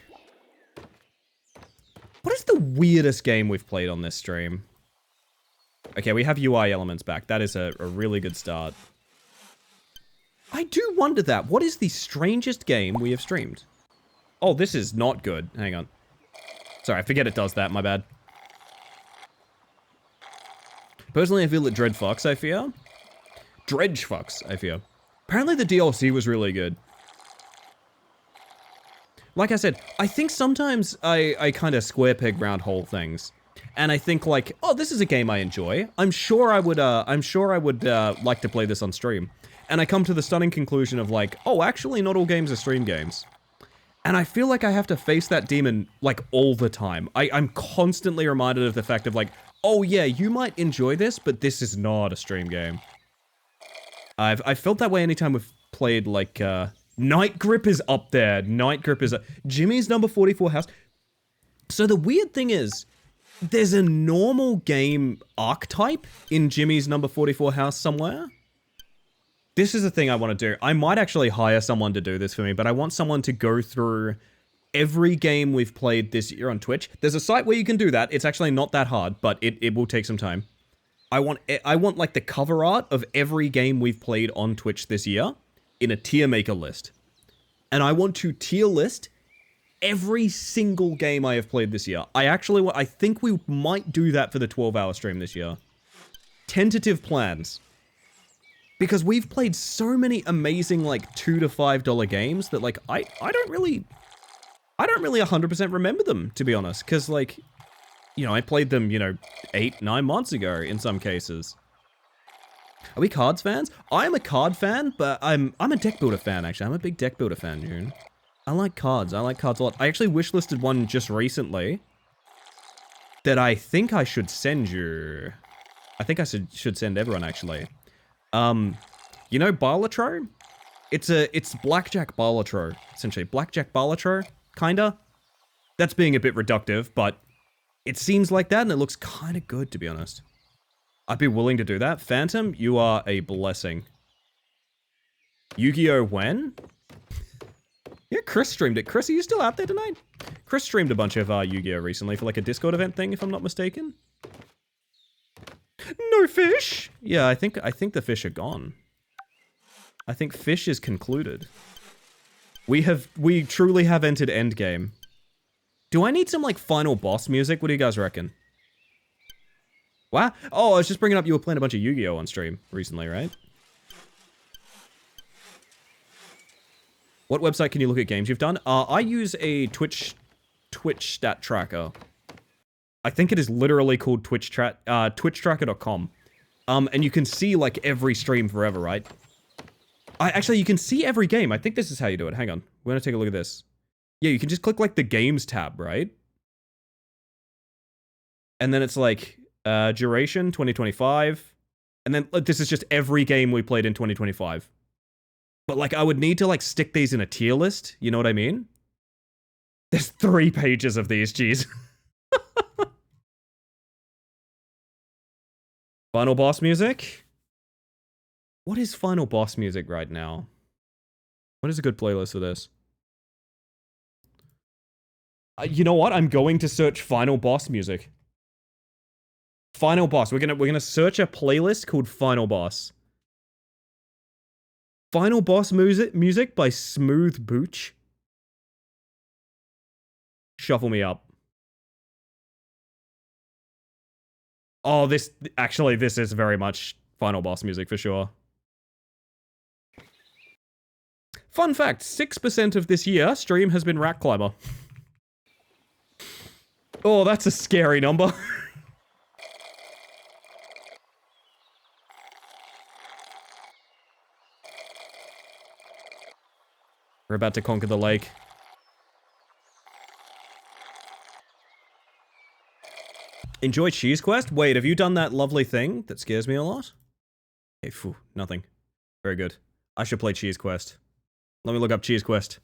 What is the weirdest game we've played on this stream? Okay, we have UI elements back. That is a really good start. I do wonder that. What is the strangest game we have streamed? Oh, this is not good. Hang on. Sorry, I forget it does that. My bad. Personally, I feel that Dredge fucks, I fear. Dredge fucks, I fear. Apparently the DLC was really good. Like I said, I think sometimes I kind of square peg round hole things. And I think like, oh, this is a game I enjoy. I'm sure I would like to play this on stream. And I come to the stunning conclusion of like, oh, actually not all games are stream games. And I feel like I have to face that demon like all the time. I'm constantly reminded of the fact of like, oh yeah, you might enjoy this, but this is not a stream game. I felt that way anytime we've played like, Night Grip is up there. Night Grip is Jimmy's number 44 house. So the weird thing is, there's a normal game archetype in Jimmy's number 44 house somewhere. This is the thing I want to do. I might actually hire someone to do this for me, but I want someone to go through every game we've played this year on Twitch. There's a site where you can do that. It's actually not that hard, but it will take some time. I want like the cover art of every game we've played on Twitch this year in a tier maker list. And I want to tier list every single game I have played this year. I think we might do that for the 12-hour stream this year. Tentative plans. Because we've played so many amazing, like, $2 to $5 games that, like, I don't really 100% remember them, to be honest. Because, like, you know, I played them, 8, 9 months ago in some cases. Are we cards fans? I'm a card fan, but I'm a deck builder fan, actually. I'm a big deck builder fan, June. I like cards. I like cards a lot. I actually wishlisted one just recently that I think I should send you. I think I should send everyone, actually. You know Balatro? It's Blackjack Balatro, essentially. Blackjack Balatro, kinda. That's being a bit reductive, but it seems like that, and it looks kind of good, to be honest. I'd be willing to do that. Phantom, you are a blessing. Yu-Gi-Oh! When? Yeah, Chris streamed it. Chris, are you still out there tonight? Chris streamed a bunch of Yu-Gi-Oh! Recently for like a Discord event thing, if I'm not mistaken. No fish? Yeah, I think the fish are gone. I think fish is concluded. We truly have entered endgame. Do I need some like final boss music? What do you guys reckon? Wow. Oh, I was just bringing up you were playing a bunch of Yu-Gi-Oh! On stream recently, right? What website can you look at games you've done? I use a Twitch stat tracker. I think it is literally called twitchtracker.com. And you can see like every stream forever, right? Actually, you can see every game. I think this is how you do it. Hang on. We're gonna take a look at this. Yeah, you can just click like the games tab, right? And then it's like duration 2025. And then this is just every game we played in 2025. But like I would need to like stick these in a tier list, you know what I mean? There's 3 pages of these, jeez. Final boss music? What is final boss music right now? What is a good playlist for this? You know what? I'm going to search final boss music. Final boss. We're gonna search a playlist called Final Boss. Final boss music by Smooth Booch. Shuffle me up. Oh, this is very much final boss music for sure. Fun fact, 6% of this year stream has been Rack Climber. Oh, that's a scary number. We're about to conquer the lake. Enjoy Cheese Quest? Wait, have you done that lovely thing that scares me a lot? Okay, phew, nothing. Very good. I should play Cheese Quest. Let me look up Cheese Quest.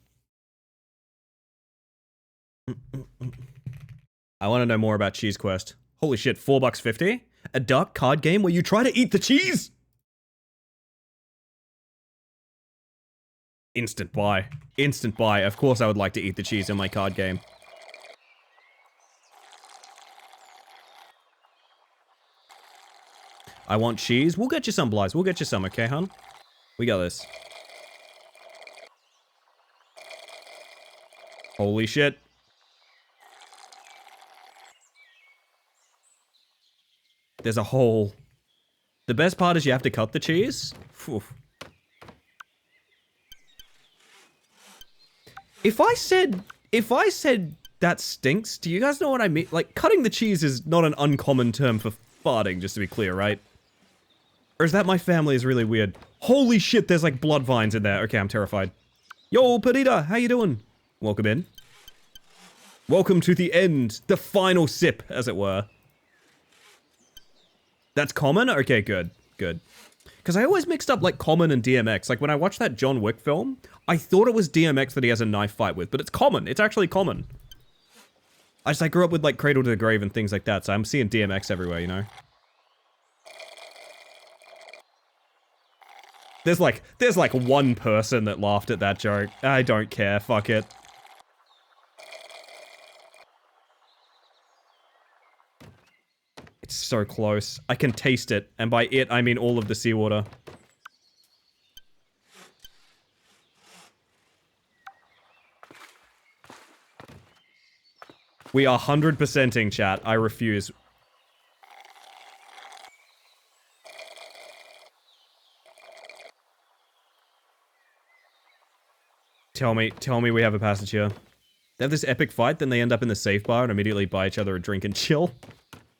I want to know more about Cheese Quest. Holy shit, $4.50? A dark card game where you try to eat the cheese? Instant buy. Instant buy. Of course I would like to eat the cheese in my card game. I want cheese. We'll get you some, Blythe. We'll get you some, okay, hun? We got this. Holy shit. There's a hole. The best part is you have to cut the cheese. Phew. If I said that stinks, do you guys know what I mean? Like, cutting the cheese is not an uncommon term for farting, just to be clear, right? Or is that my family is really weird? Holy shit, there's like blood vines in there. Okay, I'm terrified. Yo, Perdita, how you doing? Welcome in. Welcome to the end. The final sip, as it were. That's common? Okay, good. Good. Because I always mixed up, like, Common and DMX. Like, when I watched that John Wick film, I thought it was DMX that he has a knife fight with, but it's Common. It's actually Common. I grew up with, like, Cradle to the Grave and things like that, so I'm seeing DMX everywhere, you know? There's like one person that laughed at that joke. I don't care, fuck it. It's so close. I can taste it, and by it, I mean all of the seawater. We are 100%ing, chat. I refuse. Tell me we have a passage here. They have this epic fight, then they end up in the safe bar and immediately buy each other a drink and chill.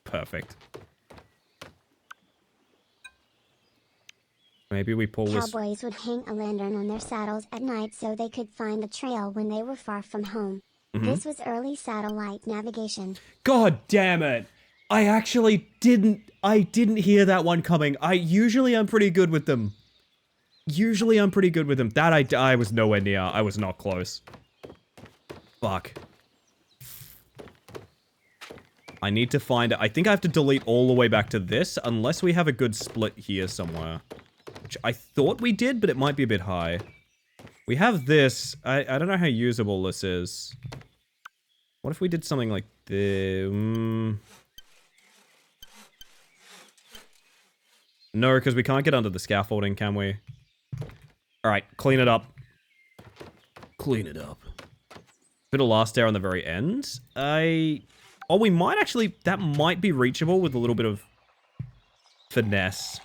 Perfect. Maybe we pull this... Cowboys would hang a lantern on their saddles at night so they could find the trail when they were far from home. This was early satellite navigation. God damn it! I actually didn't hear that one coming. Usually I'm pretty good with them. That I was nowhere near. I was not close. Fuck. I need to find it. I think I have to delete all the way back to this, unless we have a good split here somewhere. Which I thought we did, but it might be a bit high. We have this. I don't know how usable this is. What if we did something like this? No, because we can't get under the scaffolding, can we? Alright, clean it up. Clean it up. Bit of last air on the very end. Oh, we might actually... That might be reachable with a little bit of finesse.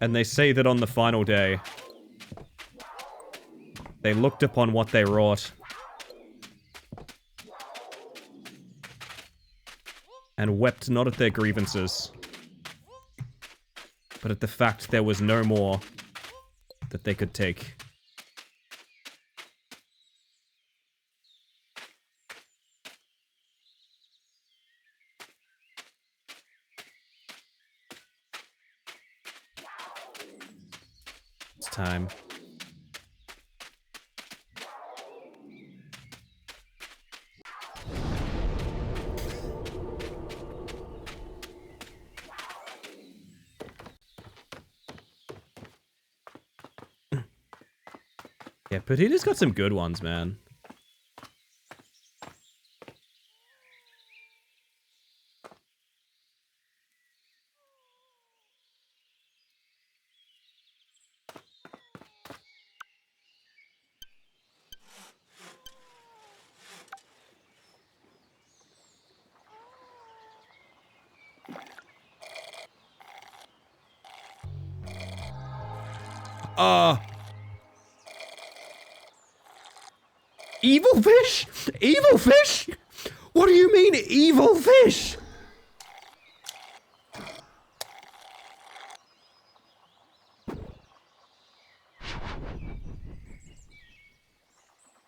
And they say that on the final day, they looked upon what they wrought and wept not at their grievances, but at the fact there was no more that they could take. It's time. Yeah, Perdita's got some good ones, man. Evil fish? Evil fish? What do you mean, evil fish?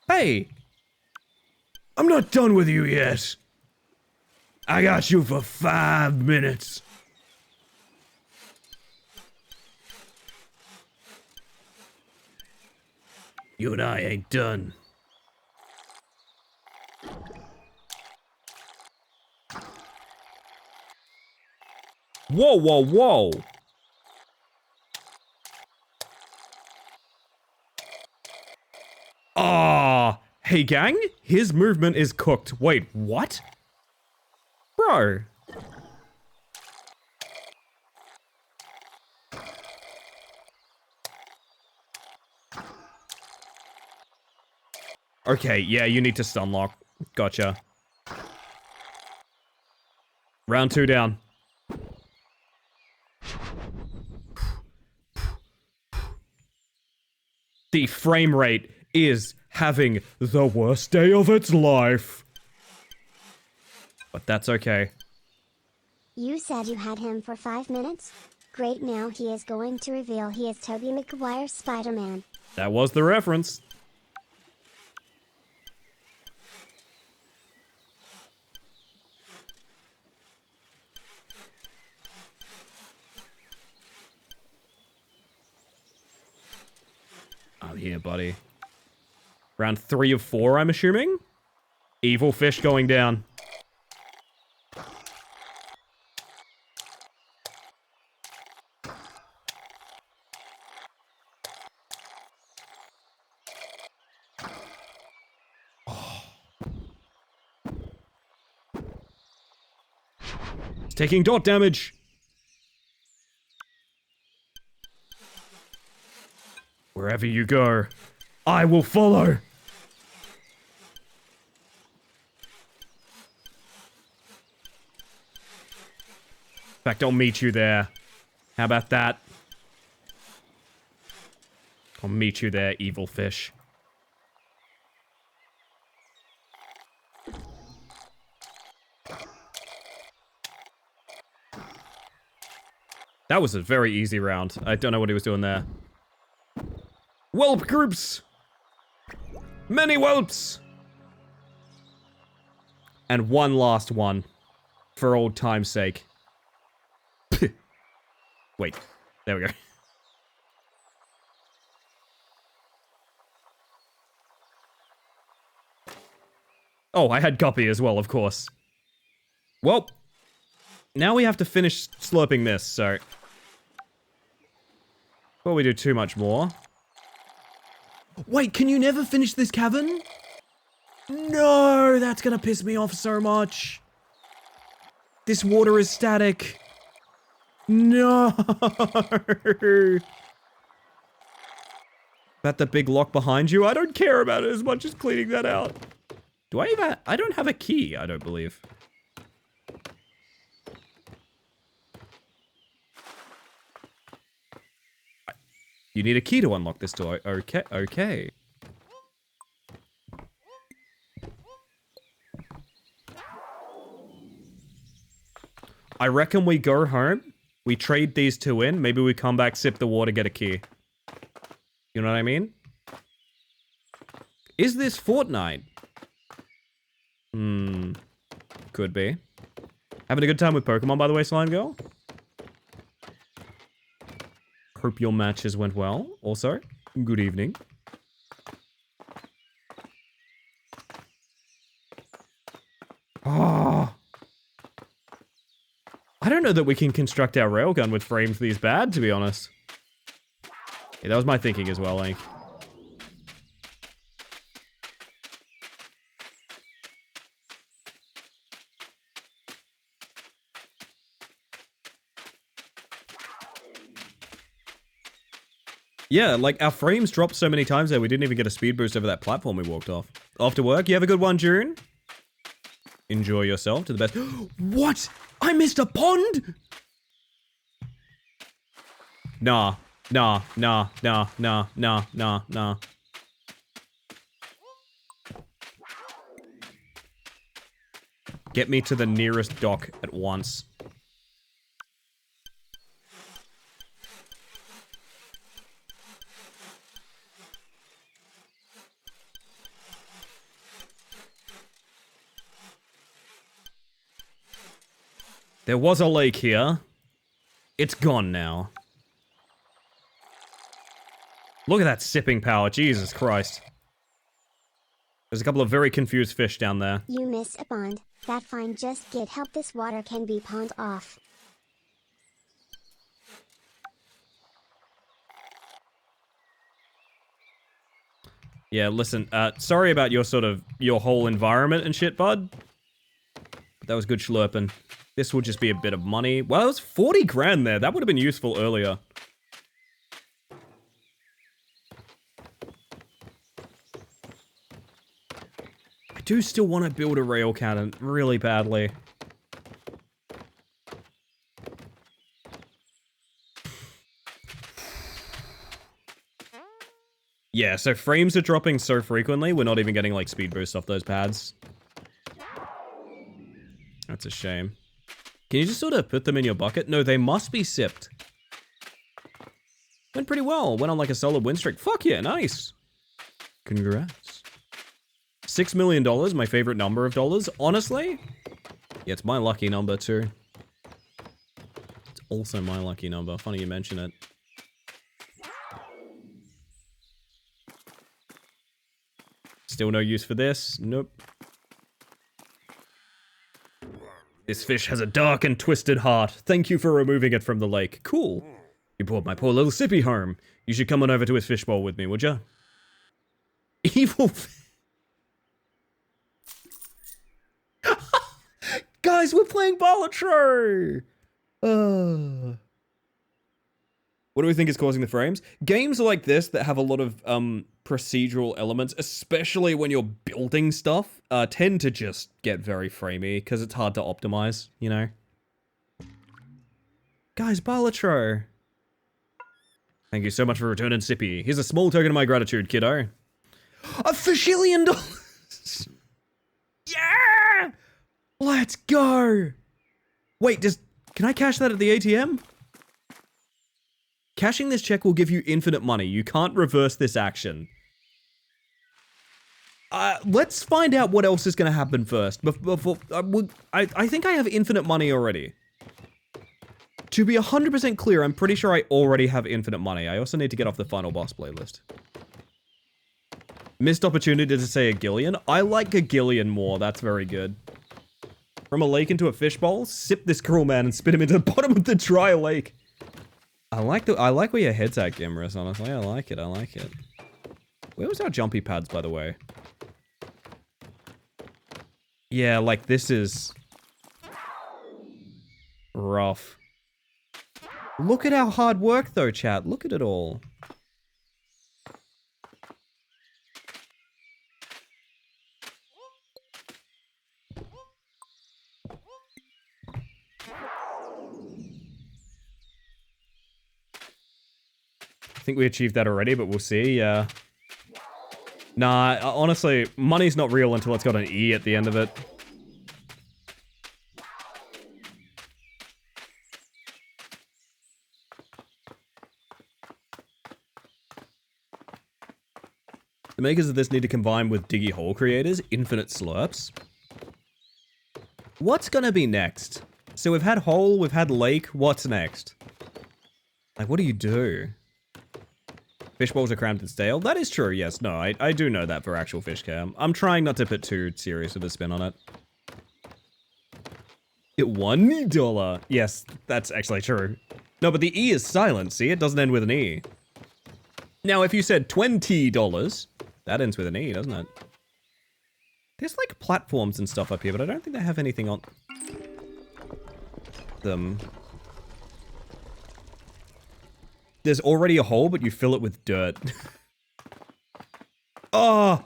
Hey! I'm not done with you yet. I got you for 5 minutes. You and I ain't done. Whoa, whoa, whoa. Ah, hey gang, his movement is cooked. Wait, what? Bro. Okay, yeah, you need to stun lock. Gotcha. Round 2 down. The frame rate is having the worst day of its life. But that's okay. You said you had him for 5 minutes? Great, now he is going to reveal he is Tobey Maguire's Spider-Man. That was the reference. I'm here, buddy. Round 3 of 4, I'm assuming? Evil fish going down. It's taking dot damage. Wherever you go, I will follow. In fact, I'll meet you there. How about that? I'll meet you there, evil fish. That was a very easy round. I don't know what he was doing there. Whelp groups! Many whelps! And one last one. For old time's sake. Wait. There we go. Oh, I had Guppy as well, of course. Well, now we have to finish slurping this, so... Before we do too much more... Wait, can you never finish this cavern? No, that's gonna piss me off so much. This water is static. No. That the big lock behind you? I don't care about it as much as cleaning that out. Do I even... I don't have a key, I don't believe. You need a key to unlock this door. Okay, okay. I reckon we go home, we trade these two in, maybe we come back, sip the water, get a key. You know what I mean? Is this Fortnite? Could be. Having a good time with Pokemon, by the way, Slime Girl? Hope your matches went well. Also, good evening. Oh. I don't know that we can construct our railgun with frames these bad, to be honest. Yeah, that was my thinking as well, like. Yeah, like, our frames dropped so many times there, we didn't even get a speed boost over that platform we walked off. Off to work. You have a good one, June? Enjoy yourself to the best. What? I missed a pond? Nah. Nah. Nah. Nah. Nah. Nah. Nah. Nah. Get me to the nearest dock at once. There was a lake here. It's gone now. Look at that sipping power, Jesus Christ. There's a couple of very confused fish down there. You missed a pond. That fine, just get help, this water can be pond off. Yeah, listen, sorry about your your whole environment and shit, bud. But that was good schlurping. This will just be a bit of money. Well, it was 40 grand there. That would have been useful earlier. I do still want to build a rail cannon really badly. Yeah, so frames are dropping so frequently, we're not even getting, like, speed boost off those pads. That's a shame. Can you just sort of put them in your bucket? No, they must be sipped. Went pretty well. Went on, like, a solid win streak. Fuck yeah, nice. Congrats. $6 million, my favorite number of dollars. Honestly, yeah, it's my lucky number, too. It's also my lucky number. Funny you mention it. Still no use for this? Nope. This fish has a dark and twisted heart. Thank you for removing it from the lake. Cool. You brought my poor little Sippy home. You should come on over to his fishbowl with me, would ya? Evil Guys, we're playing Balatro! What do we think is causing the frames? Games like this that have a lot of procedural elements, especially when you're building stuff, tend to just get very framey because it's hard to optimize, you know? Guys, Balatro. Thank you so much for returning Sippy. Here's a small token of my gratitude, kiddo. A $1,000,000! Yeah! Let's go! Wait, can I cash that at the ATM? Cashing this check will give you infinite money. You can't reverse this action. Let's find out what else is going to happen first. Before, I think I have infinite money already. To be 100% clear, I'm pretty sure I already have infinite money. I also need to get off the final boss playlist. Missed opportunity to say a Gillian. I like a Gillian more. That's very good. From a lake into a fishbowl, sip this cruel man and spit him into the bottom of the dry lake. I like where your head's at, Gimris, honestly. I like it. Where was our jumpy pads, by the way? Yeah, like, this is rough. Look at our hard work, though, chat. Look at it all. I think we achieved that already, but we'll see, yeah. Nah, honestly, money's not real until it's got an E at the end of it. The makers of this need to combine with Diggy Hole creators, Infinite Slurps. What's gonna be next? So we've had Hole, we've had Lake, what's next? Like, what do you do? Fishbowls are cramped and stale? That is true, yes. No, I do know that for actual fish cam. I'm trying not to put too serious of a spin on it. It $1? Yes, that's actually true. No, but the E is silent, see? It doesn't end with an E. Now, if you said $20, that ends with an E, doesn't it? There's like platforms and stuff up here, but I don't think they have anything on them. There's already a hole, but you fill it with dirt. Oh!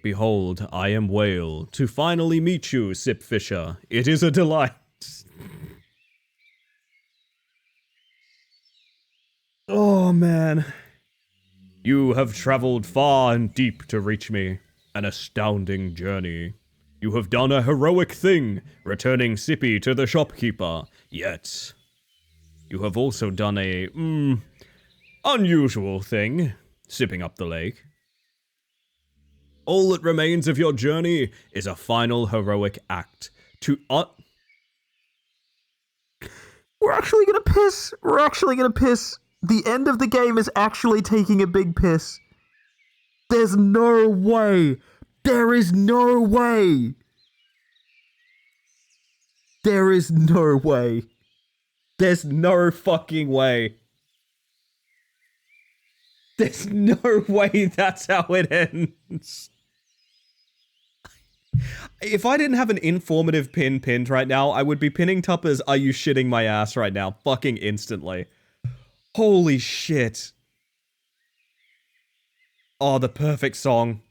Behold, I am Whale. To finally meet you, Sip Fisher. It is a delight. Oh, man. You have traveled far and deep to reach me. An astounding journey. You have done a heroic thing, returning Sippy to the shopkeeper. Yet, you have also done a, unusual thing, sipping up the lake. All that remains of your journey is a final heroic act to We're actually gonna piss. We're actually gonna piss. The end of the game is actually taking a big piss. There's no way. There is no way. There is no way. There's no fucking way. There's no way that's how it ends. If I didn't have an informative pin pinned right now, I would be pinning Tupper's "Are you shitting my ass" right now, fucking instantly. Holy shit. Oh, the perfect song.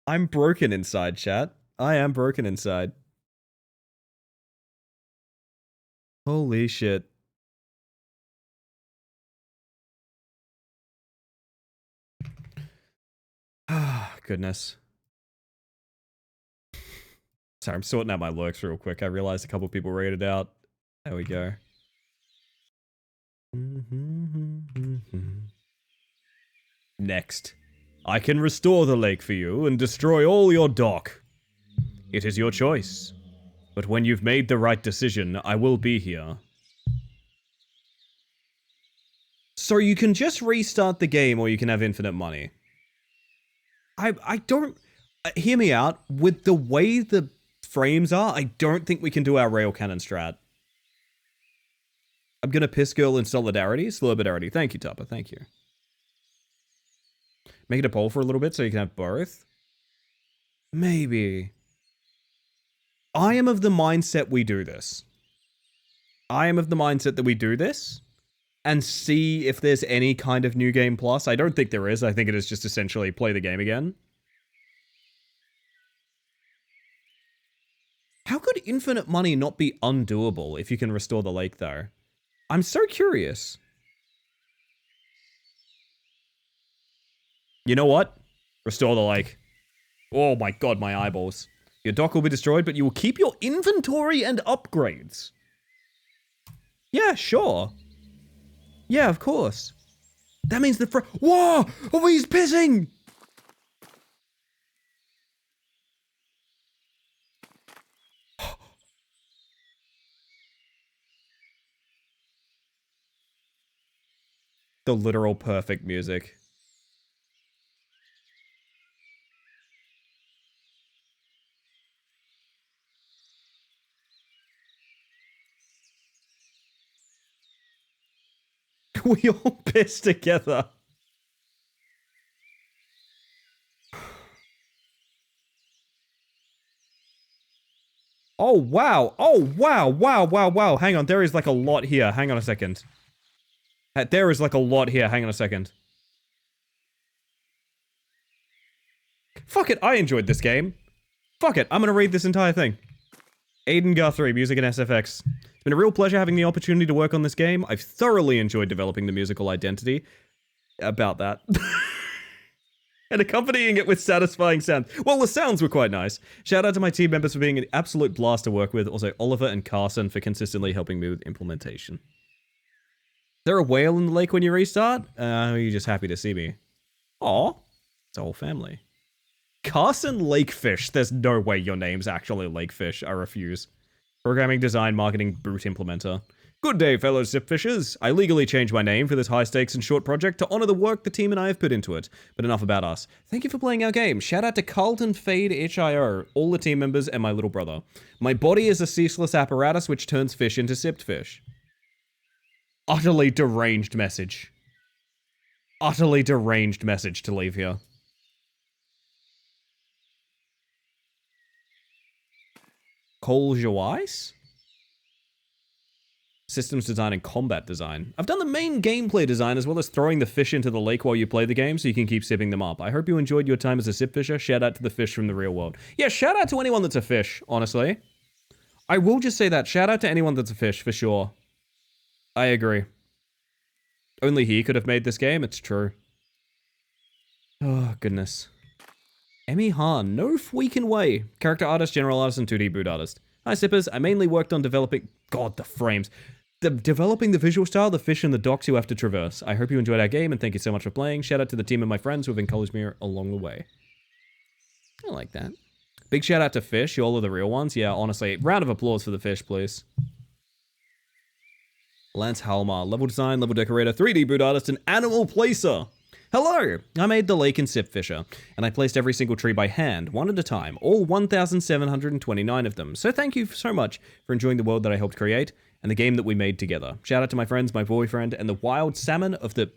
I'm broken inside, chat. I am broken inside. Holy shit. Ah, goodness. Sorry, I'm sorting out my lurks real quick. I realized a couple people rated out. There we go. Next. I can restore the lake for you and destroy all your dock. It is your choice. But when you've made the right decision, I will be here. So you can just restart the game or you can have infinite money. I don't... hear me out. With the way the frames are, I don't think we can do our rail cannon strat. I'm gonna piss girl in solidarity. Slurbidarity. Thank you, Tupper. Thank you. Make it a poll for a little bit so you can have both. Maybe. I am of the mindset we do this. I am of the mindset that we do this and see if there's any kind of new game plus. I don't think there is. I think it is just essentially play the game again. How could infinite money not be undoable if you can restore the lake, though? I'm so curious. You know what? Restore the lake. Oh my god, my eyeballs. Your dock will be destroyed, but you will keep your inventory and upgrades. Yeah, sure. Yeah, of course. That means the Whoa! Oh, he's pissing! The literal perfect music. We all piss together. Oh, wow. Oh, wow. Wow, wow, wow. Hang on. There is like a lot here. Hang on a second. There is like a lot here. Hang on a second. Fuck it. I enjoyed this game. Fuck it. I'm going to read this entire thing. Aiden Guthrie, music and SFX. It's been a real pleasure having the opportunity to work on this game. I've thoroughly enjoyed developing the musical identity about that. And accompanying it with satisfying sounds. Well, the sounds were quite nice. Shout out to my team members for being an absolute blast to work with. Also, Oliver and Carson for consistently helping me with implementation. Is there a whale in the lake when you restart? Are you just happy to see me? Aw, it's a whole family. Carson Lakefish. There's no way your name's actually Lakefish. I refuse. Programming, design, marketing, brute implementer. Good day, fellow Zipfishers. I legally changed my name for this high-stakes and short project to honor the work the team and I have put into it. But enough about us. Thank you for playing our game. Shout out to Carlton Fade HIO, all the team members, and my little brother. My body is a ceaseless apparatus which turns fish into sipped fish. Utterly deranged message. Utterly deranged message to leave here. Cole Jawais? Systems design and combat design. I've done the main gameplay design as well as throwing the fish into the lake while you play the game so you can keep sipping them up. I hope you enjoyed your time as a sip fisher. Shout out to the fish from the real world. Yeah, shout out to anyone that's a fish, honestly. I will just say that. Shout out to anyone that's a fish, for sure. I agree. Only he could have made this game, it's true. Oh, goodness. Emmy Han, no freaking way. Character artist, general artist, and 2D boot artist. Hi, Sippers. I mainly worked on developing... God, the frames. Developing the visual style, the fish, and the docks you have to traverse. I hope you enjoyed our game, and thank you so much for playing. Shout out to the team and my friends who have encouraged me along the way. I like that. Big shout out to Fish. You all are the real ones. Yeah, honestly. Round of applause for the fish, please. Lance Halmar, level design, level decorator, 3D boot artist, and animal placer. Hello! I made the lake in Sip Fisher, and I placed every single tree by hand, one at a time, all 1,729 of them. So thank you so much for enjoying the world that I helped create, and the game that we made together. Shout out to my friends, my boyfriend, and the wild salmon of the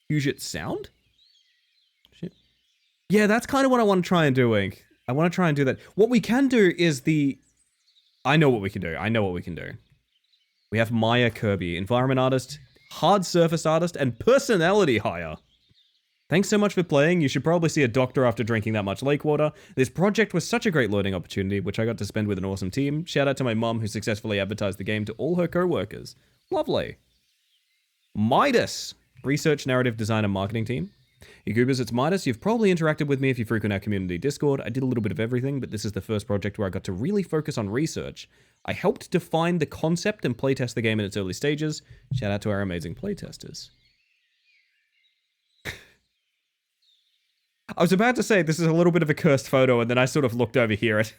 Puget Sound? Shit. Yeah, that's kind of what I want to try and doing. I want to try and do that. What we can do is the... I know what we can do. I know what we can do. We have Maya Kirby, environment artist, hard surface artist, and personality hire. Thanks so much for playing. You should probably see a doctor after drinking that much lake water. This project was such a great learning opportunity, which I got to spend with an awesome team. Shout out to my mum who successfully advertised the game to all her co-workers. Lovely. Midas, research, narrative, design, and marketing team. You goobers, it's Midas. You've probably interacted with me if you frequent our community Discord. I did a little bit of everything, but this is the first project where I got to really focus on research. I helped define the concept and playtest the game in its early stages. Shout out to our amazing playtesters. I was about to say this is a little bit of a cursed photo, and then I sort of looked over here at...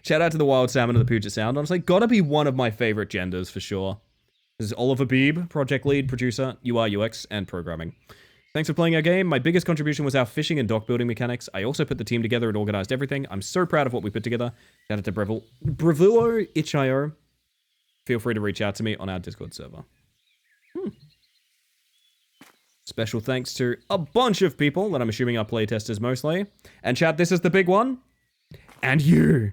Shout out to the wild salmon of the Puget Sound. Honestly, gotta be one of my favorite genders for sure. This is Oliver Beebe, project lead, producer, UI, UX, and programming. Thanks for playing our game. My biggest contribution was our fishing and dock building mechanics. I also put the team together and organized everything. I'm so proud of what we put together. Shout out to Brevilo Itch.io. feel free to reach out to me on our Discord server. Special thanks to a bunch of people that I'm assuming are playtesters mostly. And chat, this is the big one. And you.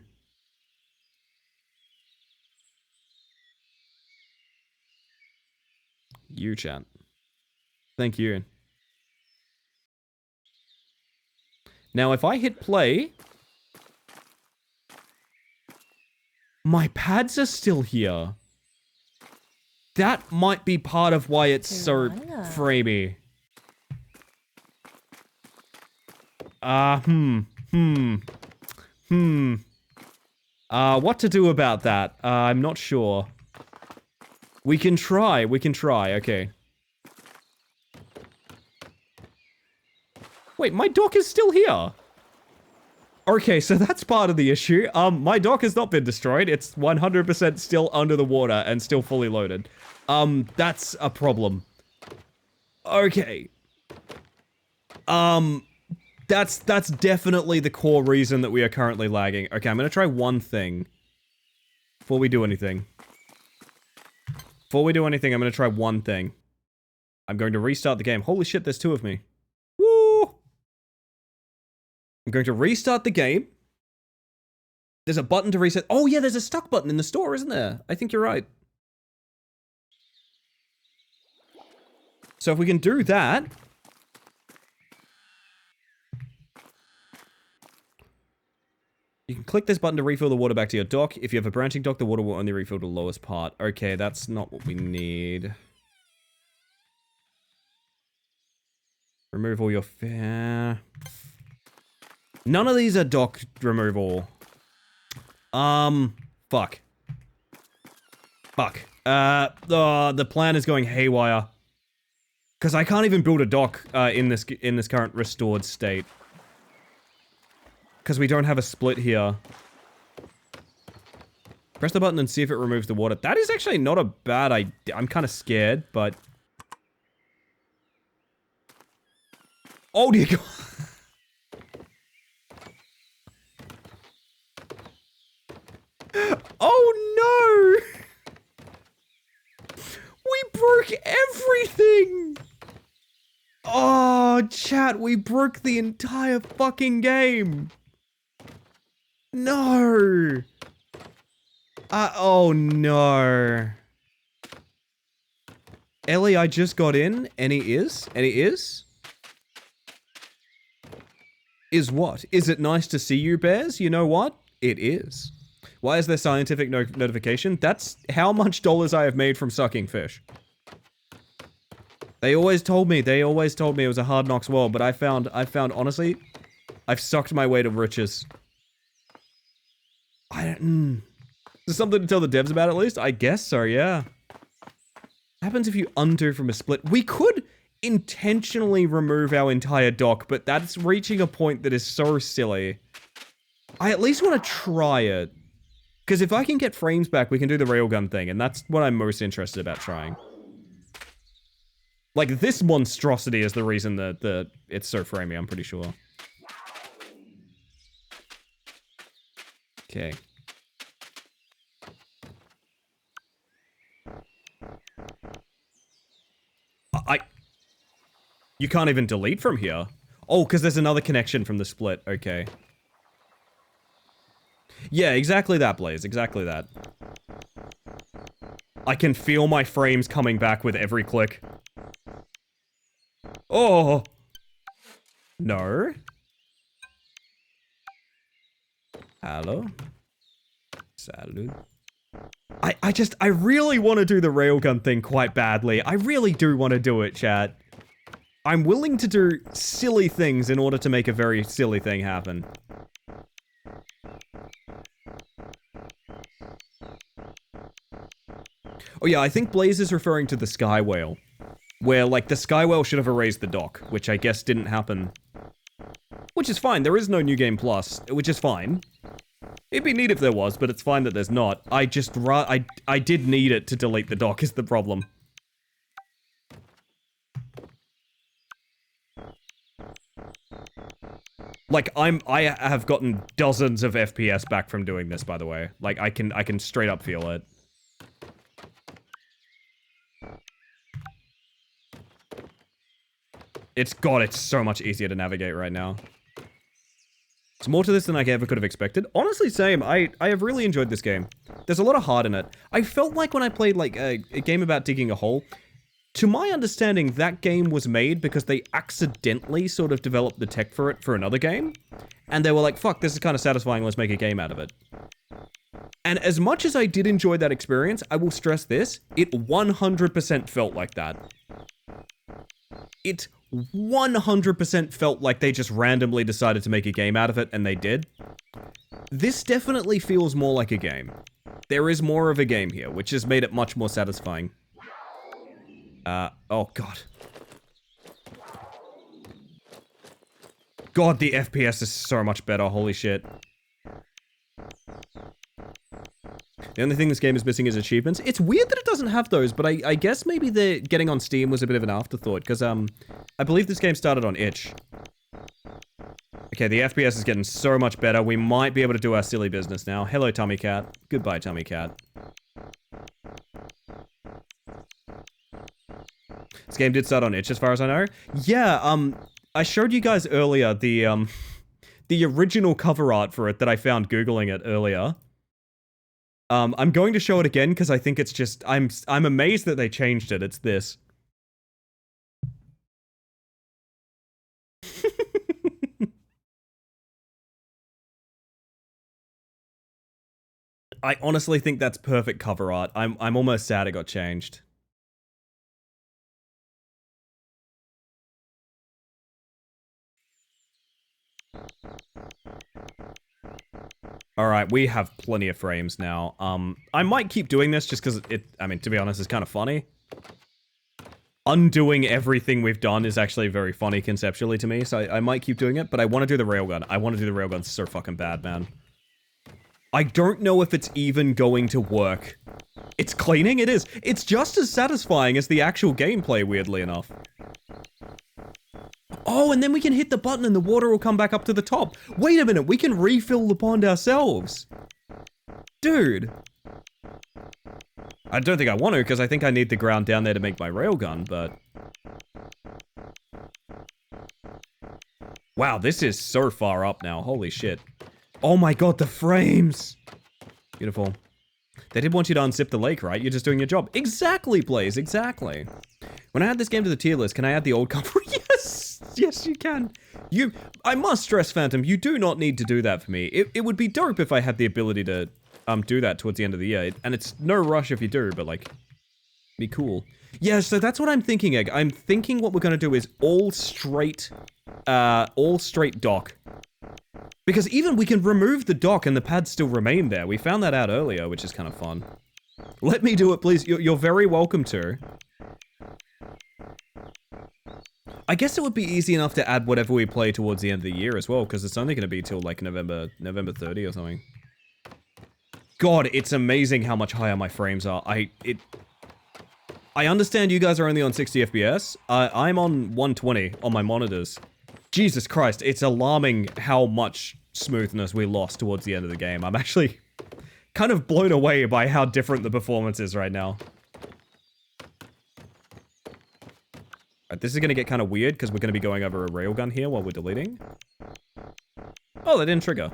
You, chat. Thank you. Now, if I hit play, my pads are still here. That might be part of why it's so framey. What to do about that? I'm not sure. We can try, okay. Wait, my dock is still here. Okay, so that's part of the issue. My dock has not been destroyed. It's 100% still under the water and still fully loaded. That's a problem. Okay. That's definitely the core reason that we are currently lagging. Okay, I'm gonna try one thing. Before we do anything. I'm gonna try one thing. I'm going to restart the game. Holy shit, there's two of me. Woo! I'm going to restart the game. There's a button to reset. Oh yeah, there's a stuck button in the store, isn't there? I think you're right. So if we can do that... You can click this button to refill the water back to your dock. If you have a branching dock, the water will only refill the lowest part. Okay, that's not what we need. Remove all your fair. None of these are dock removal. Fuck. The plan is going haywire. Because I can't even build a dock in this current restored state. Because we don't have a split here. Press the button and see if it removes the water. That is actually not a bad idea. I'm kind of scared, but... Oh dear God. Oh no! We broke everything! Oh, chat, we broke the entire fucking game! No! Oh no. Ellie, I just got in, and he is? Is what? Is it nice to see you, bears? You know what? It is. Why is there scientific notification? That's how much dollars I have made from sucking fish. They always told me it was a Hard Knocks world, but I found honestly, I've sucked my way to riches. There's something to tell the devs about at least? I guess so, yeah. What happens if you undo from a split? We could intentionally remove our entire dock, but that's reaching a point that is so silly. I at least want to try it. Because if I can get frames back, we can do the railgun thing, and that's what I'm most interested about trying. Like, this monstrosity is the reason that it's so framey, I'm pretty sure. Okay. You can't even delete from here. Oh, because there's another connection from the split. Okay. Yeah, exactly that, Blaze. Exactly that. I can feel my frames coming back with every click. Oh! No. Hello? Salud. I really want to do the railgun thing quite badly. I really do want to do it, chat. I'm willing to do silly things in order to make a very silly thing happen. Oh yeah, I think Blaze is referring to the Sky Whale. Where, like, the Sky Whale should have erased the dock, which I guess didn't happen. Which is fine, there is no New Game Plus, which is fine. It'd be neat if there was, but it's fine that there's not. I just, I did need it to delete the dock is the problem. Like, I have gotten dozens of FPS back from doing this, by the way. Like, I can straight up feel it. It's so much easier to navigate right now. There's more to this than I ever could have expected. Honestly, same. I have really enjoyed this game. There's a lot of heart in it. I felt like when I played like a game about digging a hole, to my understanding, that game was made because they accidentally sort of developed the tech for it for another game. And they were like, fuck, this is kind of satisfying, let's make a game out of it. And as much as I did enjoy that experience, I will stress this, it 100% felt like that. It 100% felt like they just randomly decided to make a game out of it, and they did. This definitely feels more like a game. There is more of a game here, which has made it much more satisfying. Oh god. God, the FPS is so much better, holy shit. The only thing this game is missing is achievements. It's weird that it doesn't have those, but I guess maybe the getting on Steam was a bit of an afterthought, because, I believe this game started on itch. Okay, the FPS is getting so much better. We might be able to do our silly business now. Hello, Tummy Cat. Goodbye, Tummy Cat. This game did start on itch, as far as I know. Yeah, I showed you guys earlier the original cover art for it that I found Googling it earlier. I'm going to show it again because I think it's just, I'm amazed that they changed it. It's this. I honestly think that's perfect cover art. I'm almost sad it got changed. Alright, we have plenty of frames now. I might keep doing this just because I mean, to be honest, it's kind of funny. Undoing everything we've done is actually very funny conceptually to me, so I might keep doing it, but I want to do the railgun. I want to do the railgun so fucking bad, man. I don't know if it's even going to work. It's cleaning? It is. It's just as satisfying as the actual gameplay, weirdly enough. Oh, and then we can hit the button and the water will come back up to the top. Wait a minute, we can refill the pond ourselves. Dude. I don't think I want to, because I think I need the ground down there to make my railgun, but... Wow, this is so far up now, holy shit. Oh my god, the frames! Beautiful. They did want you to unzip the lake, right? You're just doing your job. Exactly, Blaze, exactly. When I add this game to the tier list, can I add the old cover? Yes! Yes, you can. I must stress, Phantom, you do not need to do that for me. It would be dope if I had the ability to do that towards the end of the year. And it's no rush if you do, but like, be cool. Yeah, so that's what I'm thinking, Egg. I'm thinking what we're gonna do is all straight dock. Because even we can remove the dock and the pads still remain there. We found that out earlier, which is kind of fun. Let me do it, please. You're very welcome to. I guess it would be easy enough to add whatever we play towards the end of the year as well, because it's only going to be till like November 30 or something. God, it's amazing how much higher my frames are. I understand you guys are only on 60 FPS. I'm on 120 on my monitors. Jesus Christ, it's alarming how much smoothness we lost towards the end of the game. I'm actually kind of blown away by how different the performance is right now. Right, this is going to get kind of weird because we're going to be going over a railgun here while we're deleting. Oh, that didn't trigger.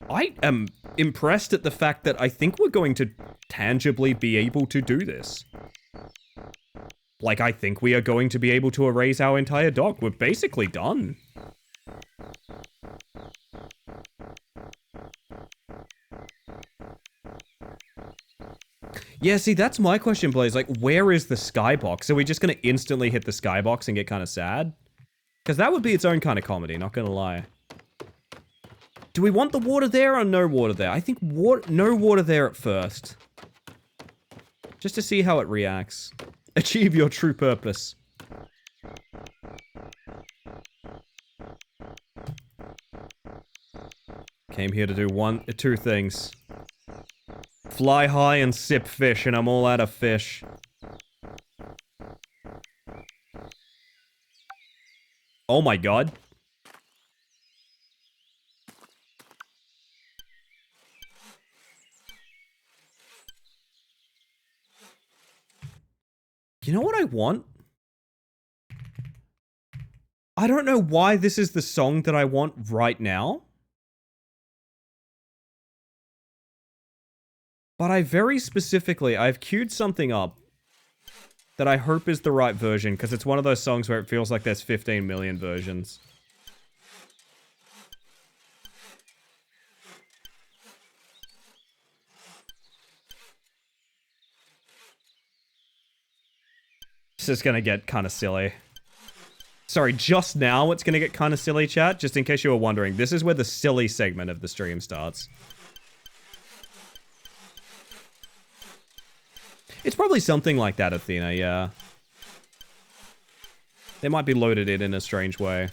I am impressed at the fact that I think we're going to tangibly be able to do this. Like, I think we are going to be able to erase our entire dock. We're basically done. Yeah, see, that's my question, Blaze. Like, where is the skybox? Are we just going to instantly hit the skybox and get kind of sad? Because that would be its own kind of comedy, not going to lie. Do we want the water there or no water there? I think no water there at first. Just to see how it reacts. Achieve your true purpose. Came here to do two things. Fly high and sip fish, and I'm all out of fish. Oh my god. You know what I want? I don't know why this is the song that I want right now. But I've queued something up that I hope is the right version, because it's one of those songs where it feels like there's 15 million versions. This is gonna get kind of silly. Sorry, just now it's gonna get kind of silly, chat, just in case you were wondering. This is where the silly segment of the stream starts. It's probably something like that, Athena, yeah. They might be loaded in a strange way.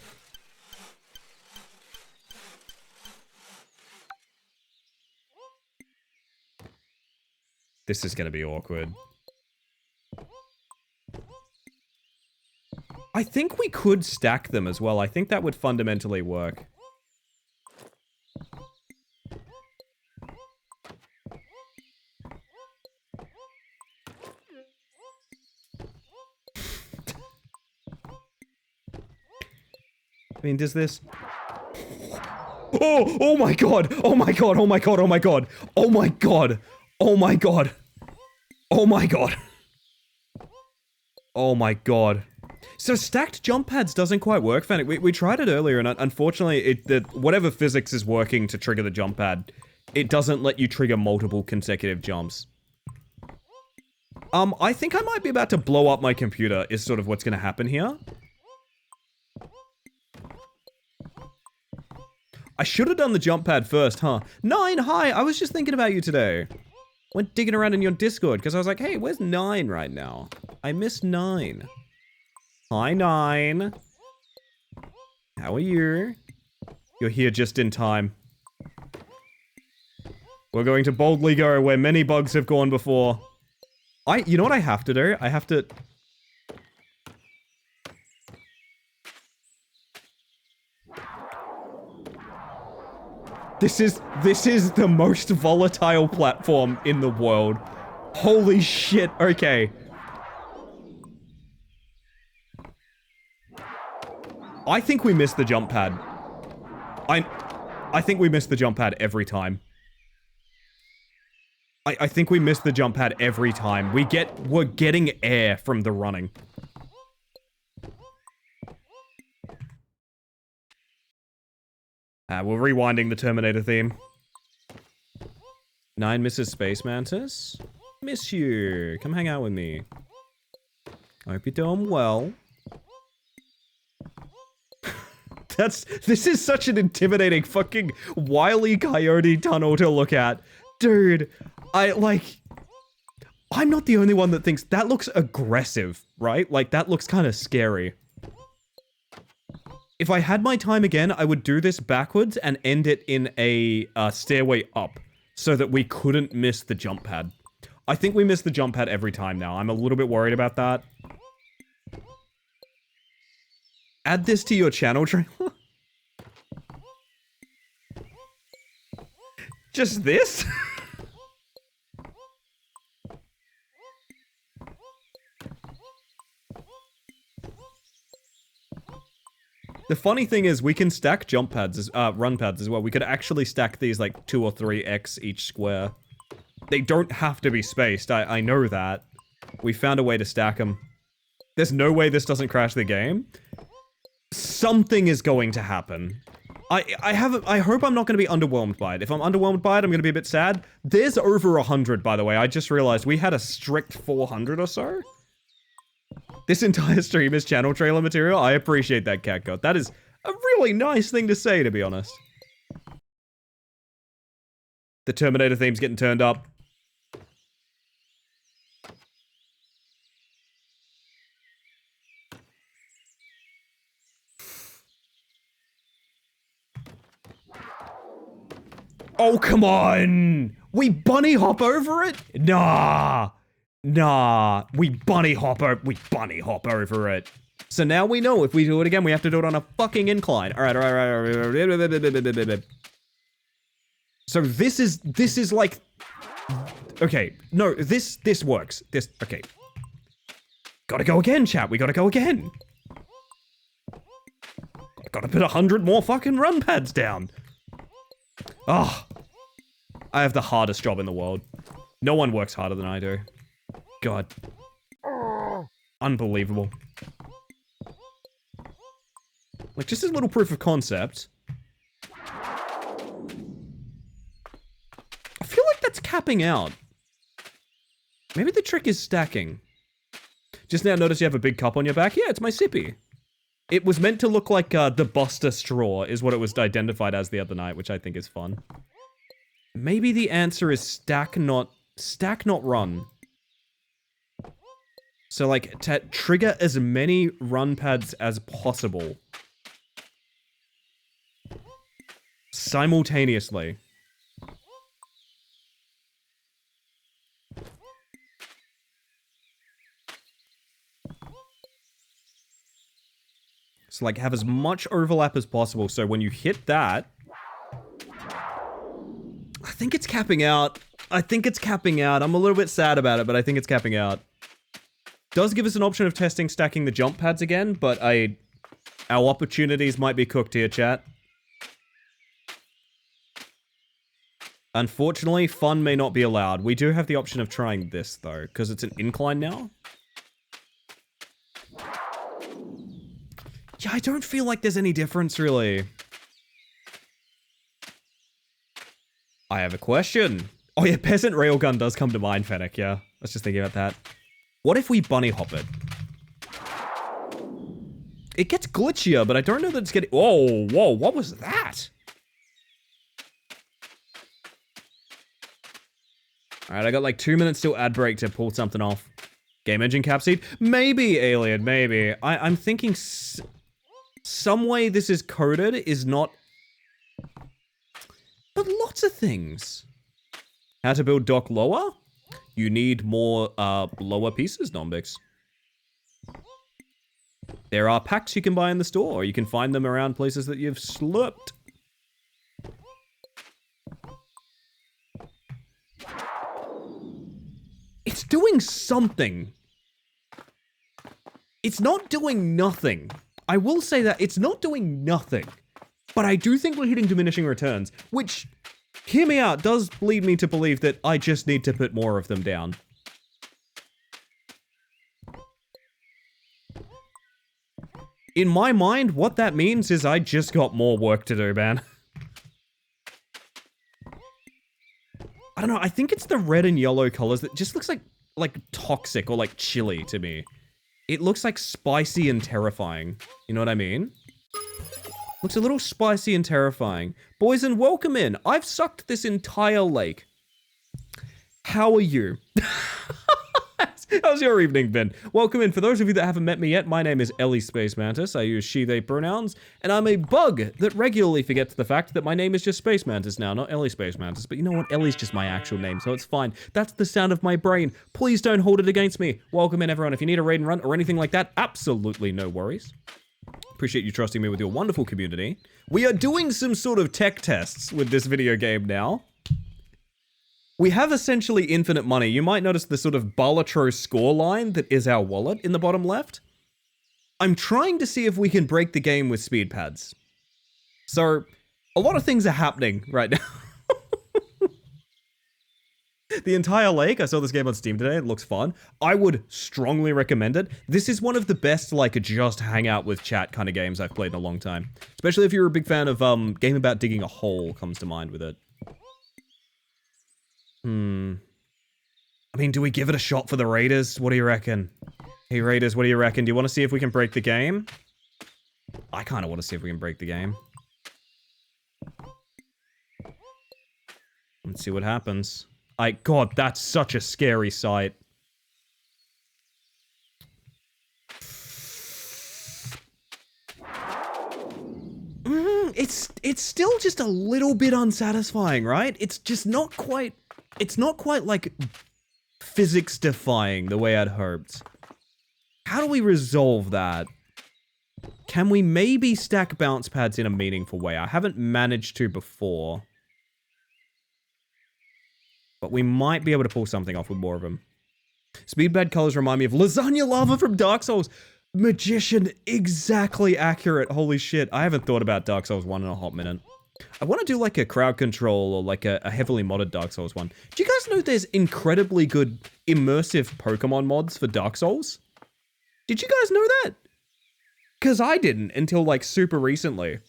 This is gonna be awkward. I think we could stack them as well. I think that would fundamentally work. I mean, does this... Oh! Oh my god! Oh my god! Oh my god! Oh my god! Oh my god! Oh my god! Oh my god! Oh my god. So stacked jump pads doesn't quite work, Fennec. We tried it earlier, and unfortunately, whatever physics is working to trigger the jump pad, it doesn't let you trigger multiple consecutive jumps. I think I might be about to blow up my computer, is sort of what's gonna happen here. I should have done the jump pad first, huh? 9, hi! I was just thinking about you today. Went digging around in your Discord, because I was like, hey, where's 9 right now? I miss 9. Hi, 9. How are you? You're here just in time. We're going to boldly go where many bugs have gone before. You know what I have to do? I have to... This is the most volatile platform in the world. Holy shit, okay. I think we missed the jump pad. I think we missed the jump pad every time. I think we missed the jump pad every time. We're getting air from the running. We're rewinding the Terminator theme. 9 misses Space Mantis. Miss you. Come hang out with me. I hope you're doing well. This is such an intimidating fucking Wile E. Coyote tunnel to look at. Dude, I'm not the only one that thinks that looks aggressive, right? Like, that looks kind of scary. If I had my time again, I would do this backwards and end it in a stairway up so that we couldn't miss the jump pad. I think we miss the jump pad every time now. I'm a little bit worried about that. Add this to your channel trailer. Just this? The funny thing is, we can stack jump pads, run pads as well. We could actually stack these like 2 or 3x each square. They don't have to be spaced, I know that. We found a way to stack them. There's no way this doesn't crash the game. Something is going to happen. I hope I'm not going to be underwhelmed by it. If I'm underwhelmed by it, I'm going to be a bit sad. There's over 100, by the way. I just realized we had a strict 400 or so. This entire stream is channel trailer material. I appreciate that, CatGod. That is a really nice thing to say, to be honest. The Terminator theme's getting turned up. Oh, come on! We bunny hop over it? Nah! Nah, we bunny hop over it. So now we know if we do it again, we have to do it on a fucking incline. All right. So this is like, okay, no, this works. Okay. Gotta go again, chat. We gotta go again. Gotta put 100 more fucking run pads down. Oh, I have the hardest job in the world. No one works harder than I do. God. Unbelievable. Like, just as a little proof of concept. I feel like that's capping out. Maybe the trick is stacking. Just now notice you have a big cup on your back. Yeah, it's my sippy. It was meant to look like the Buster straw is what it was identified as the other night, which I think is fun. Maybe the answer is stack not run. So like to trigger as many run pads as possible. Simultaneously. So like have as much overlap as possible. So when you hit that, I think it's capping out. I'm a little bit sad about it, but I think it's capping out. Does give us an option of testing stacking the jump pads again, but our opportunities might be cooked here, chat. Unfortunately, fun may not be allowed. We do have the option of trying this though, because it's an incline now. Yeah, I don't feel like there's any difference, really. I have a question. Oh yeah, Peasant Railgun does come to mind, Fennec, yeah. I was just thinking about that. What if we bunny hop it? It gets glitchier, but I don't know that it's getting... Whoa, what was that? Alright, I got like 2 minutes till ad break to pull something off. Game engine capseed? Maybe, Alien, maybe. I'm thinking... some way this is coded is not... But lots of things. How to build dock lower? You need more lower pieces, Nombix. There are packs you can buy in the store, or you can find them around places that you've slurped. It's doing something. It's not doing nothing. I will say that it's not doing nothing, but I do think we're hitting diminishing returns, which, hear me out, does lead me to believe that I just need to put more of them down. In my mind, what that means is I just got more work to do, man. I don't know, I think it's the red and yellow colors that just looks like toxic or like chili to me. It looks like spicy and terrifying. You know what I mean? Looks a little spicy and terrifying. Boys, and welcome in. I've sucked this entire lake. How are you? How's your evening been? Welcome in. For those of you that haven't met me yet, my name is Ellie Space Mantis. I use she, they pronouns, and I'm a bug that regularly forgets the fact that my name is just Space Mantis now, not Ellie Space Mantis. But you know what? Ellie's just my actual name, so it's fine. That's the sound of my brain. Please don't hold it against me. Welcome in, everyone. If you need a raid and run or anything like that, absolutely no worries. Appreciate you trusting me with your wonderful community. We are doing some sort of tech tests with this video game now. We have essentially infinite money. You might notice the sort of Balatro score line that is our wallet in the bottom left. I'm trying to see if we can break the game with speed pads. So, a lot of things are happening right now. The entire lake, I saw this game on Steam today, it looks fun. I would strongly recommend it. This is one of the best, like, just hang out with chat kind of games I've played in a long time. Especially if you're a big fan of, Game About Digging a Hole comes to mind with it. I mean, do we give it a shot for the Raiders? What do you reckon? Hey, Raiders, what do you reckon? Do you want to see if we can break the game? I kind of want to see if we can break the game. Let's see what happens. God, that's such a scary sight. It's still just a little bit unsatisfying, right? It's just not quite... It's not quite, like, physics defying the way I'd hoped. How do we resolve that? Can we maybe stack bounce pads in a meaningful way? I haven't managed to before. But we might be able to pull something off with more of them. Speedbad colors remind me of lasagna lava from Dark Souls. Magician, exactly accurate. Holy shit. I haven't thought about Dark Souls 1 in a hot minute. I want to do like a crowd control or like a heavily modded Dark Souls one. Do you guys know there's incredibly good immersive Pokemon mods for Dark Souls? Did you guys know that? Because I didn't until like super recently.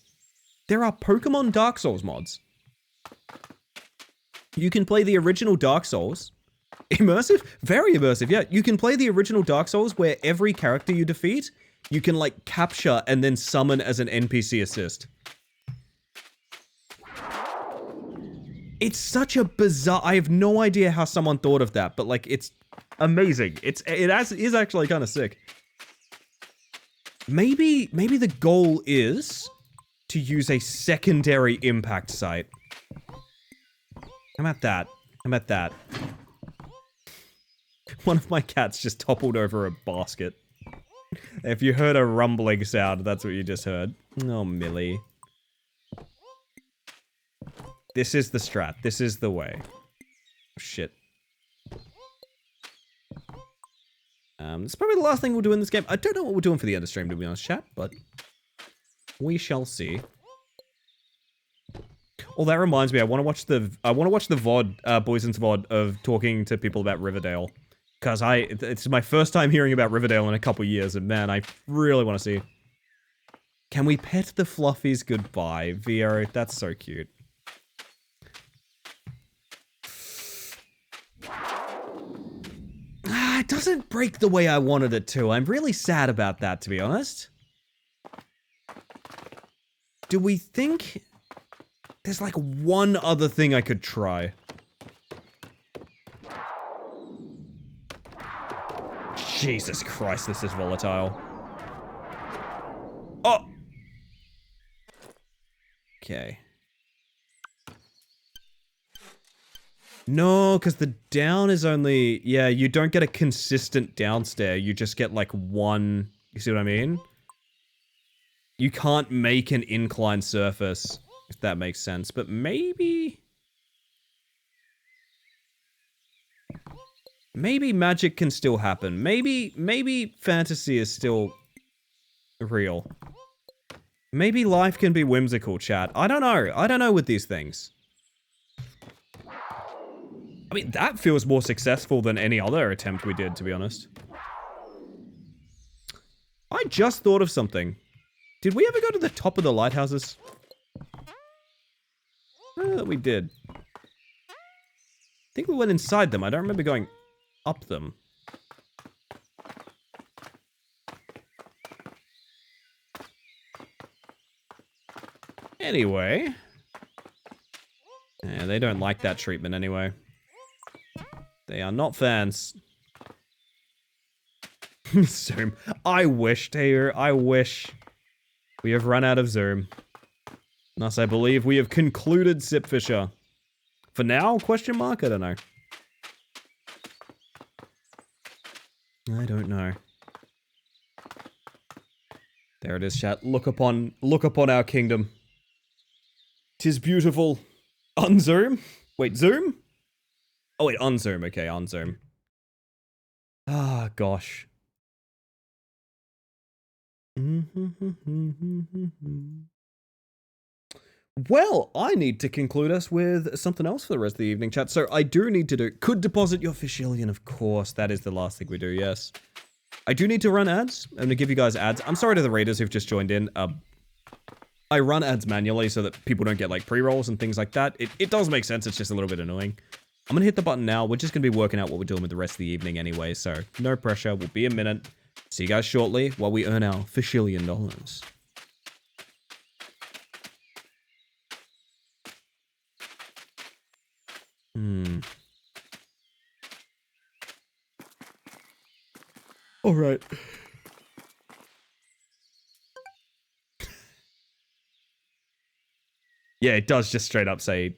There are Pokemon Dark Souls mods. You can play the original Dark Souls. Immersive? Very immersive, yeah. You can play the original Dark Souls where every character you defeat, you can like capture and then summon as an NPC assist. It's such a bizarre... I have no idea how someone thought of that, but like it's amazing. It is actually kind of sick. Maybe the goal is to use a secondary impact site. How about that? How about that? One of my cats just toppled over a basket. If you heard a rumbling sound, that's what you just heard. Oh, Millie. This is the strat. This is the way. Shit. It's probably the last thing we'll do in this game. I don't know what we're doing for the end of stream, to be honest, chat, but we shall see. Oh, that reminds me, I want to watch the VOD, Boysen's VOD of talking to people about Riverdale. Because it's my first time hearing about Riverdale in a couple years, and man, I really want to see. Can we pet the fluffies goodbye, Vio? That's so cute. It doesn't break the way I wanted it to. I'm really sad about that, to be honest. Do we think there's like one other thing I could try? Jesus Christ, this is volatile. Oh! Okay. No, because the down is only... Yeah, you don't get a consistent down stair. You just get like one... You see what I mean? You can't make an incline surface, if that makes sense. But maybe... Maybe magic can still happen. Maybe fantasy is still real. Maybe life can be whimsical, chat. I don't know. I don't know with these things. I mean, that feels more successful than any other attempt we did, to be honest. I just thought of something. Did we ever go to the top of the lighthouses? I don't know that we did. I think we went inside them. I don't remember going up them. Anyway. Yeah, they don't like that treatment anyway. They are not fans. Zoom. I wish, Taylor. I wish. We have run out of Zoom. Thus, I believe we have concluded Sipfisher. For now? Question mark? I don't know. I don't know. There it is, chat. Look upon our kingdom. 'Tis beautiful. Unzoom? Wait, zoom? Oh wait, unzoom. Okay, unzoom. Ah, gosh. Well, I need to conclude us with something else for the rest of the evening, chat. So I do need to do... Could deposit your Fishillion, of course. That is the last thing we do, yes. I do need to run ads. I'm going to give you guys ads. I'm sorry to the raiders who've just joined in. I run ads manually so that people don't get, like, pre-rolls and things like that. It does make sense. It's just a little bit annoying. I'm going to hit the button now. We're just going to be working out what we're doing with the rest of the evening anyway, so no pressure. We'll be a minute. See you guys shortly while we earn our Fishillion dollars. All right. Yeah, it does just straight up say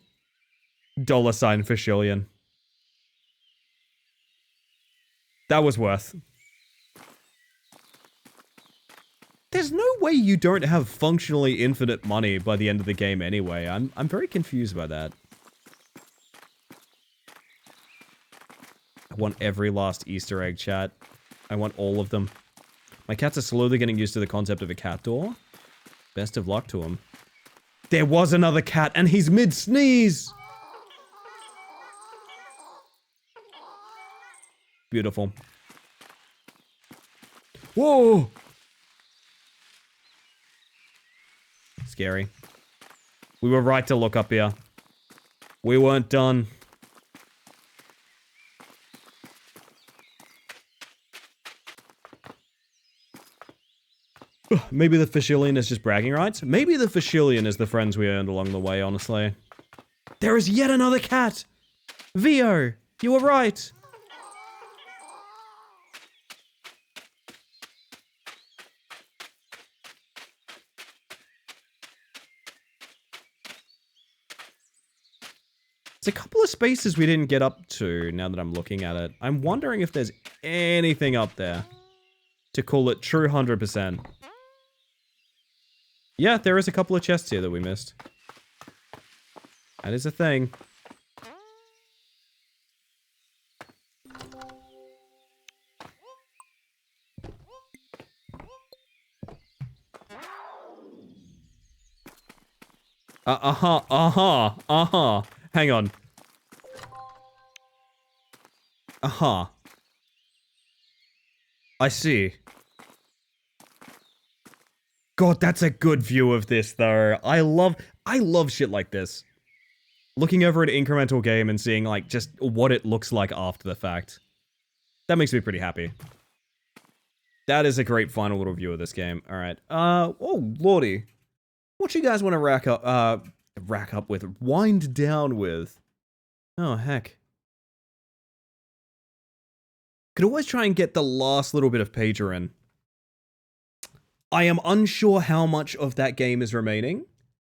$Fishillion. That was worth. There's no way you don't have functionally infinite money by the end of the game anyway. I'm very confused by that. I want every last Easter egg, chat. I want all of them. My cats are slowly getting used to the concept of a cat door. Best of luck to him. There was another cat and he's mid-sneeze! Beautiful. Whoa! Scary. We were right to look up here. We weren't done. Maybe the Fashilian is just bragging rights? Maybe the Fashilian is the friends we earned along the way, honestly. There is yet another cat! Vio, you were right! There's a couple of spaces we didn't get up to now that I'm looking at it. I'm wondering if there's anything up there to call it true 100%. Yeah, there is a couple of chests here that we missed. That is a thing. Hang on. I see. God, that's a good view of this, though. I love shit like this. Looking over an incremental game and seeing, like, just what it looks like after the fact. That makes me pretty happy. That is a great final little view of this game. Alright. Oh, lordy. What you guys want to wind down with? Oh, heck. Could always try and get the last little bit of Pager in. I am unsure how much of that game is remaining.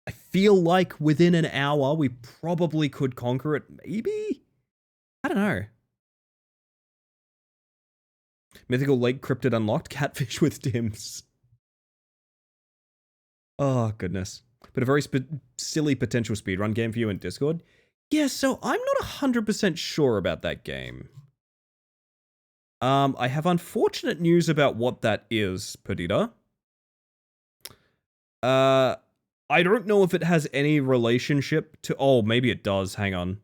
I feel like within an hour we probably could conquer it, maybe? I don't know. Mythical Lake Cryptid unlocked, catfish with Dims. Oh, goodness. But a very silly potential speedrun game for you in Discord. Yeah, so I'm not 100% sure about that game. I have unfortunate news about what that is, Perdita. I don't know if it has any relationship to... Oh, maybe it does. Hang on.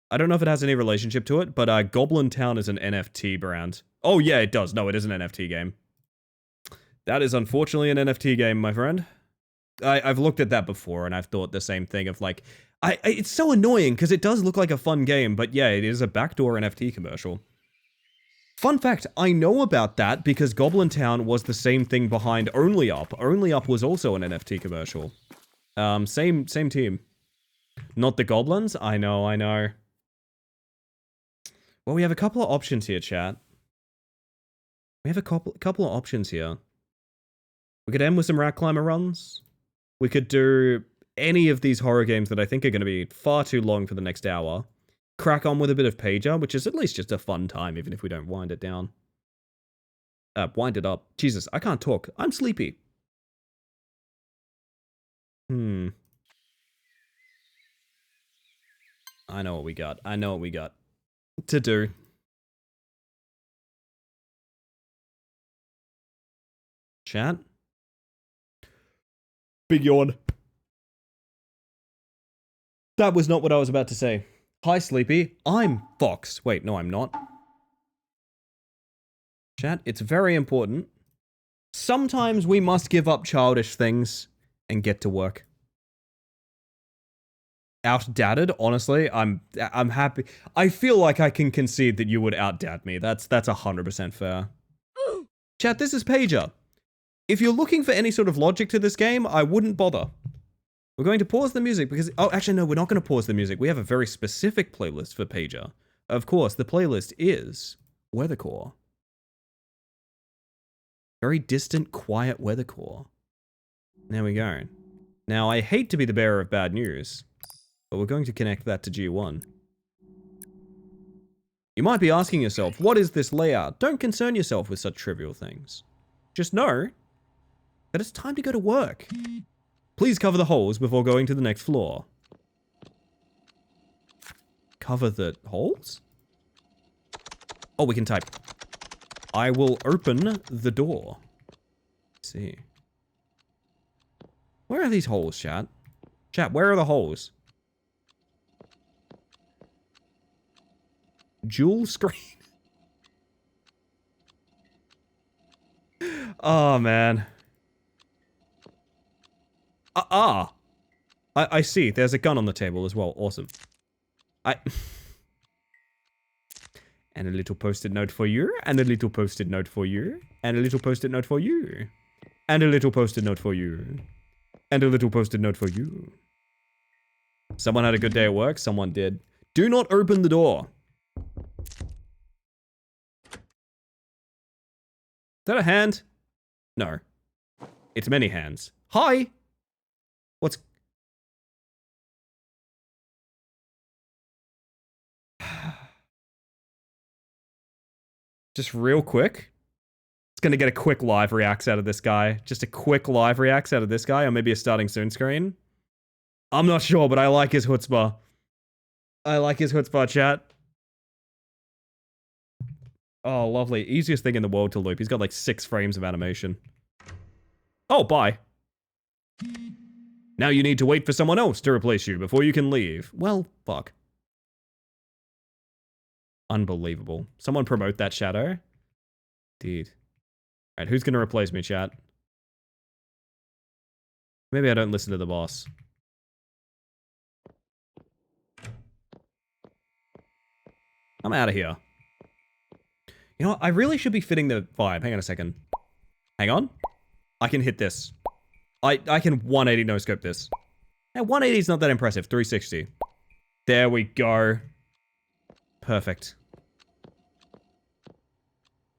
I don't know if it has any relationship to it, but Goblin Town is an NFT brand. Oh, yeah, it does. No, it is an NFT game. That is unfortunately an NFT game, my friend. I've looked at that before, and I've thought the same thing of, like... it's so annoying, because it does look like a fun game, but yeah, it is a backdoor NFT commercial. Fun fact, I know about that because Goblin Town was the same thing behind Only Up. Only Up was also an NFT commercial. Same team. Not the goblins? I know. Well, we have a couple of options here, chat. We have a couple of options here. We could end with some Rat Climber runs. We could do any of these horror games that I think are going to be far too long for the next hour. Crack on with a bit of Pager, which is at least just a fun time, even if we don't wind it down. Wind it up. Jesus, I can't talk. I'm sleepy. I know what we got. To do. Chat? Big yawn. That was not what I was about to say. Hi, Sleepy. I'm Fox. Wait, no, I'm not. Chat, it's very important. Sometimes we must give up childish things and get to work. Outdated, honestly, I'm happy. I feel like I can concede that you would outdad me. That's 100% fair. Chat, this is Pager. If you're looking for any sort of logic to this game, I wouldn't bother. We're going to pause the music because... Oh, actually, no, we're not going to pause the music. We have a very specific playlist for Pager. Of course, the playlist is Weathercore. Very distant, quiet Weathercore. There we go. Now, I hate to be the bearer of bad news, but we're going to connect that to G1. You might be asking yourself, what is this layout? Don't concern yourself with such trivial things. Just know that it's time to go to work. Please cover the holes before going to the next floor. Cover the holes? Oh, we can type. I will open the door. Let's see. Where are these holes, chat? Chat, where are the holes? Dual screen. Oh, man. I see. There's a gun on the table as well. Awesome. And a little post-it note for you. And a little post-it note for you. And a little post-it note for you. And a little post-it note for you. And a little post-it note for you. Someone had a good day at work. Someone did. Do not open the door. Is that a hand? No. It's many hands. Hi! What's... Just real quick. It's gonna get a quick live reacts out of this guy. Just a quick live reacts out of this guy, or maybe a starting soon screen. I'm not sure, but I like his chutzpah. I like his chutzpah, chat. Oh, lovely. Easiest thing in the world to loop. He's got like 6 frames of animation. Oh, bye. Now you need to wait for someone else to replace you before you can leave. Well, fuck. Unbelievable. Someone promote that shadow. Dude. Alright, who's gonna replace me, chat? Maybe I don't listen to the boss. I'm out of here. You know what? I really should be fitting the vibe. Hang on a second. Hang on. I can hit this. I can 180 no-scope this. Now, 180 is not that impressive. 360. There we go. Perfect.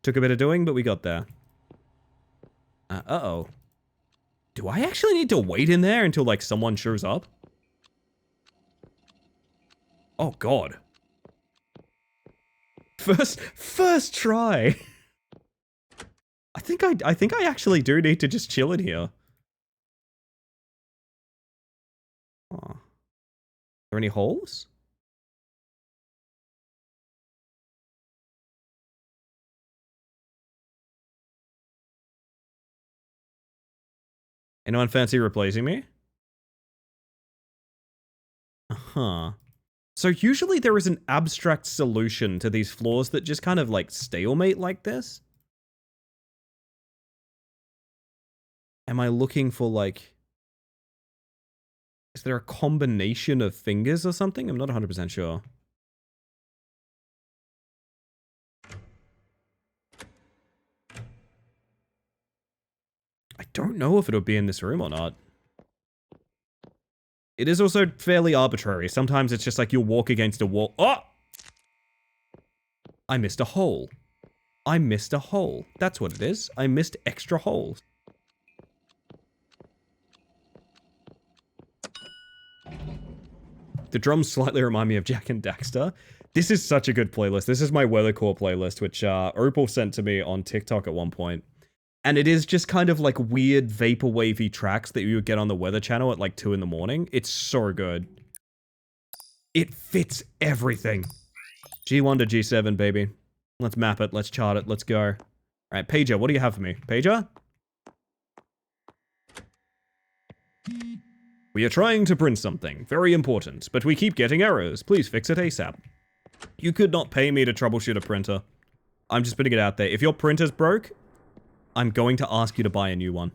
Took a bit of doing, but we got there. Uh-oh. Do I actually need to wait in there until, like, someone shows up? Oh, God. First try. I think I actually do need to just chill in here. Oh. Are there any holes? Anyone fancy replacing me? Uh-huh. So usually there is an abstract solution to these floors that just kind of like stalemate like this. Am I looking for like... Is there a combination of fingers or something? I'm not 100% sure. I don't know if it'll be in this room or not. It is also fairly arbitrary. Sometimes it's just like you'll walk against a wall. Oh! I missed a hole. I missed a hole. That's what it is. I missed extra holes. The drums slightly remind me of Jak and Daxter. This is such a good playlist. This is my Weathercore playlist, which Opal sent to me on TikTok at one point. And it is just kind of like weird vaporwavy tracks that you would get on the Weather Channel at like 2 in the morning. It's so good. It fits everything. G1 to G7, baby. Let's map it. Let's chart it. Let's go. All right, Pager, what do you have for me? Pager? We are trying to print something. Very important. But we keep getting errors. Please fix it ASAP. You could not pay me to troubleshoot a printer. I'm just putting it out there. If your printer's broke, I'm going to ask you to buy a new one.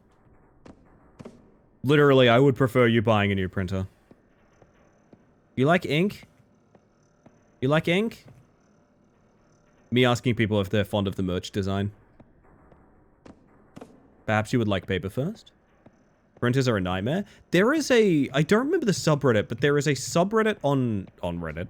Literally, I would prefer you buying a new printer. You like ink? You like ink? Me asking people if they're fond of the merch design. Perhaps you would like paper first? Printers are a nightmare. There is a... I don't remember the subreddit, but there is a subreddit on Reddit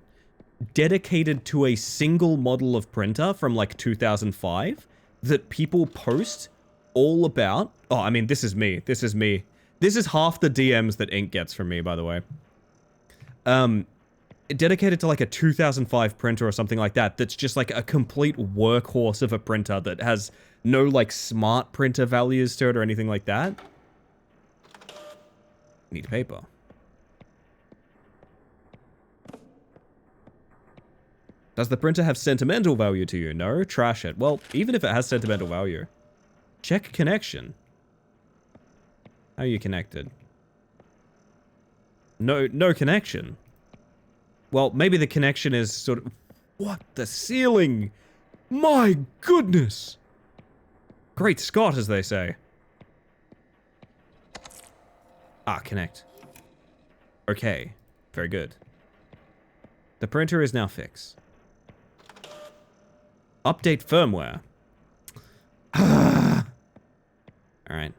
dedicated to a single model of printer from like 2005 that people post all about... Oh, I mean, this is me. This is me. This is half the DMs that Ink gets from me, by the way. dedicated to like a 2005 printer or something like that, that's just like a complete workhorse of a printer that has no like smart printer values to it or anything like that. Need paper. Does the printer have sentimental value to you? No? Trash it. Well, even if it has sentimental value. Check connection. How are you connected? No connection. Well, maybe the connection is sort of... What? The ceiling! My goodness! Great Scott, as they say. Ah, connect. Okay. Very good. The printer is now fixed. Update firmware. Alright.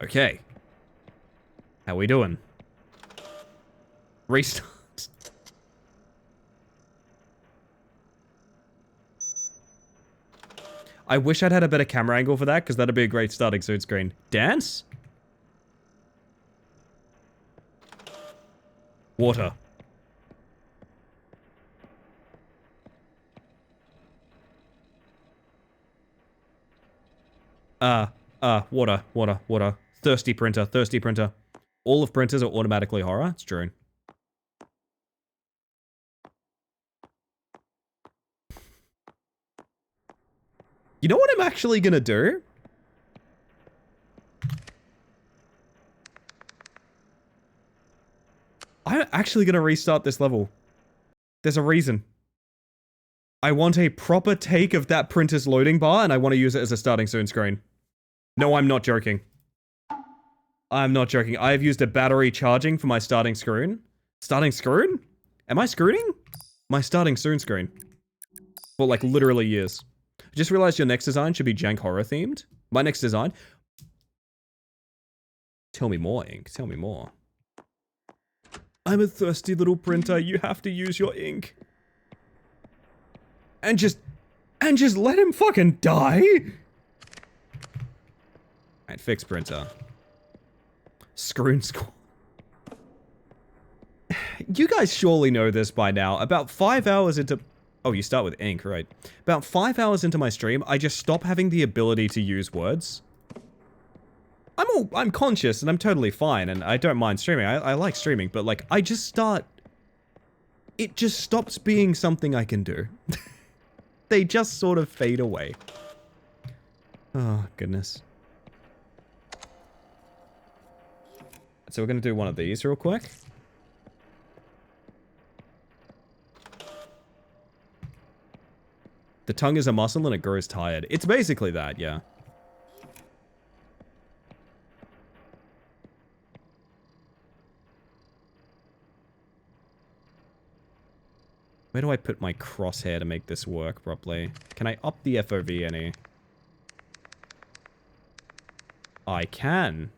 Okay. How we doing? Restart. I wish I'd had a better camera angle for that, because that'd be a great starting soon screen. Dance? Water. Water. Thirsty printer. All of printers are automatically horror. It's true. You know what I'm actually gonna do? I'm actually gonna restart this level. There's a reason. I want a proper take of that printer's loading bar, and I want to use it as a starting soon screen. No, I'm not joking. I'm not joking. I have used a battery charging for my starting screen. Starting screen? Am I screening? My starting soon screen. For like literally years. I just realized your next design should be jank horror themed. My next design? Tell me more, ink. Tell me more. I'm a thirsty little printer. You have to use your ink. And just let him fucking die? Alright, fix printer. Screw squad. You guys surely know this by now. About 5 hours into... Oh, you start with ink, right. About 5 hours into my stream, I just stop having the ability to use words. I'm conscious and I'm totally fine and I don't mind streaming. I like streaming, but like, I just start... It just stops being something I can do. They just sort of fade away. Oh, goodness. So we're gonna do one of these real quick. The tongue is a muscle and it grows tired. It's basically that, yeah. Where do I put my crosshair to make this work properly? Can I up the FOV any? I can.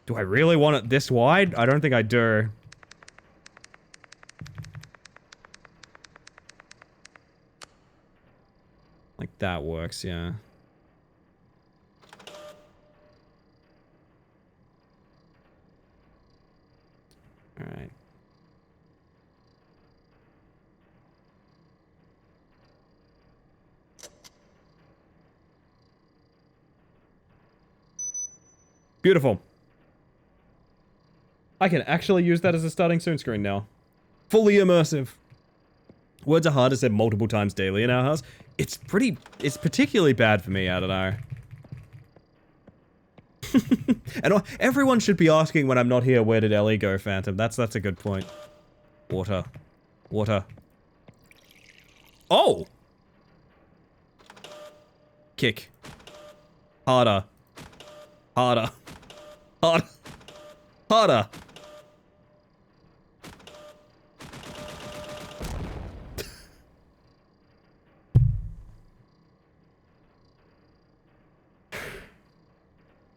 Do I really want it this wide? I don't think I do. Like that works, yeah. Alright. Beautiful. I can actually use that as a starting soon screen now. Fully immersive. Words are hard, as said multiple times daily in our house. It's particularly bad for me, I don't know. And everyone should be asking when I'm not here, where did Ellie go, Phantom? That's a good point. Water. Water. Oh! Kick. Harder. Harder. Harder. Harder.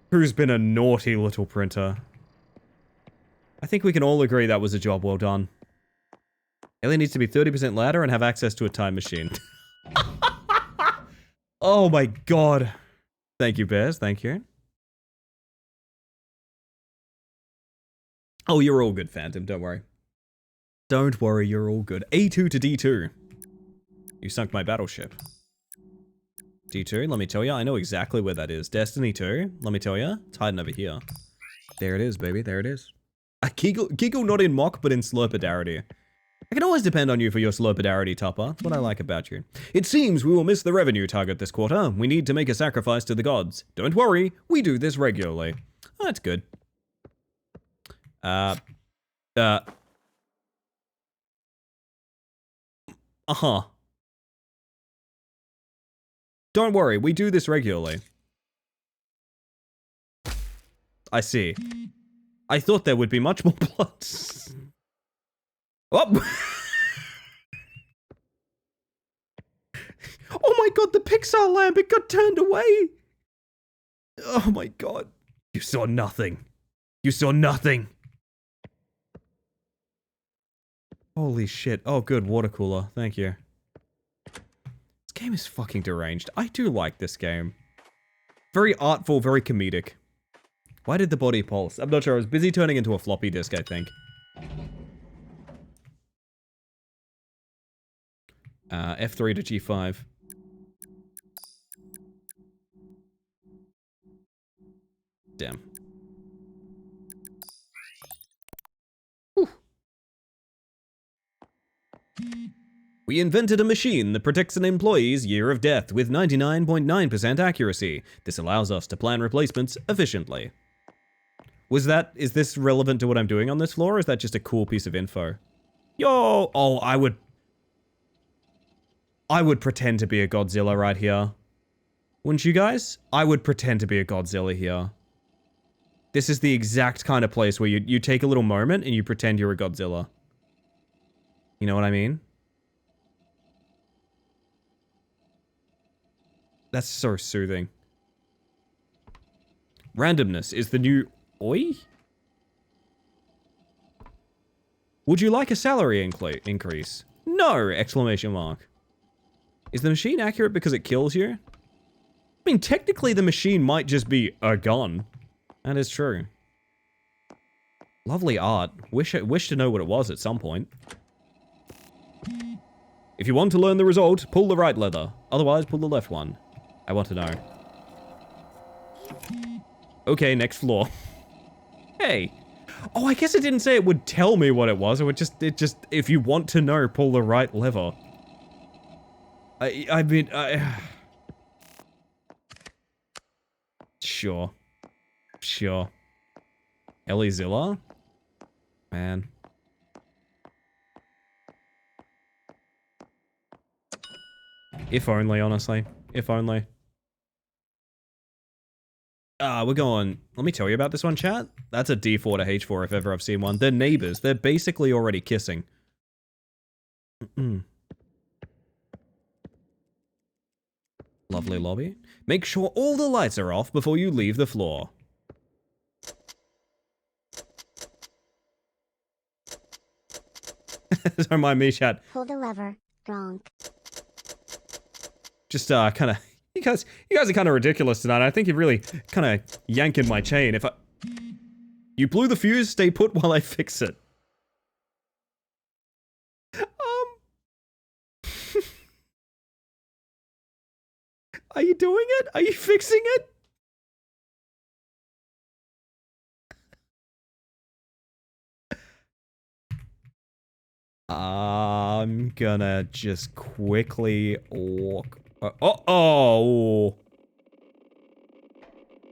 Who's been a naughty little printer? I think we can all agree that was a job well done. Ellie needs to be 30% louder and have access to a time machine. Oh my god. Thank you, Bears. Thank you. Oh, you're all good, Phantom. Don't worry. Don't worry, you're all good. A2 to D2. You sunk my battleship. D2, let me tell you, I know exactly where that is. Destiny 2, let me tell you, it's hiding over here. There it is, baby, there it is. I giggle not in mock, but in slurpidarity. I can always depend on you for your slurpidarity, Tupper. That's what I like about you. It seems we will miss the revenue target this quarter. We need to make a sacrifice to the gods. Don't worry, we do this regularly. Oh, that's good. Uh-huh. Don't worry, we do this regularly. I see. I thought there would be much more plots. Oh! Oh my god, the Pixar lamp, it got turned away! Oh my god. You saw nothing. You saw nothing. Holy shit. Oh good, water cooler. Thank you. This game is fucking deranged. I do like this game. Very artful, very comedic. Why did the body pulse? I'm not sure. I was busy turning into a floppy disk, I think. F3 to G5. Damn. Whew. We invented a machine that predicts an employee's year of death with 99.9% accuracy. This allows us to plan replacements efficiently. Is this relevant to what I'm doing on this floor, or is that just a cool piece of info? Yo! Oh, I would pretend to be a Godzilla right here. Wouldn't you guys? I would pretend to be a Godzilla here. This is the exact kind of place where you take a little moment and you pretend you're a Godzilla. You know what I mean? That's so soothing. Randomness is the new... Oi? Would you like a salary increase? No! Exclamation mark. Is the machine accurate because it kills you? I mean, technically the machine might just be a gun. That is true. Lovely art. Wish to know what it was at some point. If you want to learn the result, pull the right lever. Otherwise, pull the left one. I want to know. Okay, next floor. Hey. Oh, I guess it didn't say it would tell me what it was. It would just, if you want to know, pull the right lever. I mean, Sure. Sure. Elizilla? Man. If only, honestly. If only. We're going... Let me tell you about this one, chat. That's a D4 to H4 if ever I've seen one. They're neighbors. They're basically already kissing. Lovely lobby. Make sure all the lights are off before you leave the floor. Don't mind me, chat. Pull the lever. Gronk. Just kind of... You guys are kind of ridiculous tonight. I think you're really kind of yanking my chain. If I... You blew the fuse, stay put while I fix it. Are you doing it? Are you fixing it? I'm gonna just quickly walk... oh!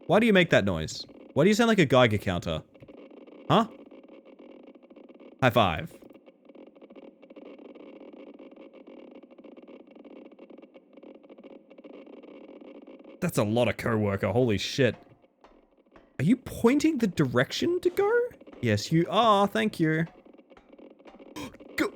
Why do you make that noise? Why do you sound like a Geiger counter? Huh? High five. That's a lot of co-worker, holy shit. Are you pointing the direction to go? Yes, you are, thank you. Go!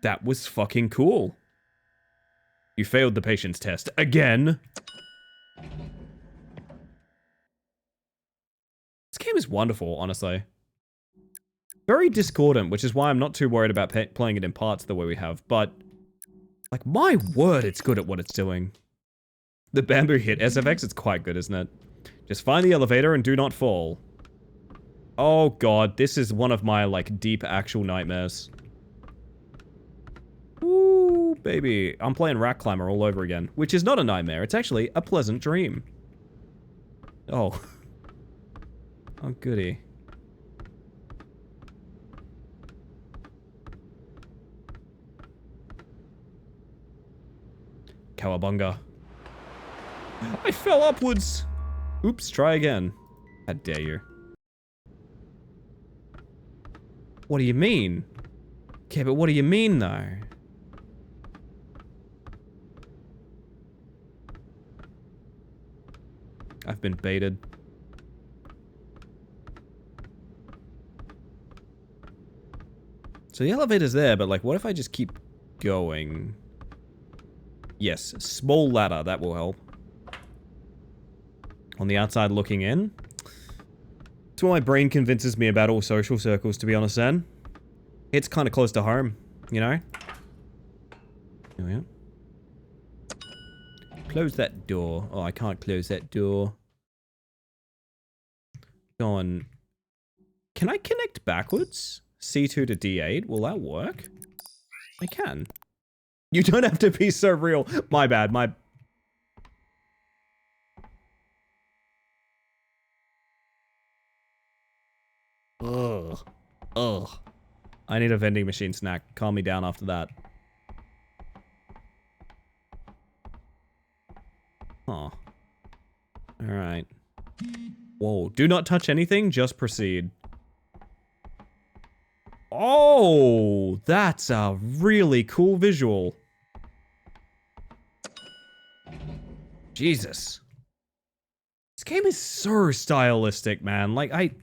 That was fucking cool. You failed the patience test again. game is wonderful, honestly. Very discordant, which is why I'm not too worried about playing it in parts the way we have, but like, my word, it's good at what it's doing. The bamboo hit SFX, it's quite good, isn't it? Just find the elevator and do not fall. Oh god, this is one of my, like, deep actual nightmares. Ooh, baby. I'm playing Rat Climber all over again, which is not a nightmare, it's actually a pleasant dream. Oh. Oh, goody. Cowabunga. I fell upwards! Oops, try again. How dare you. What do you mean? Okay, but what do you mean, though? I've been baited. So the elevator's there, but like, what if I just keep going? Yes, small ladder, that will help. On the outside looking in. It's what my brain convinces me about all social circles, to be honest, then. It's kind of close to home, you know? Here we are. Close that door. Oh, I can't close that door. Go on. Can I connect backwards? C2 to D8? Will that work? I can. You don't have to be so real. My bad, my... Ugh. Ugh. I need a vending machine snack. Calm me down after that. Huh. Alright. Whoa. Do not touch anything, just proceed. Oh! That's a really cool visual. Jesus. This game is so stylistic, man. Like,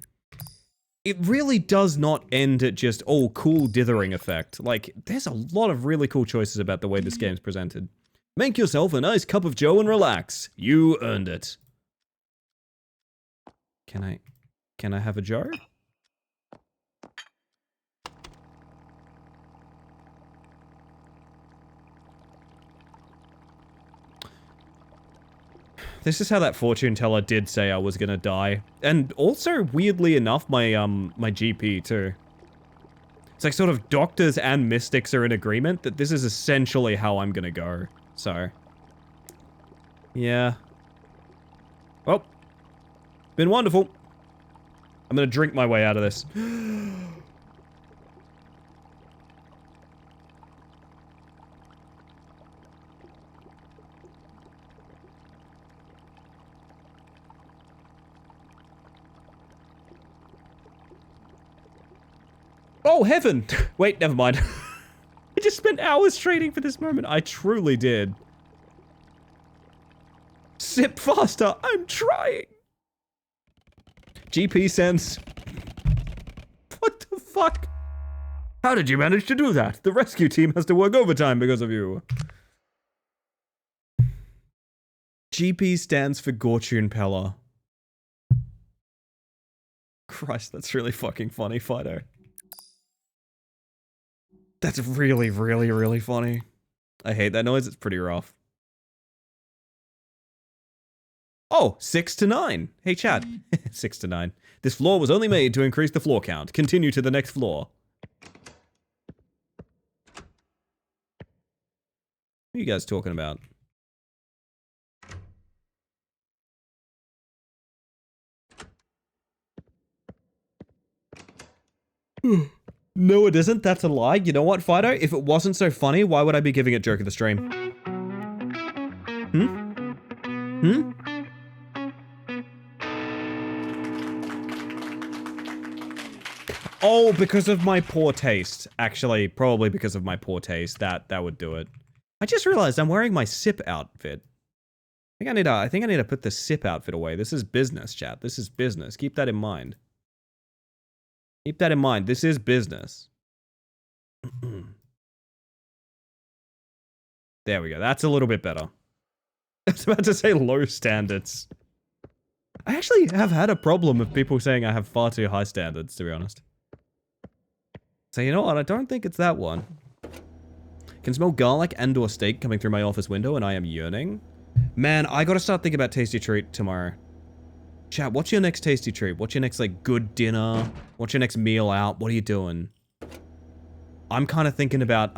it really does not end at just, oh, cool dithering effect. Like, there's a lot of really cool choices about the way this game's presented. Make yourself a nice cup of joe and relax. You earned it. Can I have a jar? This is how that fortune teller did say I was gonna die. And also, weirdly enough, my GP too. It's like sort of doctors and mystics are in agreement that this is essentially how I'm gonna go. So. Yeah. Well. Been wonderful. I'm gonna drink my way out of this. Oh, heaven! Wait, never mind. I just spent hours trading for this moment. I truly did. Sip faster! I'm trying! GP sense. What the fuck? How did you manage to do that? The rescue team has to work overtime because of you. GP stands for Gortune Pella. Christ, that's really fucking funny, Fido. That's really, really, really funny. I hate that noise, it's pretty rough. Oh, 6 to 9. Hey, Chad. 6 to 9. This floor was only made to increase the floor count. Continue to the next floor. What are you guys talking about? No, it isn't. That's a lie. You know what, Fido? If it wasn't so funny, why would I be giving it joke of the stream? Hmm? Oh, because of my poor taste. Actually, probably because of my poor taste. That would do it. I just realized I'm wearing my SIP outfit. I think I need to put the SIP outfit away. This is business, chat. This is business. Keep that in mind. Keep that in mind. This is business. There we go. That's a little bit better. I was about to say low standards. I actually have had a problem of people saying I have far too high standards, to be honest. So you know what? I don't think it's that one. Can smell garlic and or steak coming through my office window and I am yearning. Man, I gotta start thinking about tasty treat tomorrow. Chat, what's your next tasty treat? What's your next, like, good dinner? What's your next meal out? What are you doing? I'm kind of thinking about,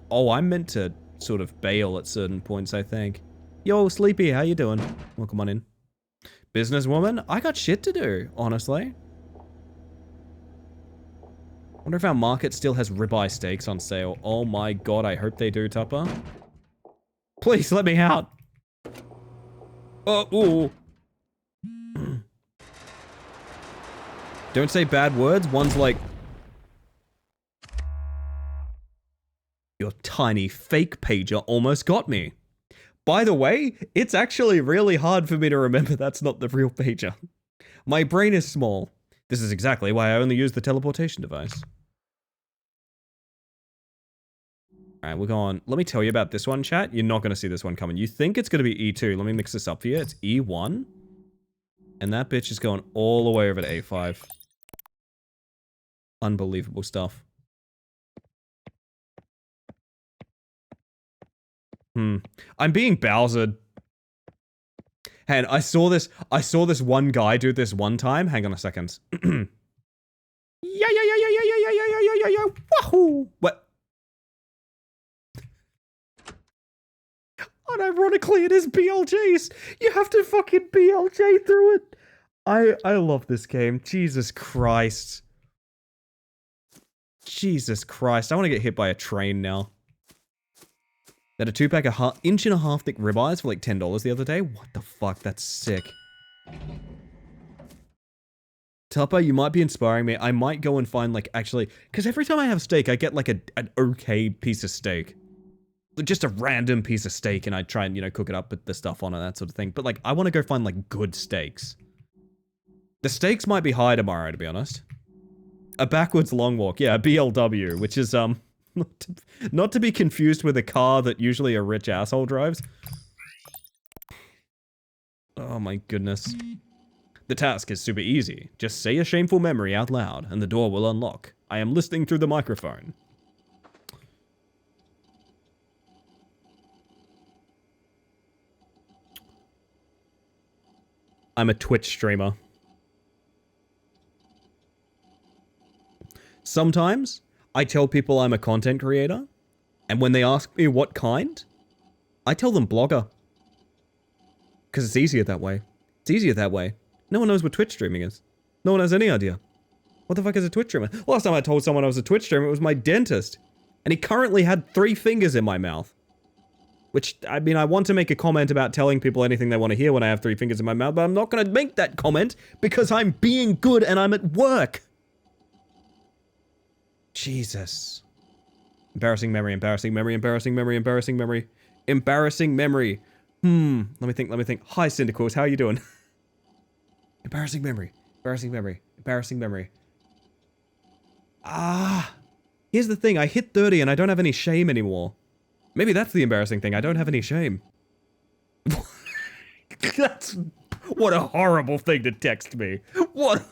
oh, I'm meant to sort of bail at certain points, I think. Yo, Sleepy, how you doing? Welcome on in. Businesswoman? I got shit to do, honestly. Wonder if our market still has ribeye steaks on sale. Oh my god, I hope they do, Tupper. Please, let me out. Oh, ooh. Don't say bad words. One's like... Your tiny fake pager almost got me. By the way, it's actually really hard for me to remember that's not the real pager. My brain is small. This is exactly why I only use the teleportation device. Alright, we're going... Let me tell you about this one, chat. You're not going to see this one coming. You think it's going to be E2. Let me mix this up for you. It's E1. And that bitch is going all the way over to A5. Unbelievable stuff. I'm being Bowsered. And I saw this one guy do this one time. Hang on a second. Yeah, wahoo! What? Unironically, it is BLJs. You have to fucking BLJ through it. I love this game. Jesus Christ. Jesus Christ. I want to get hit by a train now. That a 2-pack of inch-and-a-half thick ribeyes for like $10 the other day. What the fuck? That's sick. Tupper, you might be inspiring me. I might go and find like actually, because every time I have steak, I get like an okay piece of steak. Just a random piece of steak, and I try and, you know, cook it up with the stuff on it, that sort of thing. But like, I want to go find like good steaks. The steaks might be high tomorrow, to be honest. A backwards long walk. Yeah, a BLW, which is, not to be confused with a car that usually a rich asshole drives. Oh my goodness. The task is super easy. Just say a shameful memory out loud, and the door will unlock. I am listening through the microphone. I'm a Twitch streamer. Sometimes, I tell people I'm a content creator, and when they ask me what kind, I tell them blogger. Because it's easier that way. It's easier that way. No one knows what Twitch streaming is. No one has any idea. What the fuck is a Twitch streamer? Last time I told someone I was a Twitch streamer, it was my dentist. And he currently had 3 fingers in my mouth. Which, I mean, I want to make a comment about telling people anything they want to hear when I have 3 fingers in my mouth, but I'm not going to make that comment because I'm being good and I'm at work. Jesus. Embarrassing memory, embarrassing memory, embarrassing memory, embarrassing memory. Embarrassing memory. Let me think. Hi, Syndicals, how are you doing? Embarrassing memory, embarrassing memory, embarrassing memory. Here's the thing, I hit 30 and I don't have any shame anymore. Maybe that's the embarrassing thing, I don't have any shame. That's... What a horrible thing to text me. What...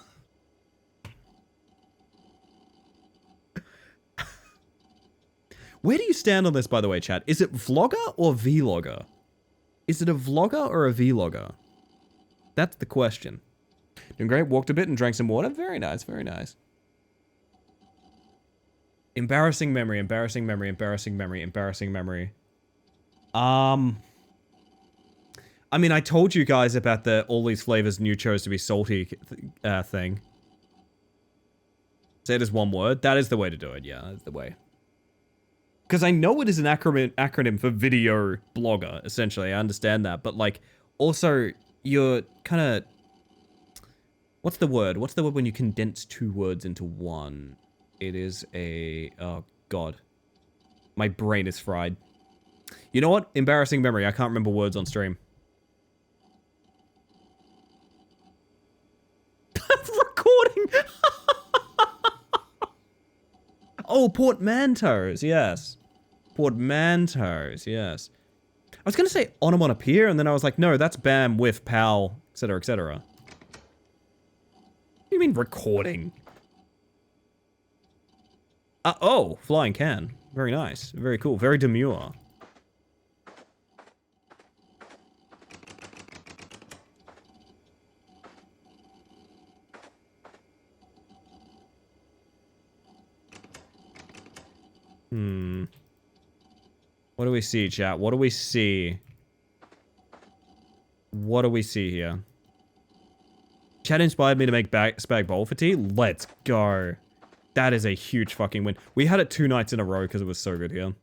Where do you stand on this, by the way, chat? Is it vlogger or vlogger? Is it a vlogger or a vlogger? That's the question. Doing great, walked a bit and drank some water. Very nice, very nice. Embarrassing memory, embarrassing memory, embarrassing memory, embarrassing memory. I mean, I told you guys about the all these flavors new chose to be salty thing. Say it as one word. That is the way to do it, yeah, that's the way. Because I know it is an acronym for video blogger, essentially. I understand that. But, like, also, you're kind of... What's the word? What's the word when you condense 2 words into one? It is a... Oh, God. My brain is fried. You know what? Embarrassing memory. I can't remember words on stream. Recording! Oh, portmanteaus, yes. Portmanteaus, yes. I was going to say onomatopoeia, and then I was like, no, that's bam, whiff, pow, etc., etc. do you mean recording? Oh, flying can. Very nice. Very cool. Very demure. What do we see, chat? What do we see? What do we see here? Chat inspired me to make Spag Bowl for tea. Let's go. That is a huge fucking win. We had it 2 nights in a row because it was so good here.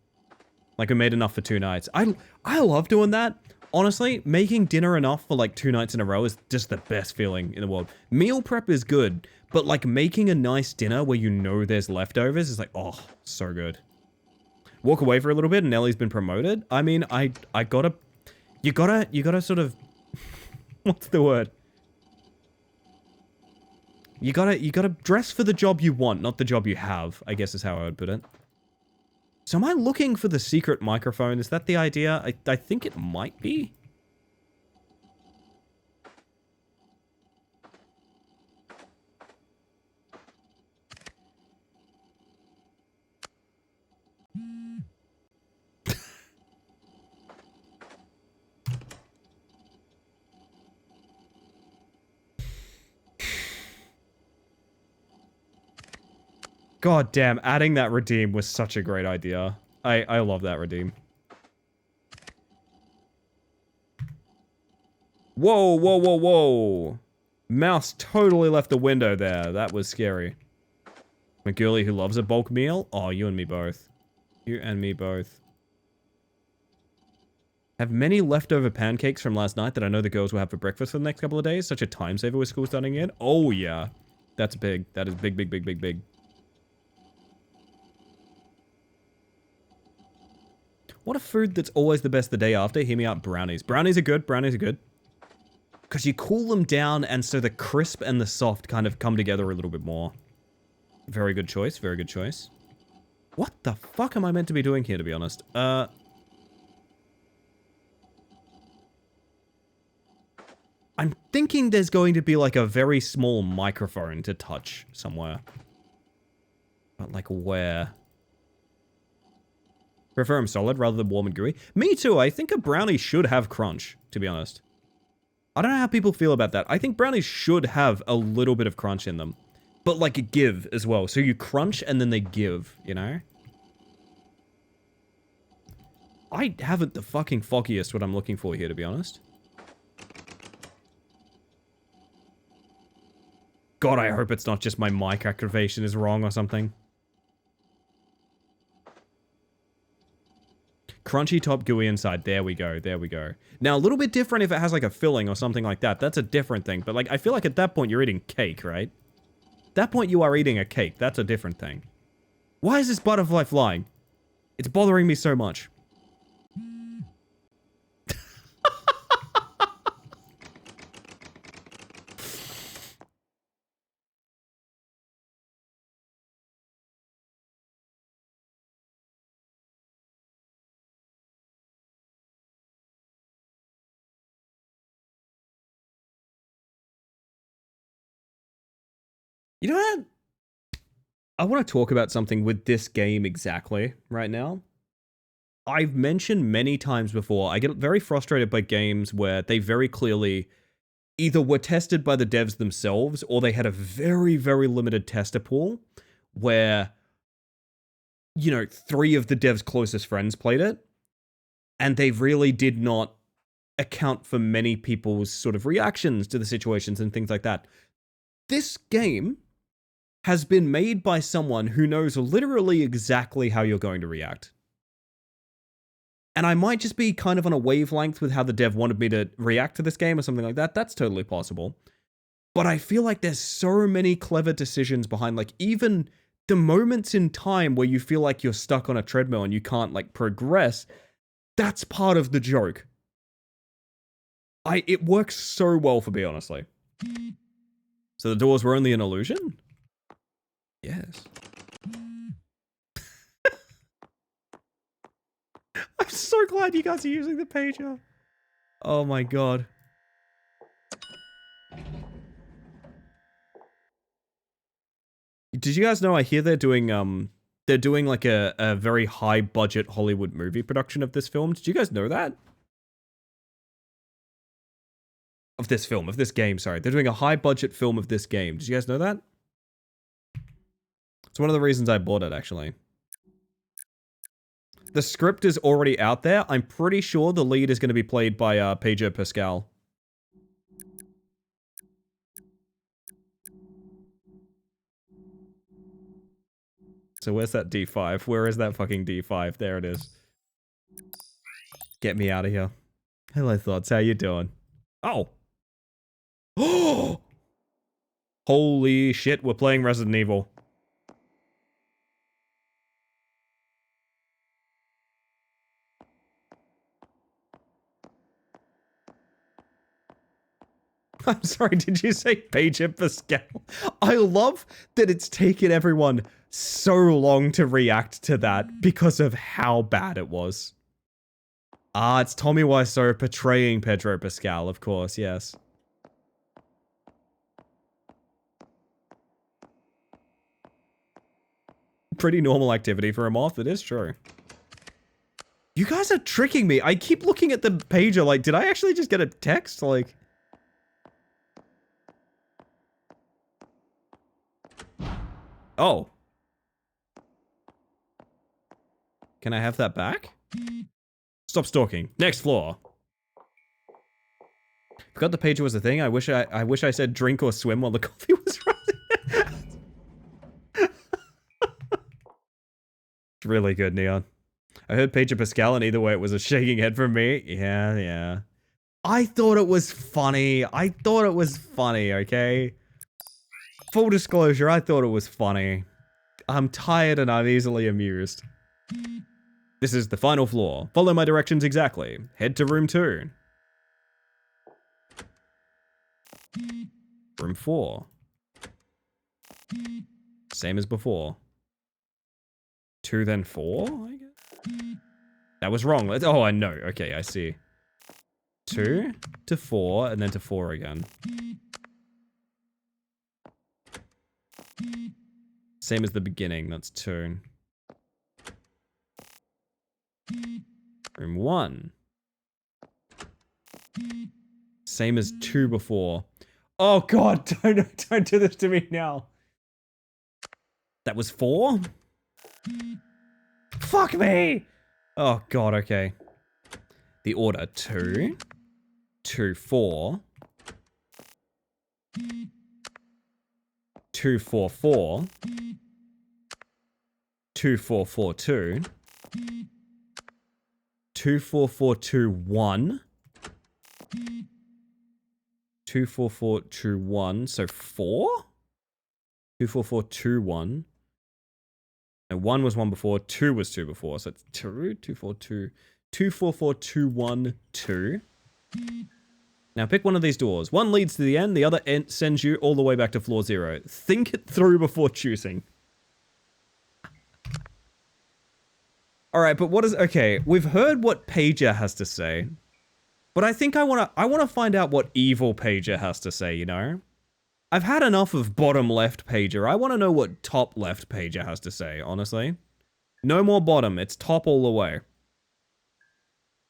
Like, we made enough for 2 nights. I love doing that. Honestly, making dinner enough for like 2 nights in a row is just the best feeling in the world. Meal prep is good, but like making a nice dinner where you know there's leftovers is like, oh, so good. Walk away for a little bit and Nellie's been promoted. I mean, I gotta, you gotta sort of, what's the word? You gotta dress for the job you want, not the job you have, I guess is how I would put it. So am I looking for the secret microphone? Is that the idea? I think it might be. God damn, adding that redeem was such a great idea. I love that redeem. Whoa, whoa, whoa, whoa. Mouse totally left the window there. That was scary. McGurley who loves a bulk meal? Oh, you and me both. You and me both. Have many leftover pancakes from last night that I know the girls will have for breakfast for the next couple of days. Such a time saver with school starting in. Oh, yeah. That's big. That is big, big, big, big, big. What a food that's always the best the day after? Hear me out, brownies. Brownies are good. Brownies are good. Because you cool them down and so the crisp and the soft kind of come together a little bit more. Very good choice. Very good choice. What the fuck am I meant to be doing here, to be honest? I'm thinking there's going to be like a very small microphone to touch somewhere. But like where? Prefer them solid rather than warm and gooey. Me too. I think a brownie should have crunch, to be honest. I don't know how people feel about that. I think brownies should have a little bit of crunch in them. But like a give as well. So you crunch and then they give, you know? I haven't the fucking foggiest what I'm looking for here, to be honest. God, I hope it's not just my mic activation is wrong or something. Crunchy top, gooey inside. There we go. There we go. Now, a little bit different if it has like a filling or something like that. That's a different thing. But like, I feel like at that point you're eating cake, right? At that point you are eating a cake. That's a different thing. Why is this butterfly flying? It's bothering me so much. You know what? I want to talk about something with this game exactly right now. I've mentioned many times before, I get very frustrated by games where they very clearly either were tested by the devs themselves or they had a very, very limited tester pool where, you know, 3 of the devs' closest friends played it and they really did not account for many people's sort of reactions to the situations and things like that. This game has been made by someone who knows literally exactly how you're going to react. And I might just be kind of on a wavelength with how the dev wanted me to react to this game or something like that. That's totally possible. But I feel like there's so many clever decisions behind, like, even the moments in time where you feel like you're stuck on a treadmill and you can't, like, progress. That's part of the joke. It works so well for me, honestly. So the doors were only an illusion? Yes. I'm so glad you guys are using the pager. Oh my god. Did you guys know? I hear they're doing like a very high budget Hollywood movie production of this film. Did you guys know that? Of this game, sorry. They're doing a high budget film of this game. Did you guys know that? It's one of the reasons I bought it, actually. The script is already out there. I'm pretty sure the lead is going to be played by Pedro Pascal. So where's that D5? Where is that fucking D5? There it is. Get me out of here. Hello, Thoughts. How you doing? Oh. Oh! Holy shit, we're playing Resident Evil. I'm sorry, did you say Pedro Pascal? I love that it's taken everyone so long to react to that because of how bad it was. Ah, it's Tommy Wiseau portraying Pedro Pascal, of course, yes. Pretty normal activity for a moth, it is true. You guys are tricking me. I keep looking at the pager like, did I actually just get a text? Like... Oh. Can I have that back? Stop stalking. Next floor. Forgot the pager was a thing. I wish I said drink or swim while the coffee was running. It's really good, Neon. I heard Pedro Pascal, and either way it was a shaking head from me. Yeah. I thought it was funny. Okay? Full disclosure, I thought it was funny. I'm tired and I'm easily amused. This is the final floor. Follow my directions exactly. Head to room 2. Room 4. Same as before. 2 then 4, I guess? That was wrong. Oh, I know. Okay, I see. 2 to 4 and then to 4 again. Same as the beginning, that's 2. Room 1. Same as 2 before. Oh god, don't do this to me now. That was 4? Fuck me! Oh god, okay. The order 2, 2, 4. 2, 4, 4. 2, 4, 4, 2. 2, 4, 4, 2, 1. 2, 4, 4, 2, 1. So 4? 2, 4, 4, 2, 1. No, 1 was 1 before, 2 was 2 before. So it's 2, 2, 4, 2. 2, 4, 4, 2, 1, 2. Now pick one of these doors. One leads to the end, the other sends you all the way back to floor 0. Think it through before choosing. Alright, but what is... Okay, we've heard what Pager has to say. But I think I wanna find out what evil Pager has to say, you know? I've had enough of bottom left Pager. I want to know what top left Pager has to say, honestly. No more bottom, it's top all the way.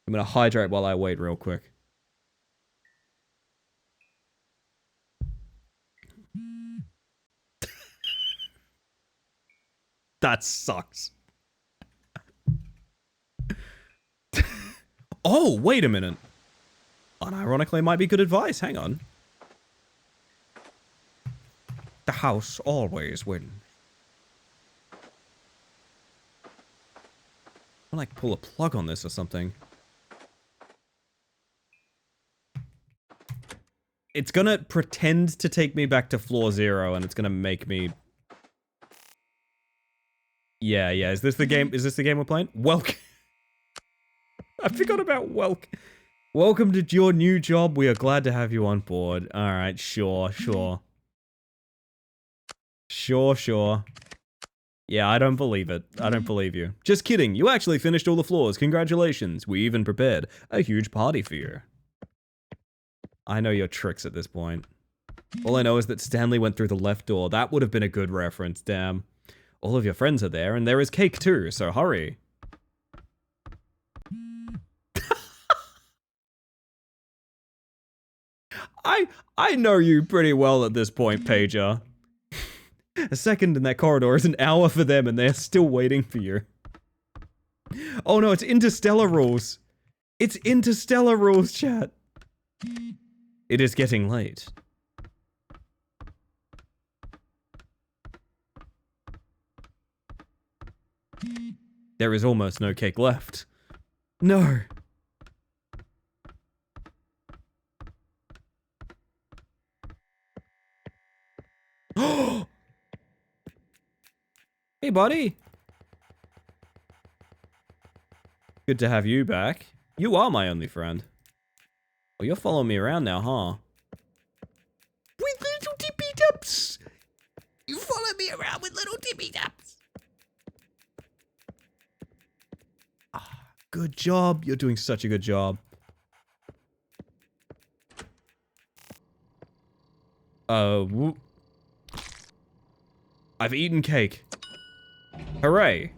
I'm gonna hydrate while I wait real quick. That sucks. Oh, wait a minute. Unironically might be good advice, hang on. The house always wins. I'll like pull a plug on this or something. It's gonna pretend to take me back to floor 0 and it's gonna make me... Yeah, is this the game? Is this the game we're playing? Welcome. I forgot about welcome. Welcome to your new job. We are glad to have you on board. Alright, sure. Sure. Yeah, I don't believe it. I don't believe you. Just kidding. You actually finished all the floors. Congratulations. We even prepared a huge party for you. I know your tricks at this point. All I know is that Stanley went through the left door. That would have been a good reference, damn. All of your friends are there, and there is cake too, so hurry. I know you pretty well at this point, Pager. A second in that corridor is an hour for them, and they're still waiting for you. Oh no, it's Interstellar rules. It's Interstellar rules, chat. It is getting late. There is almost no cake left. No. Hey, buddy. Good to have you back. You are my only friend. Well, you're following me around now, huh? With little tippy taps. You follow me around with little tippy taps. Ah, good job. You're doing such a good job. I've eaten cake. Hooray.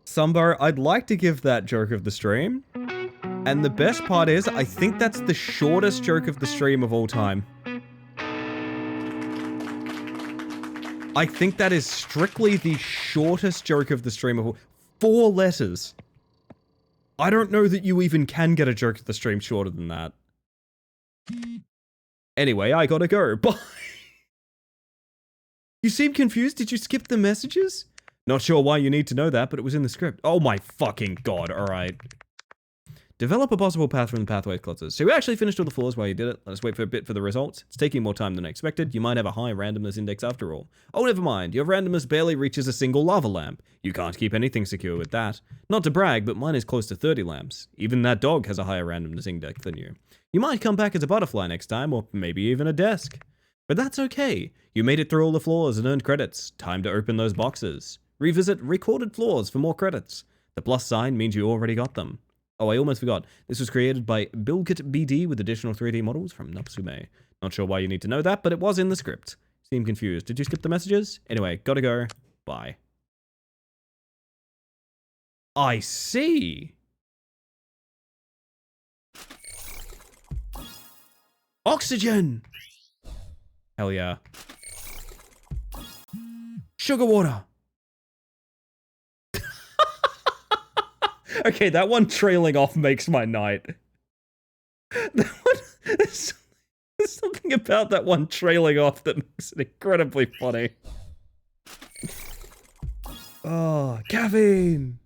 Sumbo, I'd like to give that joke of the stream. And the best part is, I think that's the shortest joke of the stream of all time. I think that is strictly the shortest joke of the stream of all. 4 letters. I don't know that you even can get a joke of the stream shorter than that. Anyway, I gotta go. Bye. You seem confused. Did you skip the messages? Not sure why you need to know that, but it was in the script. Oh my fucking god, alright. Develop a possible path from the pathway clusters. So you actually finished all the floors while you did it. Let us wait for a bit for the results. It's taking more time than expected. You might have a high randomness index after all. Oh, never mind. Your randomness barely reaches a single lava lamp. You can't keep anything secure with that. Not to brag, but mine is close to 30 lamps. Even that dog has a higher randomness index than you. You might come back as a butterfly next time, or maybe even a desk. But that's okay. You made it through all the floors and earned credits. Time to open those boxes. Revisit recorded floors for more credits. The plus sign means you already got them. Oh, I almost forgot. This was created by Bilkit BD with additional 3D models from Natsume. Not sure why you need to know that, but it was in the script. Seem confused. Did you skip the messages? Anyway, gotta go. Bye. I see. Oxygen! Hell yeah. Sugar water! Okay, that one trailing off makes my night. That one, there's something about that one trailing off that makes it incredibly funny. Oh, caffeine!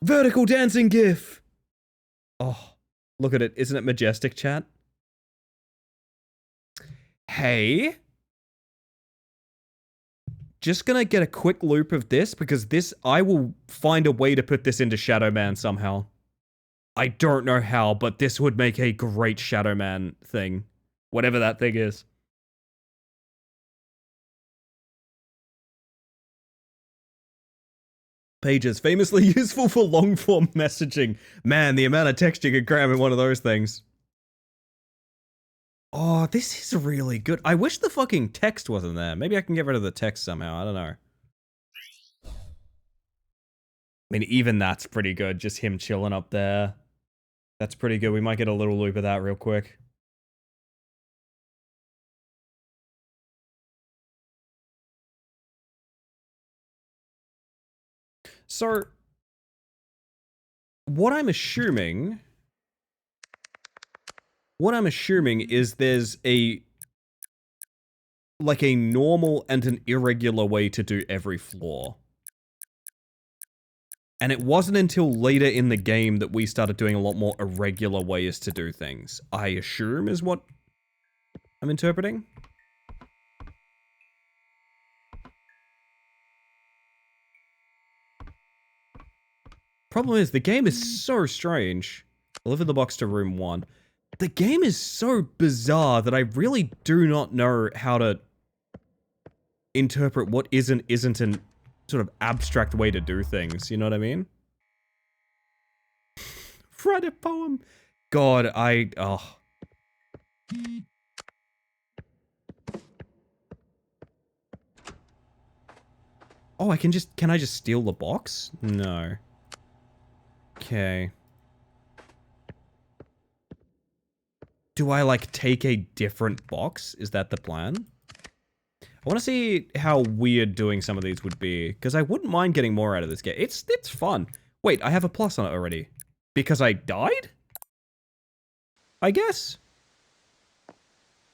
Vertical dancing gif! Oh, look at it. Isn't it majestic, chat? Hey? Just gonna get a quick loop of this, because this, I will find a way to put this into Shadow Man somehow. I don't know how, but this would make a great Shadow Man thing. Whatever that thing is. Pages, famously useful for long-form messaging. Man, the amount of text you could cram in one of those things. Oh, this is really good. I wish the fucking text wasn't there. Maybe I can get rid of the text somehow. I don't know. I mean, even that's pretty good. Just him chilling up there. That's pretty good. We might get a little loop of that real quick. So, what I'm assuming is there's like a normal and an irregular way to do every floor. And it wasn't until later in the game that we started doing a lot more irregular ways to do things. I assume is what I'm interpreting. Problem is, the game is so strange. Deliver the box to room 1. The game is so bizarre that I really do not know how to interpret what isn't an sort of abstract way to do things. You know what I mean? Write a poem. God, oh. Oh, can I just steal the box? No. Okay. Do I, like, take a different box? Is that the plan? I want to see how weird doing some of these would be, because I wouldn't mind getting more out of this game. It's fun. Wait, I have a plus on it already. Because I died? I guess.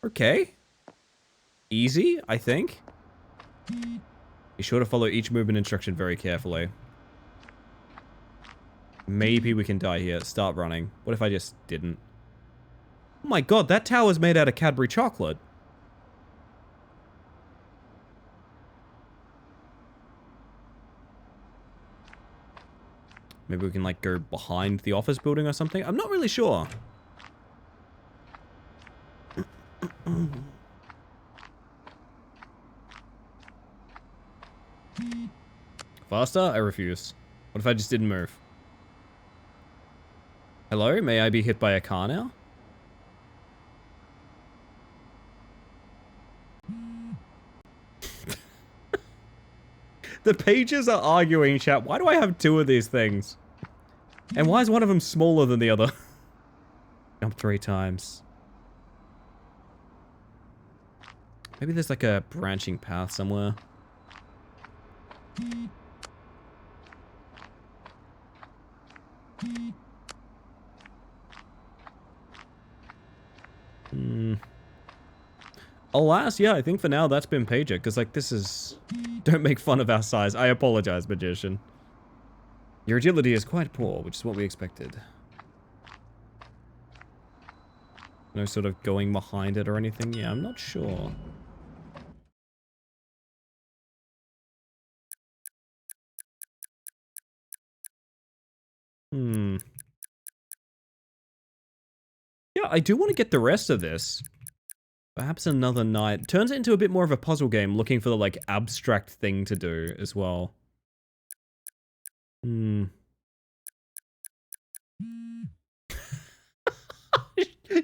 Okay. Easy, I think. Be sure to follow each movement instruction very carefully. Maybe we can die here. Start running. What if I just didn't? Oh my god, that tower's made out of Cadbury chocolate. Maybe we can, like, go behind the office building or something? I'm not really sure. Faster? I refuse. What if I just didn't move? Hello? May I be hit by a car now? The pages are arguing, chat. Why do I have two of these things? And why is one of them smaller than the other? Jump 3 times. Maybe there's like a branching path somewhere. Alas, yeah, I think for now that's been Pager, because, like, this is... Don't make fun of our size. I apologize, Magician. Your agility is quite poor, which is what we expected. No sort of going behind it or anything? Yeah, I'm not sure. Yeah, I do want to get the rest of this. Perhaps another night. Turns it into a bit more of a puzzle game, looking for the, like, abstract thing to do as well.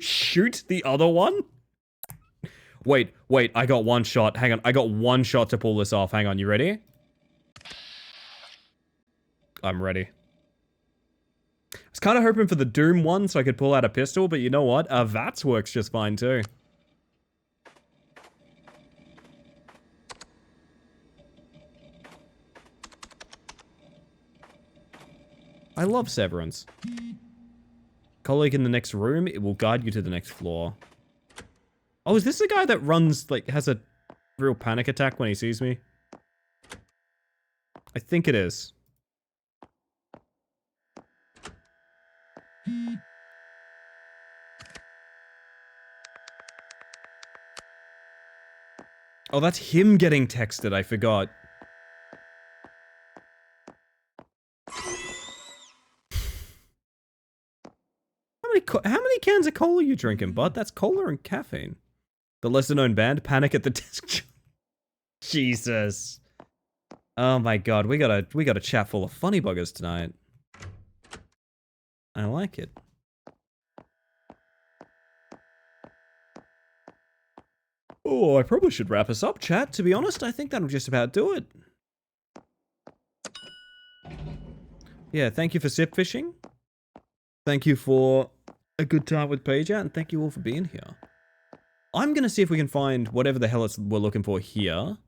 Shoot the other one? Wait, I got one shot. Hang on, I got one shot to pull this off. Hang on, you ready? I'm ready. I was kind of hoping for the Doom one so I could pull out a pistol, but you know what? VATS works just fine too. I love Severance. Colleague in the next room, it will guide you to the next floor. Oh, is this the guy that runs, like, has a real panic attack when he sees me? I think it is. Oh, that's him getting texted, I forgot. How many cans of cola are you drinking, bud? That's cola and caffeine. The lesser-known band, Panic at the Disco. Jesus. Oh my god, we got a chat full of funny buggers tonight. I like it. Oh, I probably should wrap us up, chat. To be honest, I think that'll just about do it. Yeah, thank you for sip fishing. Thank you for a good time with Pager, and thank you all for being here. I'm gonna see if we can find whatever the hell we're looking for here.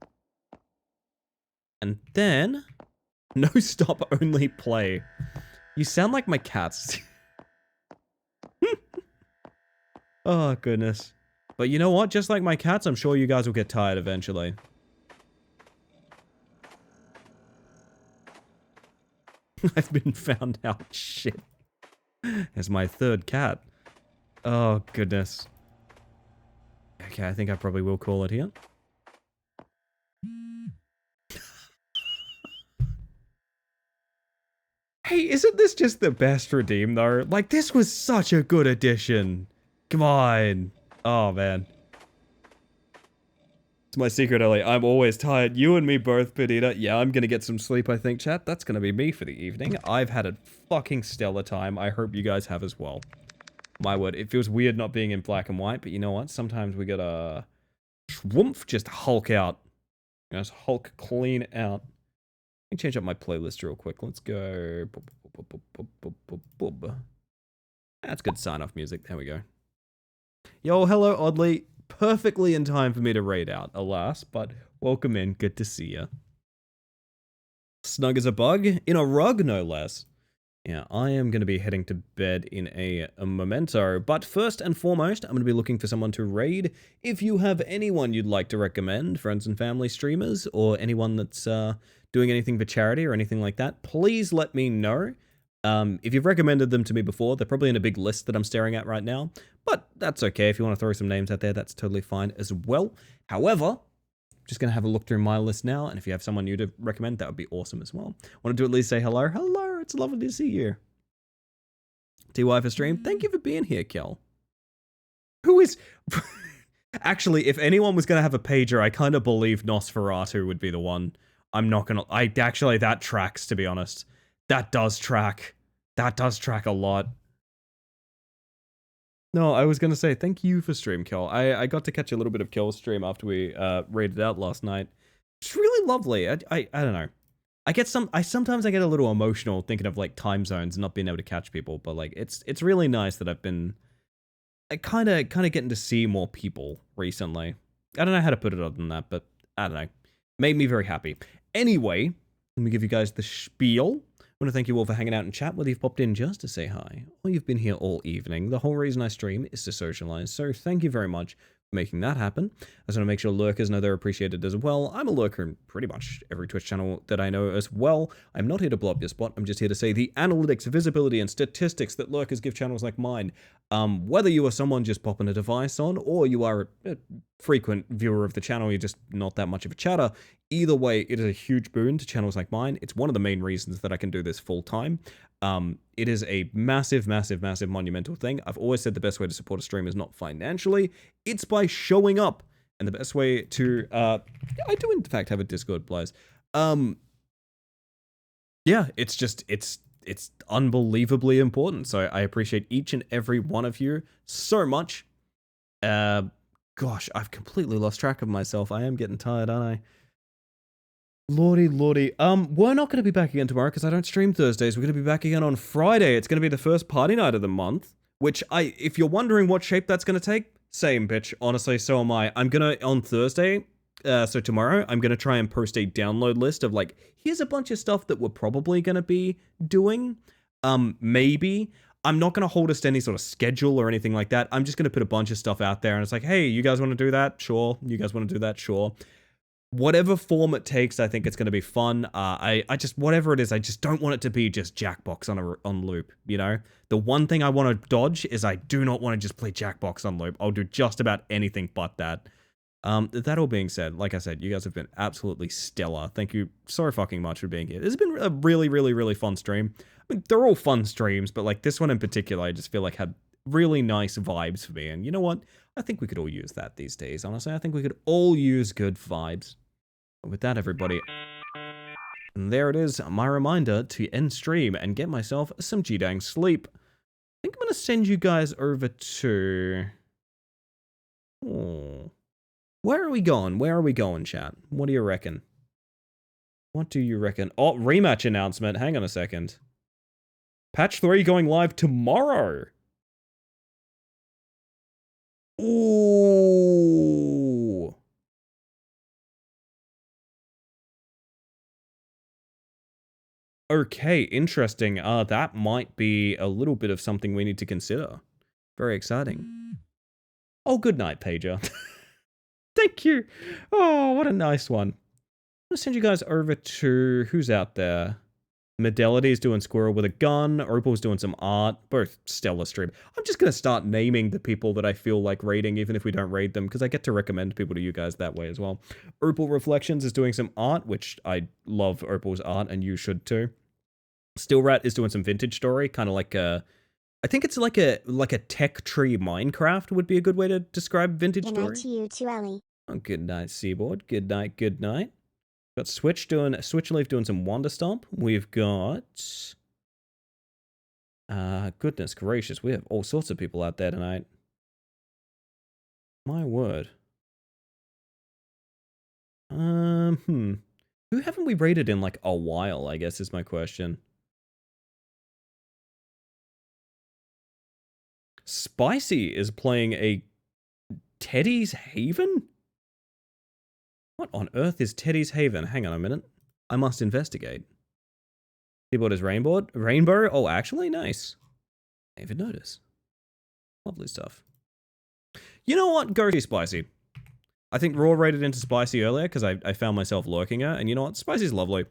And then... No stop, only play. You sound like my cats. Oh, goodness. But you know what? Just like my cats, I'm sure you guys will get tired eventually. I've been found out. Shit. As my third cat. Oh, goodness. Okay, I think I probably will call it here. Hey, isn't this just the best redeem, though? Like, this was such a good addition. Come on. Oh, man. It's my secret, Ellie. I'm always tired. You and me both, Perdita. Yeah, I'm gonna get some sleep, I think, chat. That's gonna be me for the evening. I've had a fucking stellar time. I hope you guys have as well. My word, it feels weird not being in black and white, but you know what? Sometimes we gotta swoomph, just hulk out. Just hulk clean out. Let me change up my playlist real quick. Let's go. That's good sign-off music. There we go. Yo, hello, Oddly. Perfectly in time for me to raid out, alas, but welcome in. Good to see ya. Snug as a bug, in a rug, no less. Yeah, I am going to be heading to bed in a memento, but first and foremost, I'm going to be looking for someone to raid. If you have anyone you'd like to recommend, friends and family streamers, or anyone that's doing anything for charity or anything like that, please let me know. If you've recommended them to me before, they're probably in a big list that I'm staring at right now, but that's okay. If you want to throw some names out there, that's totally fine as well. However, I'm just going to have a look through my list now, and if you have someone new to recommend, that would be awesome as well. Want to at least say hello? Hello, it's lovely to see you. TY for stream, thank you for being here, Kel. Who is... Actually, if anyone was going to have a pager, I kind of believe Nosferatu would be the one. I'm not going to... Actually, that tracks, to be honest. That does track. That does track a lot. No, I was going to say, thank you for stream, Kel. I got to catch a little bit of Kel's stream after we raided out last night. It's really lovely. I don't know. Sometimes I get a little emotional thinking of like time zones and not being able to catch people, but like it's really nice that I've been kind of getting to see more people recently. I don't know how to put it other than that, but I don't know. Made me very happy. Anyway, let me give you guys the spiel. I want to thank you all for hanging out in chat, whether you've popped in just to say hi, or you've been here all evening. The whole reason I stream is to socialize, so thank you very much for making that happen. I just want to make sure lurkers know they're appreciated as well. I'm a lurker in pretty much every Twitch channel that I know as well. I'm not here to blow up your spot, I'm just here to say the analytics, visibility, and statistics that lurkers give channels like mine. Whether you are someone just popping a device on, or you are a frequent viewer of the channel, you're just not that much of a chatter, either way, it is a huge boon to channels like mine. It's one of the main reasons that I can do this full time. It is a massive, massive, massive monumental thing. I've always said the best way to support a stream is not financially, it's by showing up. And the best way to, I do in fact have a Discord, Blaze. Yeah, it's just, it's unbelievably important. So I appreciate each and every one of you so much. Gosh, I've completely lost track of myself. I am getting tired, aren't I? Lordy. We're not going to be back again tomorrow because I don't stream Thursdays. We're going to be back again on Friday. It's going to be the first party night of the month, which if you're wondering what shape that's going to take, same, bitch. Honestly, so am I. I'm going to, on Thursday, so tomorrow, I'm going to try and post a download list of like, here's a bunch of stuff that we're probably going to be doing. Maybe. I'm not going to hold us to any sort of schedule or anything like that. I'm just going to put a bunch of stuff out there and it's like, hey, you guys want to do that? Sure. You guys want to do that? Sure. Whatever form it takes, I think it's going to be fun. I just, whatever it is, I just don't want it to be just Jackbox on loop, you know? The one thing I want to dodge is I do not want to just play Jackbox on loop. I'll do just about anything but that. That all being said, like I said, you guys have been absolutely stellar. Thank you so fucking much for being here. This has been a really, really, really fun stream. I mean, they're all fun streams, but like this one in particular, I just feel like had really nice vibes for me. And you know what? I think we could all use that these days, honestly. I think we could all use good vibes. But with that, everybody, and there it is, my reminder to end stream and get myself some G-dang sleep. I think I'm going to send you guys over to... Oh. Where are we going? Where are we going, chat? What do you reckon? What do you reckon? Oh, rematch announcement. Hang on a second. Patch 3 going live tomorrow. Ooh. Okay, interesting. That might be a little bit of something we need to consider. Very exciting. Oh, good night, Pager. Thank you. Oh, what a nice one. I'm going to send you guys over to... Who's out there? Medelity's doing Squirrel with a Gun. Opal's doing some art. Both stellar stream. I'm just going to start naming the people that I feel like raiding, even if we don't raid them, because I get to recommend people to you guys that way as well. Opal Reflections is doing some art, which I love Opal's art, and you should too. Stillrat is doing some vintage story, kind of like I think it's like a tech tree Minecraft would be a good way to describe Vintage Good Story. night to you too, Ellie. Oh, good night, Seaboard. Good night, good night. Got Switchleaf doing some Wonder Stomp. We've got goodness gracious, we have all sorts of people out there tonight. My word. Who haven't we rated in like a while, I guess is my question. Spicy is playing a Teddy's Haven? What on earth is Teddy's Haven? Hang on a minute. I must investigate. Keyboard is Rainbow? Oh, actually? Nice. I didn't even notice. Lovely stuff. You know what? Go see Spicy. I think Raw rated into Spicy earlier because I found myself lurking her. And you know what? Spicy's lovely.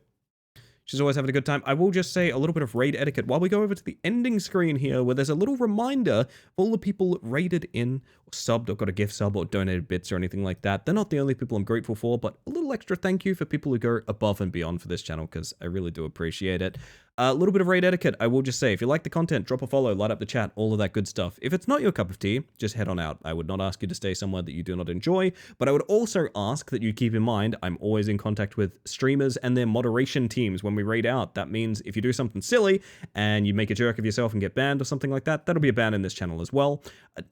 She's always having a good time. I will just say a little bit of raid etiquette while we go over to the ending screen here, where there's a little reminder of all the people raided in, or subbed, or got a gift sub, or donated bits, or anything like that. They're not the only people I'm grateful for, but a little extra thank you for people who go above and beyond for this channel, because I really do appreciate it. A little bit of raid etiquette, I will just say, if you like the content, drop a follow, light up the chat, all of that good stuff. If it's not your cup of tea, just head on out. I would not ask you to stay somewhere that you do not enjoy, but I would also ask that you keep in mind, I'm always in contact with streamers and their moderation teams when we raid out. That means if you do something silly and you make a jerk of yourself and get banned or something like that, that'll be a ban in this channel as well.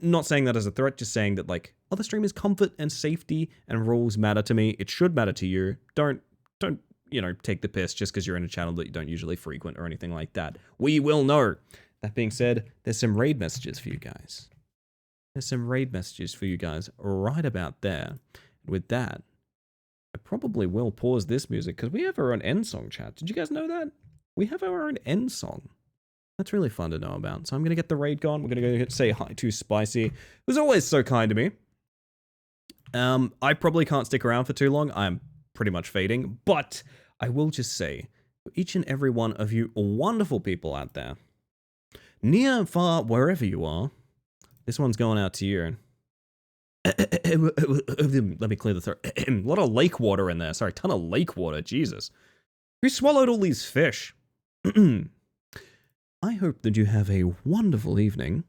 Not saying that as a threat, just saying that like other streamers' comfort and safety and rules matter to me. It should matter to you. Don't you know, take the piss just because you're in a channel that you don't usually frequent or anything like that. We will know. That being said, there's some raid messages for you guys. There's some raid messages for you guys right about there. With that, I probably will pause this music because we have our own end song, chat. Did you guys know that? We have our own end song. That's really fun to know about. So I'm going to get the raid going. We're going to go say hi to Spicy, who's always so kind to me. I probably can't stick around for too long. I'm pretty much fading, but I will just say, for each and every one of you wonderful people out there, near, far, wherever you are, this one's going out to you. Let me clear the throat. A lot of lake water in there. Sorry, ton of lake water. Jesus. Who swallowed all these fish? I hope that you have a wonderful evening,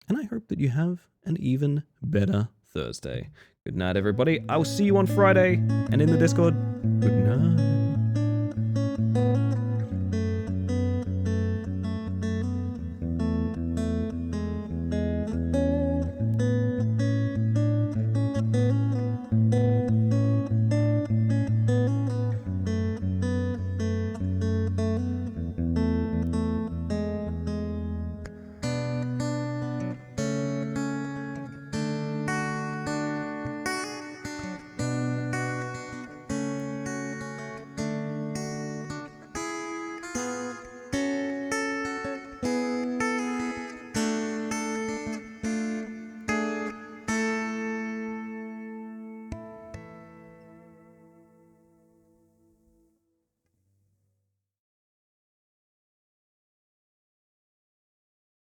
and I hope that you have an even better Thursday. Good night, everybody. I will see you on Friday, and in the Discord, good night.